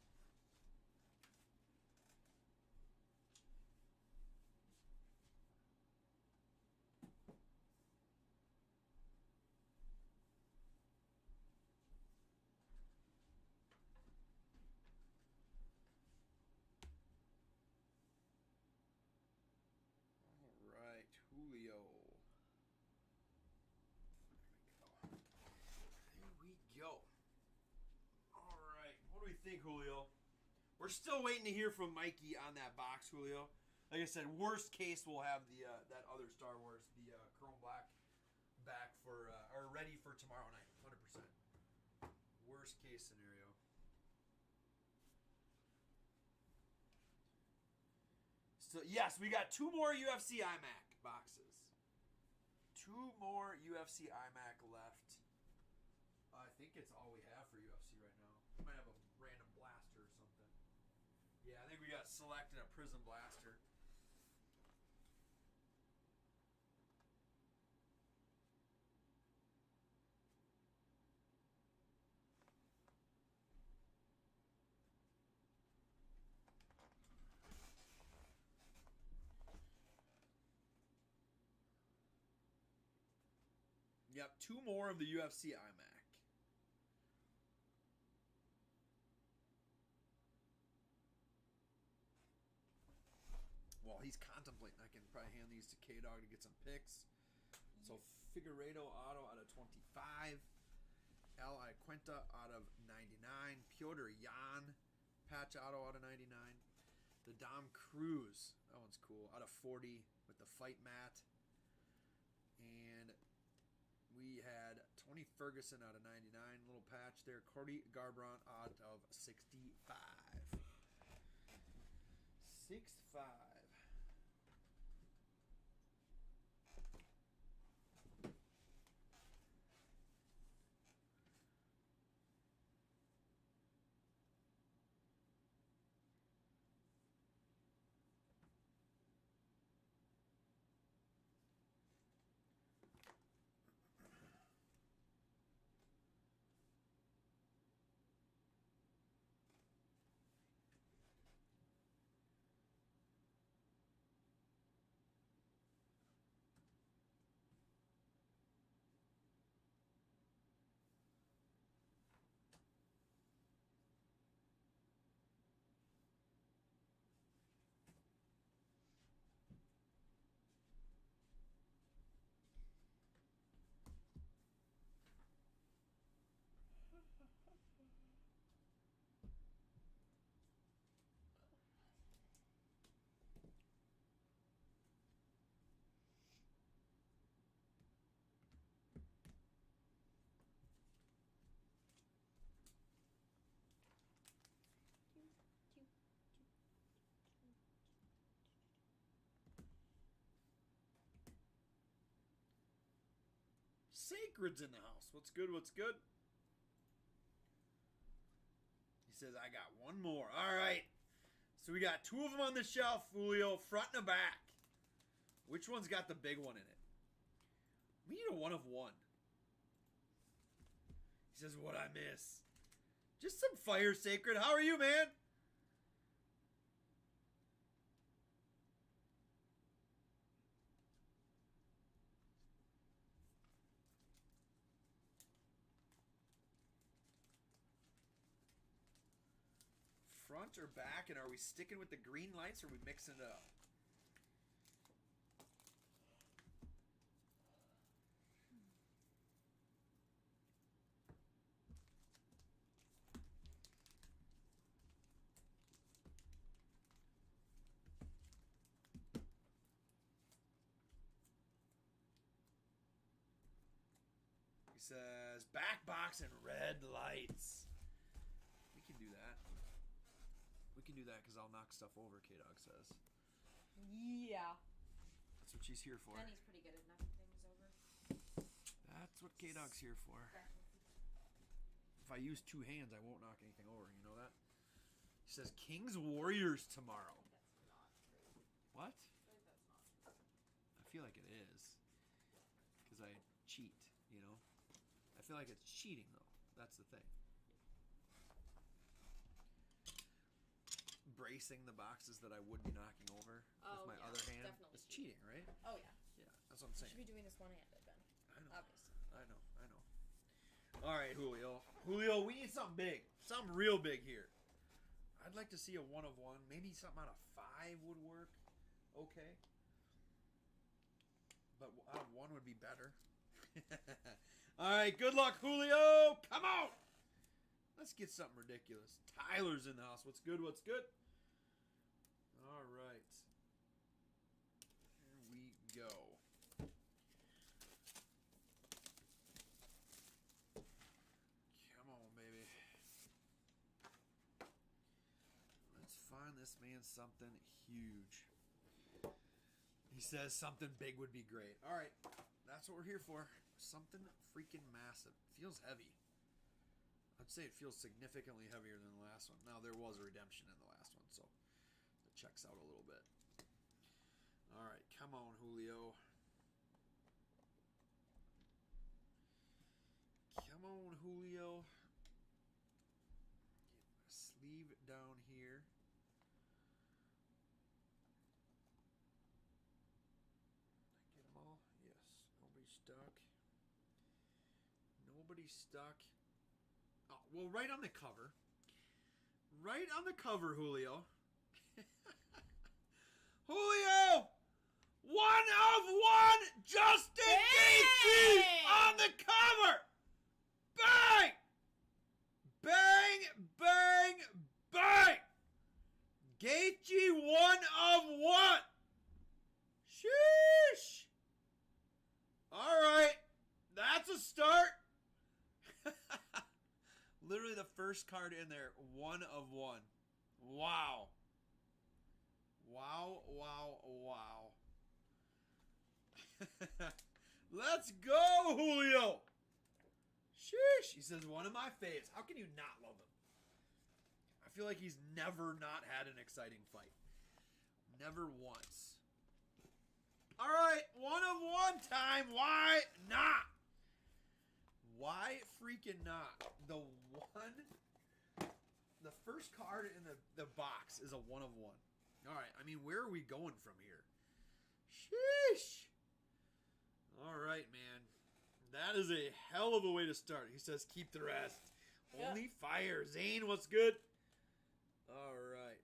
All right, Julio. There we go. All right, what do we think, Julio? We're still waiting to hear from Mikey on that box, Julio. Like I said, worst case, we'll have the that other Star Wars, the Chrome Black, back for or ready for tomorrow night, 100%. Worst case scenario. So yes, we got 2 more UFC iMac boxes. 2 more UFC iMac left. I think it's all we have for UFC right now. We might have a random blaster or something. Yeah, I think we got Select and a Prism blaster. Yep, 2 more of the UFC iMac. Well, he's contemplating. I can probably hand these to K-Dog to get some picks. So Figueiredo auto out of 25. Al Iaquinta out of 99. Piotr Jan patch auto out of 99. The Dom Cruz, that one's cool, out of 40 with the fight mat. And we had Tony Ferguson out of 99, little patch there. Cody Garbrandt out of 65. 65. Sacred's in the house. What's good? What's good? He says, I got one more. All right. So we got two of them on the shelf, Julio, front and back. Which one's got the big one in it? We need a one of one. He says, what I miss. Just some fire, Sacred. How are you, man? Front or back, and are we sticking with the green lights or are we mixing it up? He says back box and red lights. We can do that. We can do that because I'll knock stuff over, K-Dog says. Yeah. That's what she's here for. Penny's pretty good at knocking things over. That's what K-Dog's here for. If I use two hands, I won't knock anything over. You know that? He says Kings Warriors tomorrow. That's not true. What? That's not. I feel like it is. Because I cheat, you know? I feel like it's cheating, though. That's the thing. Bracing the boxes that I would be knocking over with my other hand. It's cheating, right? Oh, yeah. Yeah, that's what I'm saying. You should be doing this one-handed, Ben. I know. Obviously. I know. All right, Julio. Julio, we need something big. Something real big here. I'd like to see a one of one. Maybe something out of 5 would work. Okay. But out of 1 would be better. All right, good luck, Julio. Come on. Let's get something ridiculous. Tyler's in the house. What's good? What's good? All right. Here we go. Come on, baby. Let's find this man something huge. He says something big would be great. All right. That's what we're here for. Something freaking massive. Feels heavy. I'd say it feels significantly heavier than the last one. Now, there was a redemption in the last one, so it checks out a little bit. All right, come on, Julio. Come on, Julio. Get a sleeve down here. Get them all? Yes. Nobody's stuck. Nobody's stuck. Oh, well, right on the cover. Right on the cover, Julio. Julio! 1 of 1! Justin Gaethje on the cover! Bang! Bang, bang, bang! Gaethje 1 of 1! Sheesh! Alright. That's a start. Literally the first card in there, 1 of 1. Wow. Wow, wow, wow. Let's go, Julio. Sheesh. He says, one of my faves. How can you not love him? I feel like he's never not had an exciting fight. Never once. All right, 1 of 1 time. Why not? Why freaking not? The first card in the box is a 1 of 1. All right, I mean, where are we going from here? Sheesh. All right, man. That is a hell of a way to start. He says, keep the rest. Yeah. Only fire. Zane, what's good? All right.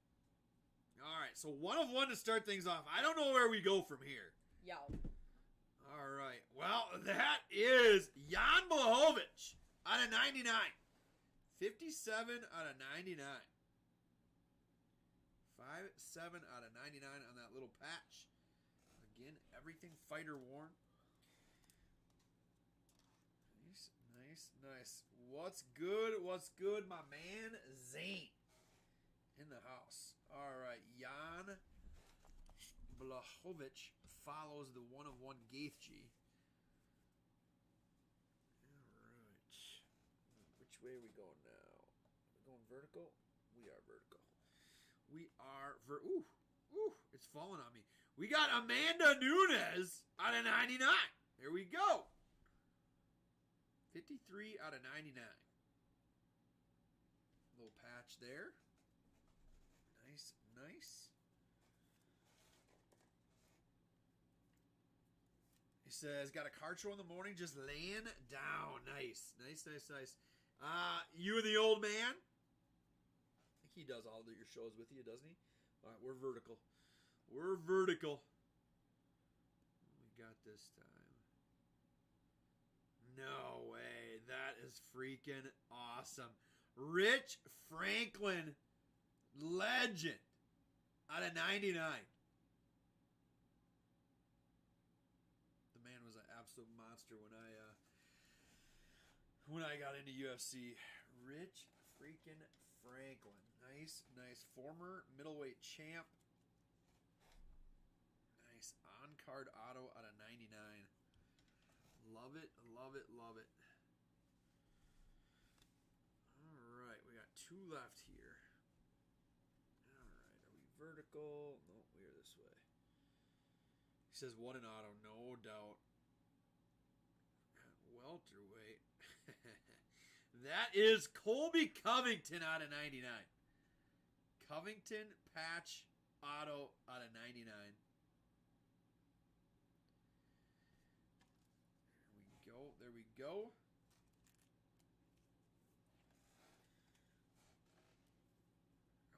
All right, so 1 of 1 to start things off. I don't know where we go from here. Yo. All right. Well, that is Jan Blachowicz out of 99. 57 out of 99. 5-7 out of 99 on that little patch. Again, everything fighter worn. Nice, nice, nice. What's good? What's good, my man? Zane in the house. All right, Jan Blachowicz follows the 1 of 1 Gaethje. way are we going now? We're going vertical? We are vertical. We are ooh, it's falling on me. We got Amanda Nunes out of 99. Here we go. 53 out of 99. Little patch there. Nice, nice. He says, got a card show in the morning, just laying down. Nice, nice, nice, nice. You and the old man? I think he does all of your shows with you, doesn't he? All right, we're vertical. We're vertical. We got this time. No way. That is freaking awesome. Rich Franklin, legend, out of 99. The man was an absolute monster when I got into UFC. Rich freaking Franklin. Nice, nice. Former middleweight champ. Nice on-card auto out of 99. Love it, love it, love it. All right, we got 2 left here. All right, are we vertical? No, we are this way. He says, what an auto, no doubt. Welterweight. That is Colby Covington out of 99. Covington patch auto out of 99. There we go.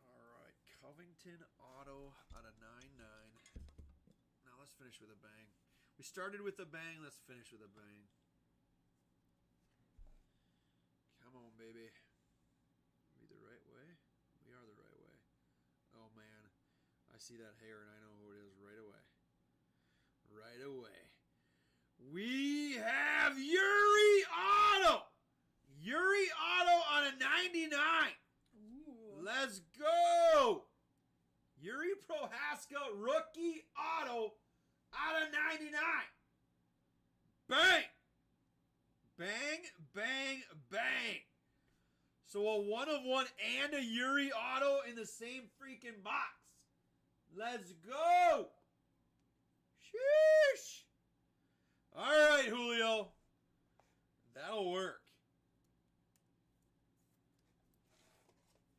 All right, Covington auto out of 99. Now let's finish with a bang. We started with a bang. Let's finish with a bang. Come on, baby. Are we the right way? We are the right way. Oh, man. I see that hair, and I know who it is right away. Right away. We have Yuri Otto. Yuri Otto on a 99. Ooh. Let's go. Yuri Prohaska rookie auto out of 99. Bang. Bang, bang, bang. So a 1-of-1 and a Yuri auto in the same freaking box. Let's go. Sheesh. All right, Julio. That'll work.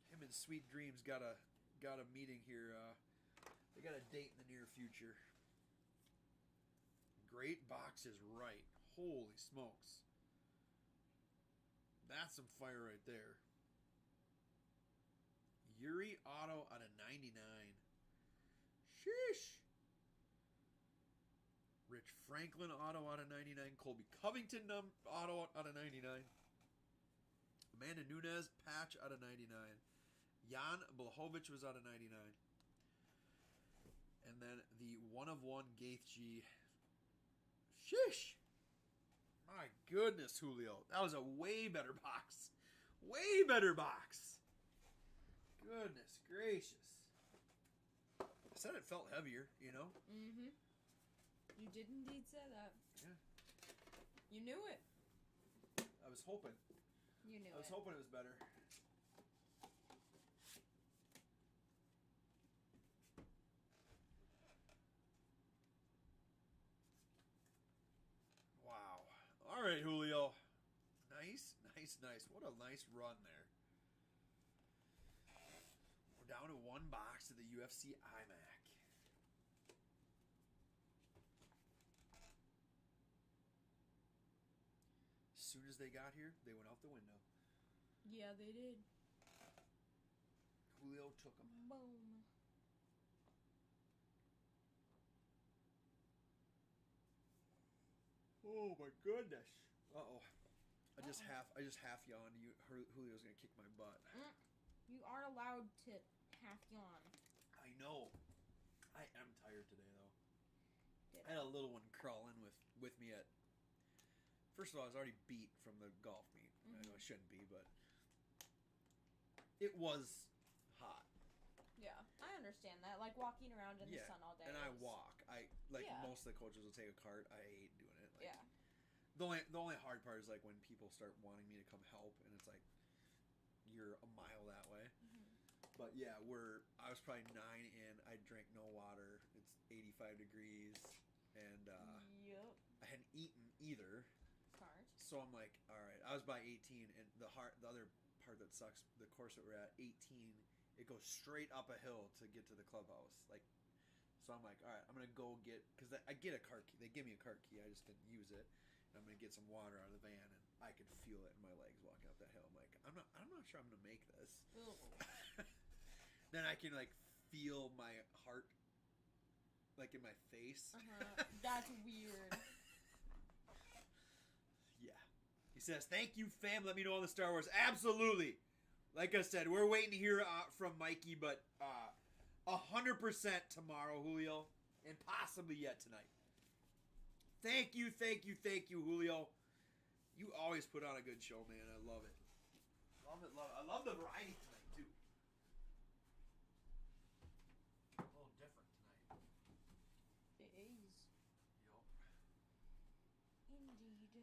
Him and Sweet Dreams got a meeting here. They got a date in the near future. Great boxes, right? Holy smokes. That's some fire right there. Yuri auto out of 99. Sheesh. Rich Franklin auto out of 99. Colby Covington auto out of 99. Amanda Nunes patch out of 99. Jan Blachowicz was out of 99. And then the 1-of-1 Gaeth G. Sheesh. My goodness, Julio. That was a way better box. Way better box. Goodness gracious. I said it felt heavier, you know? Mm-hmm. You did indeed say that. Yeah. You knew it. I was hoping. You knew it. I was hoping it was better. Wow. All right, Julio. Nice, nice, nice. What a nice run there. We're down to 1 box of the UFC iMac. As soon as they got here, they went out the window. Yeah, they did. Julio took them. Boom. Oh my goodness. Uh-oh. I just half yawned. Julio's gonna kick my butt. You aren't allowed to half yawn. I know. I am tired today though. Ditto. I had a little one crawl in with me at. First of all, I was already beat from the golf meet. Mm-hmm. I know I shouldn't be, but it was hot. Yeah, I understand that. Like walking around in the sun all day. And I walk. Yeah. Most of the coaches will take a cart. I hate doing it. Like, yeah. The only hard part is like when people start wanting me to come help, and it's like, you're a mile that way. Mm-hmm. But yeah, I was probably 9 in. I drank no water. It's 85 degrees, and Yep. I hadn't eaten either. Smart. So I'm like, all right. I was by 18, and the other part that sucks, the course that we're at, 18, it goes straight up a hill to get to the clubhouse. Like, so I'm like, all right, I'm gonna go get, because I get a cart key. They give me a cart key. I just didn't use it. And I'm gonna get some water out of the van, and I could feel it in my legs walking up that hill. I'm like, I'm not sure I'm gonna make this. Then I can like feel my heart like in my face. That's weird. Yeah. He says, thank you, fam. Let me know on the Star Wars. Absolutely. Like I said, we're waiting to hear from Mikey, but 100% tomorrow, Julio, and possibly yet tonight. Thank you, Julio. You always put on a good show, man. I love it. Love it. I love the variety tonight, too. A little different tonight. It is. Yup. Indeed.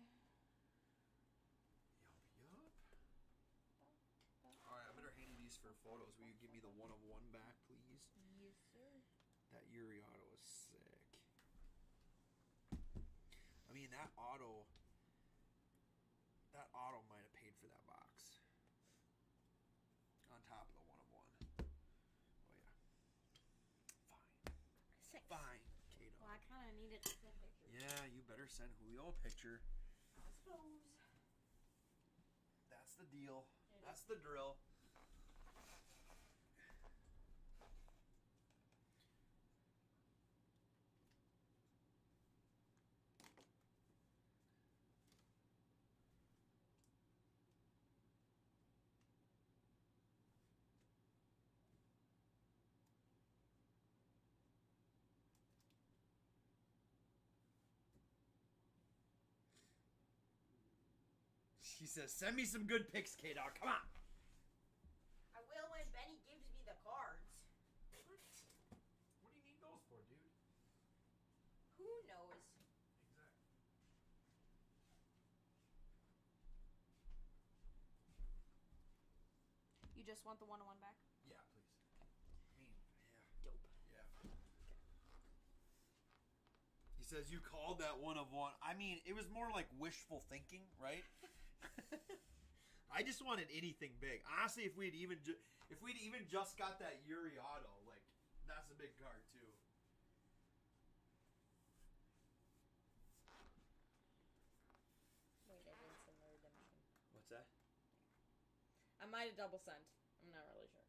Yup. Alright, I better hand you these for photos. Will you give me the one of one back, please? Yes, sir. That Yuri auto is sick. I mean, that auto might have paid for that box. On top of the one of one. Oh yeah. Six. Fine, Kato. Well, I kind of needed to send pictures. Yeah, you better send Julio a picture. I suppose. That's the deal. That's the drill. She says, send me some good pics, K-Dog. Come on. I will when Benny gives me the cards. What? What do you need those for, dude? Who knows? Exactly. You just want the one-on-one back? Yeah, please. I mean, yeah. Dope. Yeah. He says you called that one of one. I mean, it was more like wishful thinking, right? I just wanted anything big. Honestly, if we'd even just got that Yuri auto, like that's a big card too. Wait, I didn't send the redemption. What's that? I might have double sent. I'm not really sure.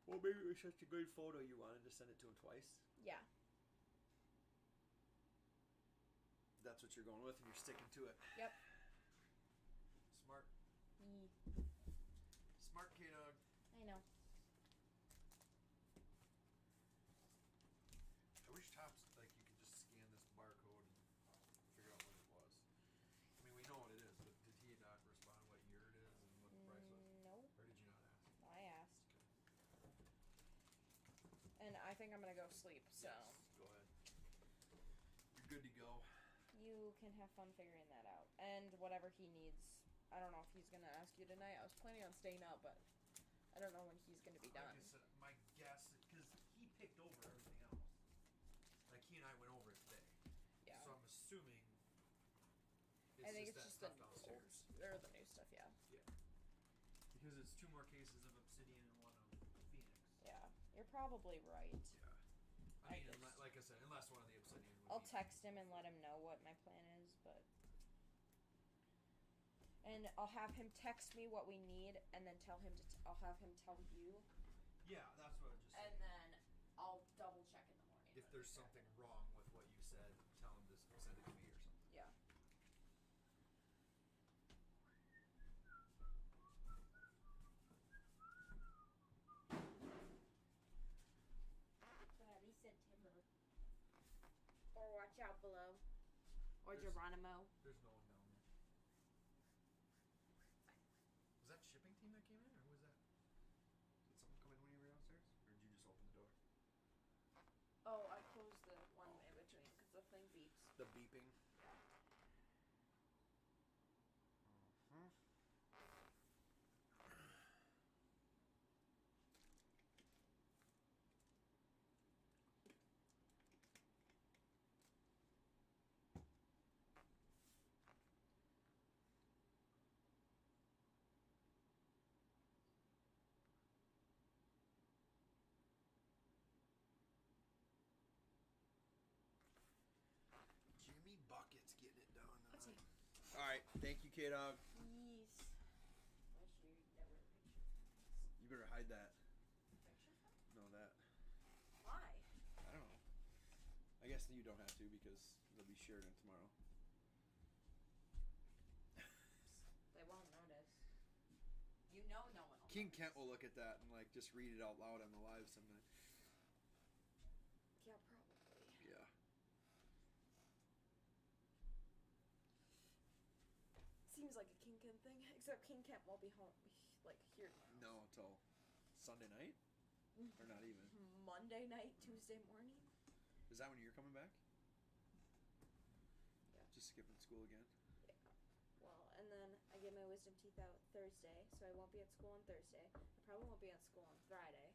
Well, maybe it was such a good photo you wanted to send it to him twice. Yeah. That's what you're going with, and you're sticking to it. Yep. Smart. Me. Smart K-Dog. I know. I wish Topps, like, you could just scan this barcode and figure out what it was. I mean, we know what it is, but did he not respond what year it is and what the price was? No. Or did you not ask? I asked. And I think I'm gonna go sleep, so. Yes, go ahead. You're good to go. You can have fun figuring that out. And whatever he needs. I don't know if he's gonna ask you tonight. I was planning on staying up, but I don't know when he's gonna be done. Like I said, my guess, because he picked over everything else. Like, he and I went over it today. Yeah. So I'm assuming I think it's that just the stuff downstairs. or the new stuff, yeah. Yeah. Because it's 2 more cases of Obsidian and 1 of Phoenix. Yeah. You're probably right. Yeah. I mean, just- like I said, unless one of the Obsidian would I'll be... text him and let him know what my plan is, but. And I'll have him text me what we need, and then tell him to. I'll have him tell you, Yeah, that's what I just and said. then I'll double check in the morning. If there's something wrong with what you said, tell him to send it to me or something. Yeah. But at least send Timber. Or watch out below. Or There's- Geronimo. There's no one down there. Was that shipping team that came in, or was that... Did someone come in when you were downstairs? Or did you just open the door? Oh, I closed the one in between because the thing beeps. The beeping. right. Thank you, K-Dog. Yes. Actually, never picture. You better hide that. Picture? No, that. Why? I don't know. I guess you don't have to because they'll be sharing it tomorrow. They won't notice. You know no one will King notice. Kent will look at that and like just read it out loud on the live sometime. Yeah, probably. Yeah. Seems like a King Kent thing, except King Kent won't be home, like, here tomorrow. No, until Sunday night? Or not even? Monday night, Tuesday morning. Is that when you're coming back? Yeah. Just skipping school again? Yeah. Well, and then I get my wisdom teeth out Thursday, so I won't be at school on Thursday. I probably won't be at school on Friday.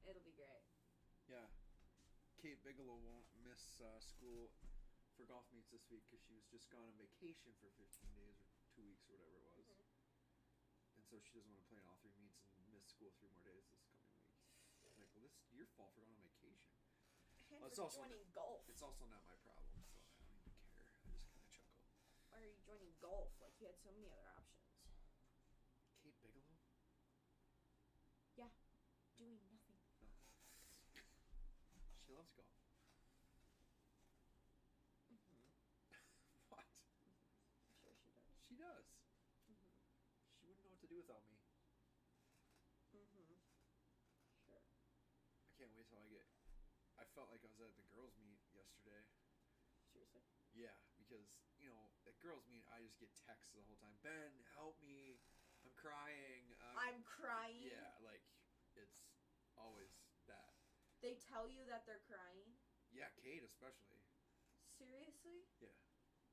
It'll be great. Yeah. Kate Bigelow won't miss school for golf meets this week because she was just gone on vacation for 15 days or 2 weeks or whatever it was. Mm-hmm. And so she doesn't want to play in all 3 meets and miss school 3 more days this coming week. Like, well, this is your fault for going on vacation. And Well, it's for also joining golf. It's also not my problem, so I don't even care. I just kind of chuckle. Why are you joining golf? Like, you had so many other options. Kate Bigelow? Yeah. Doing nothing. No. She loves golf. Mm-hmm. What? I'm sure she does. She does. Mm-hmm. She wouldn't know what to do without me. Mm-hmm. Sure. I can't wait till I felt like I was at the girls' meet yesterday. Seriously? Yeah, because, you know, at girls' meet, I just get texts the whole time. Ben, help me. I'm crying. I'm crying? Yeah, like, it's always that. They tell you that they're crying? Yeah, Kate especially. Seriously? Yeah.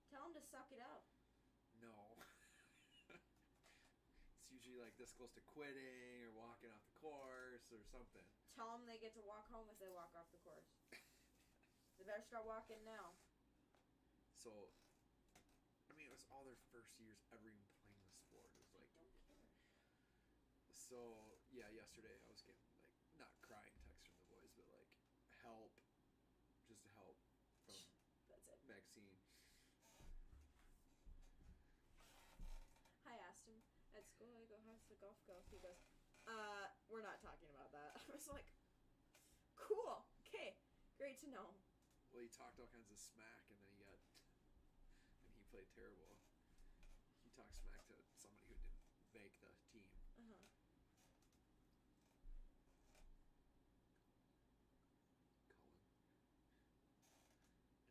Tell them to suck it up. No. It's usually like this close to quitting or walking off the course or something. Tell them they get to walk home if they walk off the course. They better start walking now. So, I mean, it was all their first years ever even playing the sport. It was like, I don't care. so yeah, yesterday I was getting like not crying texts from the boys, but like help, just help from That's it. Maxine. I asked him at school, I go, how's the golf go? He goes, we're not talking about that. I was like, cool, okay, great to know. Well, he talked all kinds of smack, and then he played terrible. He talked smack to somebody who didn't make the team. Uh-huh. Cullen.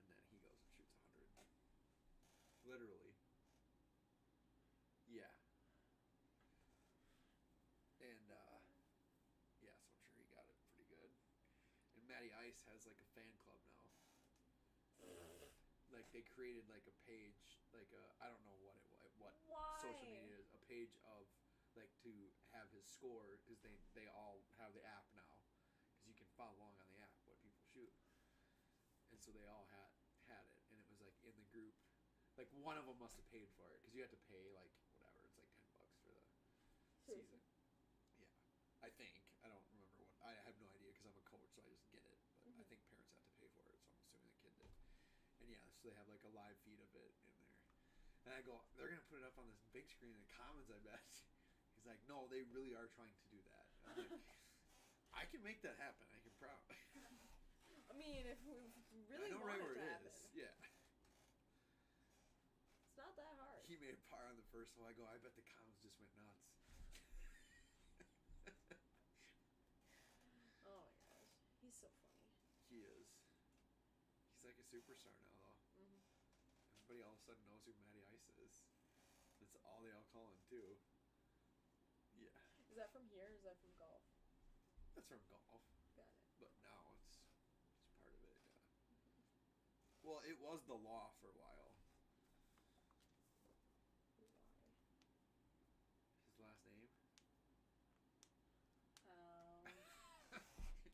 And then he goes and shoots 100. Literally. Yeah. And, yeah, so I'm sure he got it pretty good. And Matty Ice has, like, a fan club now. Like, they created, like, a page, like, I don't know what Why? social media is, a page of, like, to have his score, because they all have the app now. Because you can follow along on the app what people shoot. And so they all had it, and it was, like, in the group. Like, one of them must have paid for it, because you have to pay, like, whatever, it's like $10 for the season. Yeah, I think. I don't remember what. I have no idea, because I'm a coach, so I just get it. But I think parents have to pay for it, so I'm assuming the kid did. And yeah, so they have, like, a live feed of it in there. And I go, they're going to put it up on this big screen in the comments, I bet. He's like, no, they really are trying to do that. And I'm like, I can make that happen. I can probably. I mean, if we really I know want right it where to it happen. is. Yeah. It's not that hard. He made a par on the first hole. I go, I bet the comments just went nuts. Oh my gosh. He's so funny. He is. He's like a superstar now, though. Mm-hmm. Everybody all of a sudden knows who Matty Ice is. That's all they all call him, too. Yeah. Is that from here or is that from golf? That's from golf. Got it. But now it's part of it, yeah. Well, it was the law for a while. Why? His last name?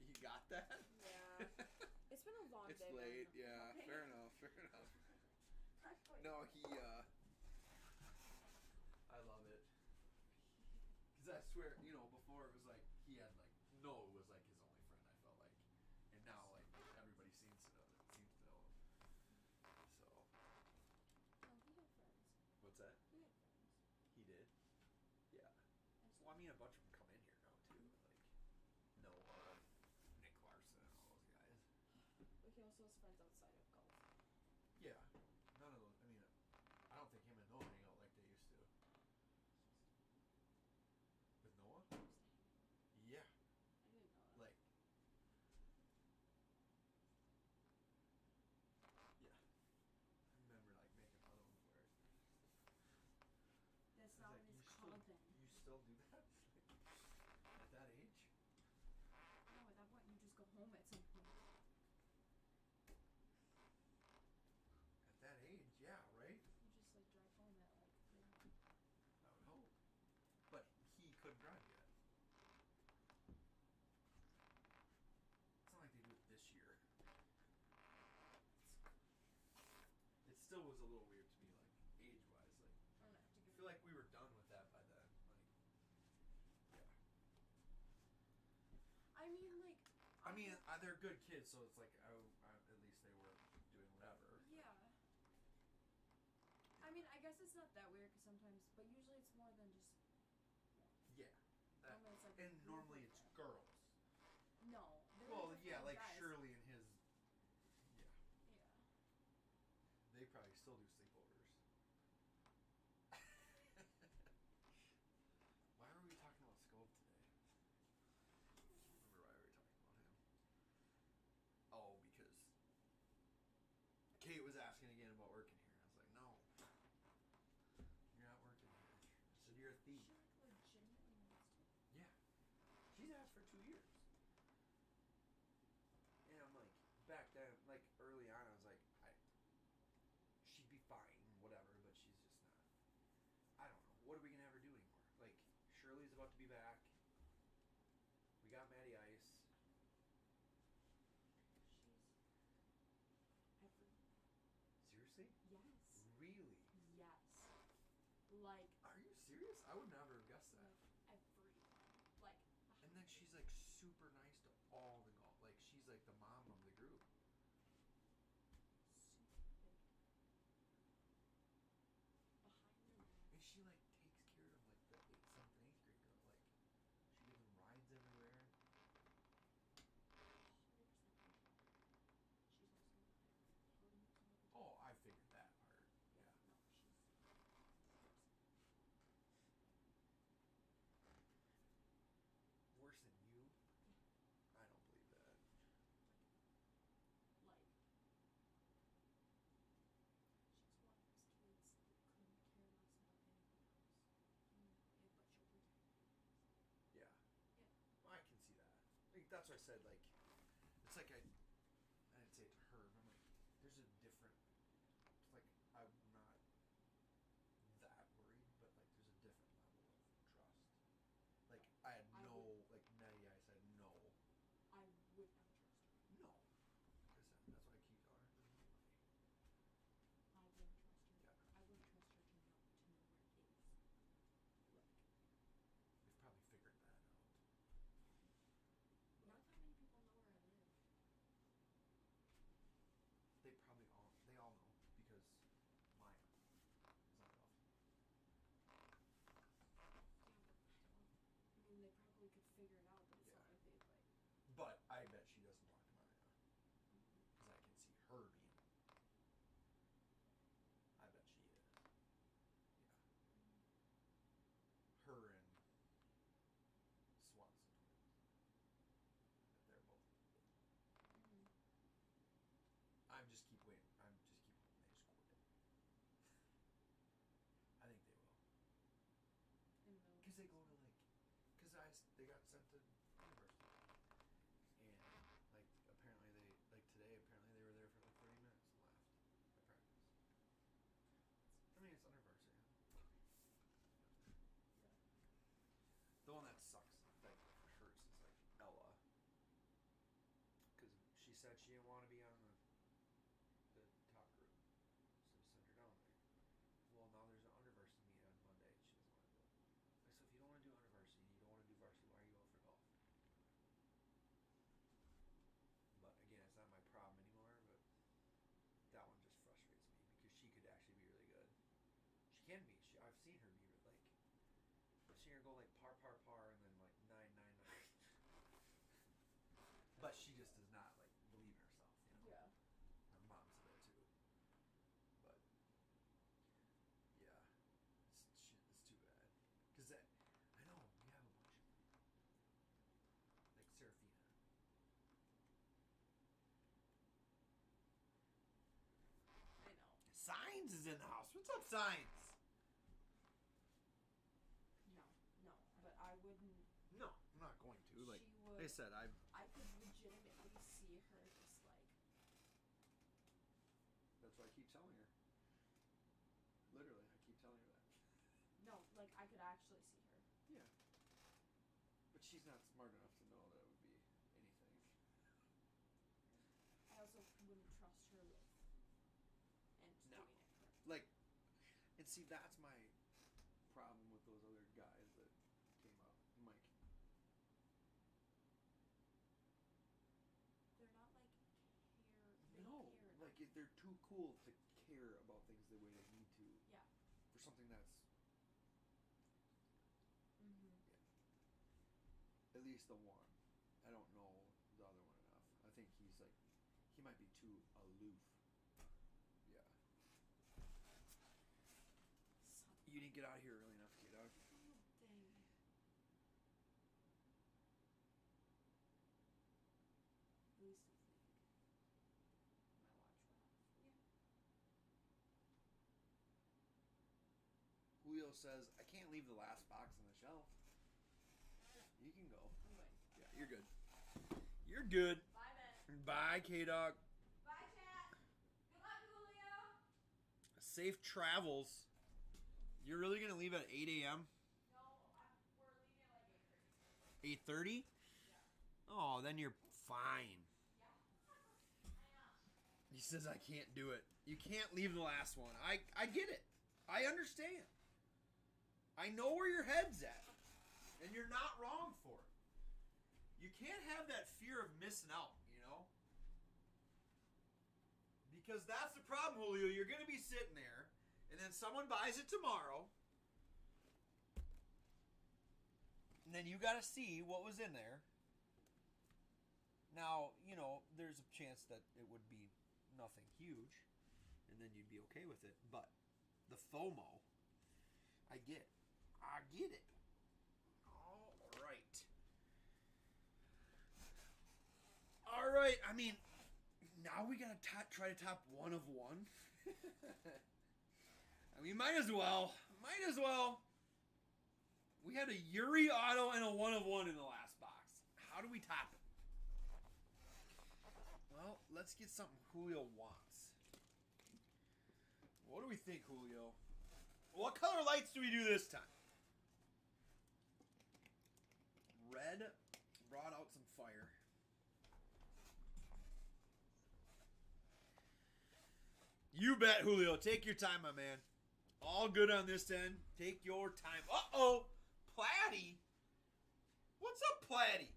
You got that? Yeah. It's been a long It's day. late, man. yeah. Okay. Fair enough, fair enough. Not quite. No, I love it. Because I swear, you know, before it was like, he had like, no, it was like his only friend, I felt like. And now, like, everybody seems to know him. So. Oh, we have those friends outside of golf? Yeah. None of those. I mean, I don't think him and Noah hang out like they used to. With Noah? Yeah. I didn't know that. Like. Yeah. I remember like making fun of him for it. That's I not was what like, it's called then. You still do that? At that age? No, at that point you just go home at some point. At that age, yeah, right? You just like drive home at like midnight. I would hope. But he couldn't drive yet. It's not like they do it this year. It still was a little weird to me, like, age-wise. Like, I'm gonna have to I give feel like we were done with that by then. Like, yeah. I mean, like. I mean, they're good kids, so it's like, at least they were doing whatever. Yeah. I mean, I guess it's not that weird because sometimes, but usually it's more than just. Yeah. Normally it's like a And group normally of it's them. girls. No. Well, yeah, like guys. Shirley and his. Yeah. Yeah. They probably still do sleepovers. Why were we talking about Scope today? I don't remember why we were talking about him. Oh, because Kate was asking again about working here. I was like, no. You're not working here. I said, you're a thief. She like legitimately wants to. Yeah. She's asked for 2 years. And I'm like, back then, like early on, I was like, she'd be fine, whatever, but she's just not. I don't know. What are we gonna ever do anymore? Like, Shirley's about to be back. We got Matty Ice. She's everywhere. Seriously? Yes. Really? Yes. Like. Are you serious? I would never have guessed that. Like everywhere. Like. And then she's like super nice to all the golf. Like, she's like the mom of the group. Super big. Behind their back. And she like takes care of like the 7th and 8th grade girl. Like, she gives them rides everywhere. 100%. She's also parties all the time. Oh, I figured that part. Yeah. No, she's. Worse than you? I don't believe that. Like. She's one of those kids that couldn't care less about anyone else. But she'll protect you. Yeah. Yeah. Well, I can see that. Like, that's what I said. Like, it's like I didn't say it to her. But I'm like, there's a different. It's like I'm not that worried, but like there's a different level of trust. Like I had no, like Matty Ice had no. I would not trust her. No. Like I said, that's why I keep telling her. I wouldn't trust her. Yeah. I wouldn't trust her to know where it is. Like. We've probably figured that out. Not that many people know where I live. They probably all know because Maya is on golf. I mean, they probably could figure it out, but it's not Yeah. like they'd like. But I bet she doesn't talk to Maya because I can see her being. I bet she is. Yeah. Her and Swanson twins. They're both. I'm just keep waiting. I'm just keep hoping they just quit it. I think they will. In the middle. Because they go to like, they got sent to university, and like apparently today they were there for like 30 minutes and left at practice. I mean, it's university. Yeah. The one that sucks, that hurts, is like Ella, because she said she didn't want to be on the top group, so sent her down there. Well, now there's an undervarsity meet on Monday, and she doesn't want to do it. Like, so if you don't want to do undervarsity, you don't want to do varsity, why are you going for golf? But again, it's not my problem anymore. But that one just frustrates me because she could actually be really good. She can be. I've seen her be like. I've seen her go like par, and then like 9, 9, 9. But she just does not like believe in herself, you know. Yeah. is in the house. What's up, Science? No, but I wouldn't. No, I'm not going to. Like She would. I said, I could legitimately see her just like. That's what I keep telling her. Literally, I keep telling her that. No, like I could actually see her. Yeah. But she's not smart enough to know that it would be anything. I also wouldn't trust her with. And No. doing it correctly. Like, and see, that's my problem with those other guys that came up. Mike. They're not like care. They No, don't care like enough. they're too cool to care about things the way they need to. Yeah. For something that's Mhm. at least the one. I don't know the other one enough. I think he's like, he might be too aloof. Yeah. You didn't get out of here early enough, kid. Oh, dang. At least I think. My watch went off. Yeah. Julio says, I can't leave the last box on the shelf. You can go. I'm going. Yeah, you're good. You're good. Bye, Ben. Bye, K-Dog. Bye, chat. Good luck, Julio. Safe travels. You're really going to leave at 8 a.m.? No, we're leaving at like 8:30? 8:30. Yeah. Oh, then you're fine. Yeah. I know. He says I can't do it. You can't leave the last one. I get it. I understand. I know where your head's at. And you're not wrong for it. You can't have that fear of missing out, you know? Because that's the problem, Julio. You're going to be sitting there, and then someone buys it tomorrow, and then you got to see what was in there. Now, you know, there's a chance that it would be nothing huge, and then you'd be okay with it. But the FOMO, I get it. I get it. All right. I mean, now we gotta try to top one of one. I mean, might as well. Might as well. We had a Yuri auto and a one of one in the last box. How do we top it? Well, let's get something Julio wants. What do we think, Julio? What color lights do we do this time? Red brought out some fire. You bet, Julio. Take your time, my man. All good on this end. Take your time. Uh-oh. Platty? What's up, Platty?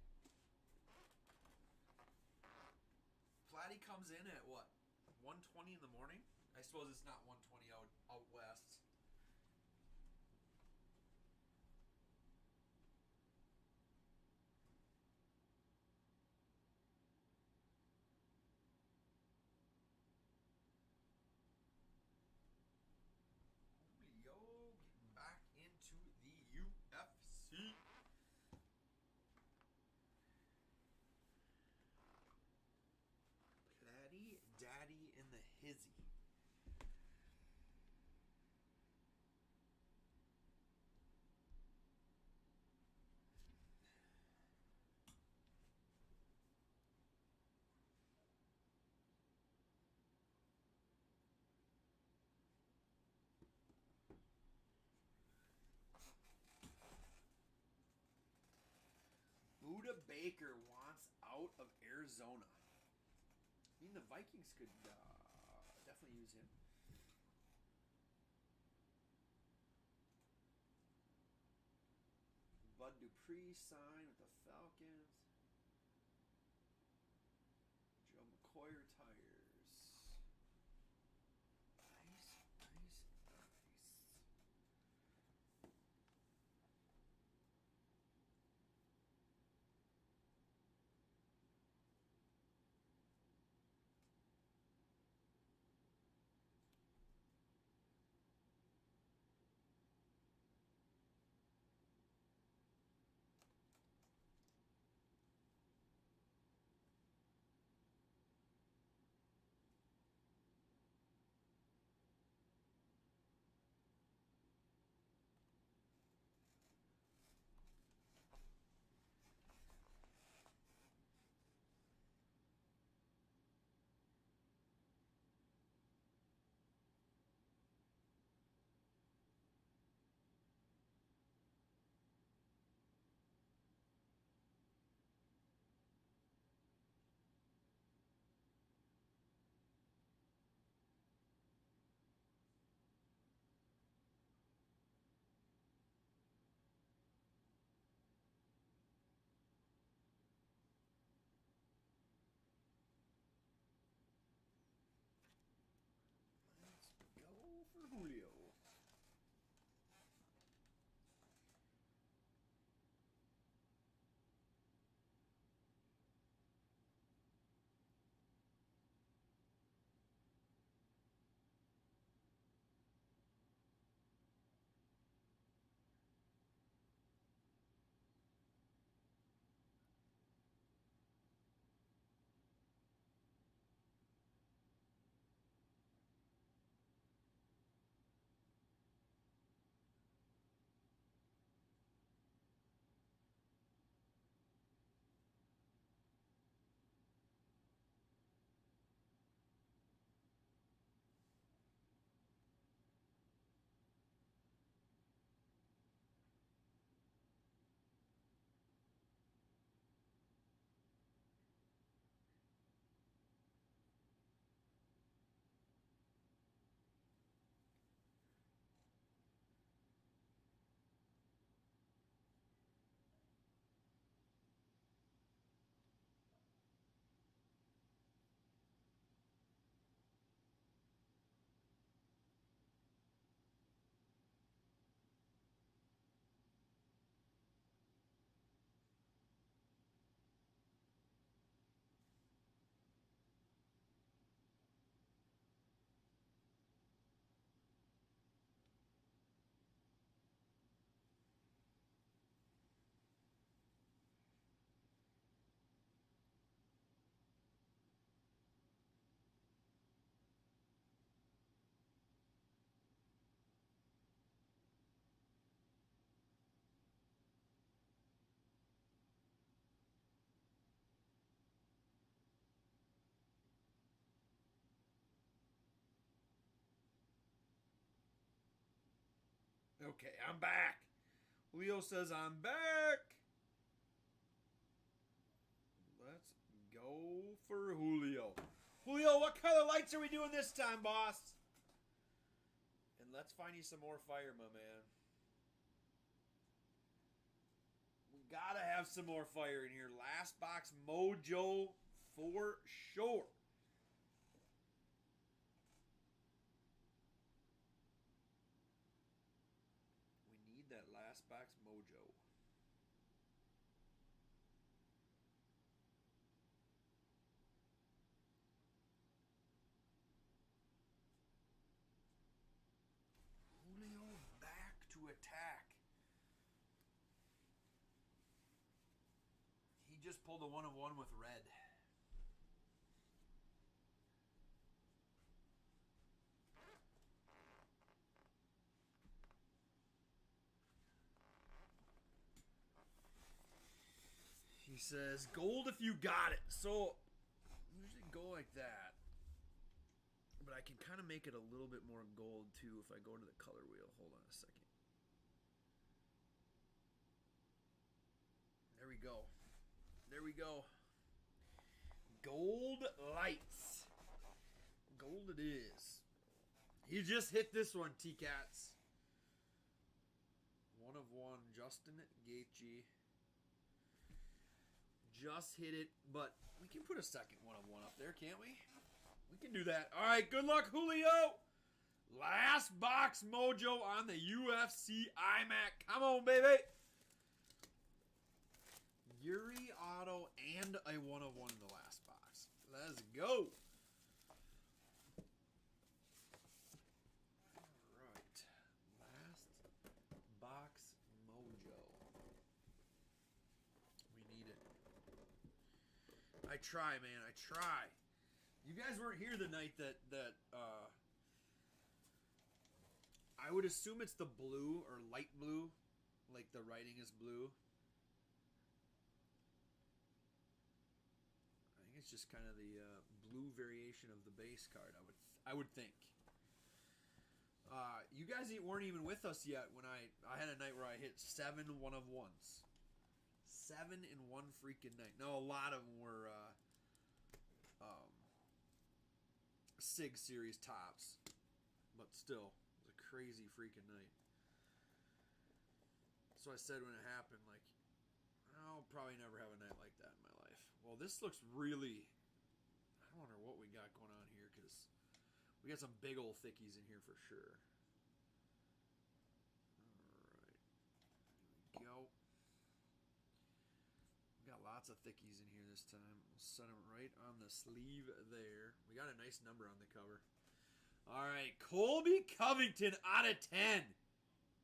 Platty comes in at what? 1:20 in the morning? I suppose it's not 1:20 out west. Julio getting back into the UFC. Platty, Daddy, and the Hizzy. Buda Baker wants out of Arizona. I mean, the Vikings could definitely use him. Bud Dupree signed with the Falcons. Joe McCoy retires. Nice, nice, nice. Okay, I'm back. Julio says I'm back. Let's go for Julio. Julio, what color lights are we doing this time, boss? And let's find you some more fire, my man. We gotta have some more fire in here. Last box mojo for sure. We need that last box mojo. Julio back to attack. He just pulled a 1-of-1 with red. He says, gold if you got it. So, usually go like that. But I can kind of make it a little bit more gold, too, if I go to the color wheel. Hold on a second. There we go. There we go. Gold lights. Gold it is. You just hit this one, T-Cats. 1-of-1, Justin Gaethje. Just hit it, but we can put a second 1-of-1 up there, can't we? We can do that. All right, good luck, Julio. Last box mojo on the UFC iMac. Come on, baby. Yuri auto and a 1-of-1 in the last box. Let's go. All right. Last box mojo. We need it. I try, man. I try. You guys weren't here the night that I would assume it's the blue or light blue, like the writing is blue. I think it's just kind of the blue variation of the base card. I would think. You guys weren't even with us yet when I had a night where I hit 7 1-of-1s. 7 in one freaking night. No, a lot of them were SIG series tops, but still, it was a crazy freaking night. So I said when it happened, like, I'll probably never have a night like that in my life. Well, this looks really, I wonder what we got going on here, because we got some big old thickies in here for sure. Alright, here we go. We got lots of thickies in here this time. We'll set them right on the sleeve there. We got a nice number on the cover. All right, Colby Covington out of 10.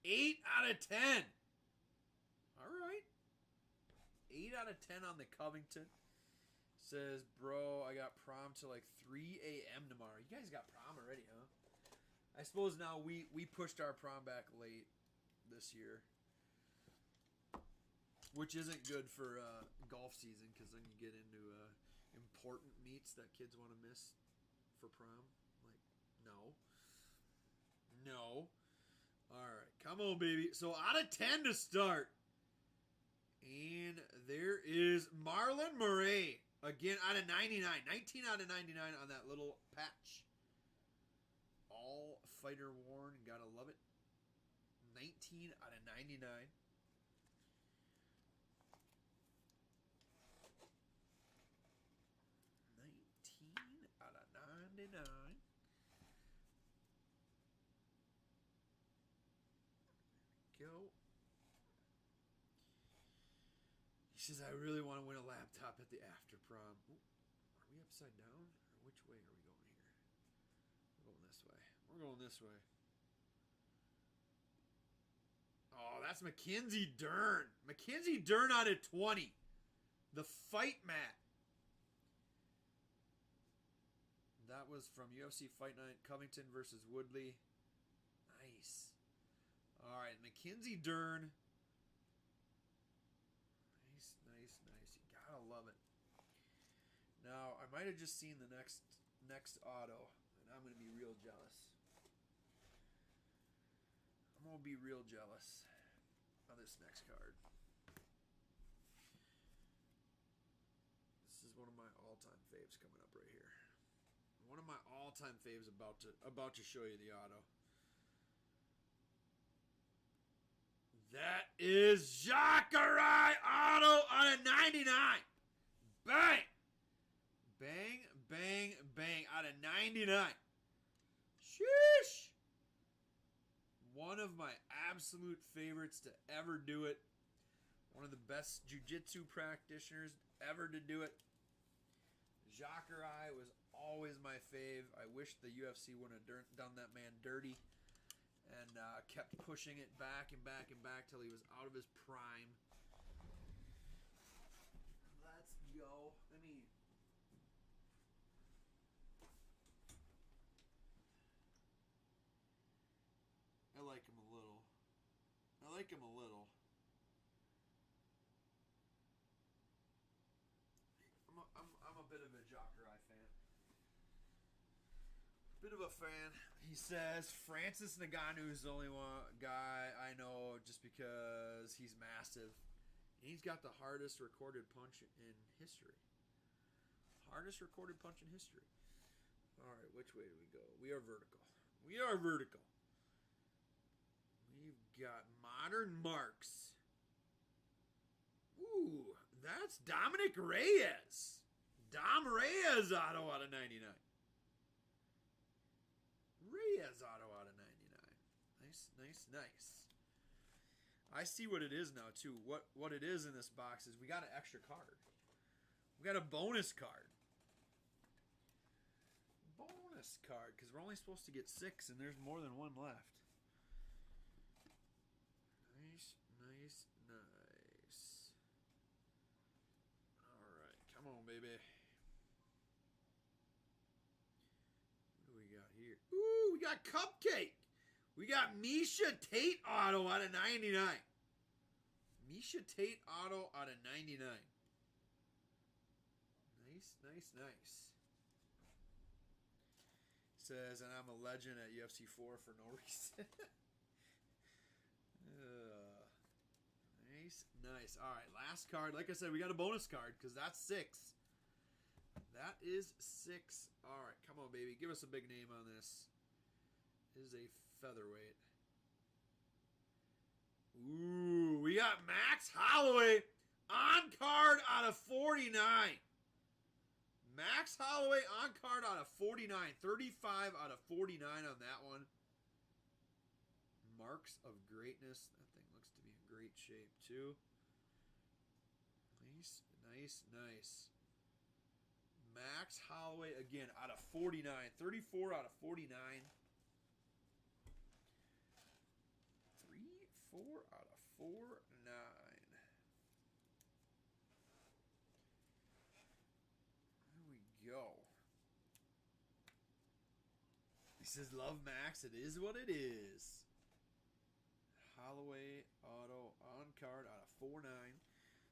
8 out of 10. All right. 8 out of 10 on the Covington. Says, bro, I got prom till like 3 a.m. tomorrow. You guys got prom already, huh? I suppose now we pushed our prom back late this year. Which isn't good for golf season, because then you get into important meets that kids want to miss for prom. Like, no. No. All right, come on, baby. So out of 10 to start. And there is Marlon Murray. Again, out of 99. 19 out of 99 on that little patch. All fighter worn. Gotta love it. 19 out of 99. 99. Go. He says, I really want to win a laptop at the after prom. Ooh, are we upside down? Or which way are we going here? We're going this way. We're going this way. Oh, that's Mackenzie Dern. Mackenzie Dern out of 20. The fight mat. That was from UFC Fight Night, Covington versus Woodley. Nice. All right, Mackenzie Dern. Nice, nice, nice. You gotta love it. Now, I might have just seen the next auto, and I'm gonna be real jealous. I'm gonna be real jealous of this next card. This is one of my all-time faves coming up right here. One of my all-time faves about to show you the auto. That is Jacare auto out of 99. Bang! Bang, bang, bang out of 99. Sheesh! One of my absolute favorites to ever do it. One of the best jiu-jitsu practitioners ever to do it. Jacare was always my fave. I wish the UFC wouldn't have done that man dirty and kept pushing it back and back and back till he was out of his prime. Let's go. I like him a little. I'm a bit of a Jacare fan. Bit of a fan. He says Francis Ngannou is the only one guy I know just because he's massive. He's got the hardest recorded punch in history. Hardest recorded punch in history. All right, which way do we go? We are vertical. We've got Modern Marks. Ooh, that's Dominic Reyes. Dom Reyes auto out of 99. Reyes auto out of 99. Nice. I see what it is now, too. What it is in this box is we got an extra card. We got a bonus card. Because we're only supposed to get 6, and there's more than one left. Nice. All right, come on, baby. What do we got here? Ooh, we got Cupcake. We got Misha Tate auto out of 99. Misha Tate auto out of 99. Nice. Says, and I'm a legend at UFC 4 for no reason. Nice. All right, last card. Like I said, we got a bonus card because that's 6. That is 6. All right, come on, baby. Give us a big name on this. This is a featherweight. Ooh, we got Max Holloway on card out of 49. Max Holloway on card out of 49. 35 out of 49 on that one. Marks of greatness. That thing looks to be in great shape, too. Nice. Max Holloway, again, out of 49. 34 out of 49. 3-4 out of 49. There we go. He says, love Max, it is what it is. Holloway auto on card out of 49.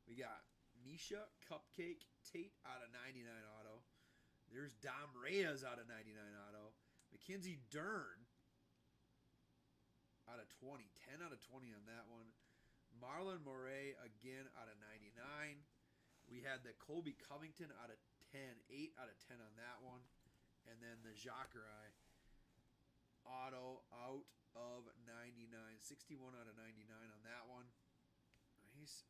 We got Misha Cupcake Tate out of 99 auto. There's Dom Reyes out of 99 auto. Mackenzie Dern out of 20. 10 out of 20 on that one. Marlon Moraes again out of 99. We had the Colby Covington out of 10. 8 out of 10 on that one. And then the Jacare auto out of 99. 61 out of 99 on that one. Nice.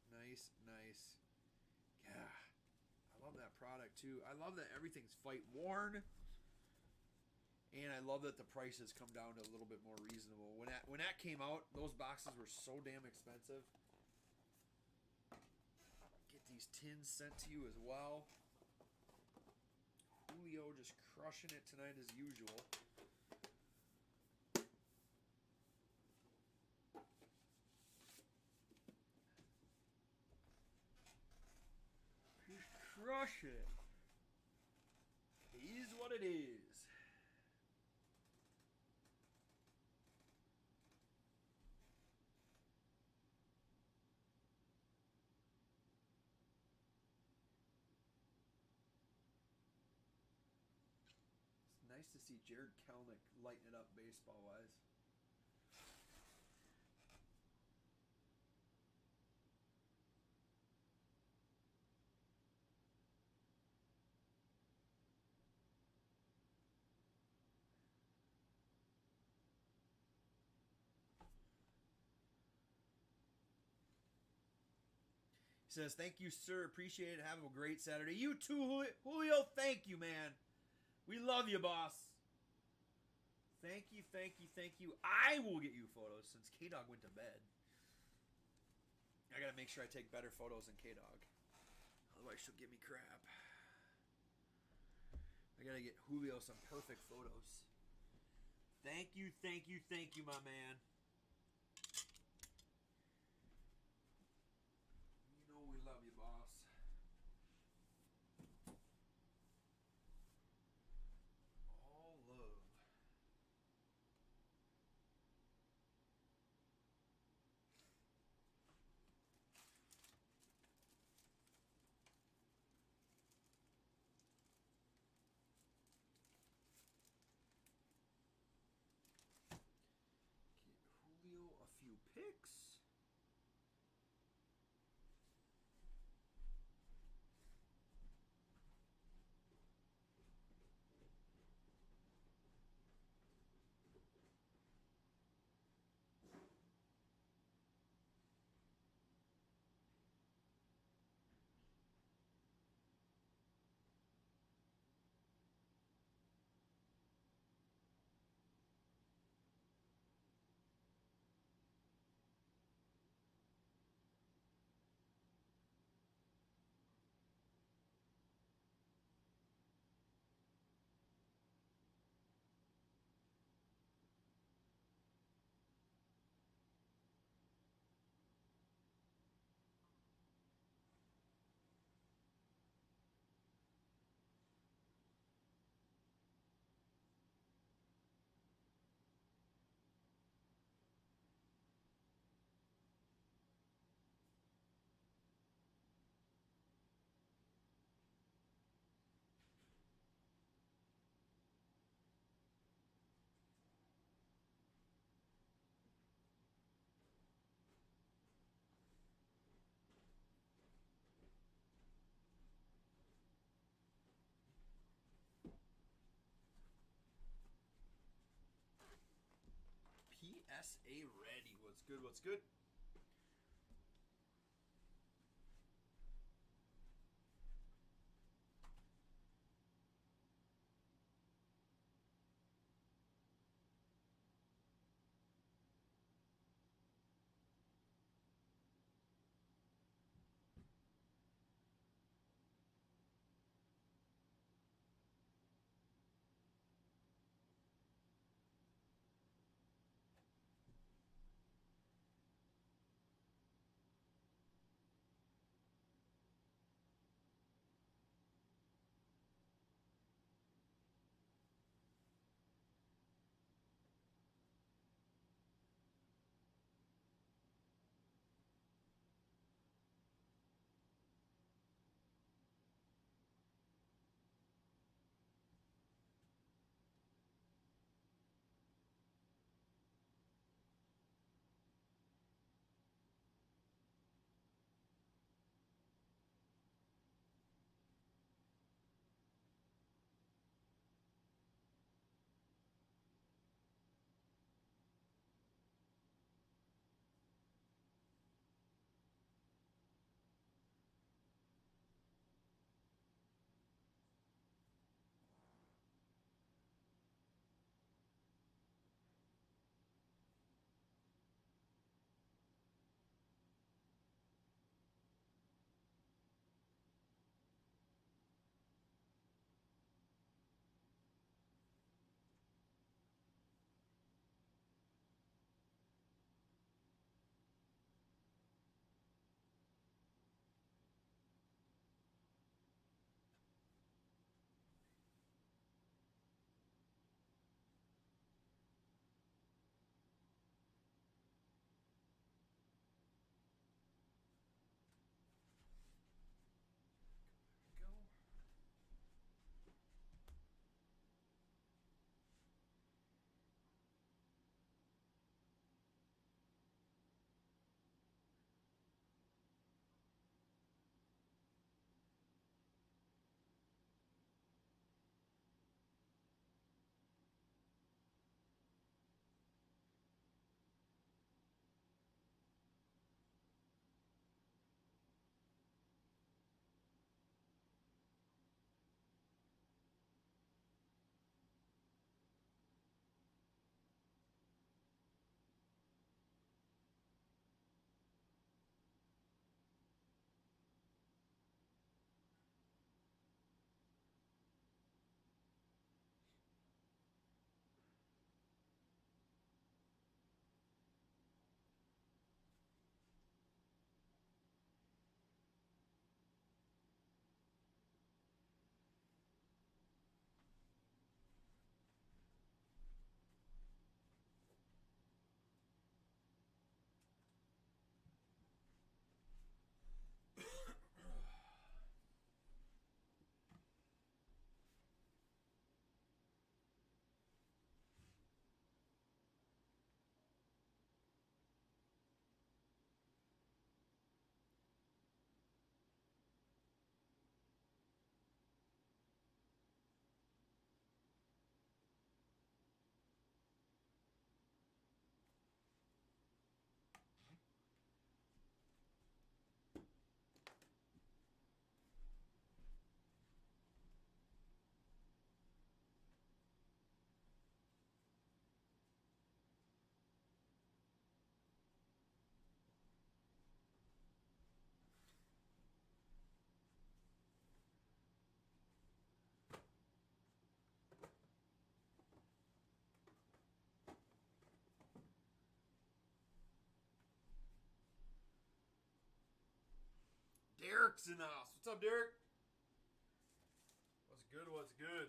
Yeah. I love that product too. I love that everything's fight worn. And I love that the prices come down to a little bit more reasonable. When that came out, those boxes were so damn expensive. Get these tins sent to you as well. Julio just crushing it tonight as usual. Crush it. It is what it is. It's nice to see Jared Kelnick lighting it up baseball-wise. He says, "Thank you, sir. Appreciate it. Have a great Saturday." You too, Julio. Thank you, man. We love you, boss. Thank you, thank you, thank you. I will get you photos since K-Dog went to bed. I gotta make sure I take better photos than K-Dog. Otherwise she'll give me crap. I gotta get Julio some perfect photos. Thank you, thank you, thank you, my man. You know we love you, boss. All love. Get Julio a few pics. PSA ready. What's good? What's good? Derek's in the house. What's up, Derek? What's good? What's good?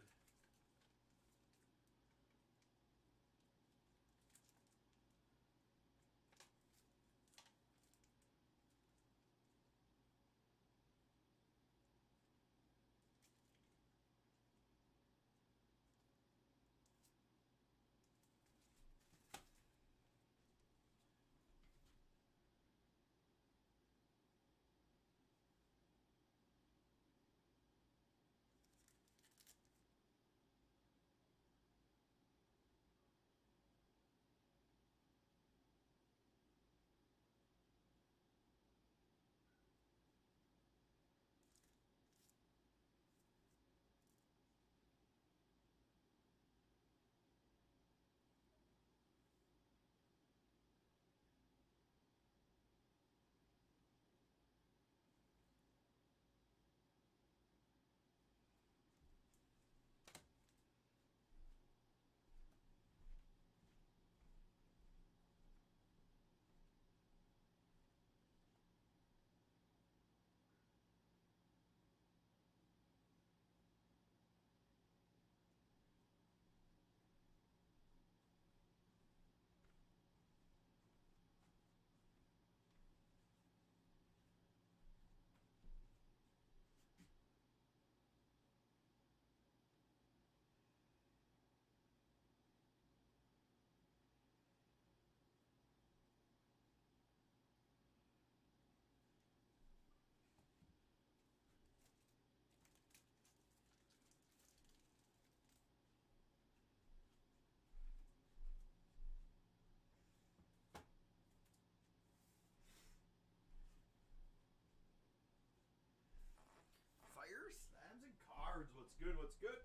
Fire, slams, and cards. What's good? What's good?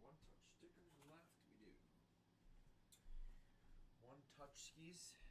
One touch stickers left. We do. One touch skis.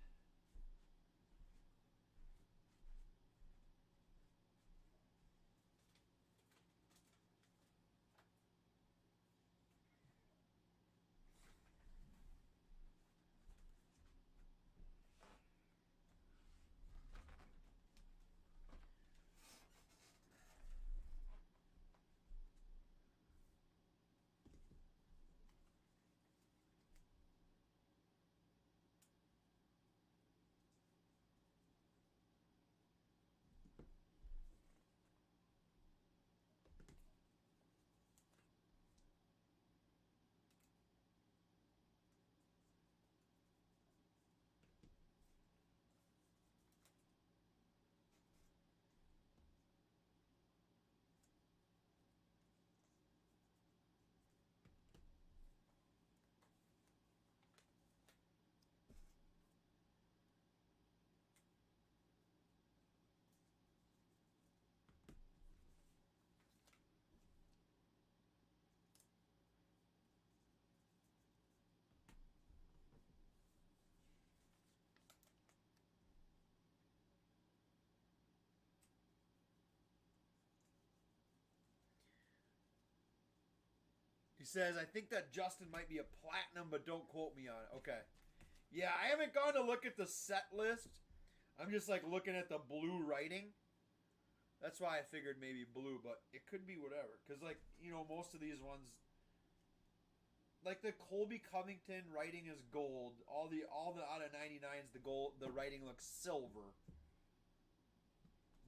He says, I think that Justin might be a platinum, but don't quote me on it. Okay. Yeah, I haven't gone to look at the set list. I'm just like looking at the blue writing. That's why I figured maybe blue, but it could be whatever. Because, like, you know, most of these ones, like the Colby Covington writing is gold. All the out of 99s, the gold, the writing looks silver.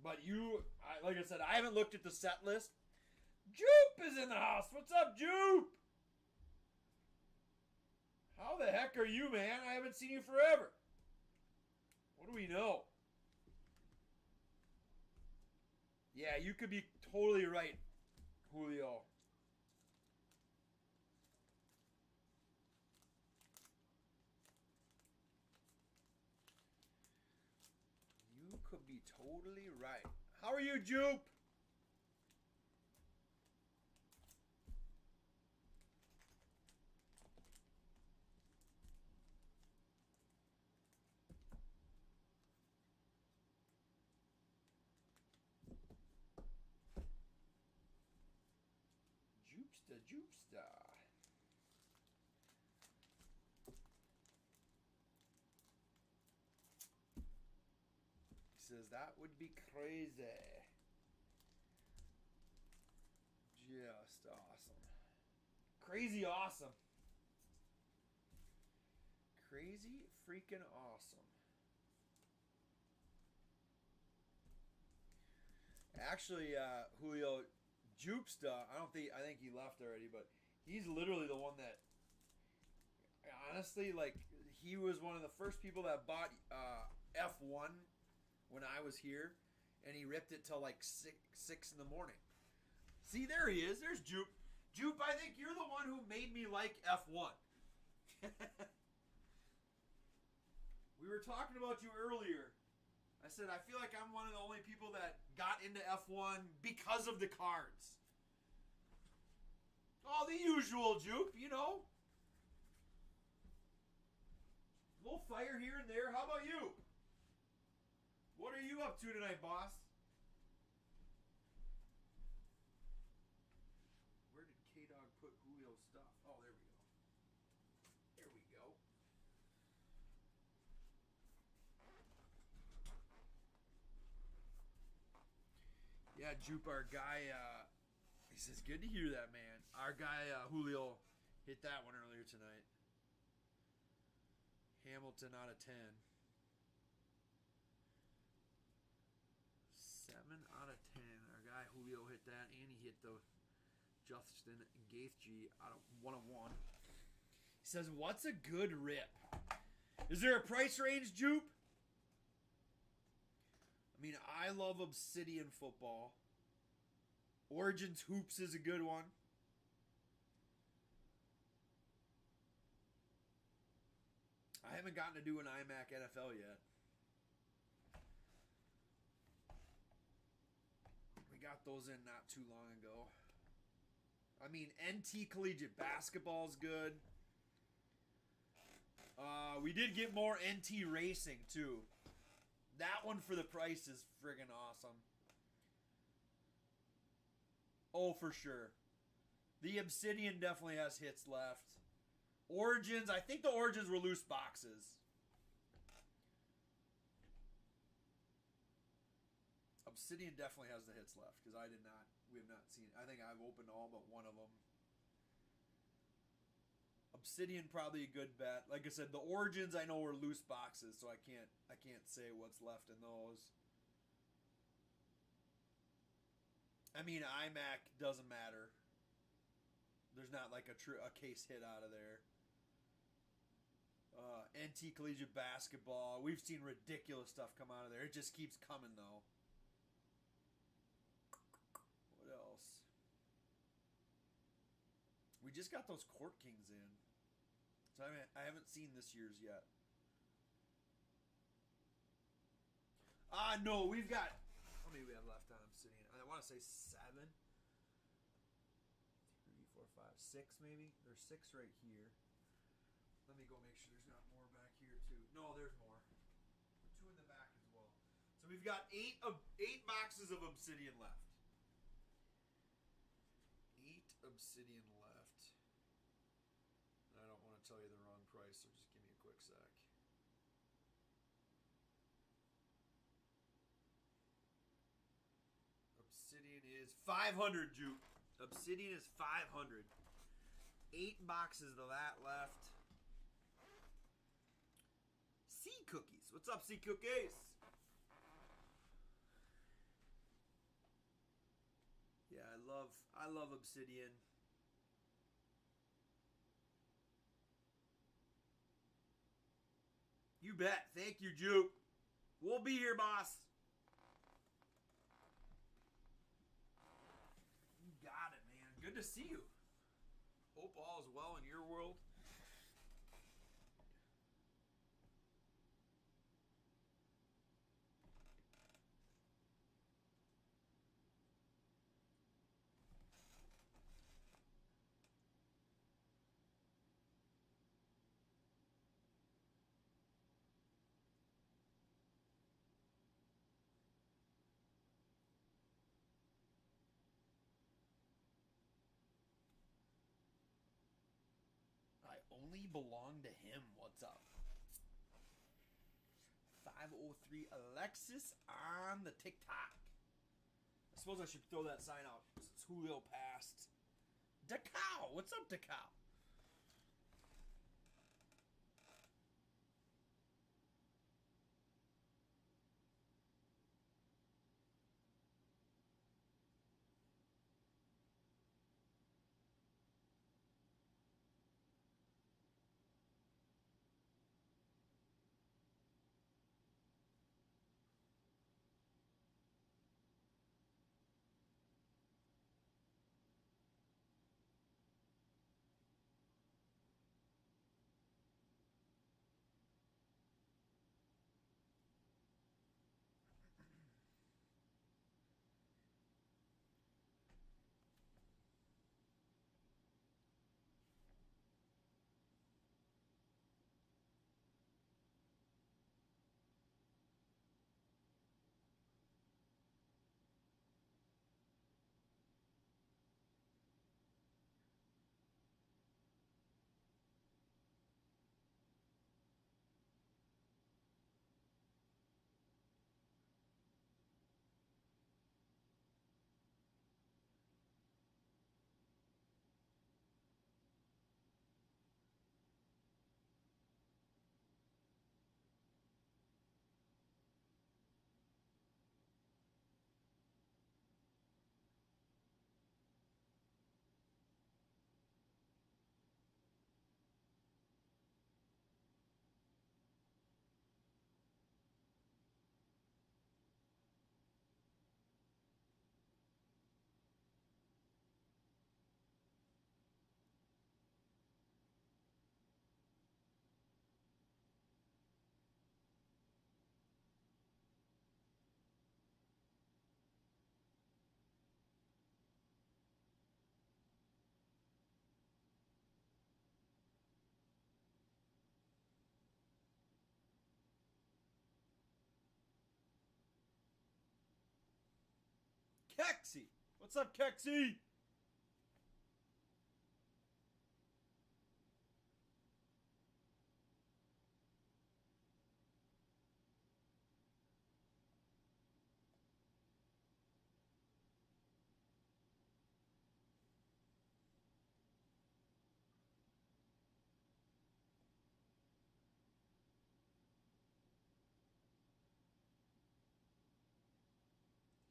But like I said, I haven't looked at the set list. Jupe is in the house. What's up, Jupe? How the heck are you, man? I haven't seen you forever. What do we know? Yeah, you could be totally right, Julio. You could be totally right. How are you, Jupe? Jupesta. prices. That would be crazy. Just awesome. Crazy awesome. Crazy freaking awesome. Actually, Julio Jupsta, I think he left already, but he's literally the one that, honestly, like, he was one of the first people that bought F1 when I was here, and he ripped it till like 6 in the morning. See, there he is. There's Jupe. Jupe, I think you're the one who made me like F1. We were talking about you earlier. I said, I feel like I'm one of the only people that got into F1 because of the cards. Oh, the usual, Jupe, you know. A little fire here and there. How about you? What are you up to tonight, boss? Where did K-Dog put Julio's stuff? Oh, there we go. There we go. Yeah, Jupe, our guy, he says, good to hear that, man. Our guy, Julio, hit that one earlier tonight. Hamilton out of 10. 7 out of 10. Our guy, Julio, hit that, and he hit the Justin Gaethje out of 1 of 1. He says, what's a good rip? Is there a price range, Jupe? I mean, I love Obsidian football. Origins Hoops is a good one. I haven't gotten to do an iMac NFL yet. We got those in not too long ago. I mean, NT Collegiate Basketball is good. We did get more NT Racing, too. That one for the price is friggin' awesome. Oh, for sure. The Obsidian definitely has hits left. Origins, I think the Origins were loose boxes. Obsidian definitely has the hits left because we have not seen it. I think I've opened all but one of them. Obsidian probably a good bet. Like I said, the Origins I know were loose boxes, so I can't say what's left in those. I mean, iMac doesn't matter. There's not like a case hit out of there. NT Collegiate Basketball. We've seen ridiculous stuff come out of there. It just keeps coming though. What else? We just got those Court Kings in. So I haven't seen this year's yet. No, we've got... How many do we have left on Obsidian? I want to say 7. 3, 4, 5, 6 maybe? There's 6 right here. Let me go make sure there's not more back here too. No, there's more. 2 in the back as well. So we've got 8 boxes of Obsidian left. 8 Obsidian left. I don't want to tell you the wrong price, so just give me a quick sec. Obsidian is 500, Juke. Obsidian is 500. 8 boxes of that left. Sea Cookies. What's up, Sea Cookies? Yeah, I love Obsidian. You bet. Thank you, Juke. We'll be here, boss. You got it, man. Good to see you. Hope all is well in your world. I only belong to him. What's up? 500 503 Alexis on the TikTok. I suppose I should throw that sign out since Julio passed. DeCow! What's up, DeCow? Kexy! What's up, Kexy?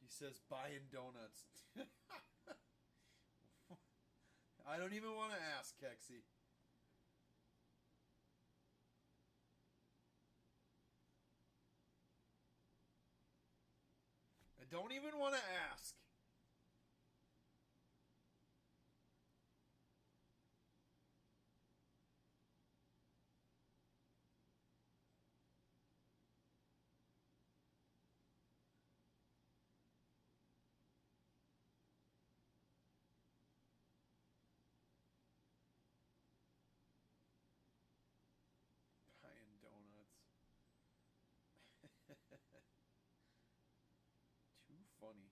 He says buying donuts. I don't even want to ask, Kexy. I don't even want to ask. Buying donuts. Too funny.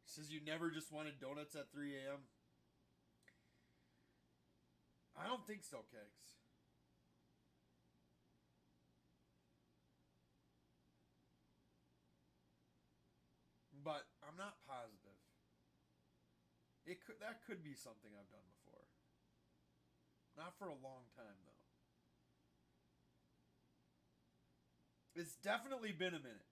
He says you never just wanted donuts at 3 a.m. I don't think so, Kegs. But I'm not positive. That could be something I've done before. Not for a long time though. It's definitely been a minute.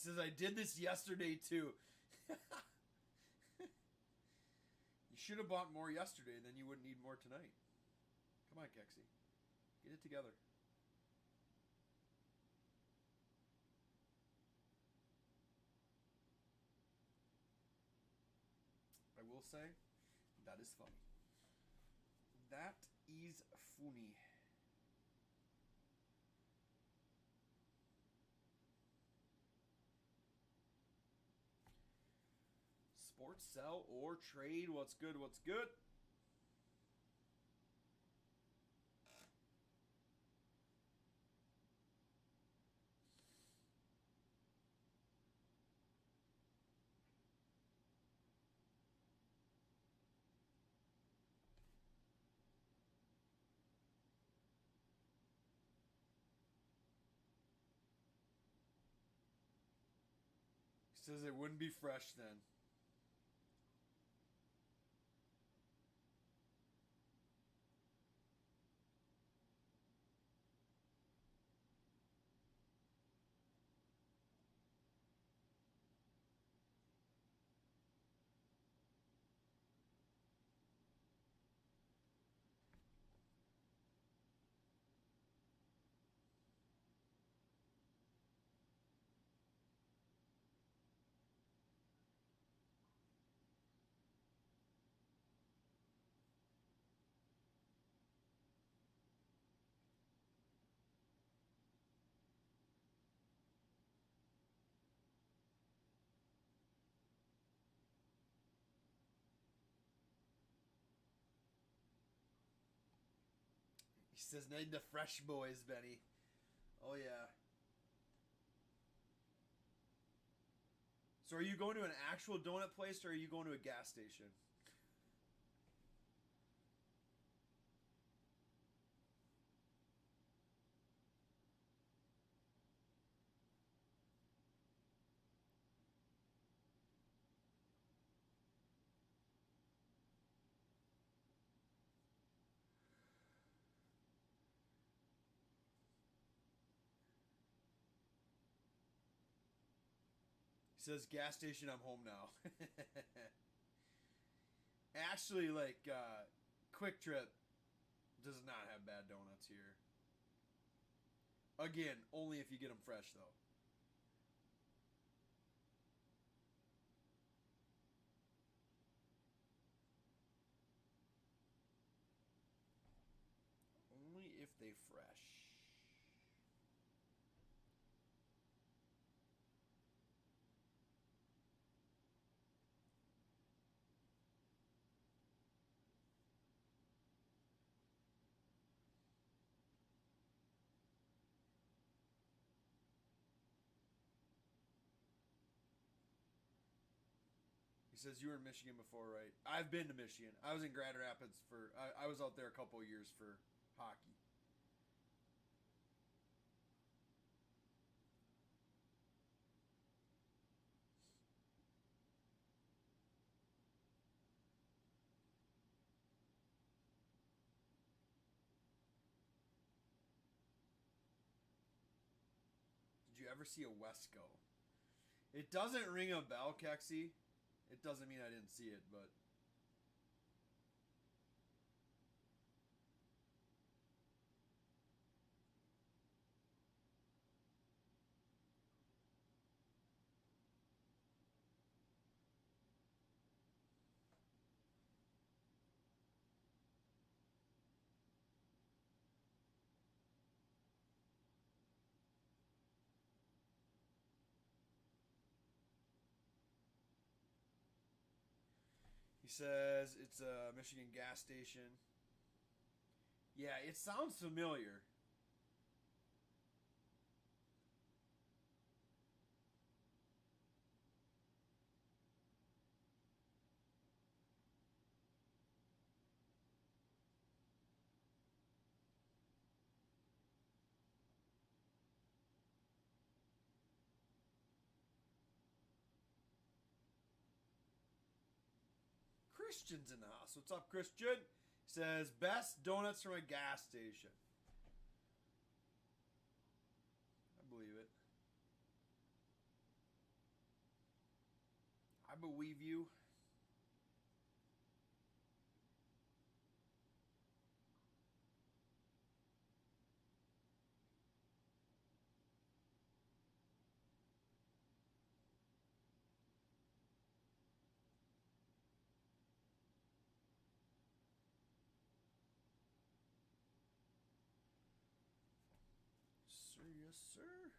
says, I did this yesterday too. You should have bought more yesterday, then you wouldn't need more tonight. Come on, Kexi. Get it together. I will say, that is funny. That is funny. Sports, sell, or trade. What's good? What's good? He says it wouldn't be fresh then. He says, need the fresh boys, Benny. Oh, yeah. So are you going to an actual donut place or are you going to a gas station? He says, gas station, I'm home now. Actually, like, Quick Trip does not have bad donuts here. Again, only if you get them fresh, though. Only if they fresh. He says you were in Michigan before, right? I've been to Michigan. I was in Grand Rapids for. I was out there a couple of years for hockey. Did you ever see a Wesco? It doesn't ring a bell, Kexi. It doesn't mean I didn't see it, but. He says it's a Michigan gas station. Yeah, it sounds familiar. Christian's in the house. What's up, Christian? He says, best donuts from a gas station. I believe it. a Wii View. Sir, yes, sir.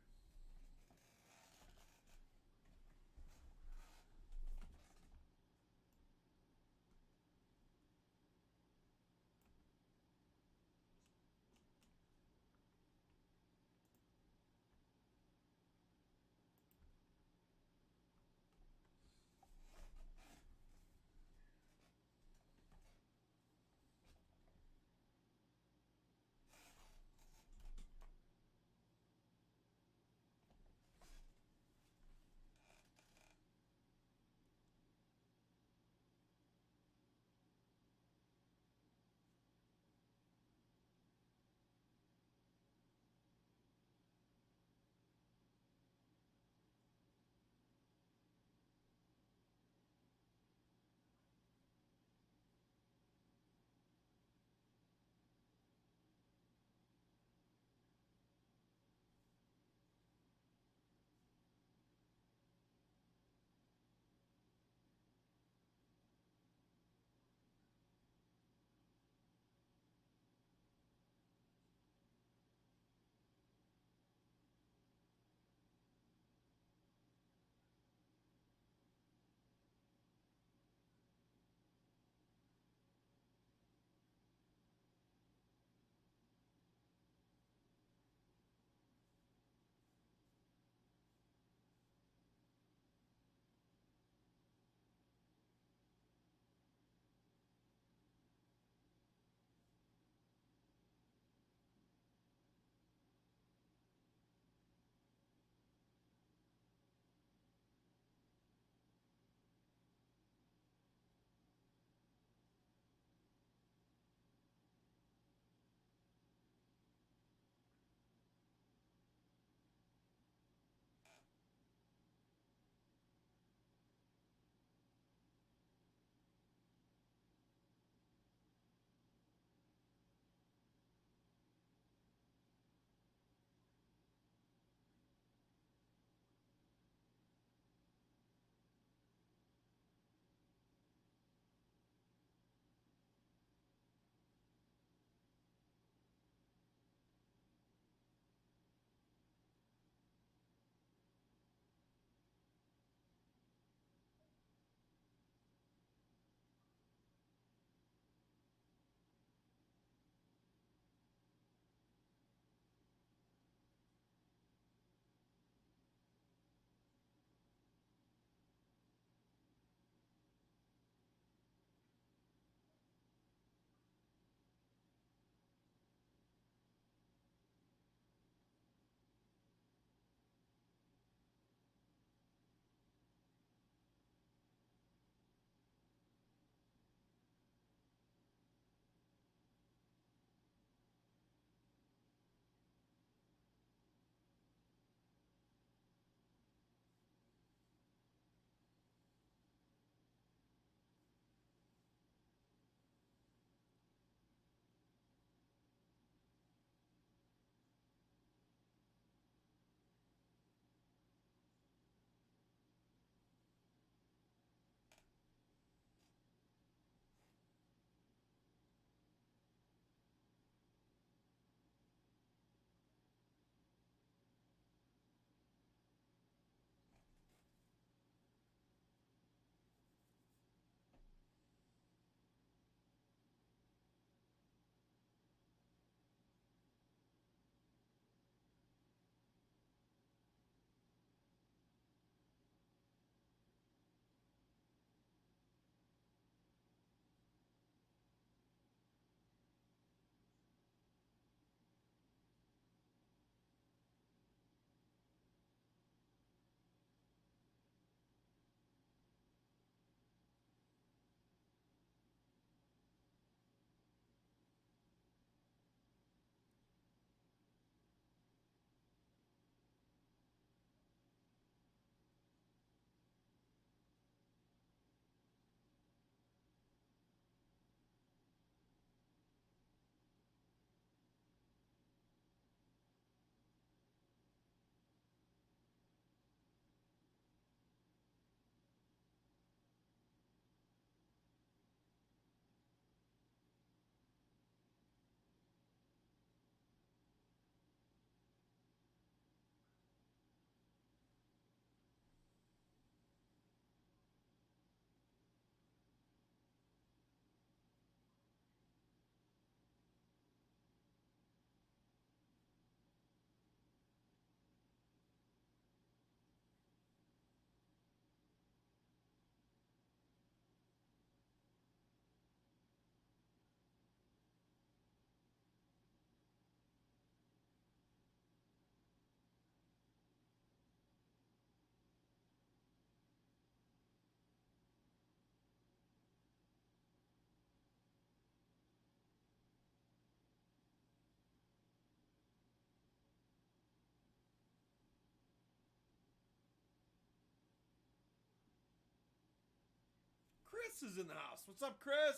Chris is in the house. What's up, Chris?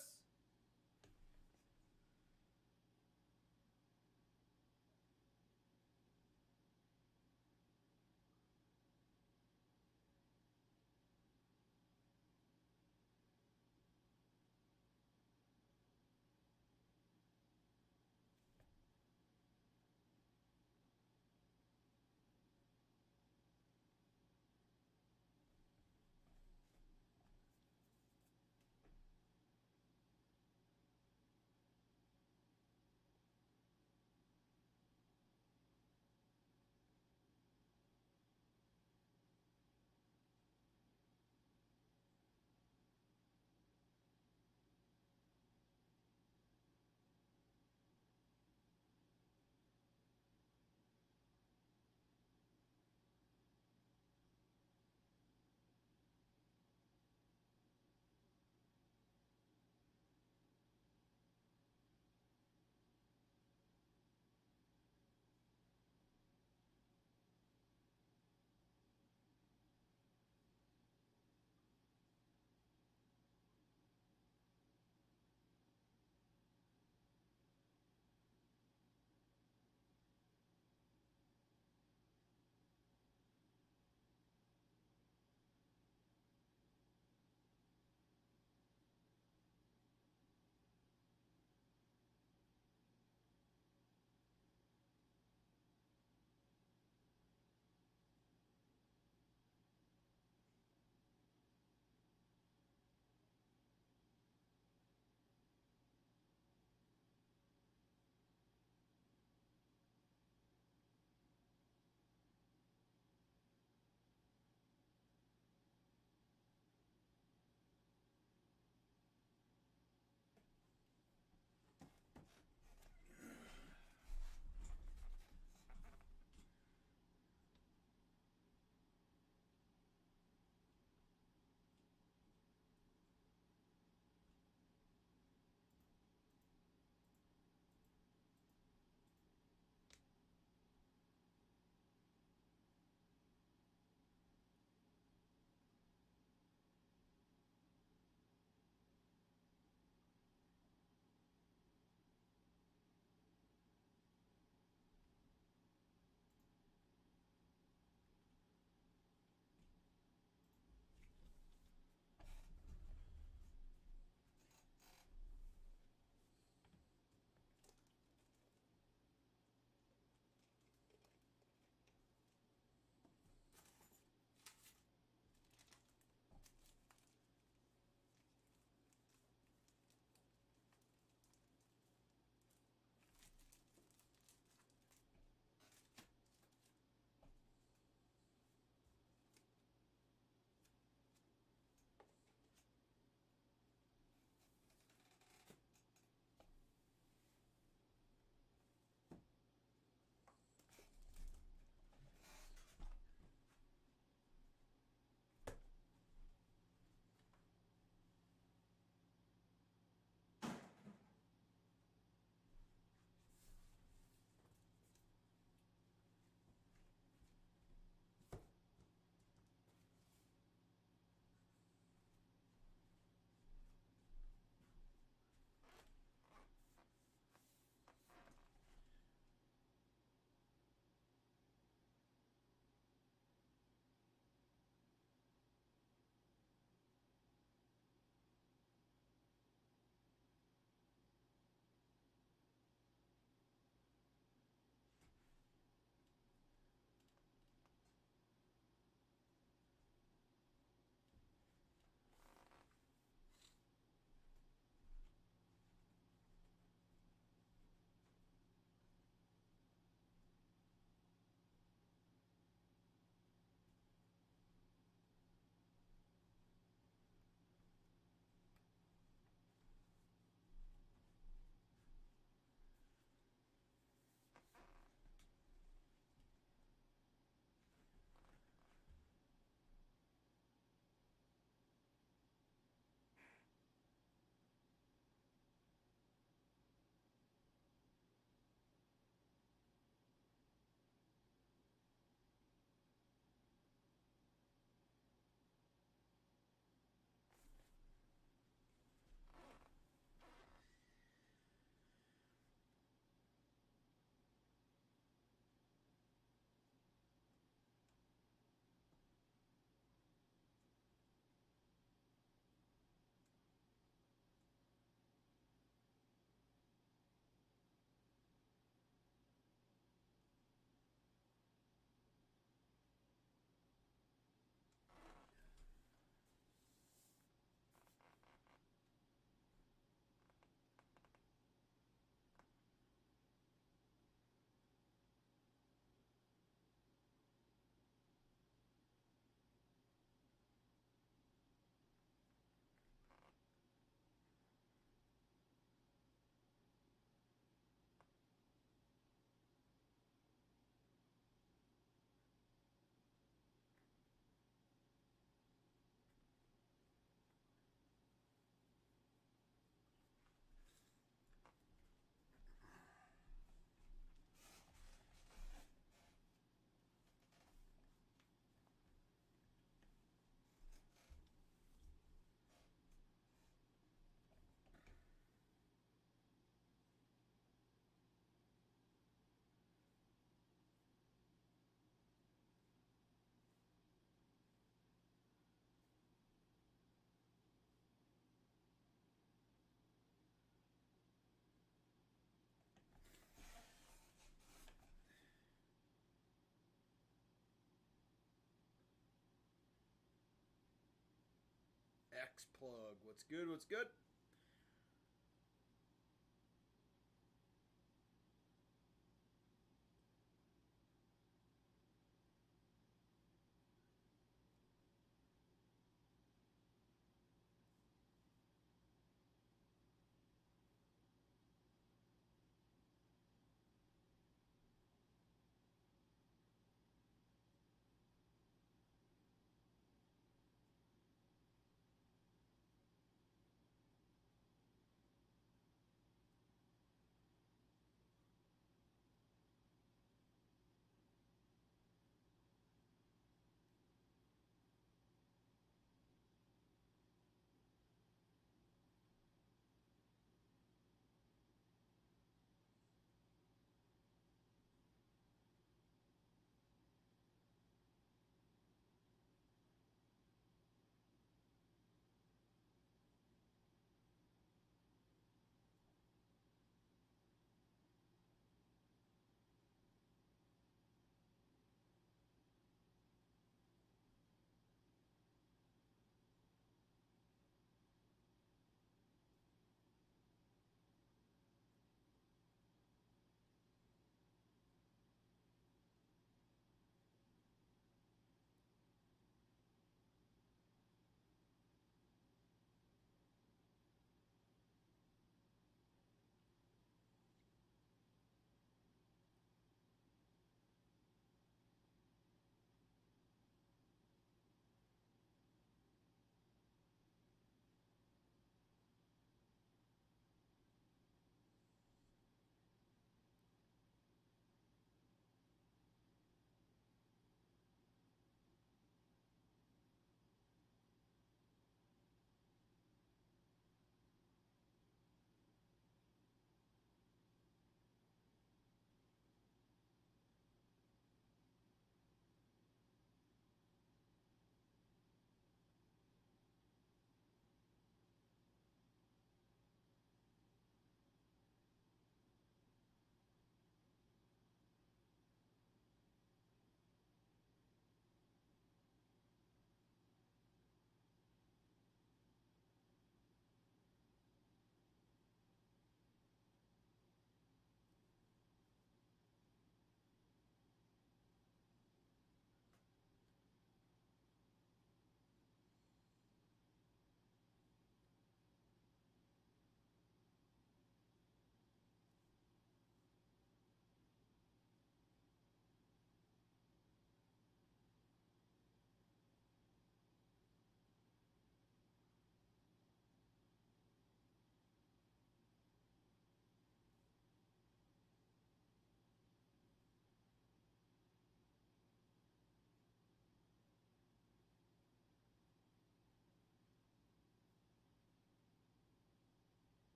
plug. What's good? What's good?